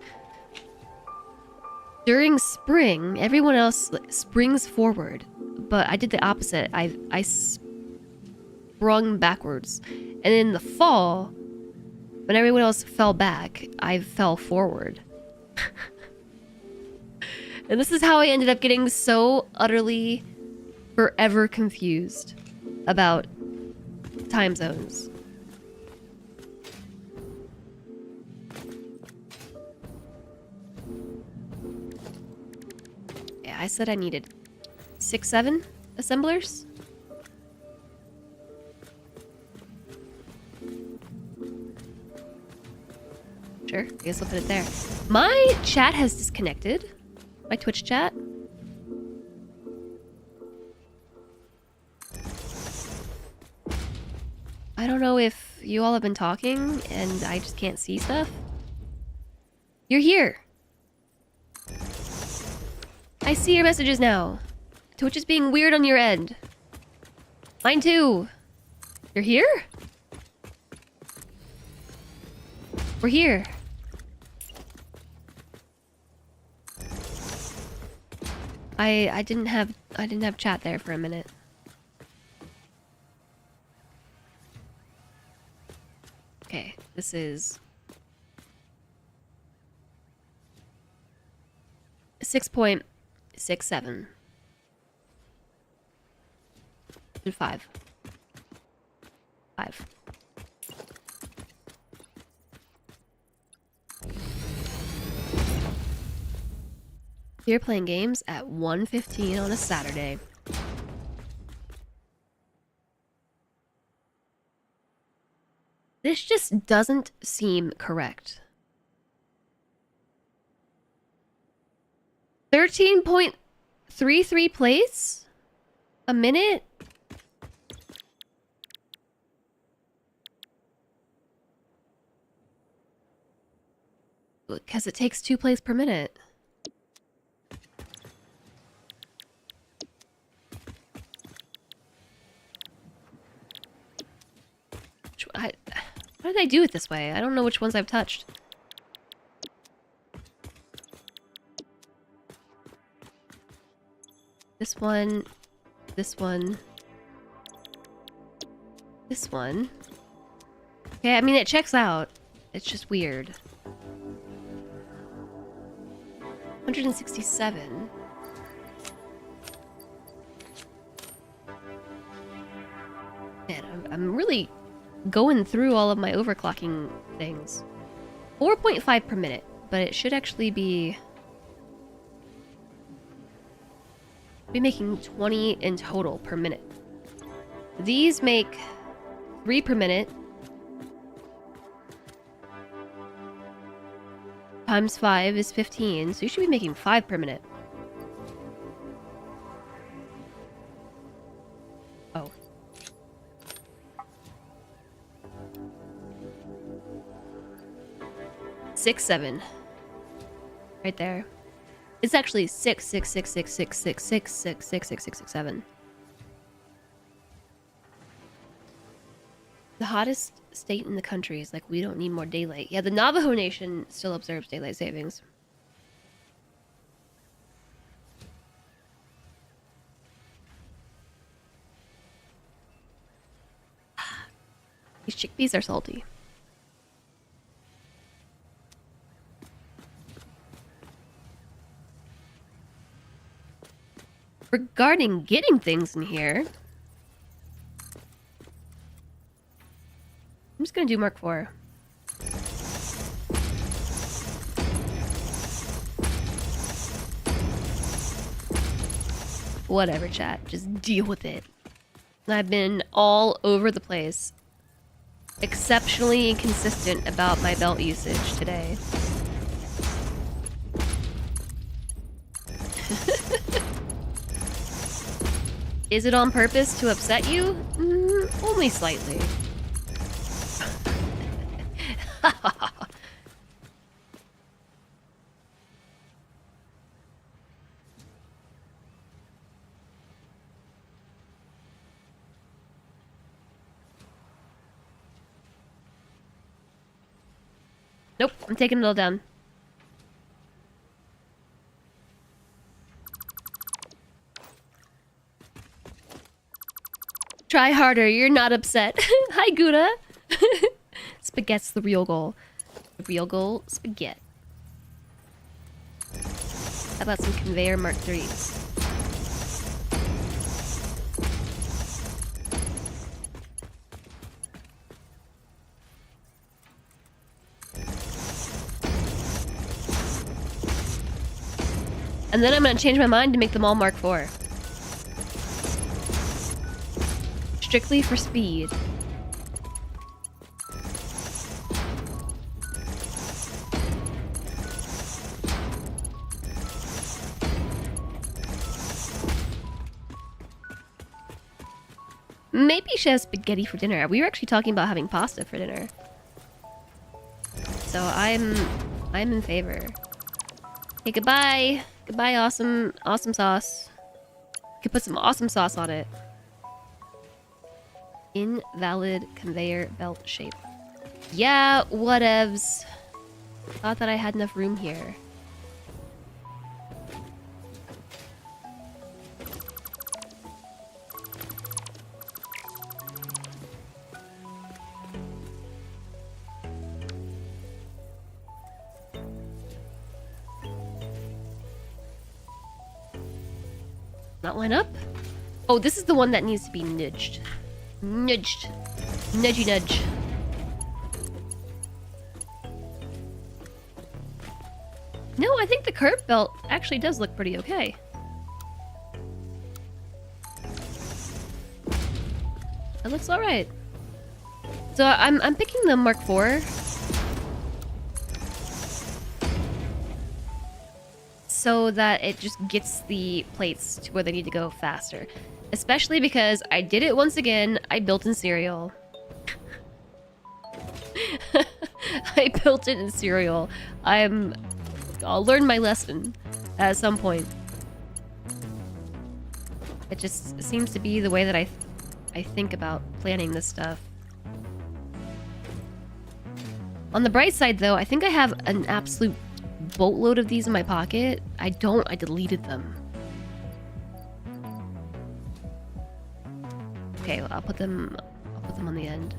During spring, everyone else springs forward, but I did the opposite. I sprung backwards. And in the fall, when everyone else fell back, I fell forward. And this is how I ended up getting so utterly forever confused about time zones. Yeah, I said I needed 6, 7 assemblers. Sure, I guess I'll put it there. My chat has disconnected. My Twitch chat. I don't know if you all have been talking and I just can't see stuff. You're here. I see your messages now. Twitch is being weird on your end. Mine too. You're here? We're here. I didn't have chat there for a minute. Okay, this is 6.67 and 5. You're playing games at 1:15 on a Saturday. This just doesn't seem correct. 13.33 plays a minute? Because it takes 2 plays per minute. Why did I do it this way? I don't know which ones I've touched. This one. This one. This one. Okay, I mean, it checks out. It's just weird. 167. Man, I'm really going through all of my overclocking things. 4.5 per minute, but it should actually be making 20 in total per minute. These make 3 per minute. Times 5 is 15, so you should be making 5 per minute. Oh. Six, 7. Right there. It's actually 6, 6, 6, 6, 6, 6, 6, 6, 6, 6, 6, 6, 7. The hottest state in the country is like, we don't need more daylight. Yeah, the Navajo Nation still observes daylight savings. These chickpeas are salty. Regarding getting things in here, I'm just gonna do Mark IV. Whatever, chat. Just deal with it. I've been all over the place. Exceptionally inconsistent about my belt usage today. Is it on purpose to upset you? Only slightly. Nope, I'm taking it all down. Try harder, you're not upset. Hi, Gouda. Spaghetti's the real goal. The real goal, spaghetti. How about some conveyor Mark IIIs? And then I'm gonna change my mind to make them all Mark IV. Strictly for speed. Maybe she has spaghetti for dinner. We were actually talking about having pasta for dinner. So I'm in favor. Hey, goodbye. Goodbye, awesome sauce. Could put some awesome sauce on it. Invalid conveyor belt shape. Yeah, whatevs. Thought that I had enough room here. Not line up? Oh, this is the one that needs to be nudged. Nudged. Nudgy nudge. No, I think the curb belt actually does look pretty okay. It looks alright. So I'm picking the Mark IV. So that it just gets the plates to where they need to go faster. Especially because I did it once again. I built in Serial. I built it in Serial. I'll learn my lesson at some point. It just seems to be the way that I think about planning this stuff. On the bright side, though, I think I have an absolute boatload of these in my pocket. I don't. I deleted them. Okay, well, I'll put them on the end.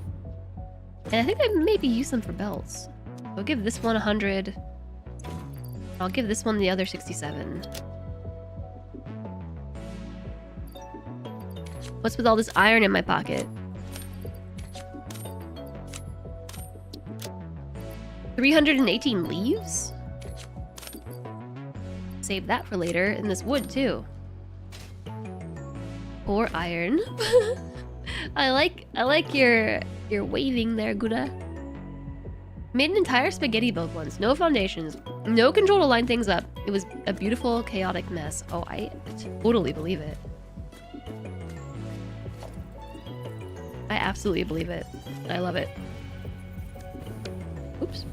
And I think I maybe use them for belts. I'll give this one 100. I'll give this one the other 67. What's with all this iron in my pocket? 318 leaves? Save that for later. And this wood, too. Or iron. I like your waving there, Gouda. Made an entire spaghetti build once. No foundations. No control to line things up. It was a beautiful, chaotic mess. Oh, I totally believe it. I absolutely believe it. I love it. Oops.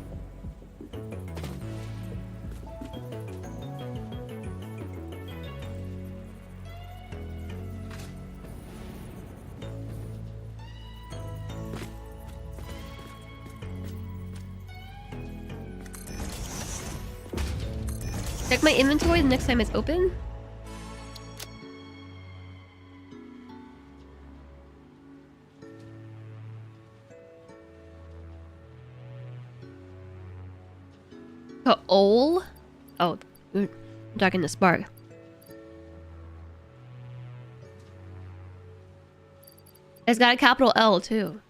Check my inventory the next time it's open. Ol? Oh, I'm talking to Spark. It's got a capital L too.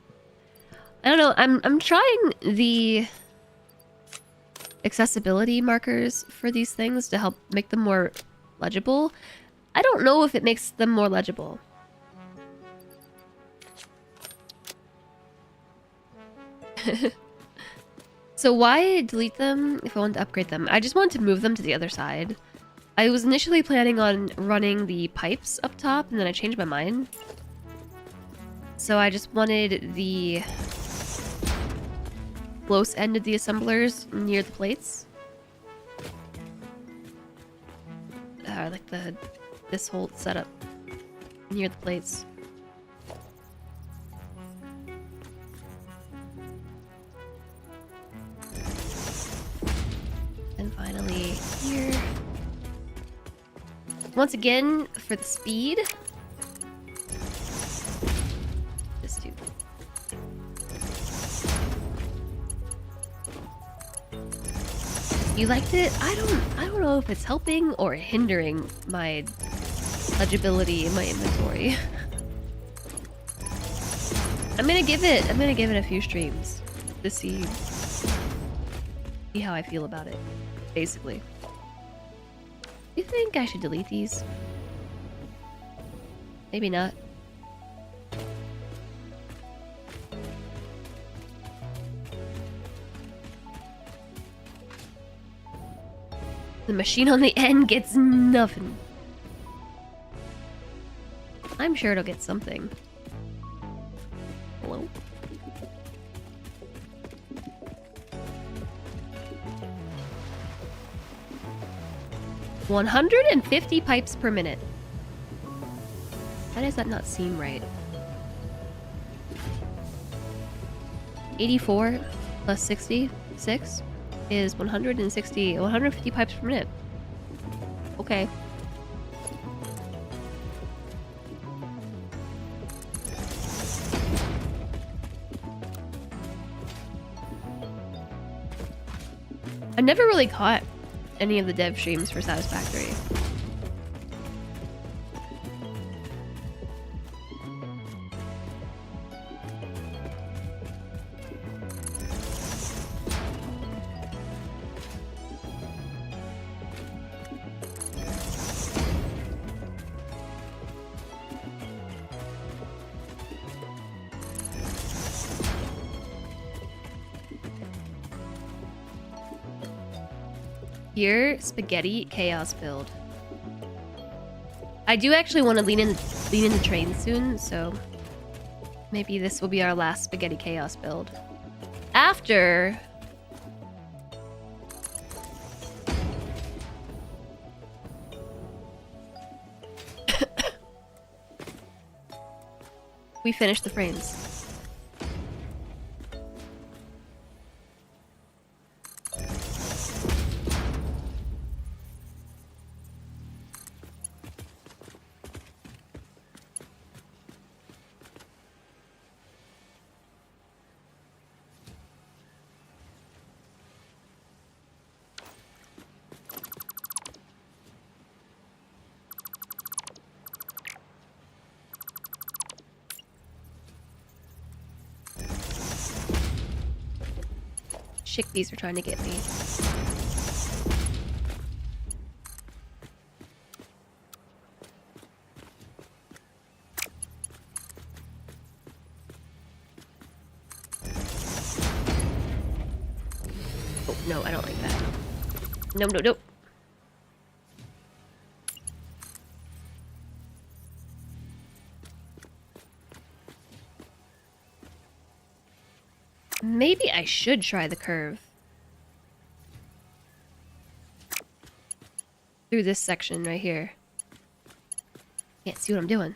I don't know. I'm trying the accessibility markers for these things to help make them more legible. I don't know if it makes them more legible. So why delete them if I want to upgrade them? I just wanted to move them to the other side. I was initially planning on running the pipes up top, and then I changed my mind. So I just wanted the close end of the assemblers near the plates. Like this whole setup near the plates. And finally here. Once again, for the speed. This too. You liked it? I don't know if it's helping or hindering my legibility in my inventory. I'm gonna give it a few streams to see how I feel about it, basically. You think I should delete these? Maybe not. The machine on the end gets nothing. I'm sure it'll get something. Hello? $150 pipes per minute. Why does that not seem right? 84 plus 66 is 150 pipes per minute. Okay. I never really caught any of the dev streams for Satisfactory. Here, spaghetti chaos build. I do actually want to lean in the train soon, so maybe this will be our last spaghetti chaos build. After we finish the frames. Chickpeas are trying to get me. Oh, no, I don't like that. No, no, no. Maybe I should try the curve. Through this section right here. Can't see what I'm doing.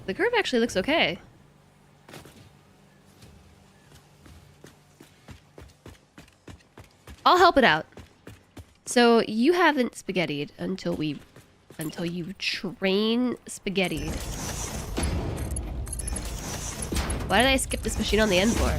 The curve actually looks okay. I'll help it out. So you haven't spaghettied until you train spaghettied. Why did I skip this machine on the end for?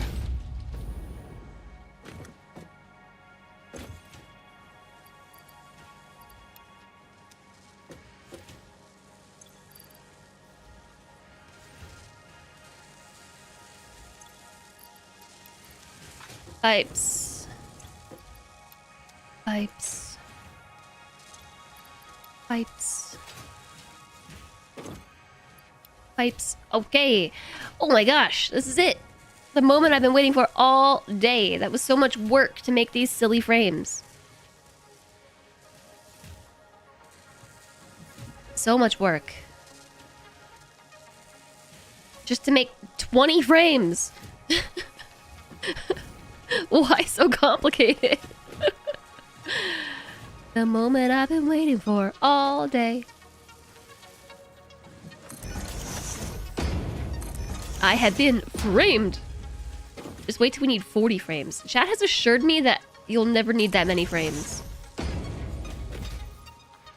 Pipes. Pipes. Pipes. Pipes. Okay. Oh my gosh, this is it. The moment I've been waiting for all day. That was so much work to make these silly frames. So much work. Just to make 20 frames. Why so complicated? The moment I've been waiting for all day. I have been framed. Just wait till we need 40 frames. Chat has assured me that you'll never need that many frames.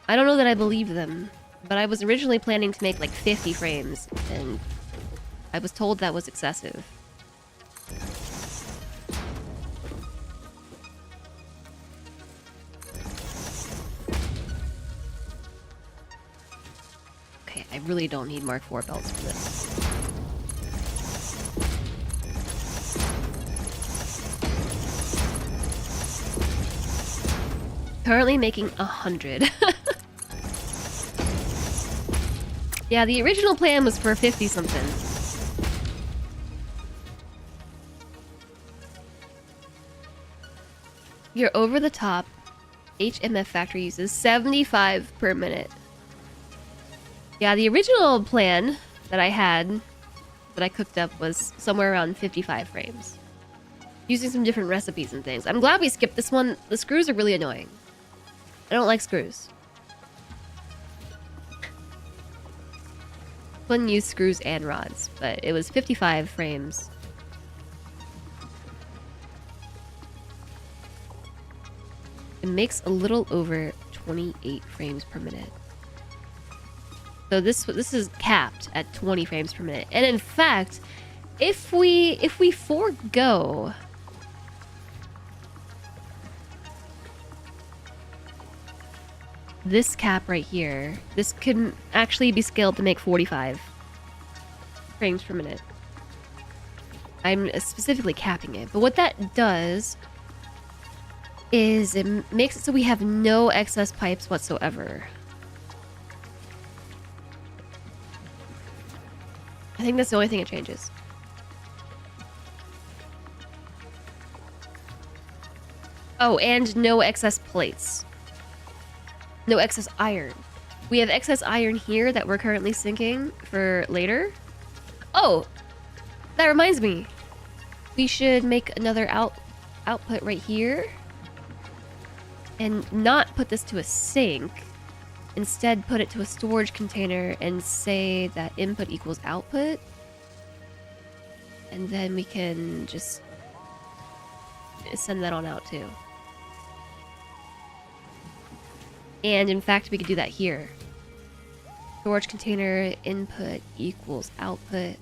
I don't know that I believe them, but I was originally planning to make like 50 frames, and I was told that was excessive. Okay, I really don't need Mark IV belts for this. Currently making 100. Yeah, the original plan was for 50 something. Your over the top HMF factory uses 75 per minute. Yeah, the original plan that I had, that I cooked up, was somewhere around 55 frames. Using some different recipes and things. I'm glad we skipped this one. The screws are really annoying. I don't like screws. Couldn't use screws and rods, but it was 55 frames. It makes a little over 28 frames per minute. So this is capped at 20 frames per minute. And in fact, if we forego this cap right here, this could actually be scaled to make 45 frames per minute. I'm specifically capping it, but what that does is it makes it so we have no excess pipes whatsoever. I think that's the only thing it changes. Oh, and no excess plates. No excess iron. We have excess iron here that we're currently sinking for later. Oh, that reminds me. We should make another output right here. And not put this to a sink. Instead, put it to a storage container and say that input equals output. And then we can just send that on out too. And in fact, we could do that here. Storage container input equals output.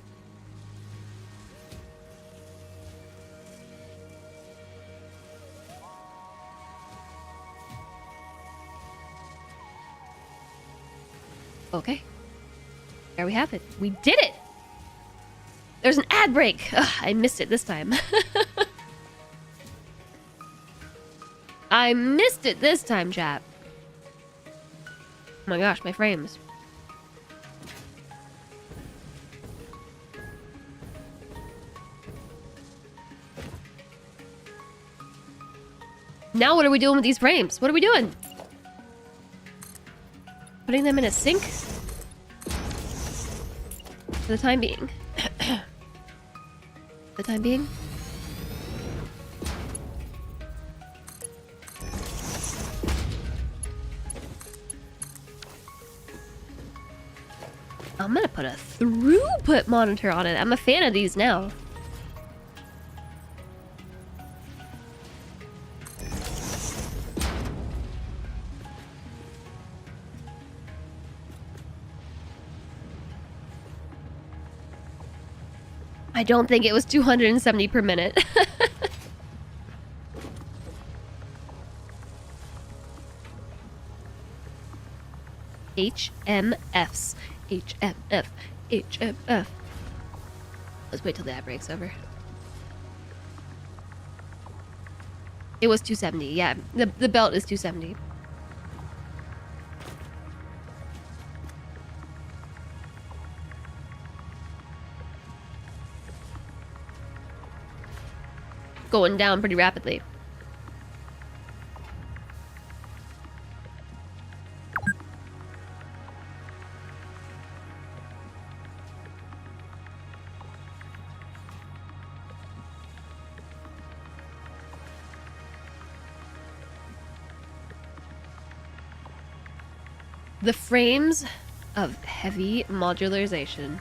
Okay. There we have it. We did it! There's an ad break! Ugh, I missed it this time. I missed it this time, chap. Oh my gosh, my frames. Now what are we doing with these frames? What are we doing? Putting them in a sink? For the time being. For the time being? I'm gonna put a throughput monitor on it. I'm a fan of these now. I don't think it was 270 per minute. HMFs. HMF. HMF. Let's wait till the ad break's over. It was 270, yeah. The belt is 270. Going down pretty rapidly. The frames of heavy modularization.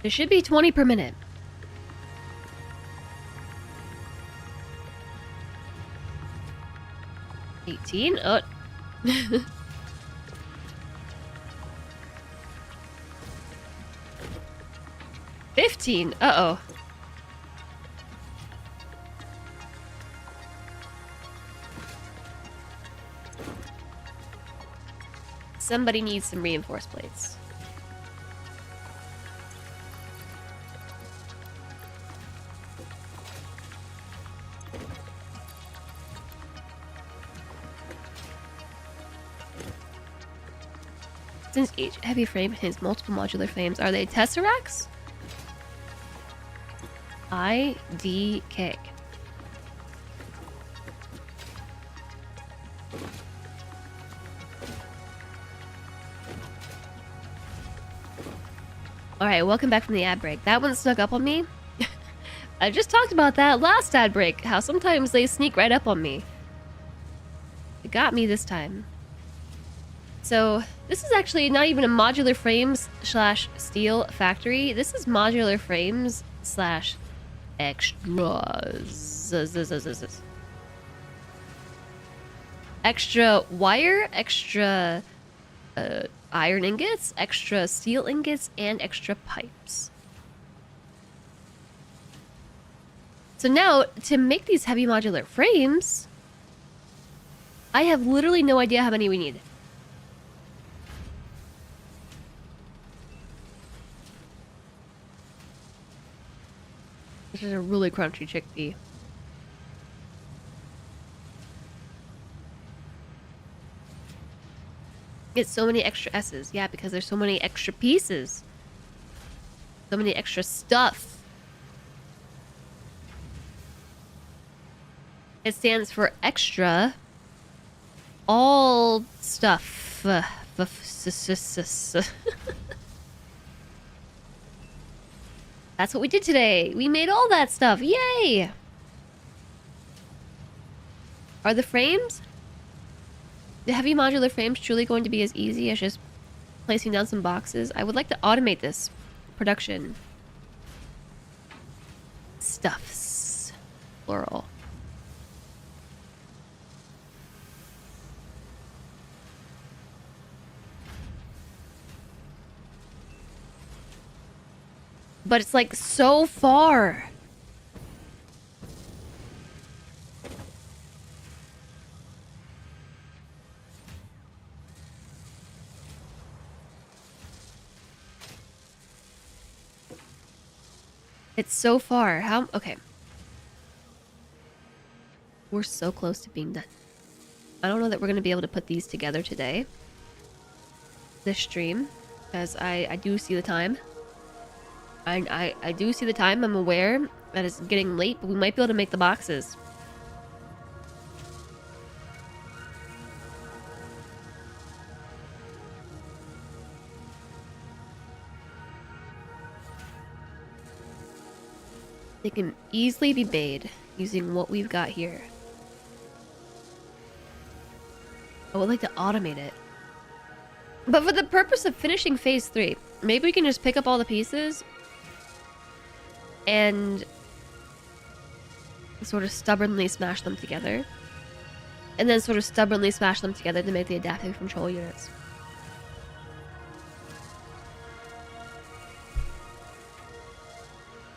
There should be 20 per minute. $18. Oh. $15. Uh-oh. Somebody needs some reinforced plates. Since each heavy frame contains multiple modular frames, are they tesseracts? IDK. Alright, welcome back from the ad break. That one snuck up on me. I just talked about that last ad break, how sometimes they sneak right up on me. It got me this time. So, this is actually not even a modular frames / steel factory. This is modular frames / extras. Extra wire, extra iron ingots, extra steel ingots, and extra pipes. So now, to make these heavy modular frames, I have literally no idea how many we need. This is a really crunchy chickpea. It's so many extra S's. Yeah, because there's so many extra pieces. So many extra stuff. It stands for extra all stuff. That's what we did today. We made all that stuff. Yay! Are the frames? The heavy modular frames truly going to be as easy as just placing down some boxes? I would like to automate this production. Stuffs. Plural. But it's like so far. It's so far. How? Okay. We're so close to being done. I don't know that we're going to be able to put these together today. This stream. Because I do see the time. I do see the time. I'm aware that it's getting late, but we might be able to make the boxes. They can easily be made using what we've got here. I would like to automate it. But for the purpose of finishing phase 3, maybe we can just pick up all the pieces and sort of stubbornly smash them together. And then sort of stubbornly smash them together to make the adaptive control units.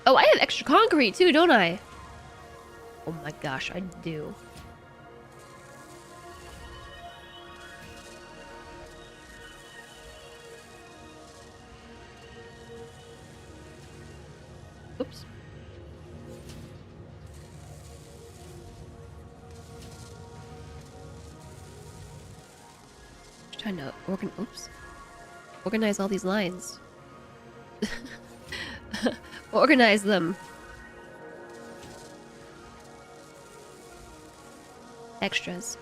Oh, I have extra concrete too, don't I? Oh my gosh, I do. Oops. Just trying to organize all these lines. Organize them. Extras.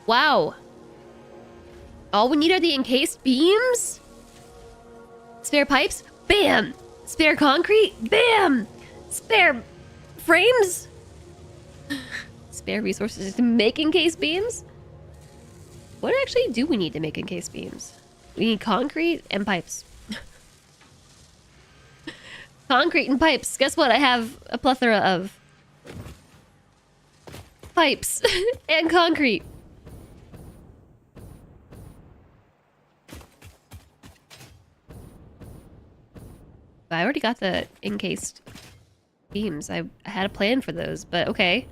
Wow. All we need are the encased beams? Spare pipes? Bam! Spare concrete? Bam! Spare frames? Spare resources to make encased beams? What actually do we need to make encased beams? We need concrete and pipes. Concrete and pipes. Guess what? I have a plethora of pipes and concrete. I already got the encased beams. I had a plan for those, but okay.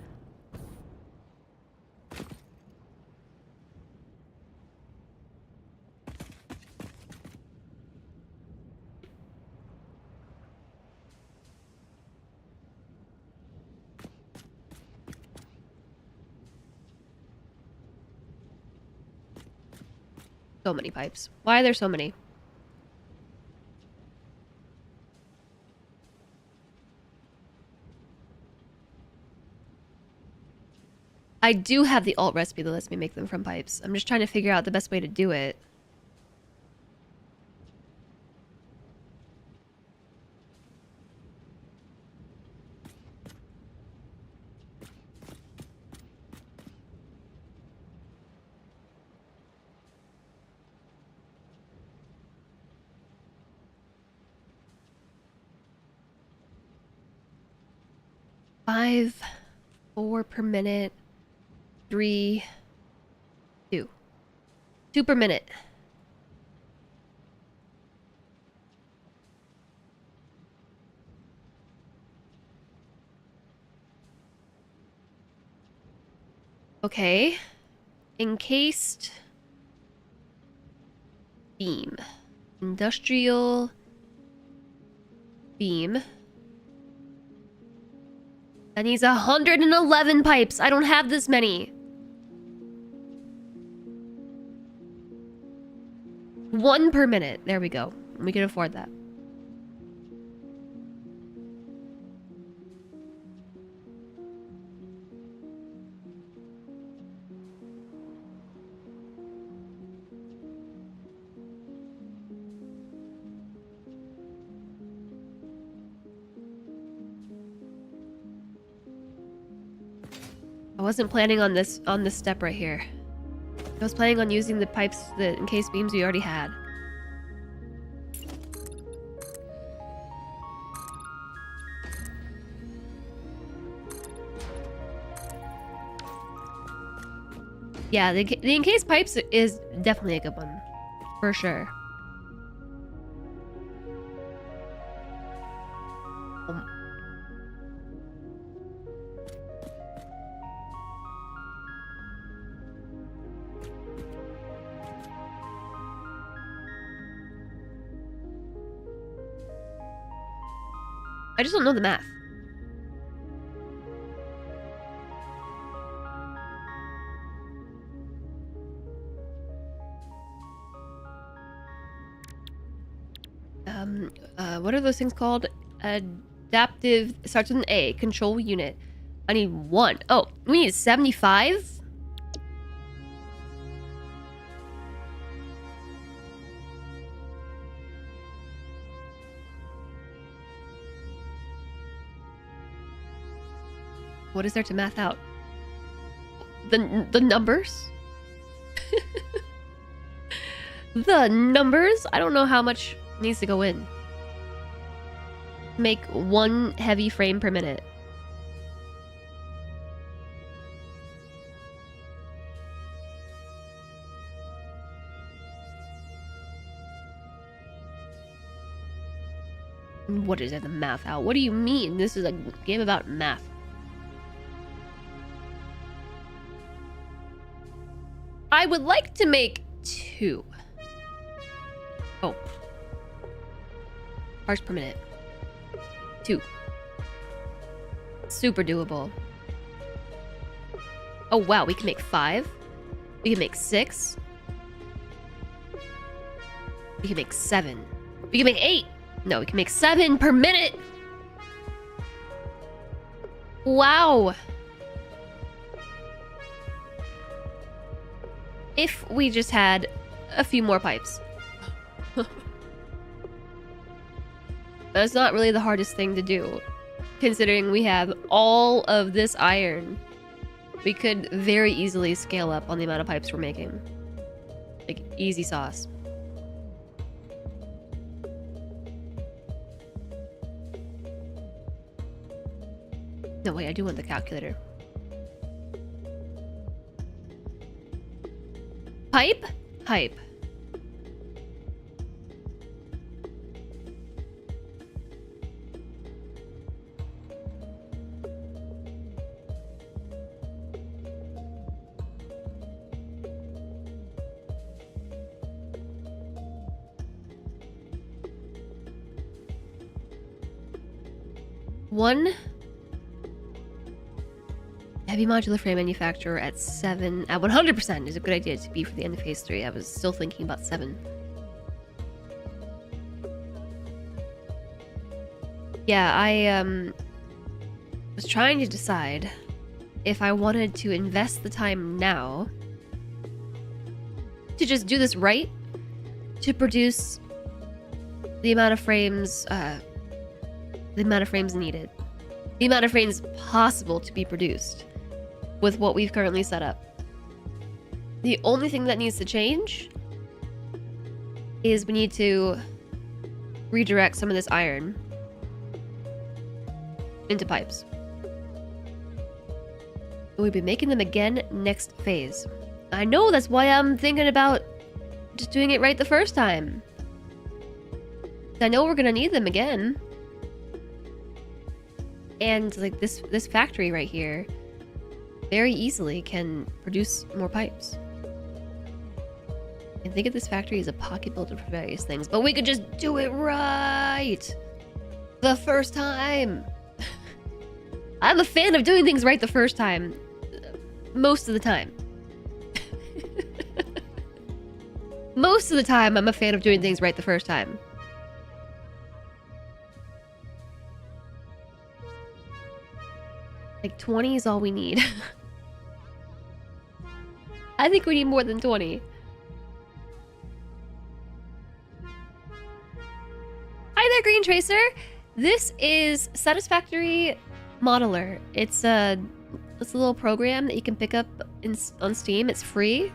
So many pipes. Why are there so many? I do have the alt recipe that lets me make them from pipes. I'm just trying to figure out the best way to do it. Five, 4 per minute, 3, 2. 2 per minute. Okay. Encased beam. Industrial beam. That needs 111 pipes. I don't have this many. 1 per minute. There we go. We can afford that. I wasn't planning on this step right here. I was planning on using the pipes, the encased beams we already had. Yeah, the encased pipes is definitely a good one. For sure. I just don't know the math. What are those things called? Adaptive, starts with an A. Control unit. I need 1. Oh, we need 75? What is there to math out? The numbers? The numbers? I don't know how much needs to go in. Make 1 heavy frame per minute. What is it, the math out? What do you mean? This is a game about math. I would like to make 2. Oh. Parts per minute. 2. Super doable. Oh wow, we can make 5. We can make 6. We can make 7. We can make 8. No, we can make 7 per minute. Wow. If we just had a few more pipes. That's not really the hardest thing to do, considering we have all of this iron. We could very easily scale up on the amount of pipes we're making. Like, easy sauce. No, wait, I do want the calculator. Pipe? Pipe. One heavy modular frame manufacturer at 100% is a good idea to be for the end of phase 3. I was still thinking about 7. Yeah, I was trying to decide if I wanted to invest the time now to just do this right, to produce the amount of frames needed, the amount of frames possible to be produced with what we've currently set up. The only thing that needs to change is we need to redirect some of this iron into pipes. We'll be making them again next phase. I know, that's why I'm thinking about just doing it right the first time. I know we're gonna need them again. And like this factory right here very easily can produce more pipes. And think of this factory as a pocket builder for various things, but we could just do it right the first time. I'm a fan of doing things right the first time. Most of the time. Most of the time, I'm a fan of doing things right the first time. Like 20 is all we need. I think we need more than 20. Hi there, Green Tracer. This is Satisfactory Modular. It's a little program that you can pick up on Steam. It's free.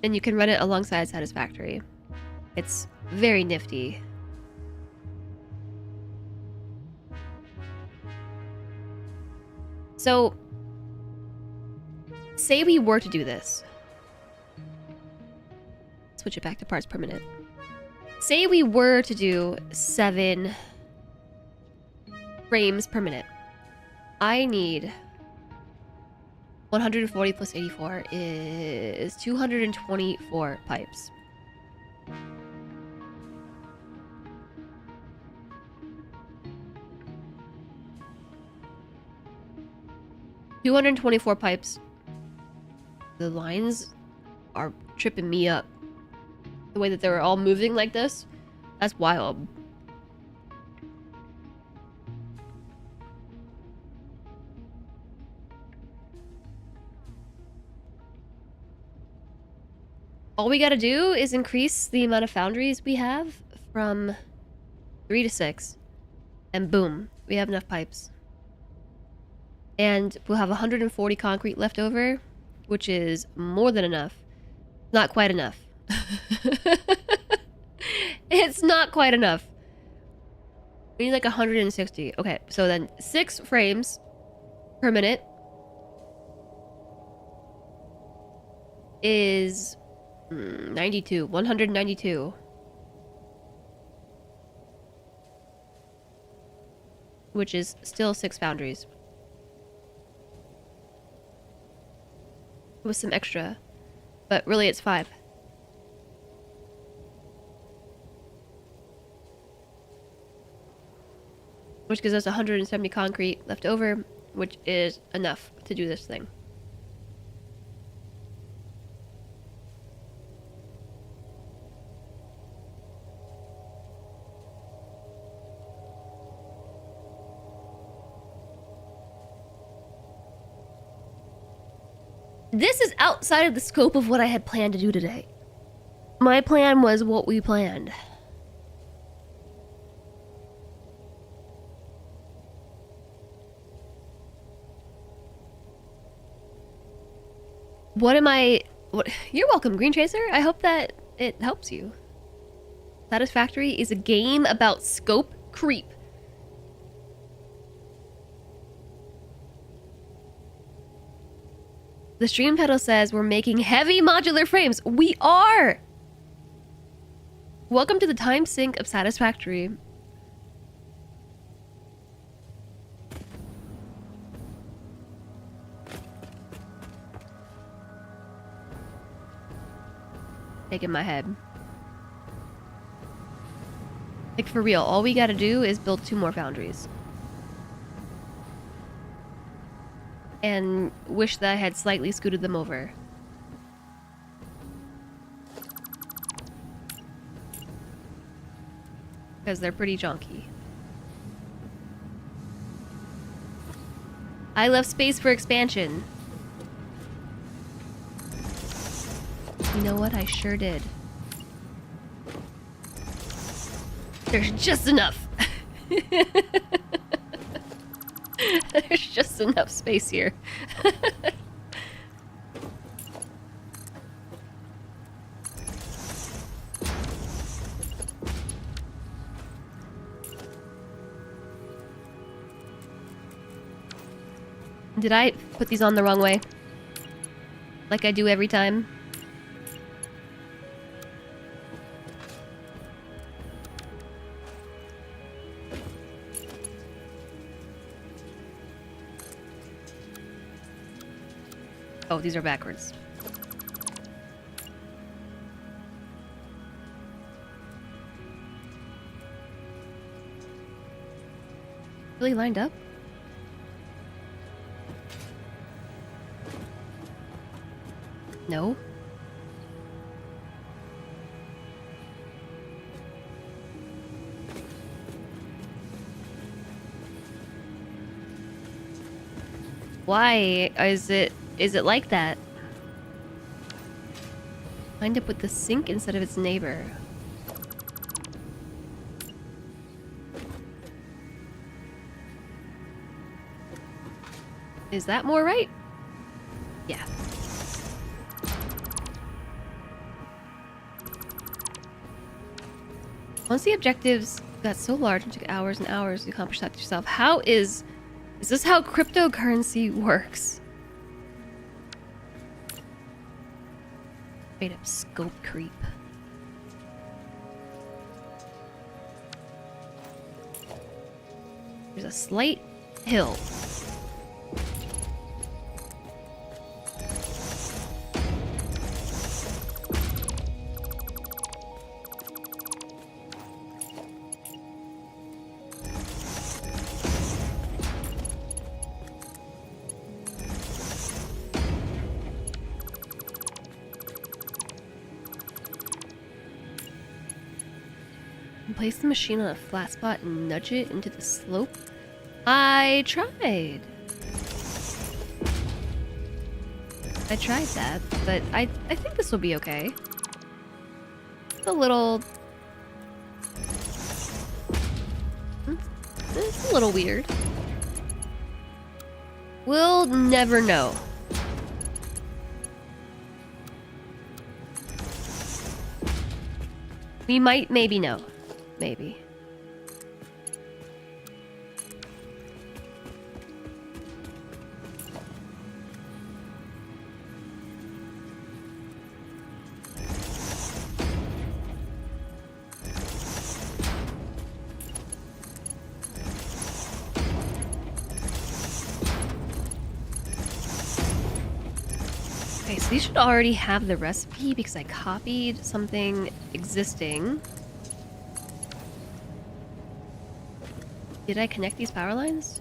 And you can run it alongside Satisfactory. It's very nifty. So, say we were to do this. Switch it back to parts per minute. Say we were to do 7 frames per minute. I need 140 plus 84 is 224 pipes. $224 pipes. The lines are tripping me up. The way that they were all moving like this, that's wild. All we gotta do is increase the amount of foundries we have from 3 to 6. And boom, we have enough pipes. And we'll have 140 concrete left over, which is more than enough. Not quite enough. It's not quite enough. We need like 160. Okay, so then 6 frames per minute is 92. 192. Which is still 6 foundries. With some extra. But really it's 5. Which gives us 170 concrete left over, which is enough to do this thing. This is outside of the scope of what I had planned to do today. My plan was what we planned. You're welcome, Green Tracer. I hope that it helps you. Satisfactory is a game about scope creep. The stream title says we're making heavy modular frames. We are! Welcome to the time sink of Satisfactory. In my head. Like, for real, all we gotta do is build 2 more foundries. And wish that I had slightly scooted them over. Because they're pretty junky. I left space for expansion. You know what? I sure did. There's just enough. There's just enough space here. Did I put these on the wrong way? Like I do every time? Oh, these are backwards. Really lined up? No. Why is it like that? Lined up with the sink instead of its neighbor. Is that more right? Yeah. Once the objectives got so large and took hours and hours to accomplish that yourself, how is this how cryptocurrency works? Straight up scope creep. There's a slight hill. Place the machine on a flat spot and nudge it into the slope. I tried that, but I think this will be okay. It's a little... It's a little weird. We'll never know. We might maybe know. Maybe. Okay, so these should already have the recipe because I copied something existing. Did I connect these power lines?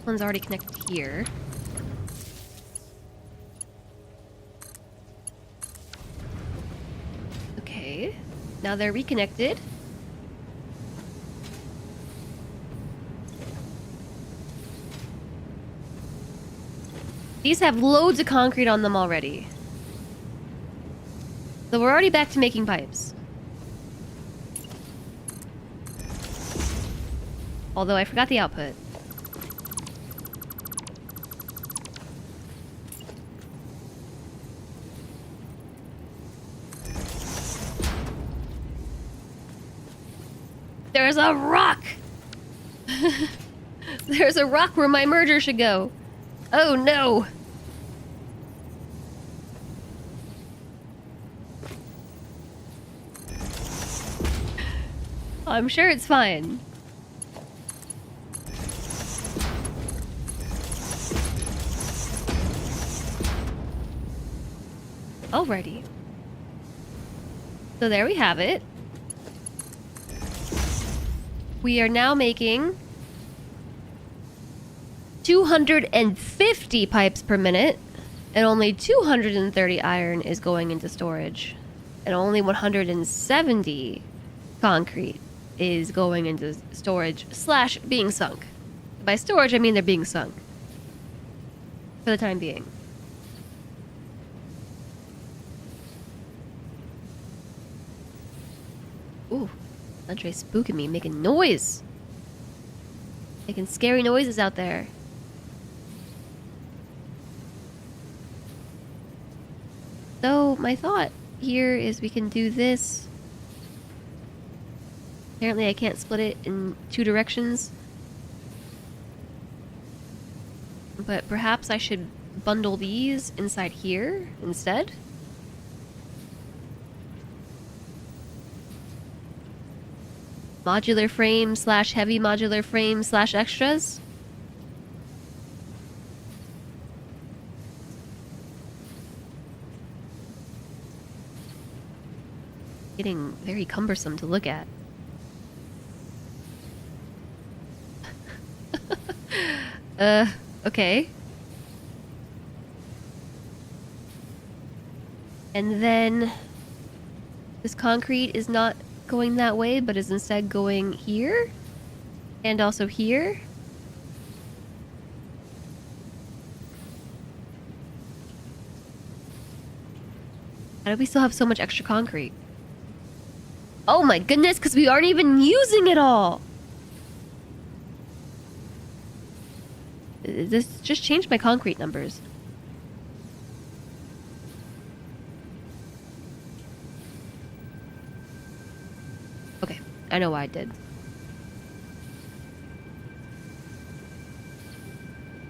One's already connected here. Okay. Now they're reconnected. These have loads of concrete on them already. So we're already back to making pipes. Although I forgot the output. There's a rock! There's a rock where my merger should go. Oh no! I'm sure it's fine. Alrighty. So there we have it. We are now making 250 pipes per minute, and only 230 iron is going into storage, and only 170 concrete is going into storage slash being sunk. By storage, I mean they're being sunk for the time being. Ooh, Andre's spooking me, making noise. Making scary noises out there. So, my thought here is we can do this. Apparently I can't split it in two directions. But perhaps I should bundle these inside here instead. Modular frame slash heavy modular frame slash extras. Getting very cumbersome to look at. Okay. And then this concrete is not going that way, but is instead going here. And also here. How do we still have so much extra concrete? Oh my goodness, because we aren't even using it all! This just changed my concrete numbers. Okay, I know why I did.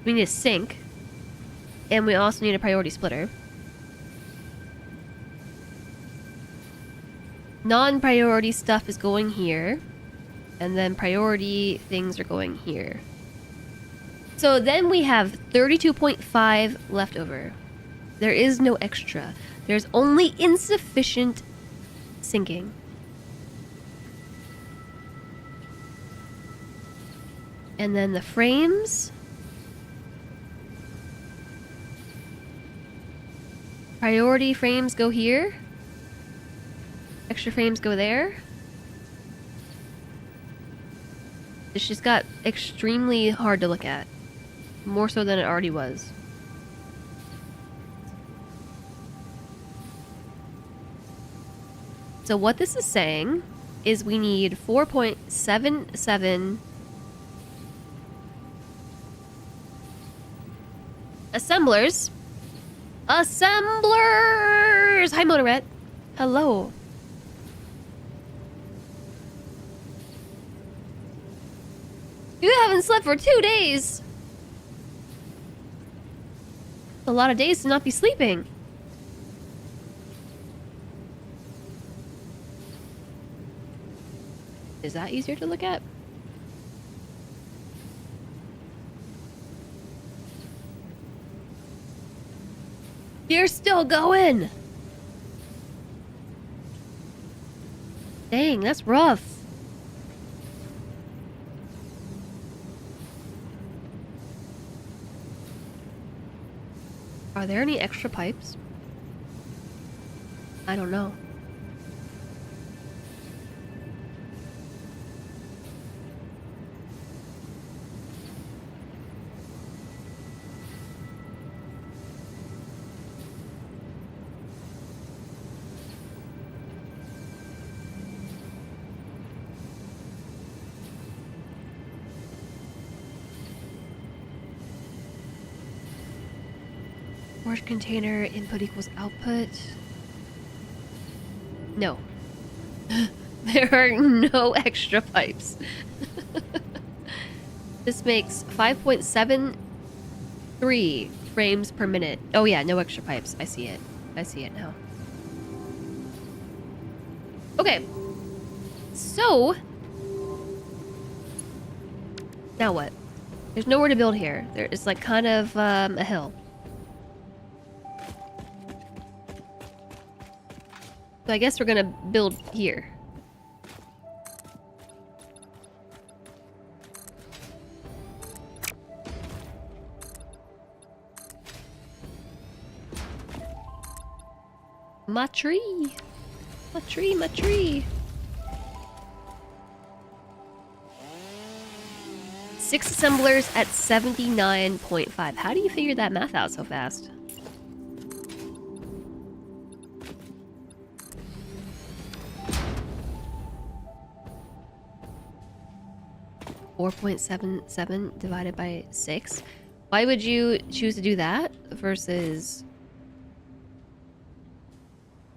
We need a sink. And we also need a priority splitter. Non-priority stuff is going here. And then priority things are going here. So then we have 32.5 left over. There is no extra. There's only insufficient sinking. And then the frames. Priority frames go here. Extra frames go there. It's just got extremely hard to look at. More so than it already was. So what this is saying is we need 4.77 assemblers. Assemblers! Hi, Motorette. Hello. You haven't slept for 2 days. A lot of days to not be sleeping. Is that easier to look at? You're still going! Dang, that's rough. Are there any extra pipes? I don't know. Storage container input equals output. No. There are no extra pipes. This makes 5.73 frames per minute. Oh yeah, no extra pipes. I see it. I see it now. Okay. So, now what? There's nowhere to build here. There is like kind of a hill. So I guess we're gonna build here. My tree! My tree, my tree! 6 assemblers at 79.5. How do you figure that math out so fast? .77 divided by 6. Why would you choose to do that versus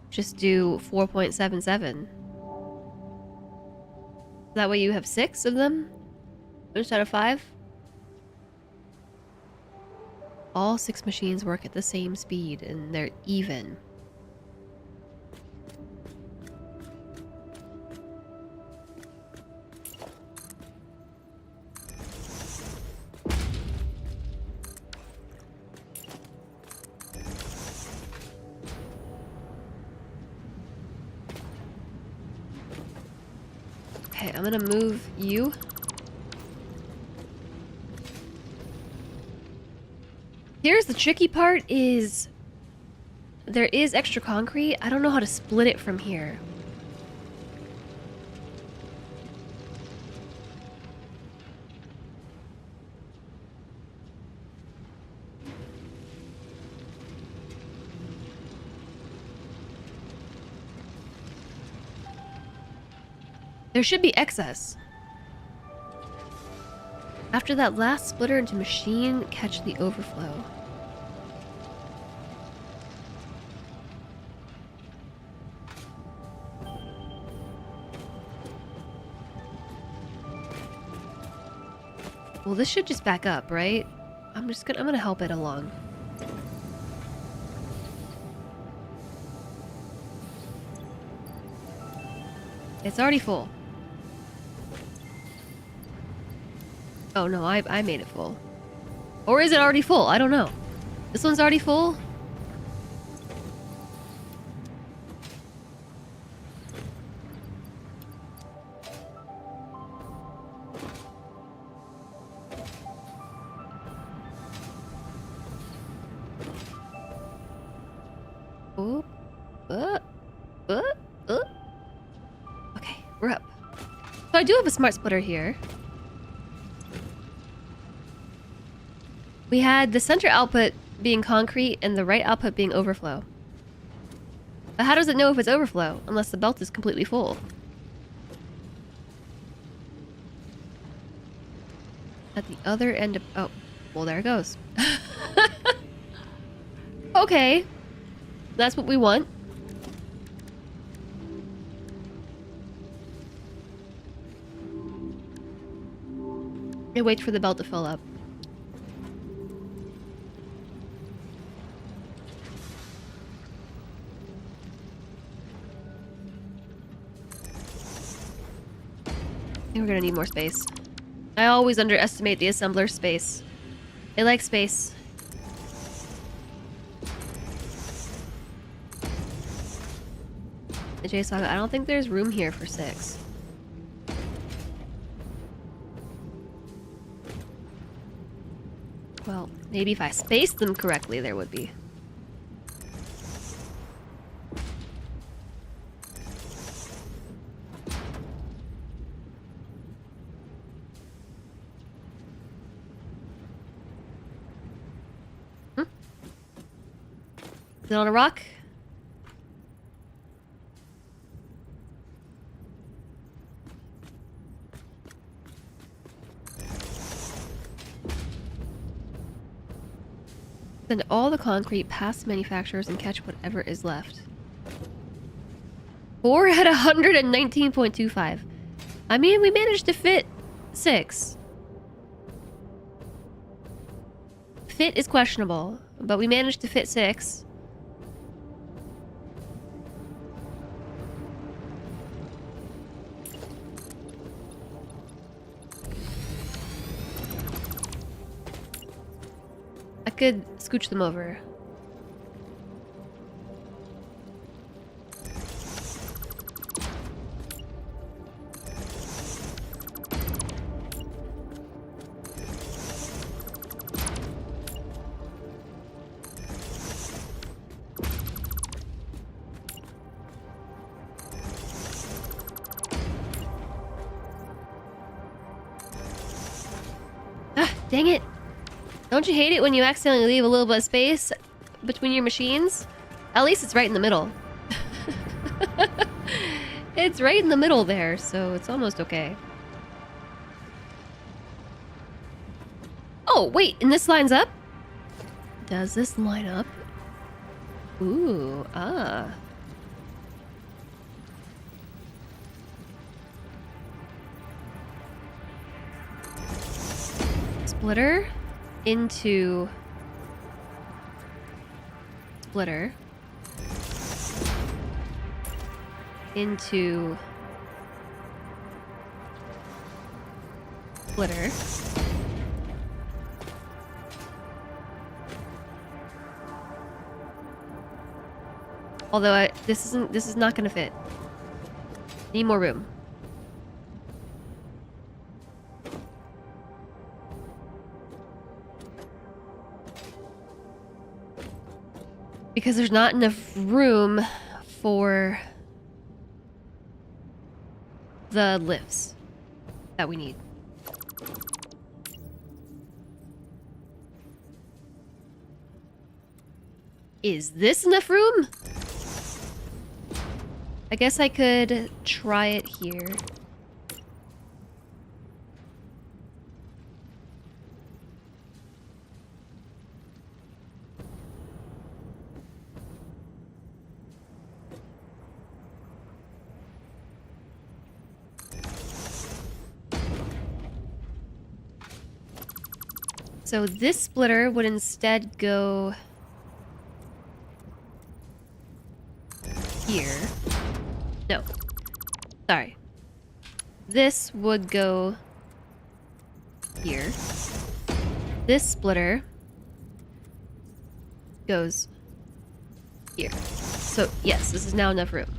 just do 4.77? That way you have 6 of them instead of 5. All 6 machines work at the same speed and they're even. Okay, I'm gonna move you. Here's the tricky part is there is extra concrete. I don't know how to split it from here. There should be excess. After that last splitter into machine, catch the overflow. Well, this should just back up, right? I'm gonna help it along. It's already full. Oh no, I made it full. Or is it already full? I don't know. This one's already full? Oh, okay, we're up. So I do have a smart splitter here. We had the center output being concrete and the right output being overflow. But how does it know if it's overflow unless the belt is completely full? At the other end of... Oh, well, there it goes. Okay. That's what we want. And wait for the belt to fill up. I think we're gonna need more space. I always underestimate the assembler's space. They like space. The J Saga, I don't think there's room here for 6. Well, maybe if I spaced them correctly, there would be. Is it on a rock? Send all the concrete past manufacturers and catch whatever is left. 4 at 119.25. I mean, we managed to fit 6. Fit is questionable, but we managed to fit 6. I could scooch them over. Ah, dang it. Don't you hate it when you accidentally leave a little bit of space between your machines? At least it's right in the middle. It's right in the middle there, so it's almost okay. Oh, wait, and this lines up? Does this line up? Ooh, ah. Splitter into splitter into splitter. Although this is not gonna fit. Need more room. Because there's not enough room for the lifts that we need. Is this enough room? I guess I could try it here. So this splitter would instead go here. No. Sorry. This would go here. This splitter goes here. So, yes, this is now enough room.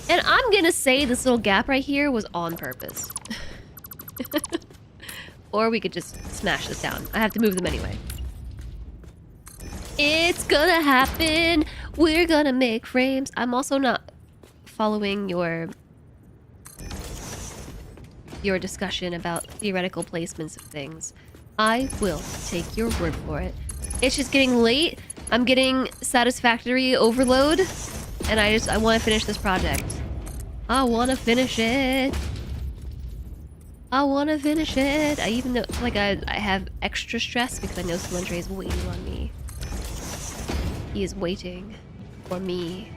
And I'm gonna say this little gap right here was on purpose. Or we could just smash this down. I have to move them anyway. It's gonna happen. We're gonna make frames. I'm also not following your discussion about theoretical placements of things. I will take your word for it. It's just getting late. I'm getting satisfactory overload. And I want to finish this project. I want to finish it. I want to finish it. I even know, like, I have extra stress because I know Cilantro is waiting on me. He is waiting for me.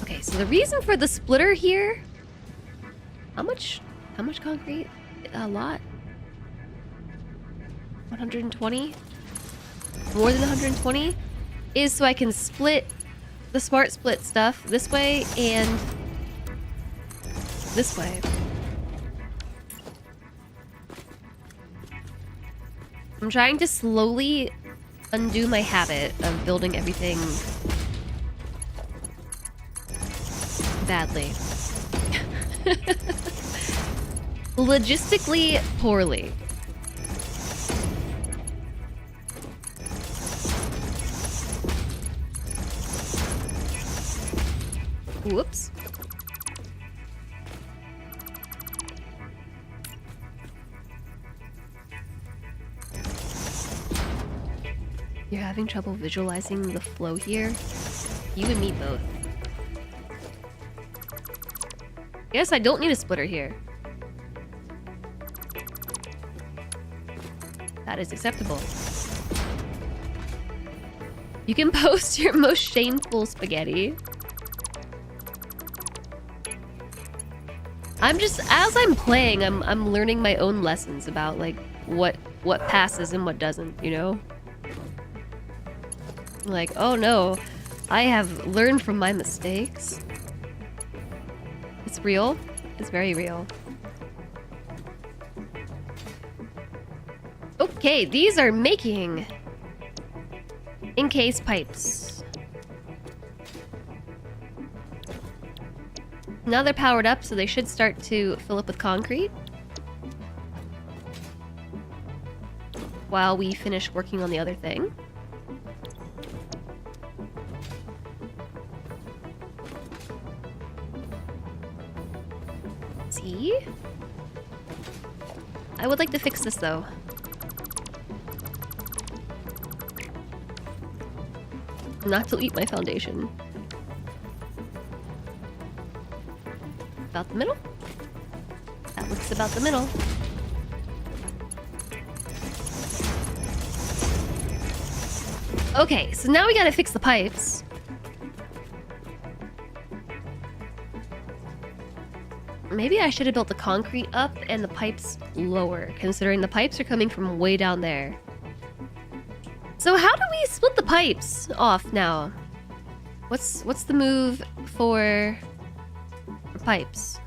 Okay, so the reason for the splitter here... How much concrete? A lot. 120? More than 120? Is so I can split the smart split stuff this way and this way. I'm trying to slowly undo my habit of building everything badly. Logistically poorly. Whoops. You're having trouble visualizing the flow here? You and me both. Yes, I don't need a splitter here. That is acceptable. You can post your most shameful spaghetti. I'm just, as I'm playing, I'm learning my own lessons about, like, what passes and what doesn't, you know? Like, oh no, I have learned from my mistakes. It's real. It's very real. Okay, these are making encased pipes. Now they're powered up, so they should start to fill up with concrete. While we finish working on the other thing. See? I would like to fix this, though. Not delete my foundation. About the middle? That looks about the middle. Okay, so now we gotta fix the pipes. Maybe I should have built the concrete up and the pipes lower, considering the pipes are coming from way down there. So how do we split the pipes off now? What's the move for pipes?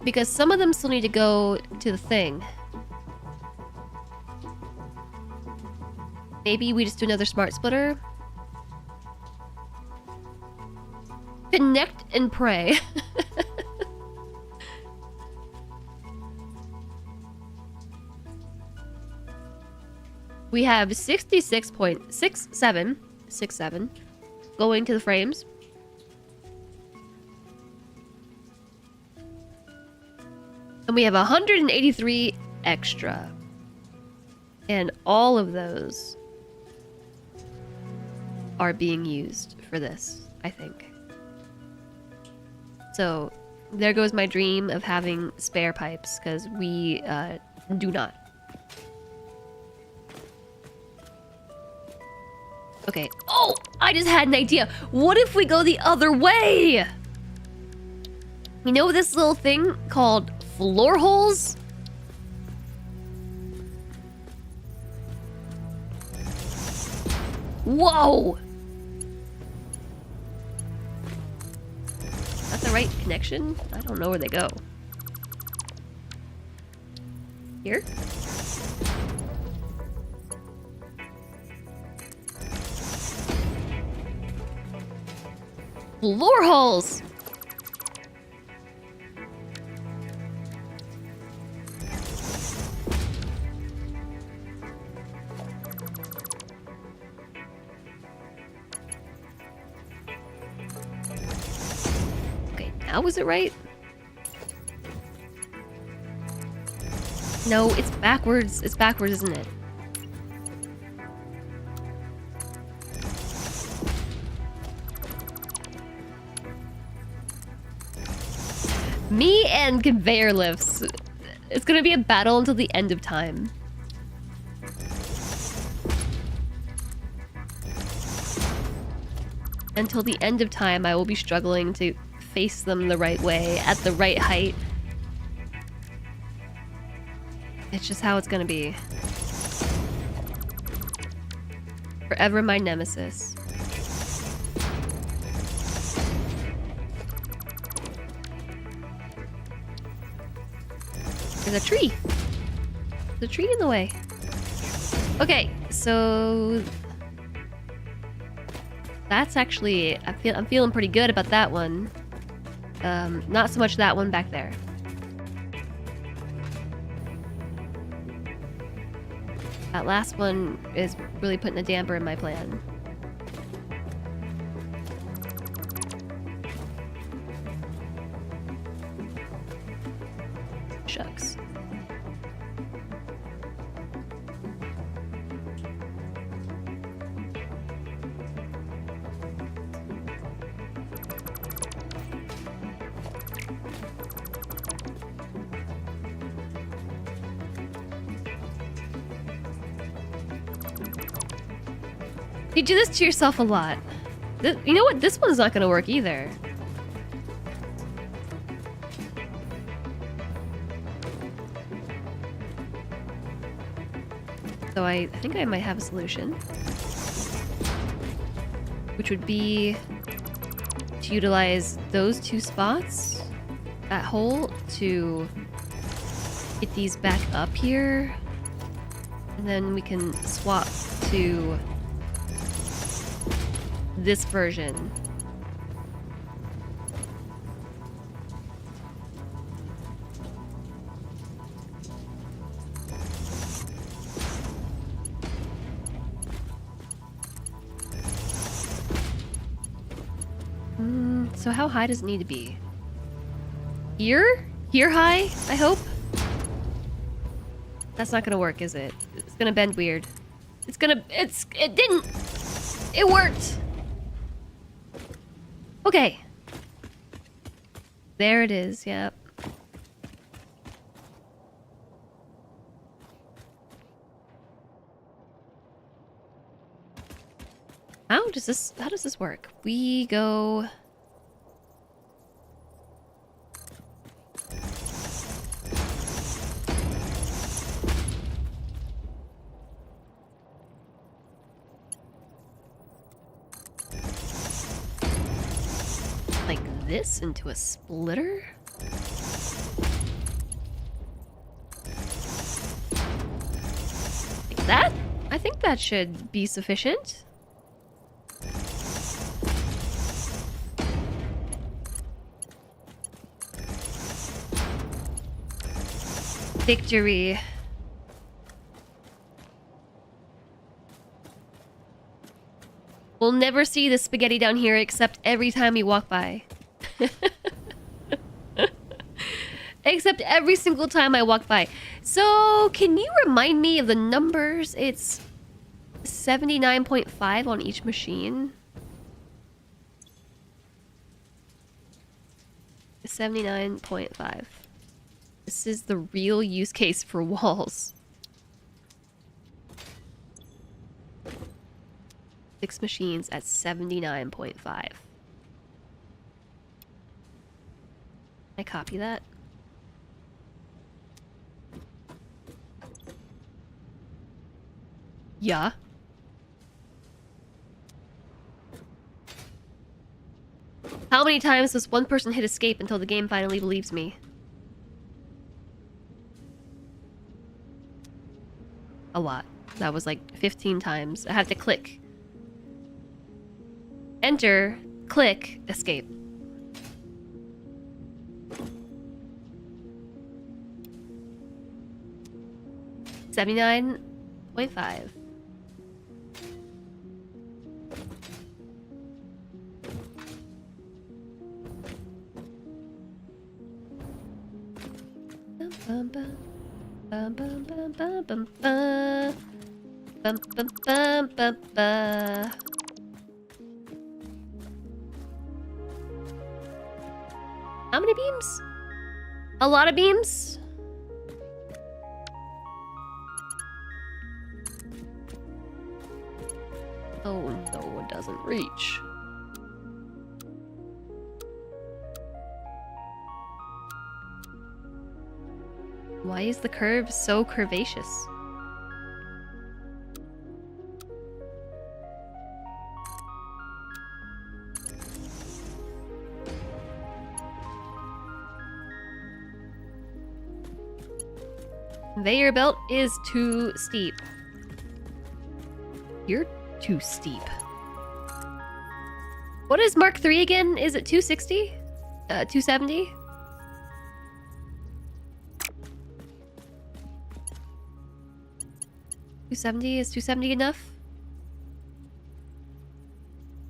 Because some of them still need to go to the thing. Maybe we just do another smart splitter. Connect and pray. We have 66.67 going to the frames. And we have 183 extra. And all of those are being used for this, I think. So there goes my dream of having spare pipes, because we do not. Okay. Oh, I just had an idea. What if we go the other way? You know this little thing called floor holes? Whoa! Is that the right connection? I don't know where they go. Here? Floor holes! Okay, now is it right? No, it's backwards. It's backwards, isn't it? Me and conveyor lifts. It's gonna be a battle until the end of time. Until the end of time, I will be struggling to face them the right way, at the right height. It's just how it's gonna be. Forever my nemesis. There's a tree. There's a tree in the way. Okay, so that's actually I'm feeling pretty good about that one. Not so much that one back there. That last one is really putting a damper in my plan. Shucks. You do this to yourself a lot. You know what? This one's not gonna work either. So I think I might have a solution. Which would be to utilize those two spots, that hole, to get these back up here. And then we can swap to this version. So how high does it need to be? Here? Here high, I hope? That's not gonna work, is it? It's gonna bend weird. It didn't! It worked! Okay. There it is, yep. How does this work? We go... like this into a splitter? Like that? I think that should be sufficient. Victory. We'll never see the spaghetti down here except every time we walk by. Except every single time I walk by. So, can you remind me of the numbers? It's 79.5 on each machine. 79.5. This is the real use case for walls. 6 machines at 79.5. I copy that. Yeah. How many times does one person hit escape until the game finally believes me? A lot. That was like 15 times. I have to click. Enter, click, escape. $79.5. Bum, bum, bum, bum, bum, bum, bum, bum. Bum, bum, bum, bum, bum. How many beams? A lot of beams? Oh no, it doesn't reach. Why is the curve so curvaceous? Conveyor belt is too steep. You're too steep. What is Mark 3 again? Is it 260? 270? Is 270 enough?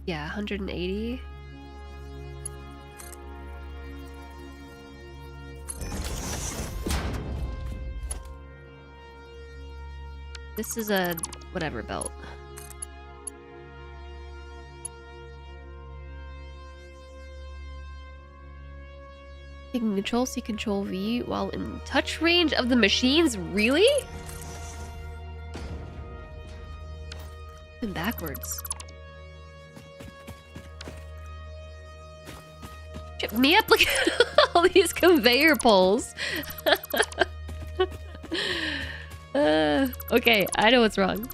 Yeah, 180. This is a whatever belt. You can control C, control V while in touch range of the machines? Really? And backwards. Trip me up, look at all these conveyor poles. Okay, I know what's wrong.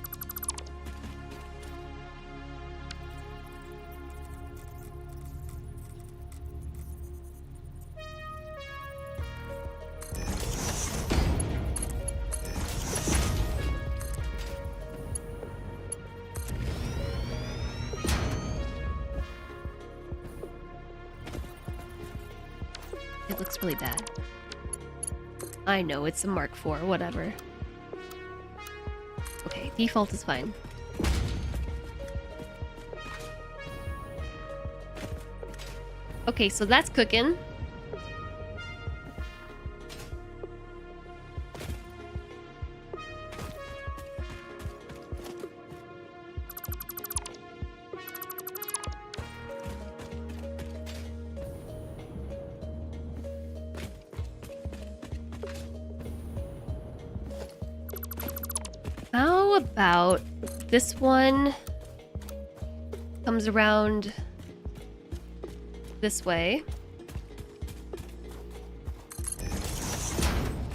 It looks really bad. I know, it's a Mark IV, whatever. Okay, default is fine. Okay, so that's cooking. How about this one comes around this way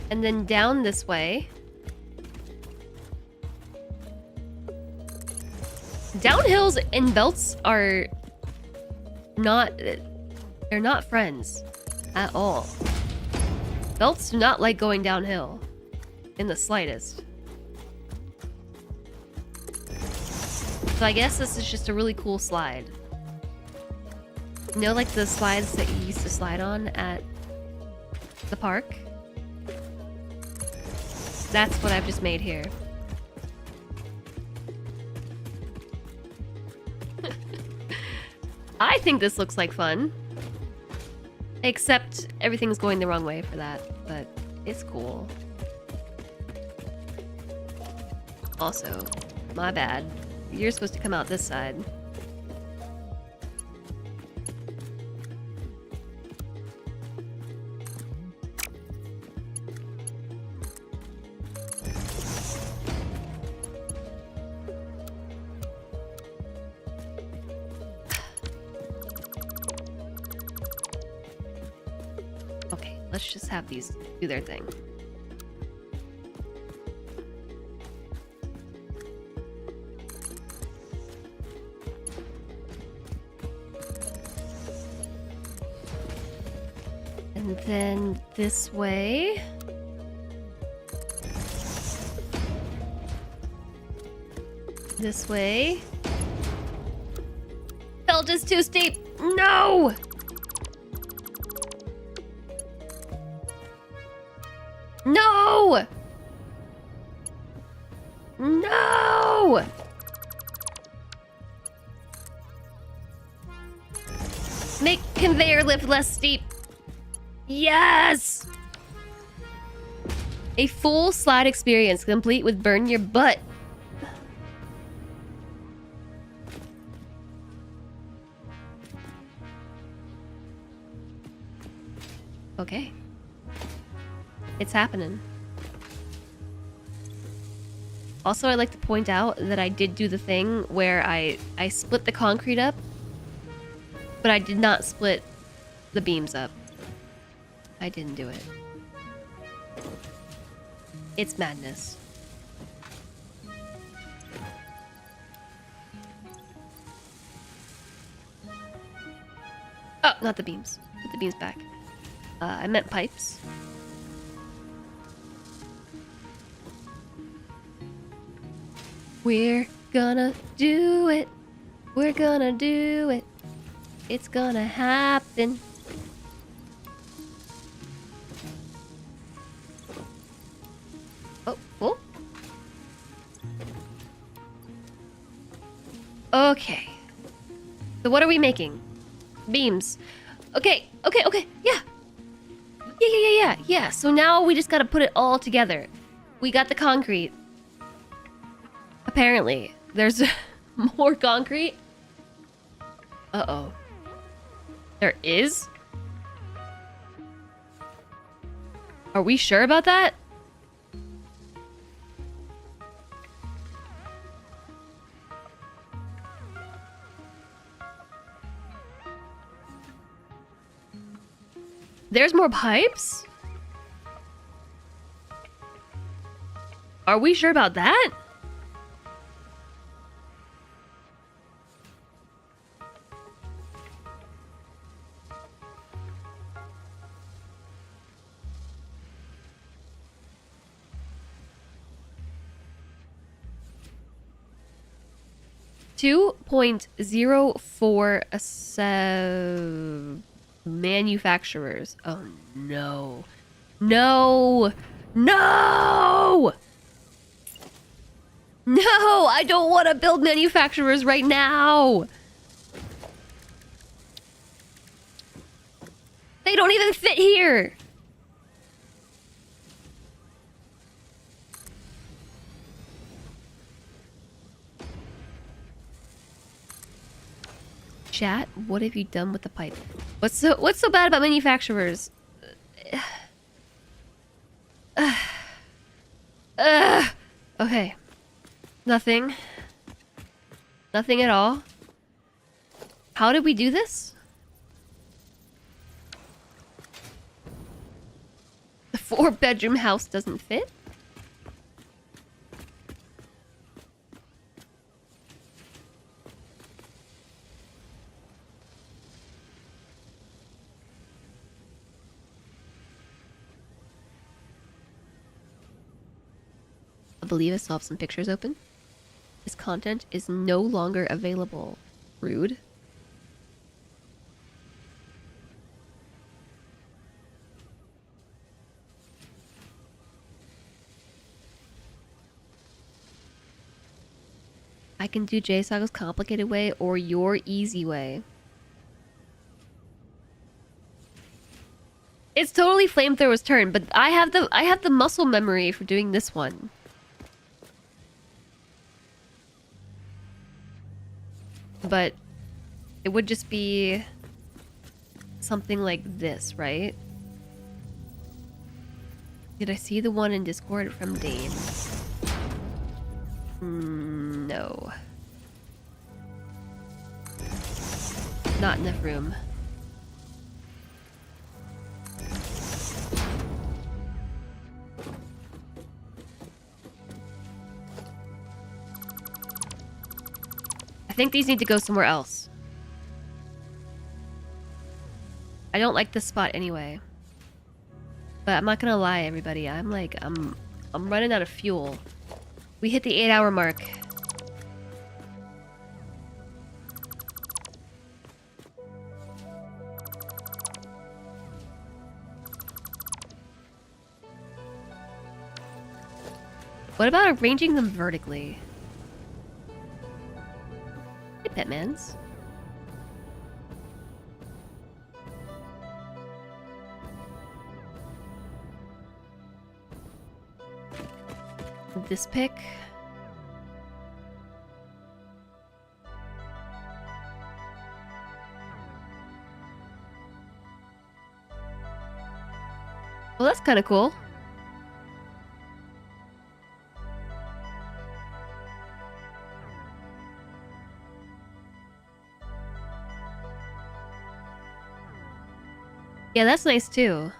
and then down this way. Downhills and belts are not, they're not friends at all. Belts do not like going downhill in the slightest. So I guess this is just a really cool slide. You know, like the slides that you used to slide on at the park? That's what I've just made here. I think this looks like fun. Except everything's going the wrong way for that, but it's cool. Also, my bad. You're supposed to come out this side. Okay, let's just have these do their thing. And then this way. This way. Belt is too steep. No! No! No! Make conveyor lift less steep. Yes! A full slide experience complete with burn your butt. Okay. It's happening. Also, I'd like to point out that I did do the thing where I split the concrete up, but I did not split the beams up. I didn't do it. It's madness. Oh, not the beams. Put the beams back. I meant pipes. We're gonna do it. We're gonna do it. It's gonna happen. Oh, oh. Okay. So what are we making? Beams. Okay, okay. Yeah. So now we just gotta put it all together. We got the concrete. Apparently, there's more concrete. Uh-oh. There is? Are we sure about that? There's more pipes? Are we sure about that? $2.047 manufacturers. Oh no. No! No! No! I don't want to build manufacturers right now! They don't even fit here! Chat, what have you done with the pipe? What's so bad about manufacturers? Okay. Nothing. Nothing at all. How did we do this? The 4-bedroom house doesn't fit? I believe I still have some pictures open. This content is no longer available. Rude. I can do JSOG's complicated way or your easy way. It's totally Flamethrower's turn, but I have the muscle memory for doing this one. But it would just be something like this, right? Did I see the one in Discord from Dane? No. Not enough room. I think these need to go somewhere else. I don't like this spot anyway. But I'm not gonna lie, everybody. I'm running out of fuel. We hit the 8-hour mark. What about arranging them vertically? Hey, Petmans. This pick. Well, that's kind of cool. Yeah, that's nice too.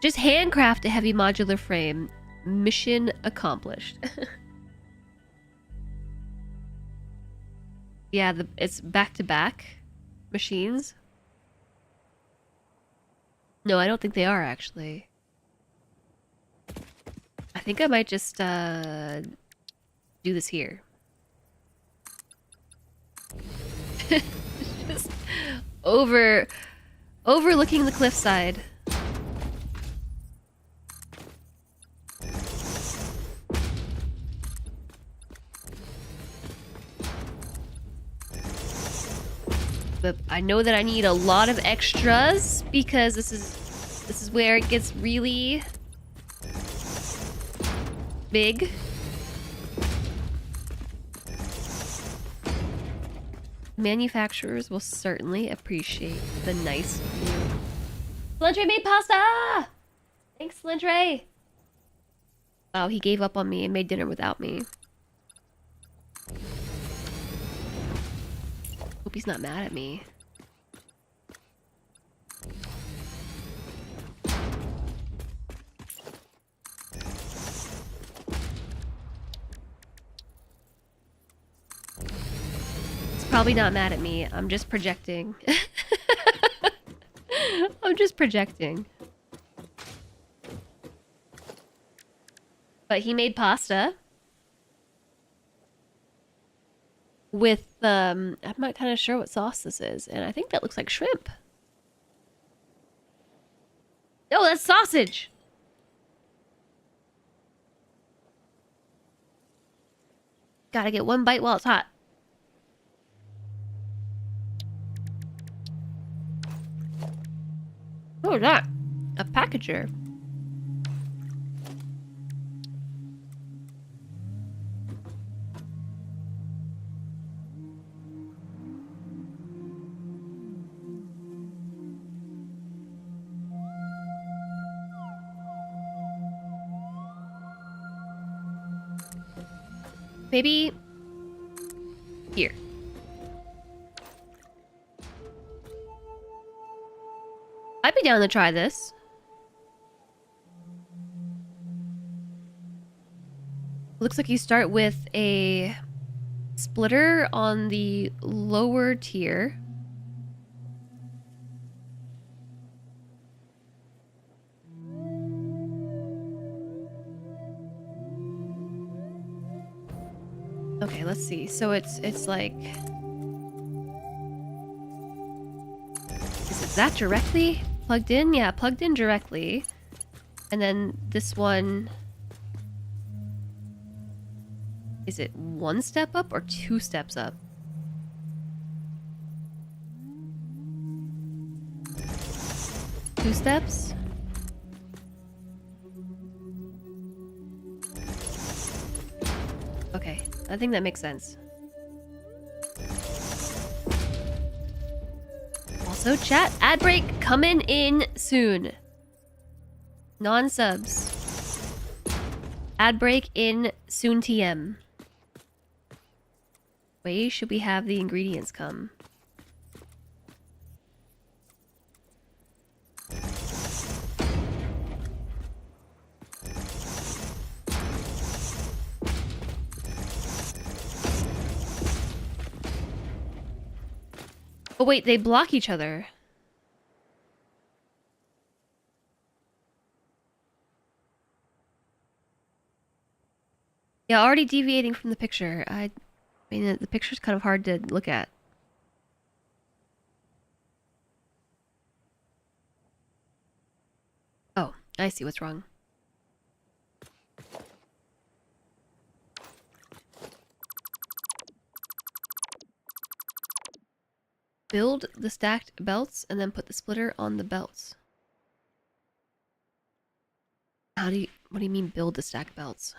Just handcraft a heavy modular frame. Mission accomplished. Yeah, it's back-to-back machines. No, I don't think they are, actually. I think I might just do this here. Just overlooking the cliffside. But I know that I need a lot of extras because this is where it gets really big. Manufacturers will certainly appreciate the nice view. Slendre made pasta! Thanks, Slendre! Wow, he gave up on me and made dinner without me. Hope he's not mad at me. He's probably not mad at me. I'm just projecting. I'm just projecting. But he made pasta. With, I'm not kind of sure what sauce this is. And I think that looks like shrimp. Oh, that's sausage! Gotta get one bite while it's hot. What is that? A packager. Maybe here. I'd be down to try this. Looks like you start with a splitter on the lower tier. Okay, let's see. So it's like, is it that directly plugged in? Yeah, plugged in directly. And then this one... Is it 1 step up or 2 steps up? Two steps? Okay, I think that makes sense. Also, chat, ad break coming in soon. Non-subs. Ad break in soon TM. Where should we have the ingredients come? Oh wait, they block each other. Yeah, already deviating from the picture. I mean, the picture's kind of hard to look at. Oh, I see what's wrong. Build the stacked belts and then put the splitter on the belts. What do you mean build the stacked belts?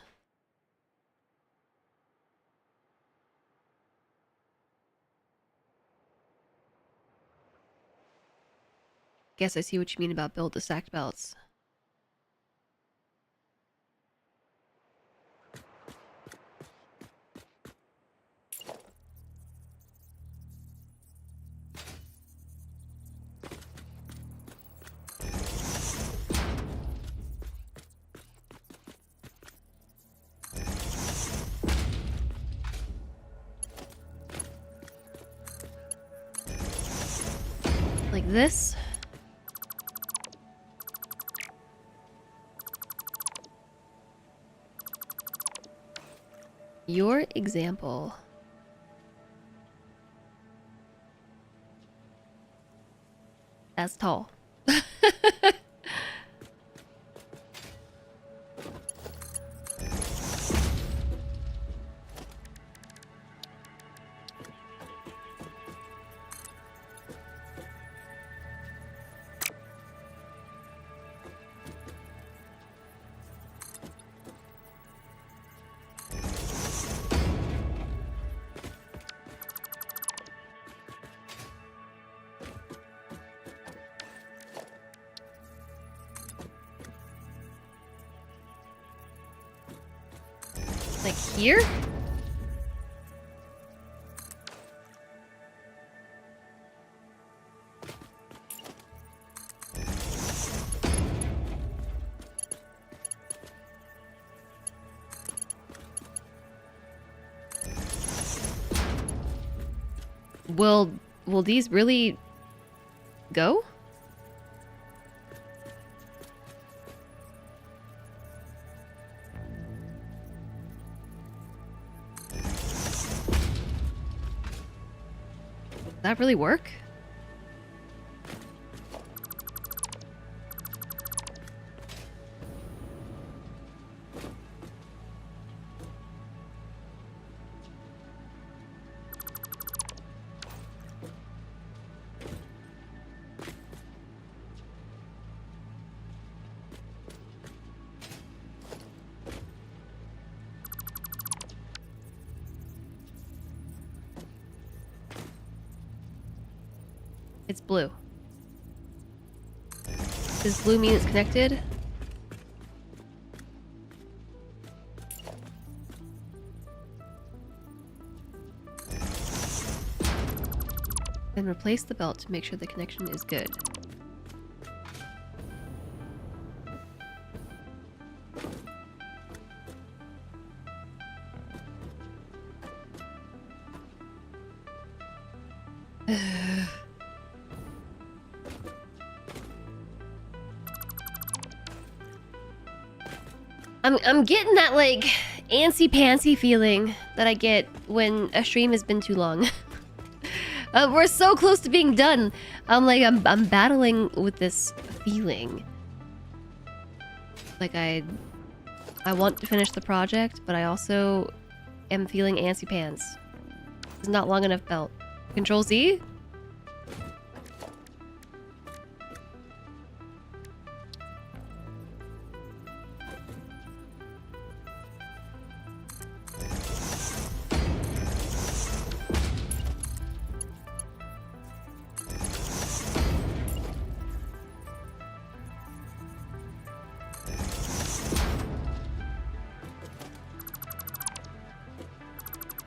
Guess I see what you mean about build the stacked belts. Like this. Your example. That's tall. Like here? Will these really go? Does that really work? It's blue. Does blue mean it's connected? Then replace the belt to make sure the connection is good. I'm getting that, like, antsy-pantsy feeling that I get when a stream has been too long. We're so close to being done. I'm battling with this feeling. Like I want to finish the project, but I also am feeling antsy pants. It's not long enough belt. Control Z?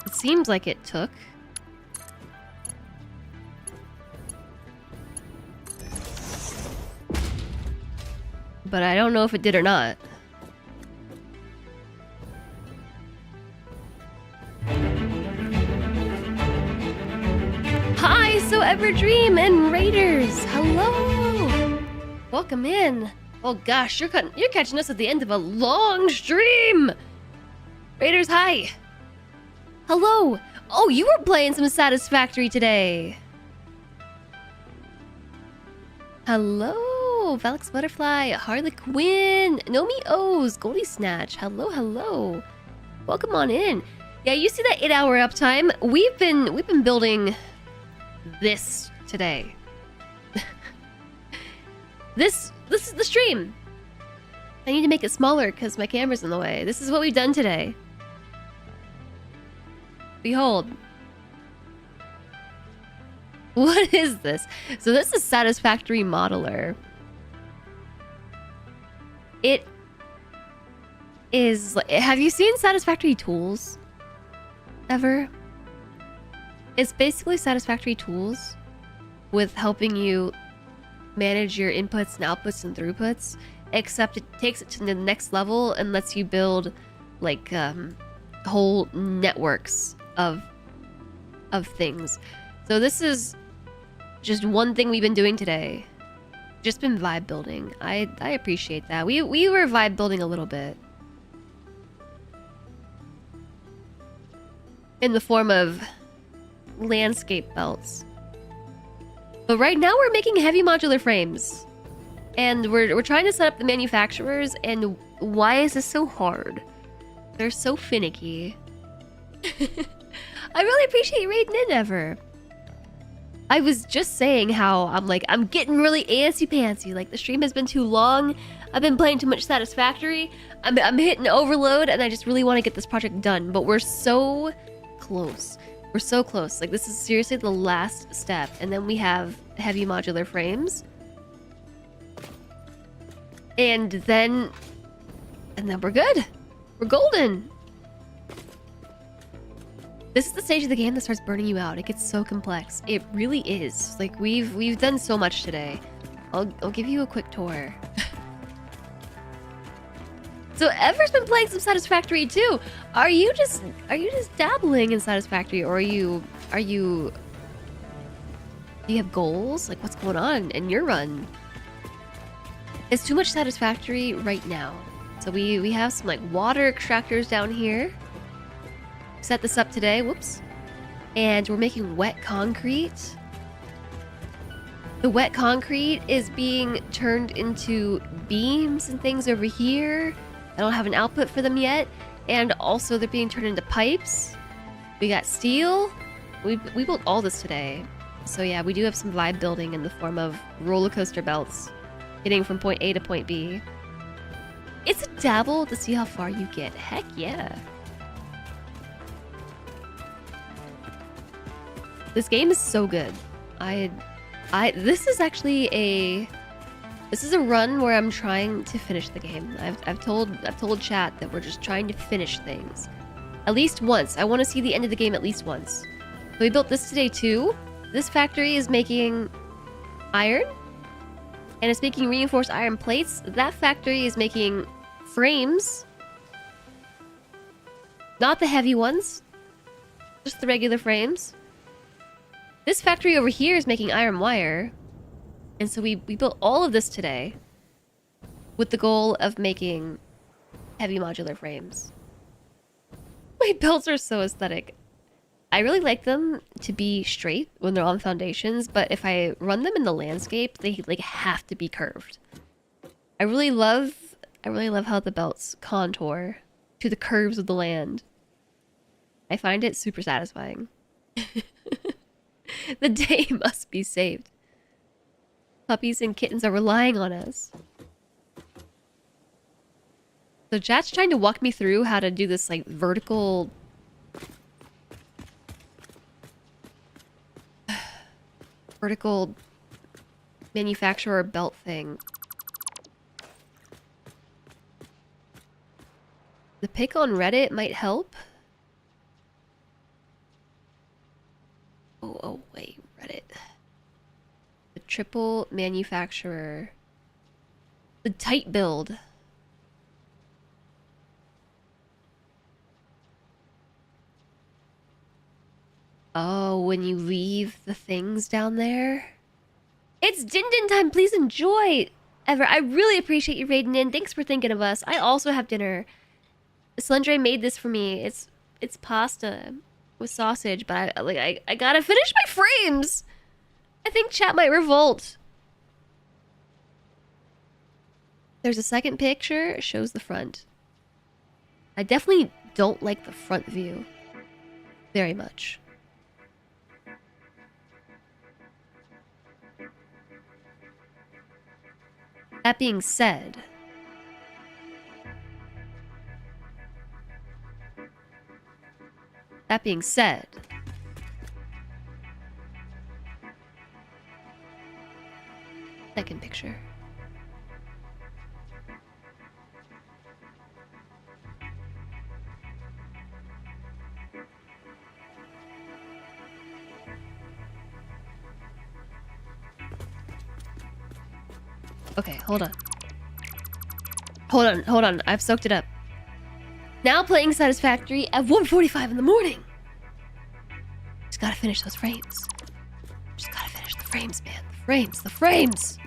It seems like it took. But I don't know if it did or not. Hi, So Everdream and Raiders! Hello! Welcome in. Oh gosh, you're catching us at the end of a long stream! Raiders, hi! Hello! Oh, you were playing some Satisfactory today! Hello! Valix Butterfly, Harley Quinn, Nomi O's, Goldie Snatch, hello, hello. Welcome on in. Yeah, you see that 8-hour uptime? We've been building this today. This is the stream. I need to make it smaller because my camera's in the way. This is what we've done today. Behold. What is this? So this is Satisfactory Modular. It is... Have you seen Satisfactory Tools? Ever? It's basically Satisfactory Tools with helping you manage your inputs and outputs and throughputs, except it takes it to the next level and lets you build like whole networks of things. So this is just one thing we've been doing today. Just been vibe building. I appreciate that. We were vibe building a little bit. In the form of landscape belts. But right now we're making heavy modular frames. And we're trying to set up the manufacturers, and why is this so hard? They're so finicky. I really appreciate you raiding in, Ever. I was just saying how I'm getting really antsy-pantsy. Like, the stream has been too long. I've been playing too much Satisfactory. I'm hitting overload, and I just really want to get this project done. But we're so close. We're so close. Like, this is seriously the last step. And then we have heavy modular frames. And then we're good. We're golden. This is the stage of the game that starts burning you out. It gets so complex. It really is. Like, we've done so much today. I'll give you a quick tour. So Ever's been playing some Satisfactory too. Are you just dabbling in Satisfactory, or do you have goals? Like, what's going on in your run? It's too much Satisfactory right now. So we have some like water extractors down here. Set this up today, whoops. And we're making wet concrete. The wet concrete is being turned into beams and things over here. I don't have an output for them yet. And also they're being turned into pipes. We got steel. We built all this today. So yeah, we do have some vibe building in the form of roller coaster belts. Getting from point A to point B. It's a dabble to see how far you get. Heck yeah. This game is so good. This is actually a run where I'm trying to finish the game. I've told chat that we're just trying to finish things. At least once. I want to see the end of the game at least once. So we built this today too. This factory is making iron. And it's making reinforced iron plates. That factory is making frames. Not the heavy ones. Just the regular frames. This factory over here is making iron wire. And so we built all of this today with the goal of making heavy modular frames. My belts are so aesthetic. I really like them to be straight when they're on foundations, but if I run them in the landscape, they like have to be curved. I really love I really love how the belts contour to the curves of the land. I find it super satisfying. The day must be saved. Puppies and kittens are relying on us. So chat's trying to walk me through how to do this like vertical manufacturer belt thing. The pic on Reddit might help. Oh wait, Reddit. The triple manufacturer. The tight build. Oh, when you leave the things down there? It's Din Din time. Please enjoy. Ever. I really appreciate you raiding in. Thanks for thinking of us. I also have dinner. Slendre made this for me. It's pasta with sausage, but I gotta finish my frames. I think chat might revolt. There's a second picture. It shows the front. I definitely don't like the front view very much. That being said, second picture. Okay, hold on. Hold on. I've soaked it up. Now playing Satisfactory at 1:45 in the morning. Just gotta finish those frames. Just gotta finish the frames, man. The frames.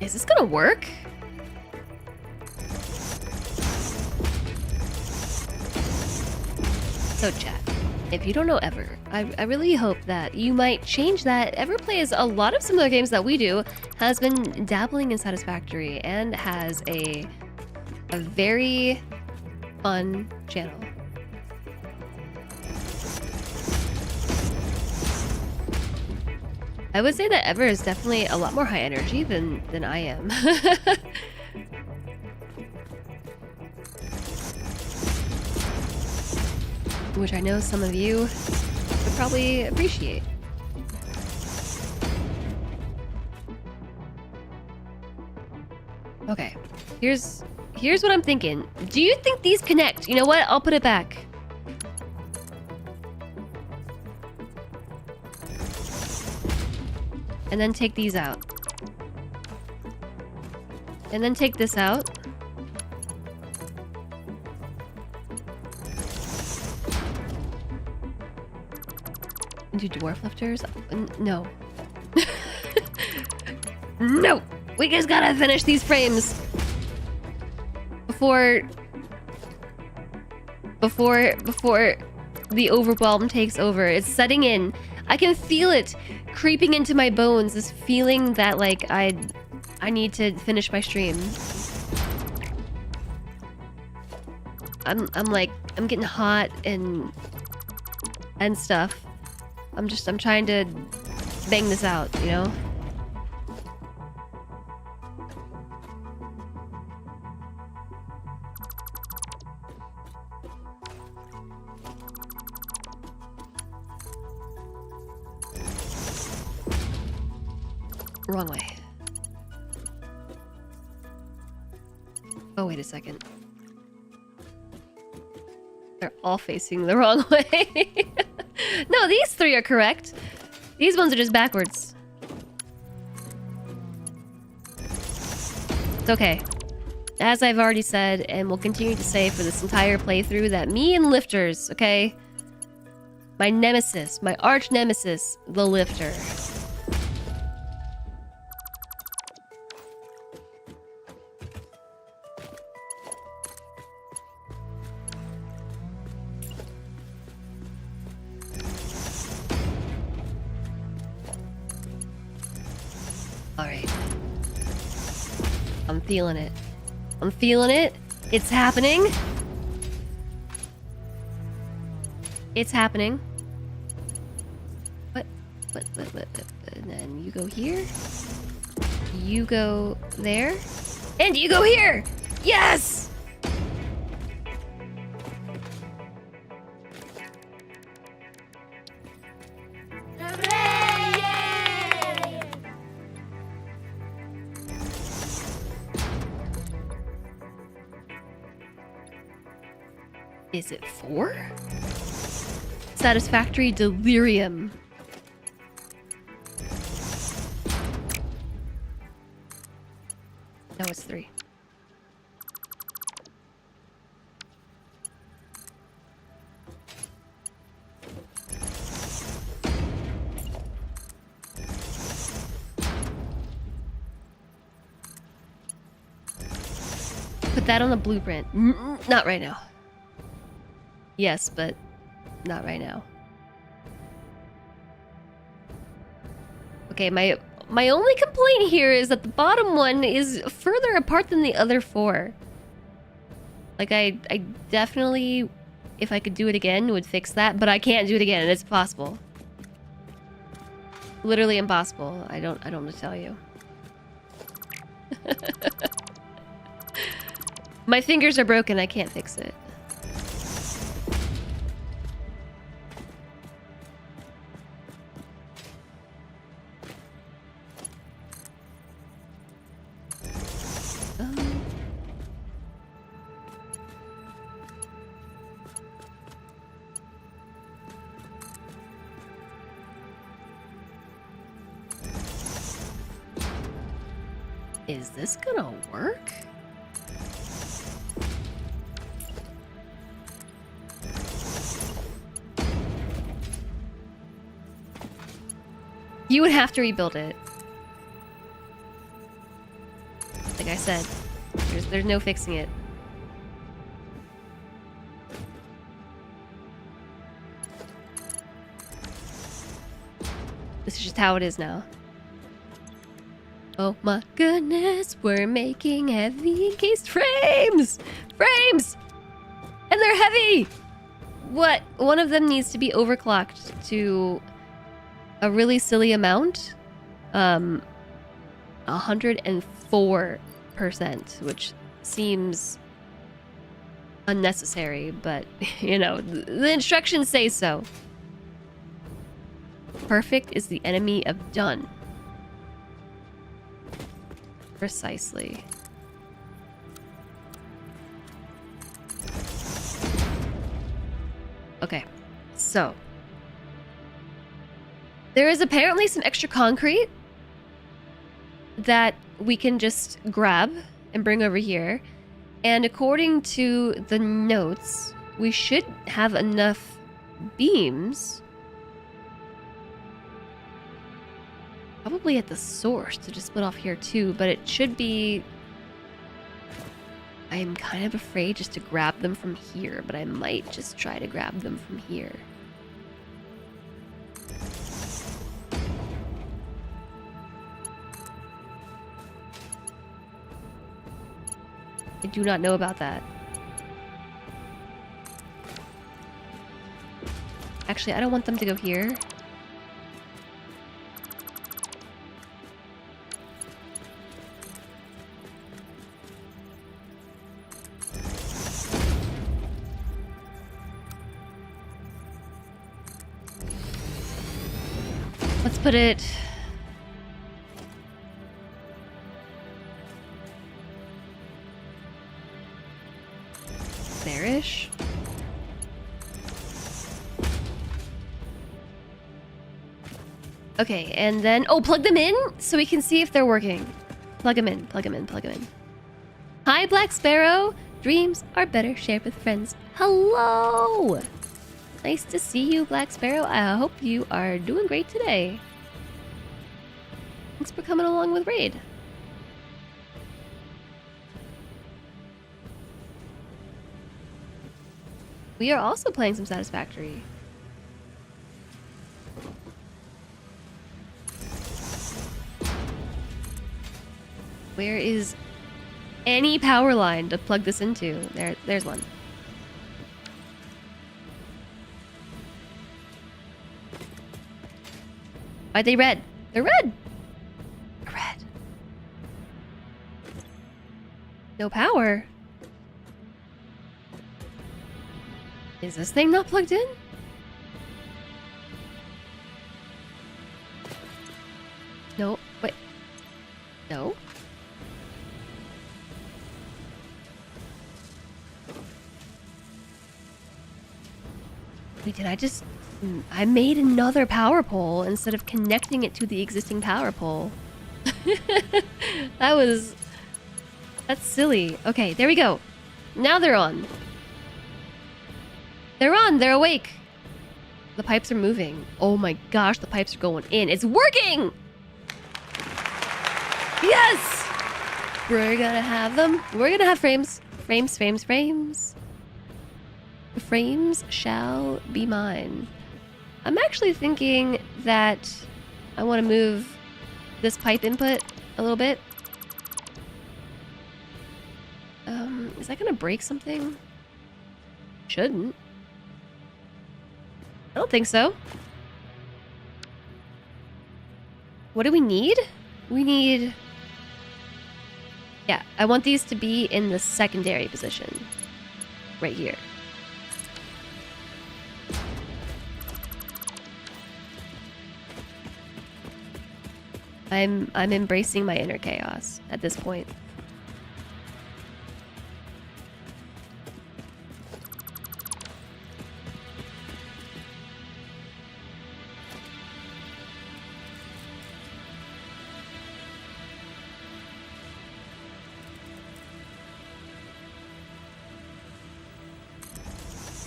Is this gonna work? So chat, if you don't know Ever, I really hope that you might change that. Ever plays a lot of similar games that we do, has been dabbling in Satisfactory, and has a very fun channel. I would say that Ever is definitely a lot more high energy than I am. Which I know some of you would probably appreciate. Okay, here's what I'm thinking. Do you think these connect? You know what? I'll put it back. And then take these out. And then take this out. Do dwarf lifters? No. No! We just gotta finish these frames before the overwhelm takes over. It's setting in. I can feel it creeping into my bones, this feeling that like I need to finish my stream. I'm getting hot and stuff. I'm trying to bang this out, you know? Wrong way. Oh, wait a second. They're all facing the wrong way. No, these three are correct. These ones are just backwards. It's okay. As I've already said, and will continue to say for this entire playthrough, that me and lifters, okay? My nemesis, my arch nemesis, the lifter. Alright. I'm feeling it. I'm feeling it. It's happening. It's happening. What? And then you go here. You go there. And you go here! Yes! Is it 4? Satisfactory delirium. No, it's 3. Put that on the blueprint. Not right now. Yes, but not right now. Okay, my only complaint here is that the bottom one is further apart than the other 4. Like, I definitely, if I could do it again, would fix that, but I can't do it again. It's impossible. Literally impossible. I don't know what to tell you. My fingers are broken. I can't fix it. Is this gonna work? You would have to rebuild it. Like I said, there's no fixing it. This is just how it is now. Oh my goodness, we're making heavy encased frames! Frames! And they're heavy! What? One of them needs to be overclocked to a really silly amount. 104%, which seems unnecessary, but, you know, the instructions say so. Perfect is the enemy of done. Precisely. Okay, so there is apparently some extra concrete that we can just grab and bring over here, and according to the notes, we should have enough beams, probably at the source, to just split off here too, but it should be... I'm kind of afraid just to grab them from here, but I might just try to grab them from here. I do not know about that. Actually, I don't want them to go here. Let's put it... there-ish. Okay, and then... oh, plug them in so we can see if they're working. Plug them in, plug them in, plug them in. Hi, Black Sparrow. Dreams are better shared with friends. Hello! Nice to see you, Black Sparrow. I hope you are doing great today. Thanks for coming along with Raid. We are also playing some Satisfactory. Where is any power line to plug this into? There's one. Why are they red? They're red! They're red. No power. Is this thing not plugged in? No, wait. No? Wait, did I just... I made another power pole instead of connecting it to the existing power pole. That's silly. Okay, there we go. Now they're on. They're on, they're awake. The pipes are moving. Oh my gosh, the pipes are going in. It's working! Yes! We're gonna have them. We're gonna have frames. Frames, frames, frames. The frames shall be mine. I'm actually thinking that I want to move this pipe input a little bit. Is that gonna break something? Shouldn't. I don't think so. What do we need? We need... Yeah, I want these to be in the secondary position. Right here. I'm embracing my inner chaos at this point.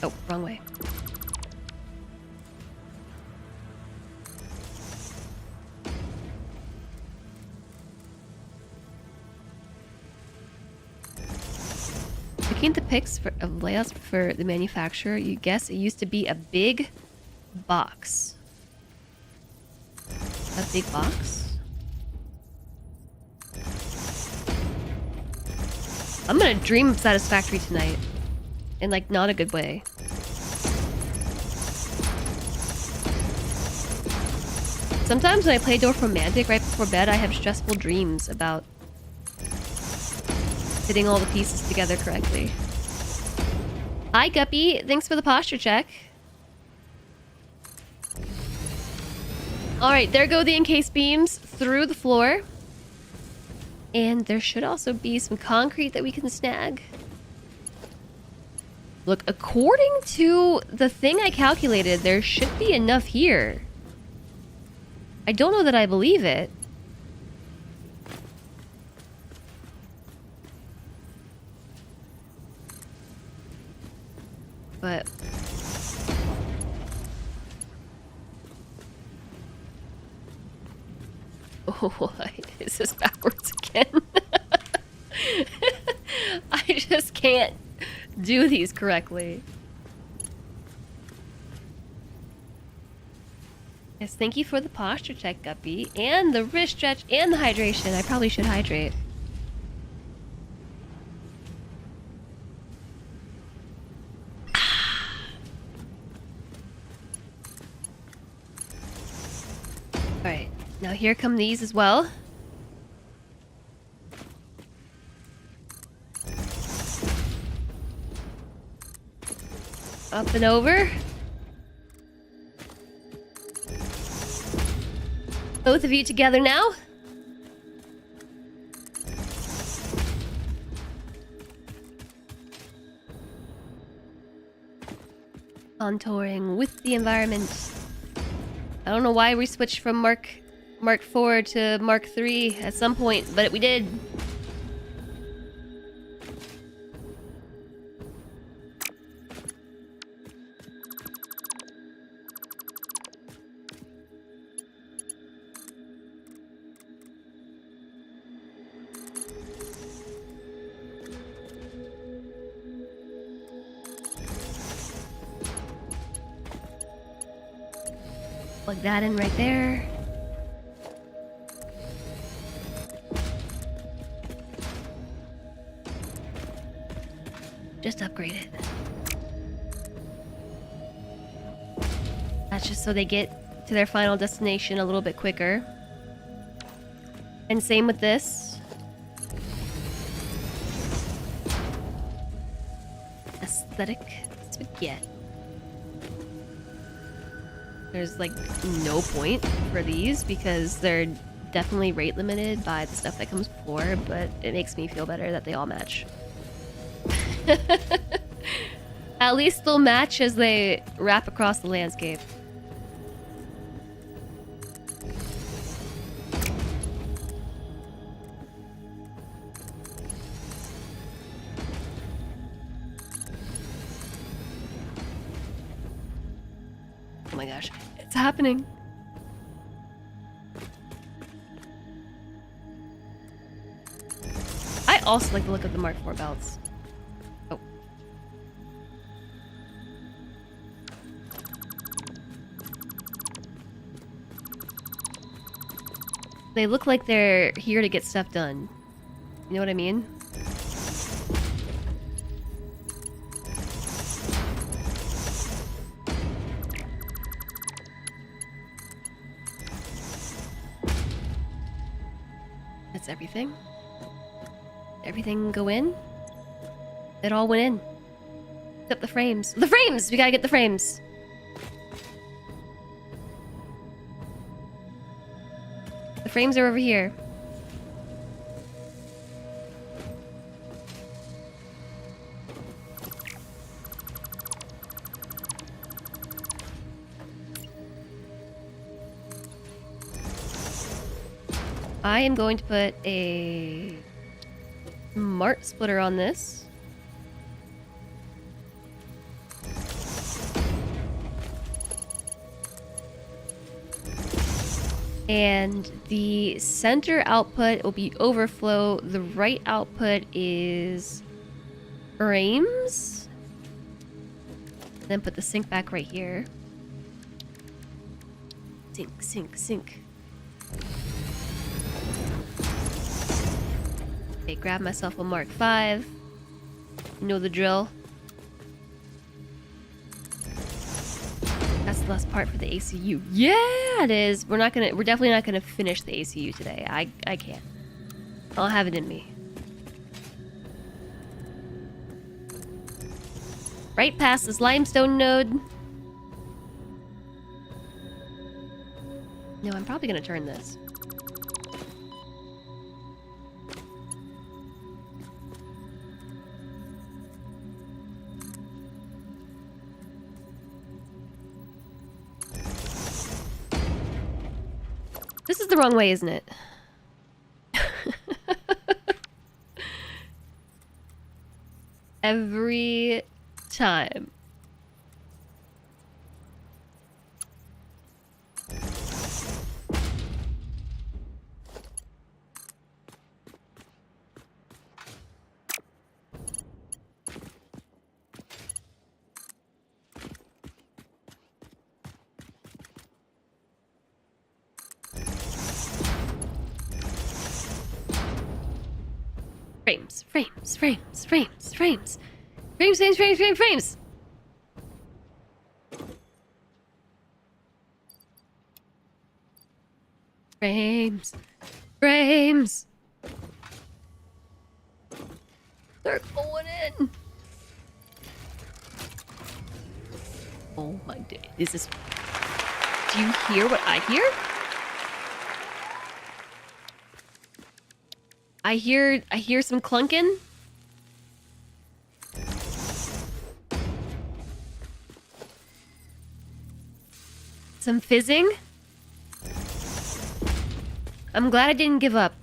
Oh, wrong way. Looking at the pics of layouts for the manufacturer, you guess it used to be a big box. A big box? I'm gonna dream of Satisfactory tonight. In, like, not a good way. Sometimes when I play Dwarf Romantic right before bed, I have stressful dreams about fitting all the pieces together correctly. Hi, Guppy. Thanks for the posture check. Alright, there go the encased beams through the floor. And there should also be some concrete that we can snag. Look, according to the thing I calculated, there should be enough here. I don't know that I believe it. But... Oh, what? Is this backwards again? I just can't do these correctly. Yes, thank you for the posture check, Guppy. And the wrist stretch and the hydration. I probably should hydrate. Alright, now here come these as well. Up and over. Both of you together now. Contouring with the environment. I don't know why we switched from Mark 4 to Mark 3 at some point, but we did. Plug that in right there. Just upgrade it. That's just so they get to their final destination a little bit quicker. And same with this. Aesthetic spaghetti. There's like no point for these because they're definitely rate limited by the stuff that comes before, but it makes me feel better that they all match. At least they'll match as they wrap across the landscape. Oh my gosh, it's happening. I also like the look of the Mark IV belts. Oh. They look like they're here to get stuff done. You know what I mean? That's everything. Everything go in? It all went in. Except the frames. The frames! We gotta get the frames. The frames are over here. I am going to put a Mart splitter on this. And the center output will be overflow. The right output is frames. Then put the sink back right here. Sink, sink, sink. Okay, grab myself a Mark V. You know the drill. That's the last part for the ACU. Yeah, it is. We're definitely not gonna finish the ACU today. I can't. I'll have it in me. Right past this limestone node. No, I'm probably gonna turn this. This is the wrong way, isn't it? Every time. Frames, frames, frames, frames, frames. Frames, frames, frames, frames, frames! Frames. Frames! They're going in! Oh my day. This is... Do you hear what I hear? I hear some clunking. Some fizzing. I'm glad I didn't give up.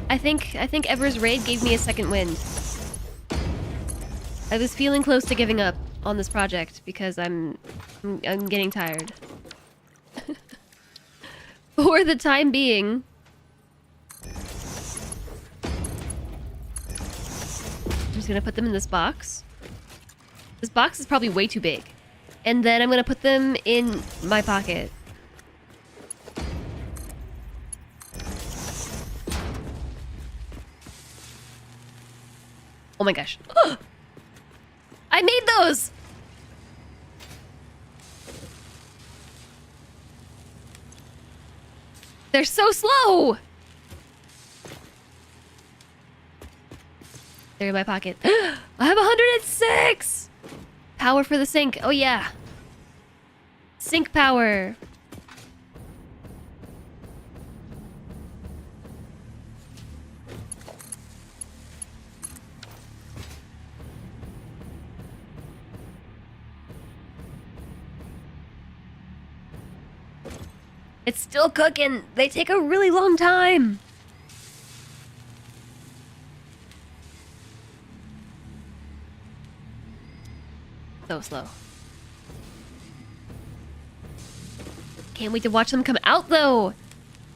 I think Ever's raid gave me a second wind. I was feeling close to giving up on this project because I'm getting tired. For the time being. I'm just gonna put them in this box. This box is probably way too big. And then I'm gonna put them in my pocket. Oh my gosh. I made those! They're so slow! They're in my pocket. I have 106! Power for the sink. Oh yeah. Sink power. It's still cooking. They take a really long time. So slow. Can't wait to watch them come out though.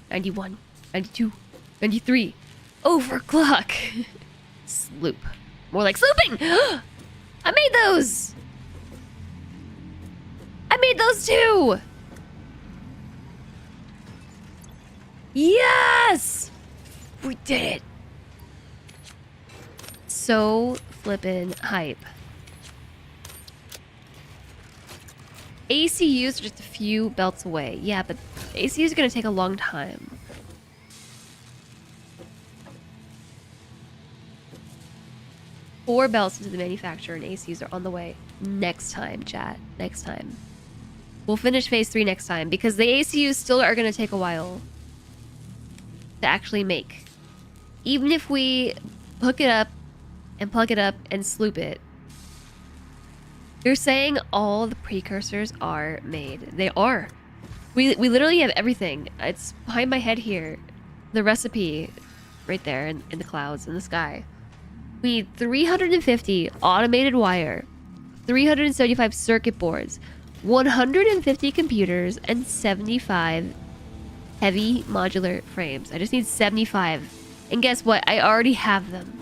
91, 92, 93. Overclock. Sloop. More like slooping. I made those. I made those too. Yes! We did it. So flippin' hype. ACUs are just a few belts away. Yeah, but ACUs are gonna take a long time. Four belts into the manufacturer and ACUs are on the way. Next time, chat. Next time. We'll finish phase 3 next time because the ACUs still are gonna take a while to actually make. Even if we hook it up and plug it up and sloop it. You're saying all the precursors are made. They are. We literally have everything. It's behind my head here. The recipe right there in the clouds, in the sky. We need 350 automated wire, 375 circuit boards, 150 computers, and 75 heavy modular frames. I just need 75. And guess what? I already have them.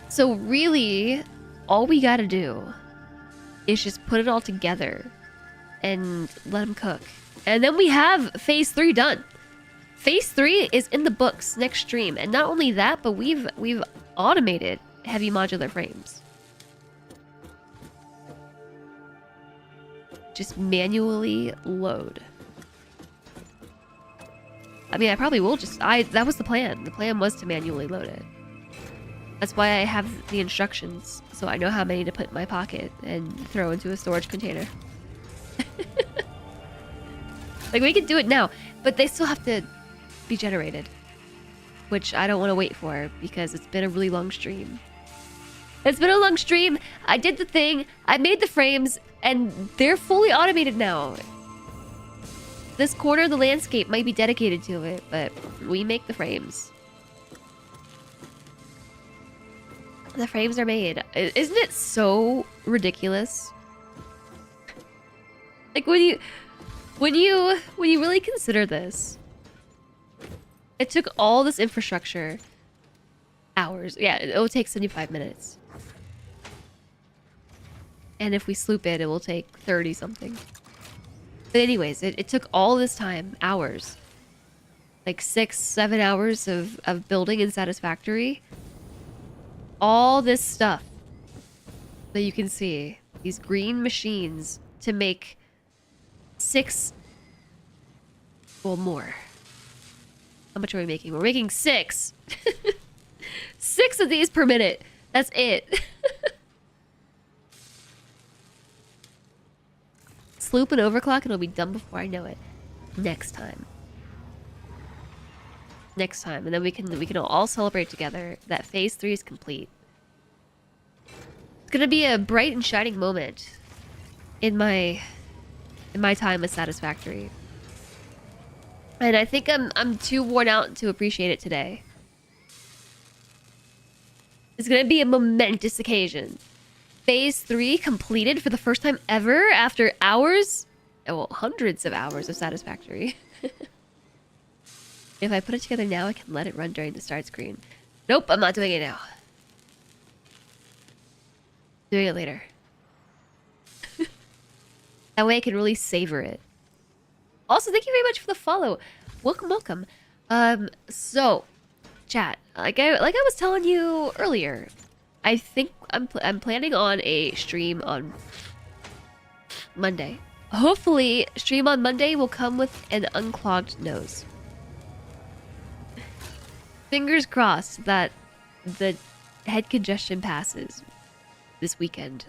So really, all we gotta do is just put it all together and let them cook. And then we have phase 3 done. Phase 3 is in the books next stream. And not only that, but we've automated heavy modular frames. Just manually load. I mean, I probably will just... that was the plan. The plan was to manually load it. That's why I have the instructions, so I know how many to put in my pocket and throw into a storage container. Like, we can do it now, but they still have to be generated. Which I don't want to wait for, because it's been a really long stream. It's been a long stream. I did the thing. I made the frames, and they're fully automated now. This corner of the landscape might be dedicated to it, but we make the frames. The frames are made. Isn't it so ridiculous? Like, when you really consider this, it took all this infrastructure hours. Yeah, it will take 75 minutes. And if we sloop it, it will take 30 something. But anyways, it took all this time, hours. Like 6-7 hours of building in Satisfactory. All this stuff that you can see. These green machines to make 6... Well, more. How much are we making? We're making 6. 6 of these per minute. That's it. Sloop and overclock and it'll be done before I know it. Next time. Next time. And then we can all celebrate together that phase 3 is complete. It's gonna be a bright and shining moment in my time with Satisfactory. And I think I'm too worn out to appreciate it today. It's gonna be a momentous occasion. Phase 3 completed for the first time ever after hours, well, hundreds of hours of Satisfactory. If I put it together now, I can let it run during the start screen. Nope, I'm not doing it now. doing it later. That way I can really savor it. Also, thank you very much for the follow. Welcome, welcome. So, chat, like I was telling you earlier, I think I'm planning on a stream on Monday. Hopefully, stream on Monday will come with an unclogged nose. Fingers crossed that the head congestion passes this weekend.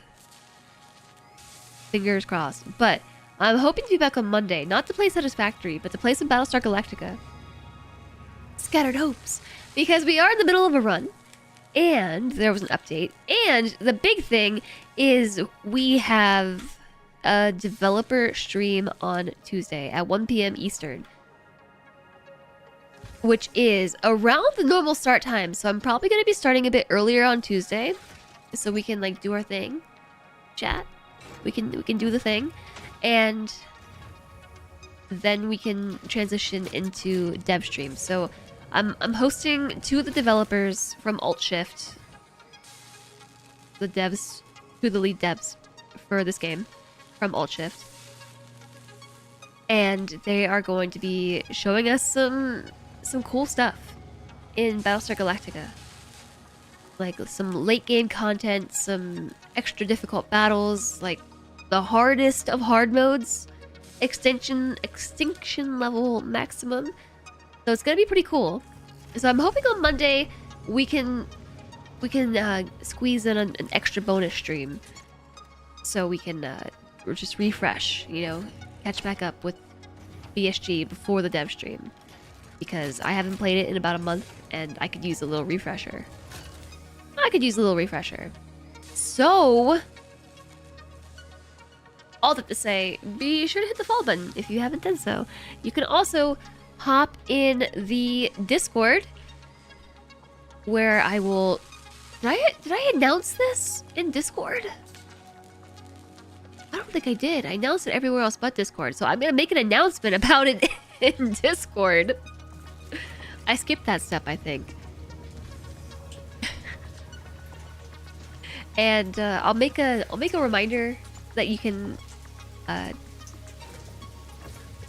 Fingers crossed. But I'm hoping to be back on Monday, not to play Satisfactory, but to play some Battlestar Galactica. Scattered hopes. Because we are in the middle of a run, and there was an update, and the big thing is we have a developer stream on Tuesday at 1 p.m. Eastern, which is around the normal start time. So I'm probably going to be starting a bit earlier on Tuesday, so we can like do our thing, chat. We can do the thing, and then we can transition into dev stream. So I'm hosting two of the developers from Alt Shift, the devs, two of the lead devs for this game from Alt Shift, and they are going to be showing us some cool stuff in Battlestar Galactica. Like some late game content, some extra difficult battles, like the hardest of hard modes, extinction level maximum. So it's gonna be pretty cool. So I'm hoping on Monday we can squeeze in an extra bonus stream, so we can just refresh, you know, catch back up with BSG before the dev stream, because I haven't played it in about a month and I could use a little refresher. So, all that to say, be sure to hit the follow button if you haven't done so. You can also hop in the Discord, where I will... Did I announce this in Discord? I don't think I did. I announced it everywhere else but Discord, so I'm gonna make an announcement about it in Discord. I skipped that step, I think. And I'll make a reminder that you can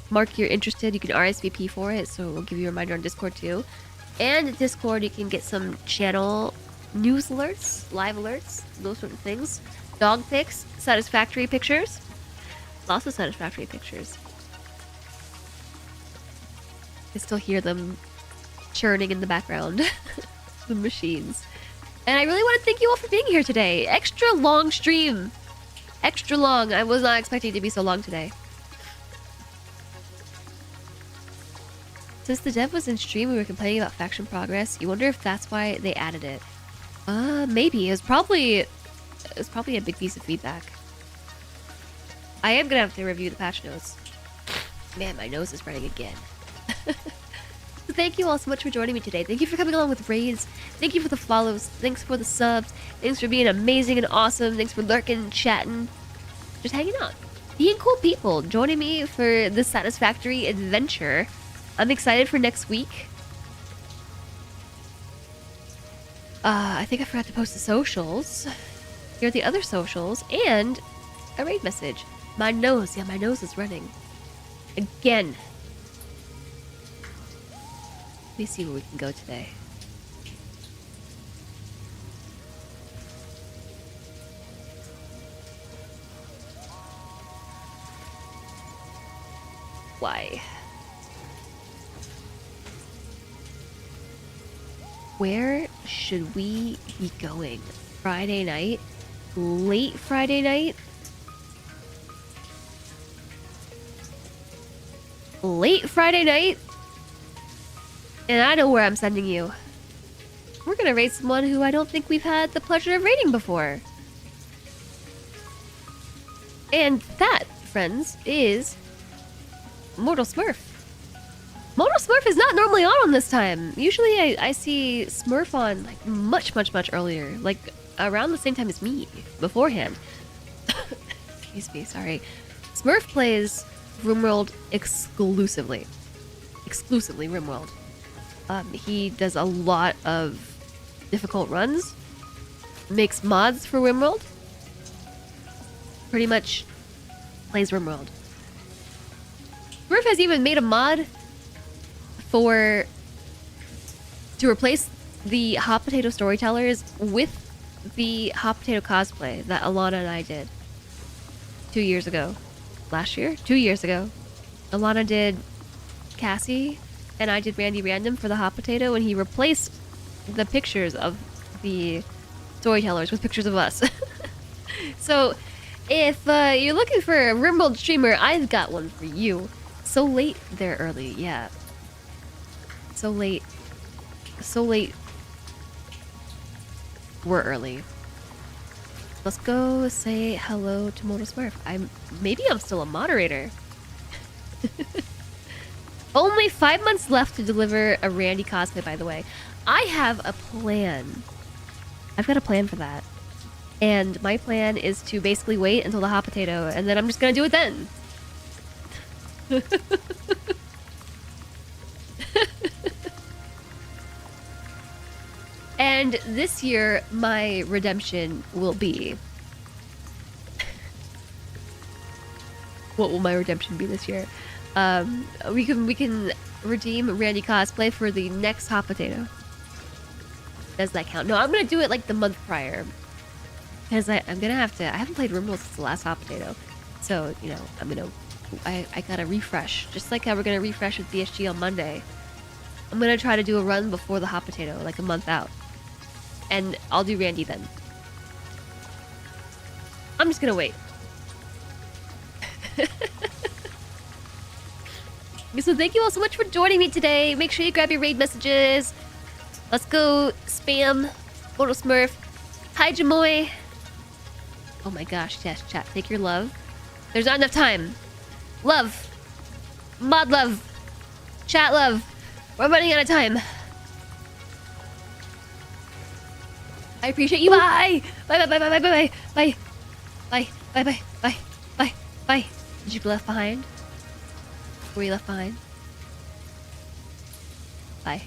mark you're interested. You can RSVP for it, so we'll give you a reminder on Discord too. And Discord, you can get some channel news alerts, live alerts, those sort of things. Dog pics, satisfactory pictures, lots of satisfactory pictures. I still hear them churning in the background, the machines. And I really want to thank you all for being here today. Extra long stream. Extra long. I was not expecting it to be so long today. Since the dev was in stream, we were complaining about faction progress. You wonder if that's why they added it. Maybe. It was probably a big piece of feedback. I am gonna have to review the patch notes. Man, my nose is running again. So thank you all so much for joining me today. Thank you for coming along with raids. Thank you for the follows. Thanks for the subs. Thanks for being amazing and awesome. Thanks for lurking, chatting, just hanging out, being cool people, joining me for the Satisfactory adventure. I'm excited for next week. I think I forgot to post the socials. Here are the other socials and a raid message. My nose, yeah, my nose is running again. Let me see where we can go today. Why? Where should we be going? Friday night? Late Friday night? Late Friday night? And I know where I'm sending you. We're gonna raid someone who I don't think we've had the pleasure of raiding before. And that, friends, is Mortal Smurf. Mortal Smurf is not normally on this time. Usually I see Smurf on like much earlier. Like around the same time as me, beforehand. Excuse me, sorry. Smurf plays RimWorld exclusively. Exclusively RimWorld. He does a lot of difficult runs, makes mods for RimWorld, pretty much plays RimWorld. Smurf has even made a mod to replace the hot potato storytellers with the hot potato cosplay that Alana and I did 2 years ago. Last year? 2 years ago. Alana did Cassie and I did Randy Random for the hot potato, and he replaced the pictures of the storytellers with pictures of us. So if you're looking for a RimWorld streamer, I've got one for you. So late there early, yeah. So late. So late. We're early. Let's go say hello to Moto Smurf. Maybe I'm still a moderator. Only 5 months left to deliver a Randy cosplay, by the way. I have a plan. I've got a plan for that. And my plan is to basically wait until the hot potato, and then I'm just gonna do it then. And this year, my redemption will be... What will my redemption be this year? We can redeem Randy cosplay for the next hot potato. Does that count? No, I'm gonna do it like the month prior. Because I'm gonna have to... I haven't played RimWorld since the last hot potato. So, you know, I gotta refresh. Just like how we're gonna refresh with BSG on Monday. I'm gonna try to do a run before the hot potato, like a month out. And I'll do Randy then. I'm just gonna wait. So thank you all so much for joining me today. Make sure you grab your raid messages. Let's go spam Moto Smurf. Hi Jamoy. Oh my gosh, yes, chat. Take your love. There's not enough time. Love. Mod love. Chat love. We're running out of time. I appreciate you. Bye. Bye. Bye. Bye. Bye. Bye. Bye. Bye. Bye. Bye. Bye. Bye. Bye. Bye. Did you get left behind? Were you left behind? Bye.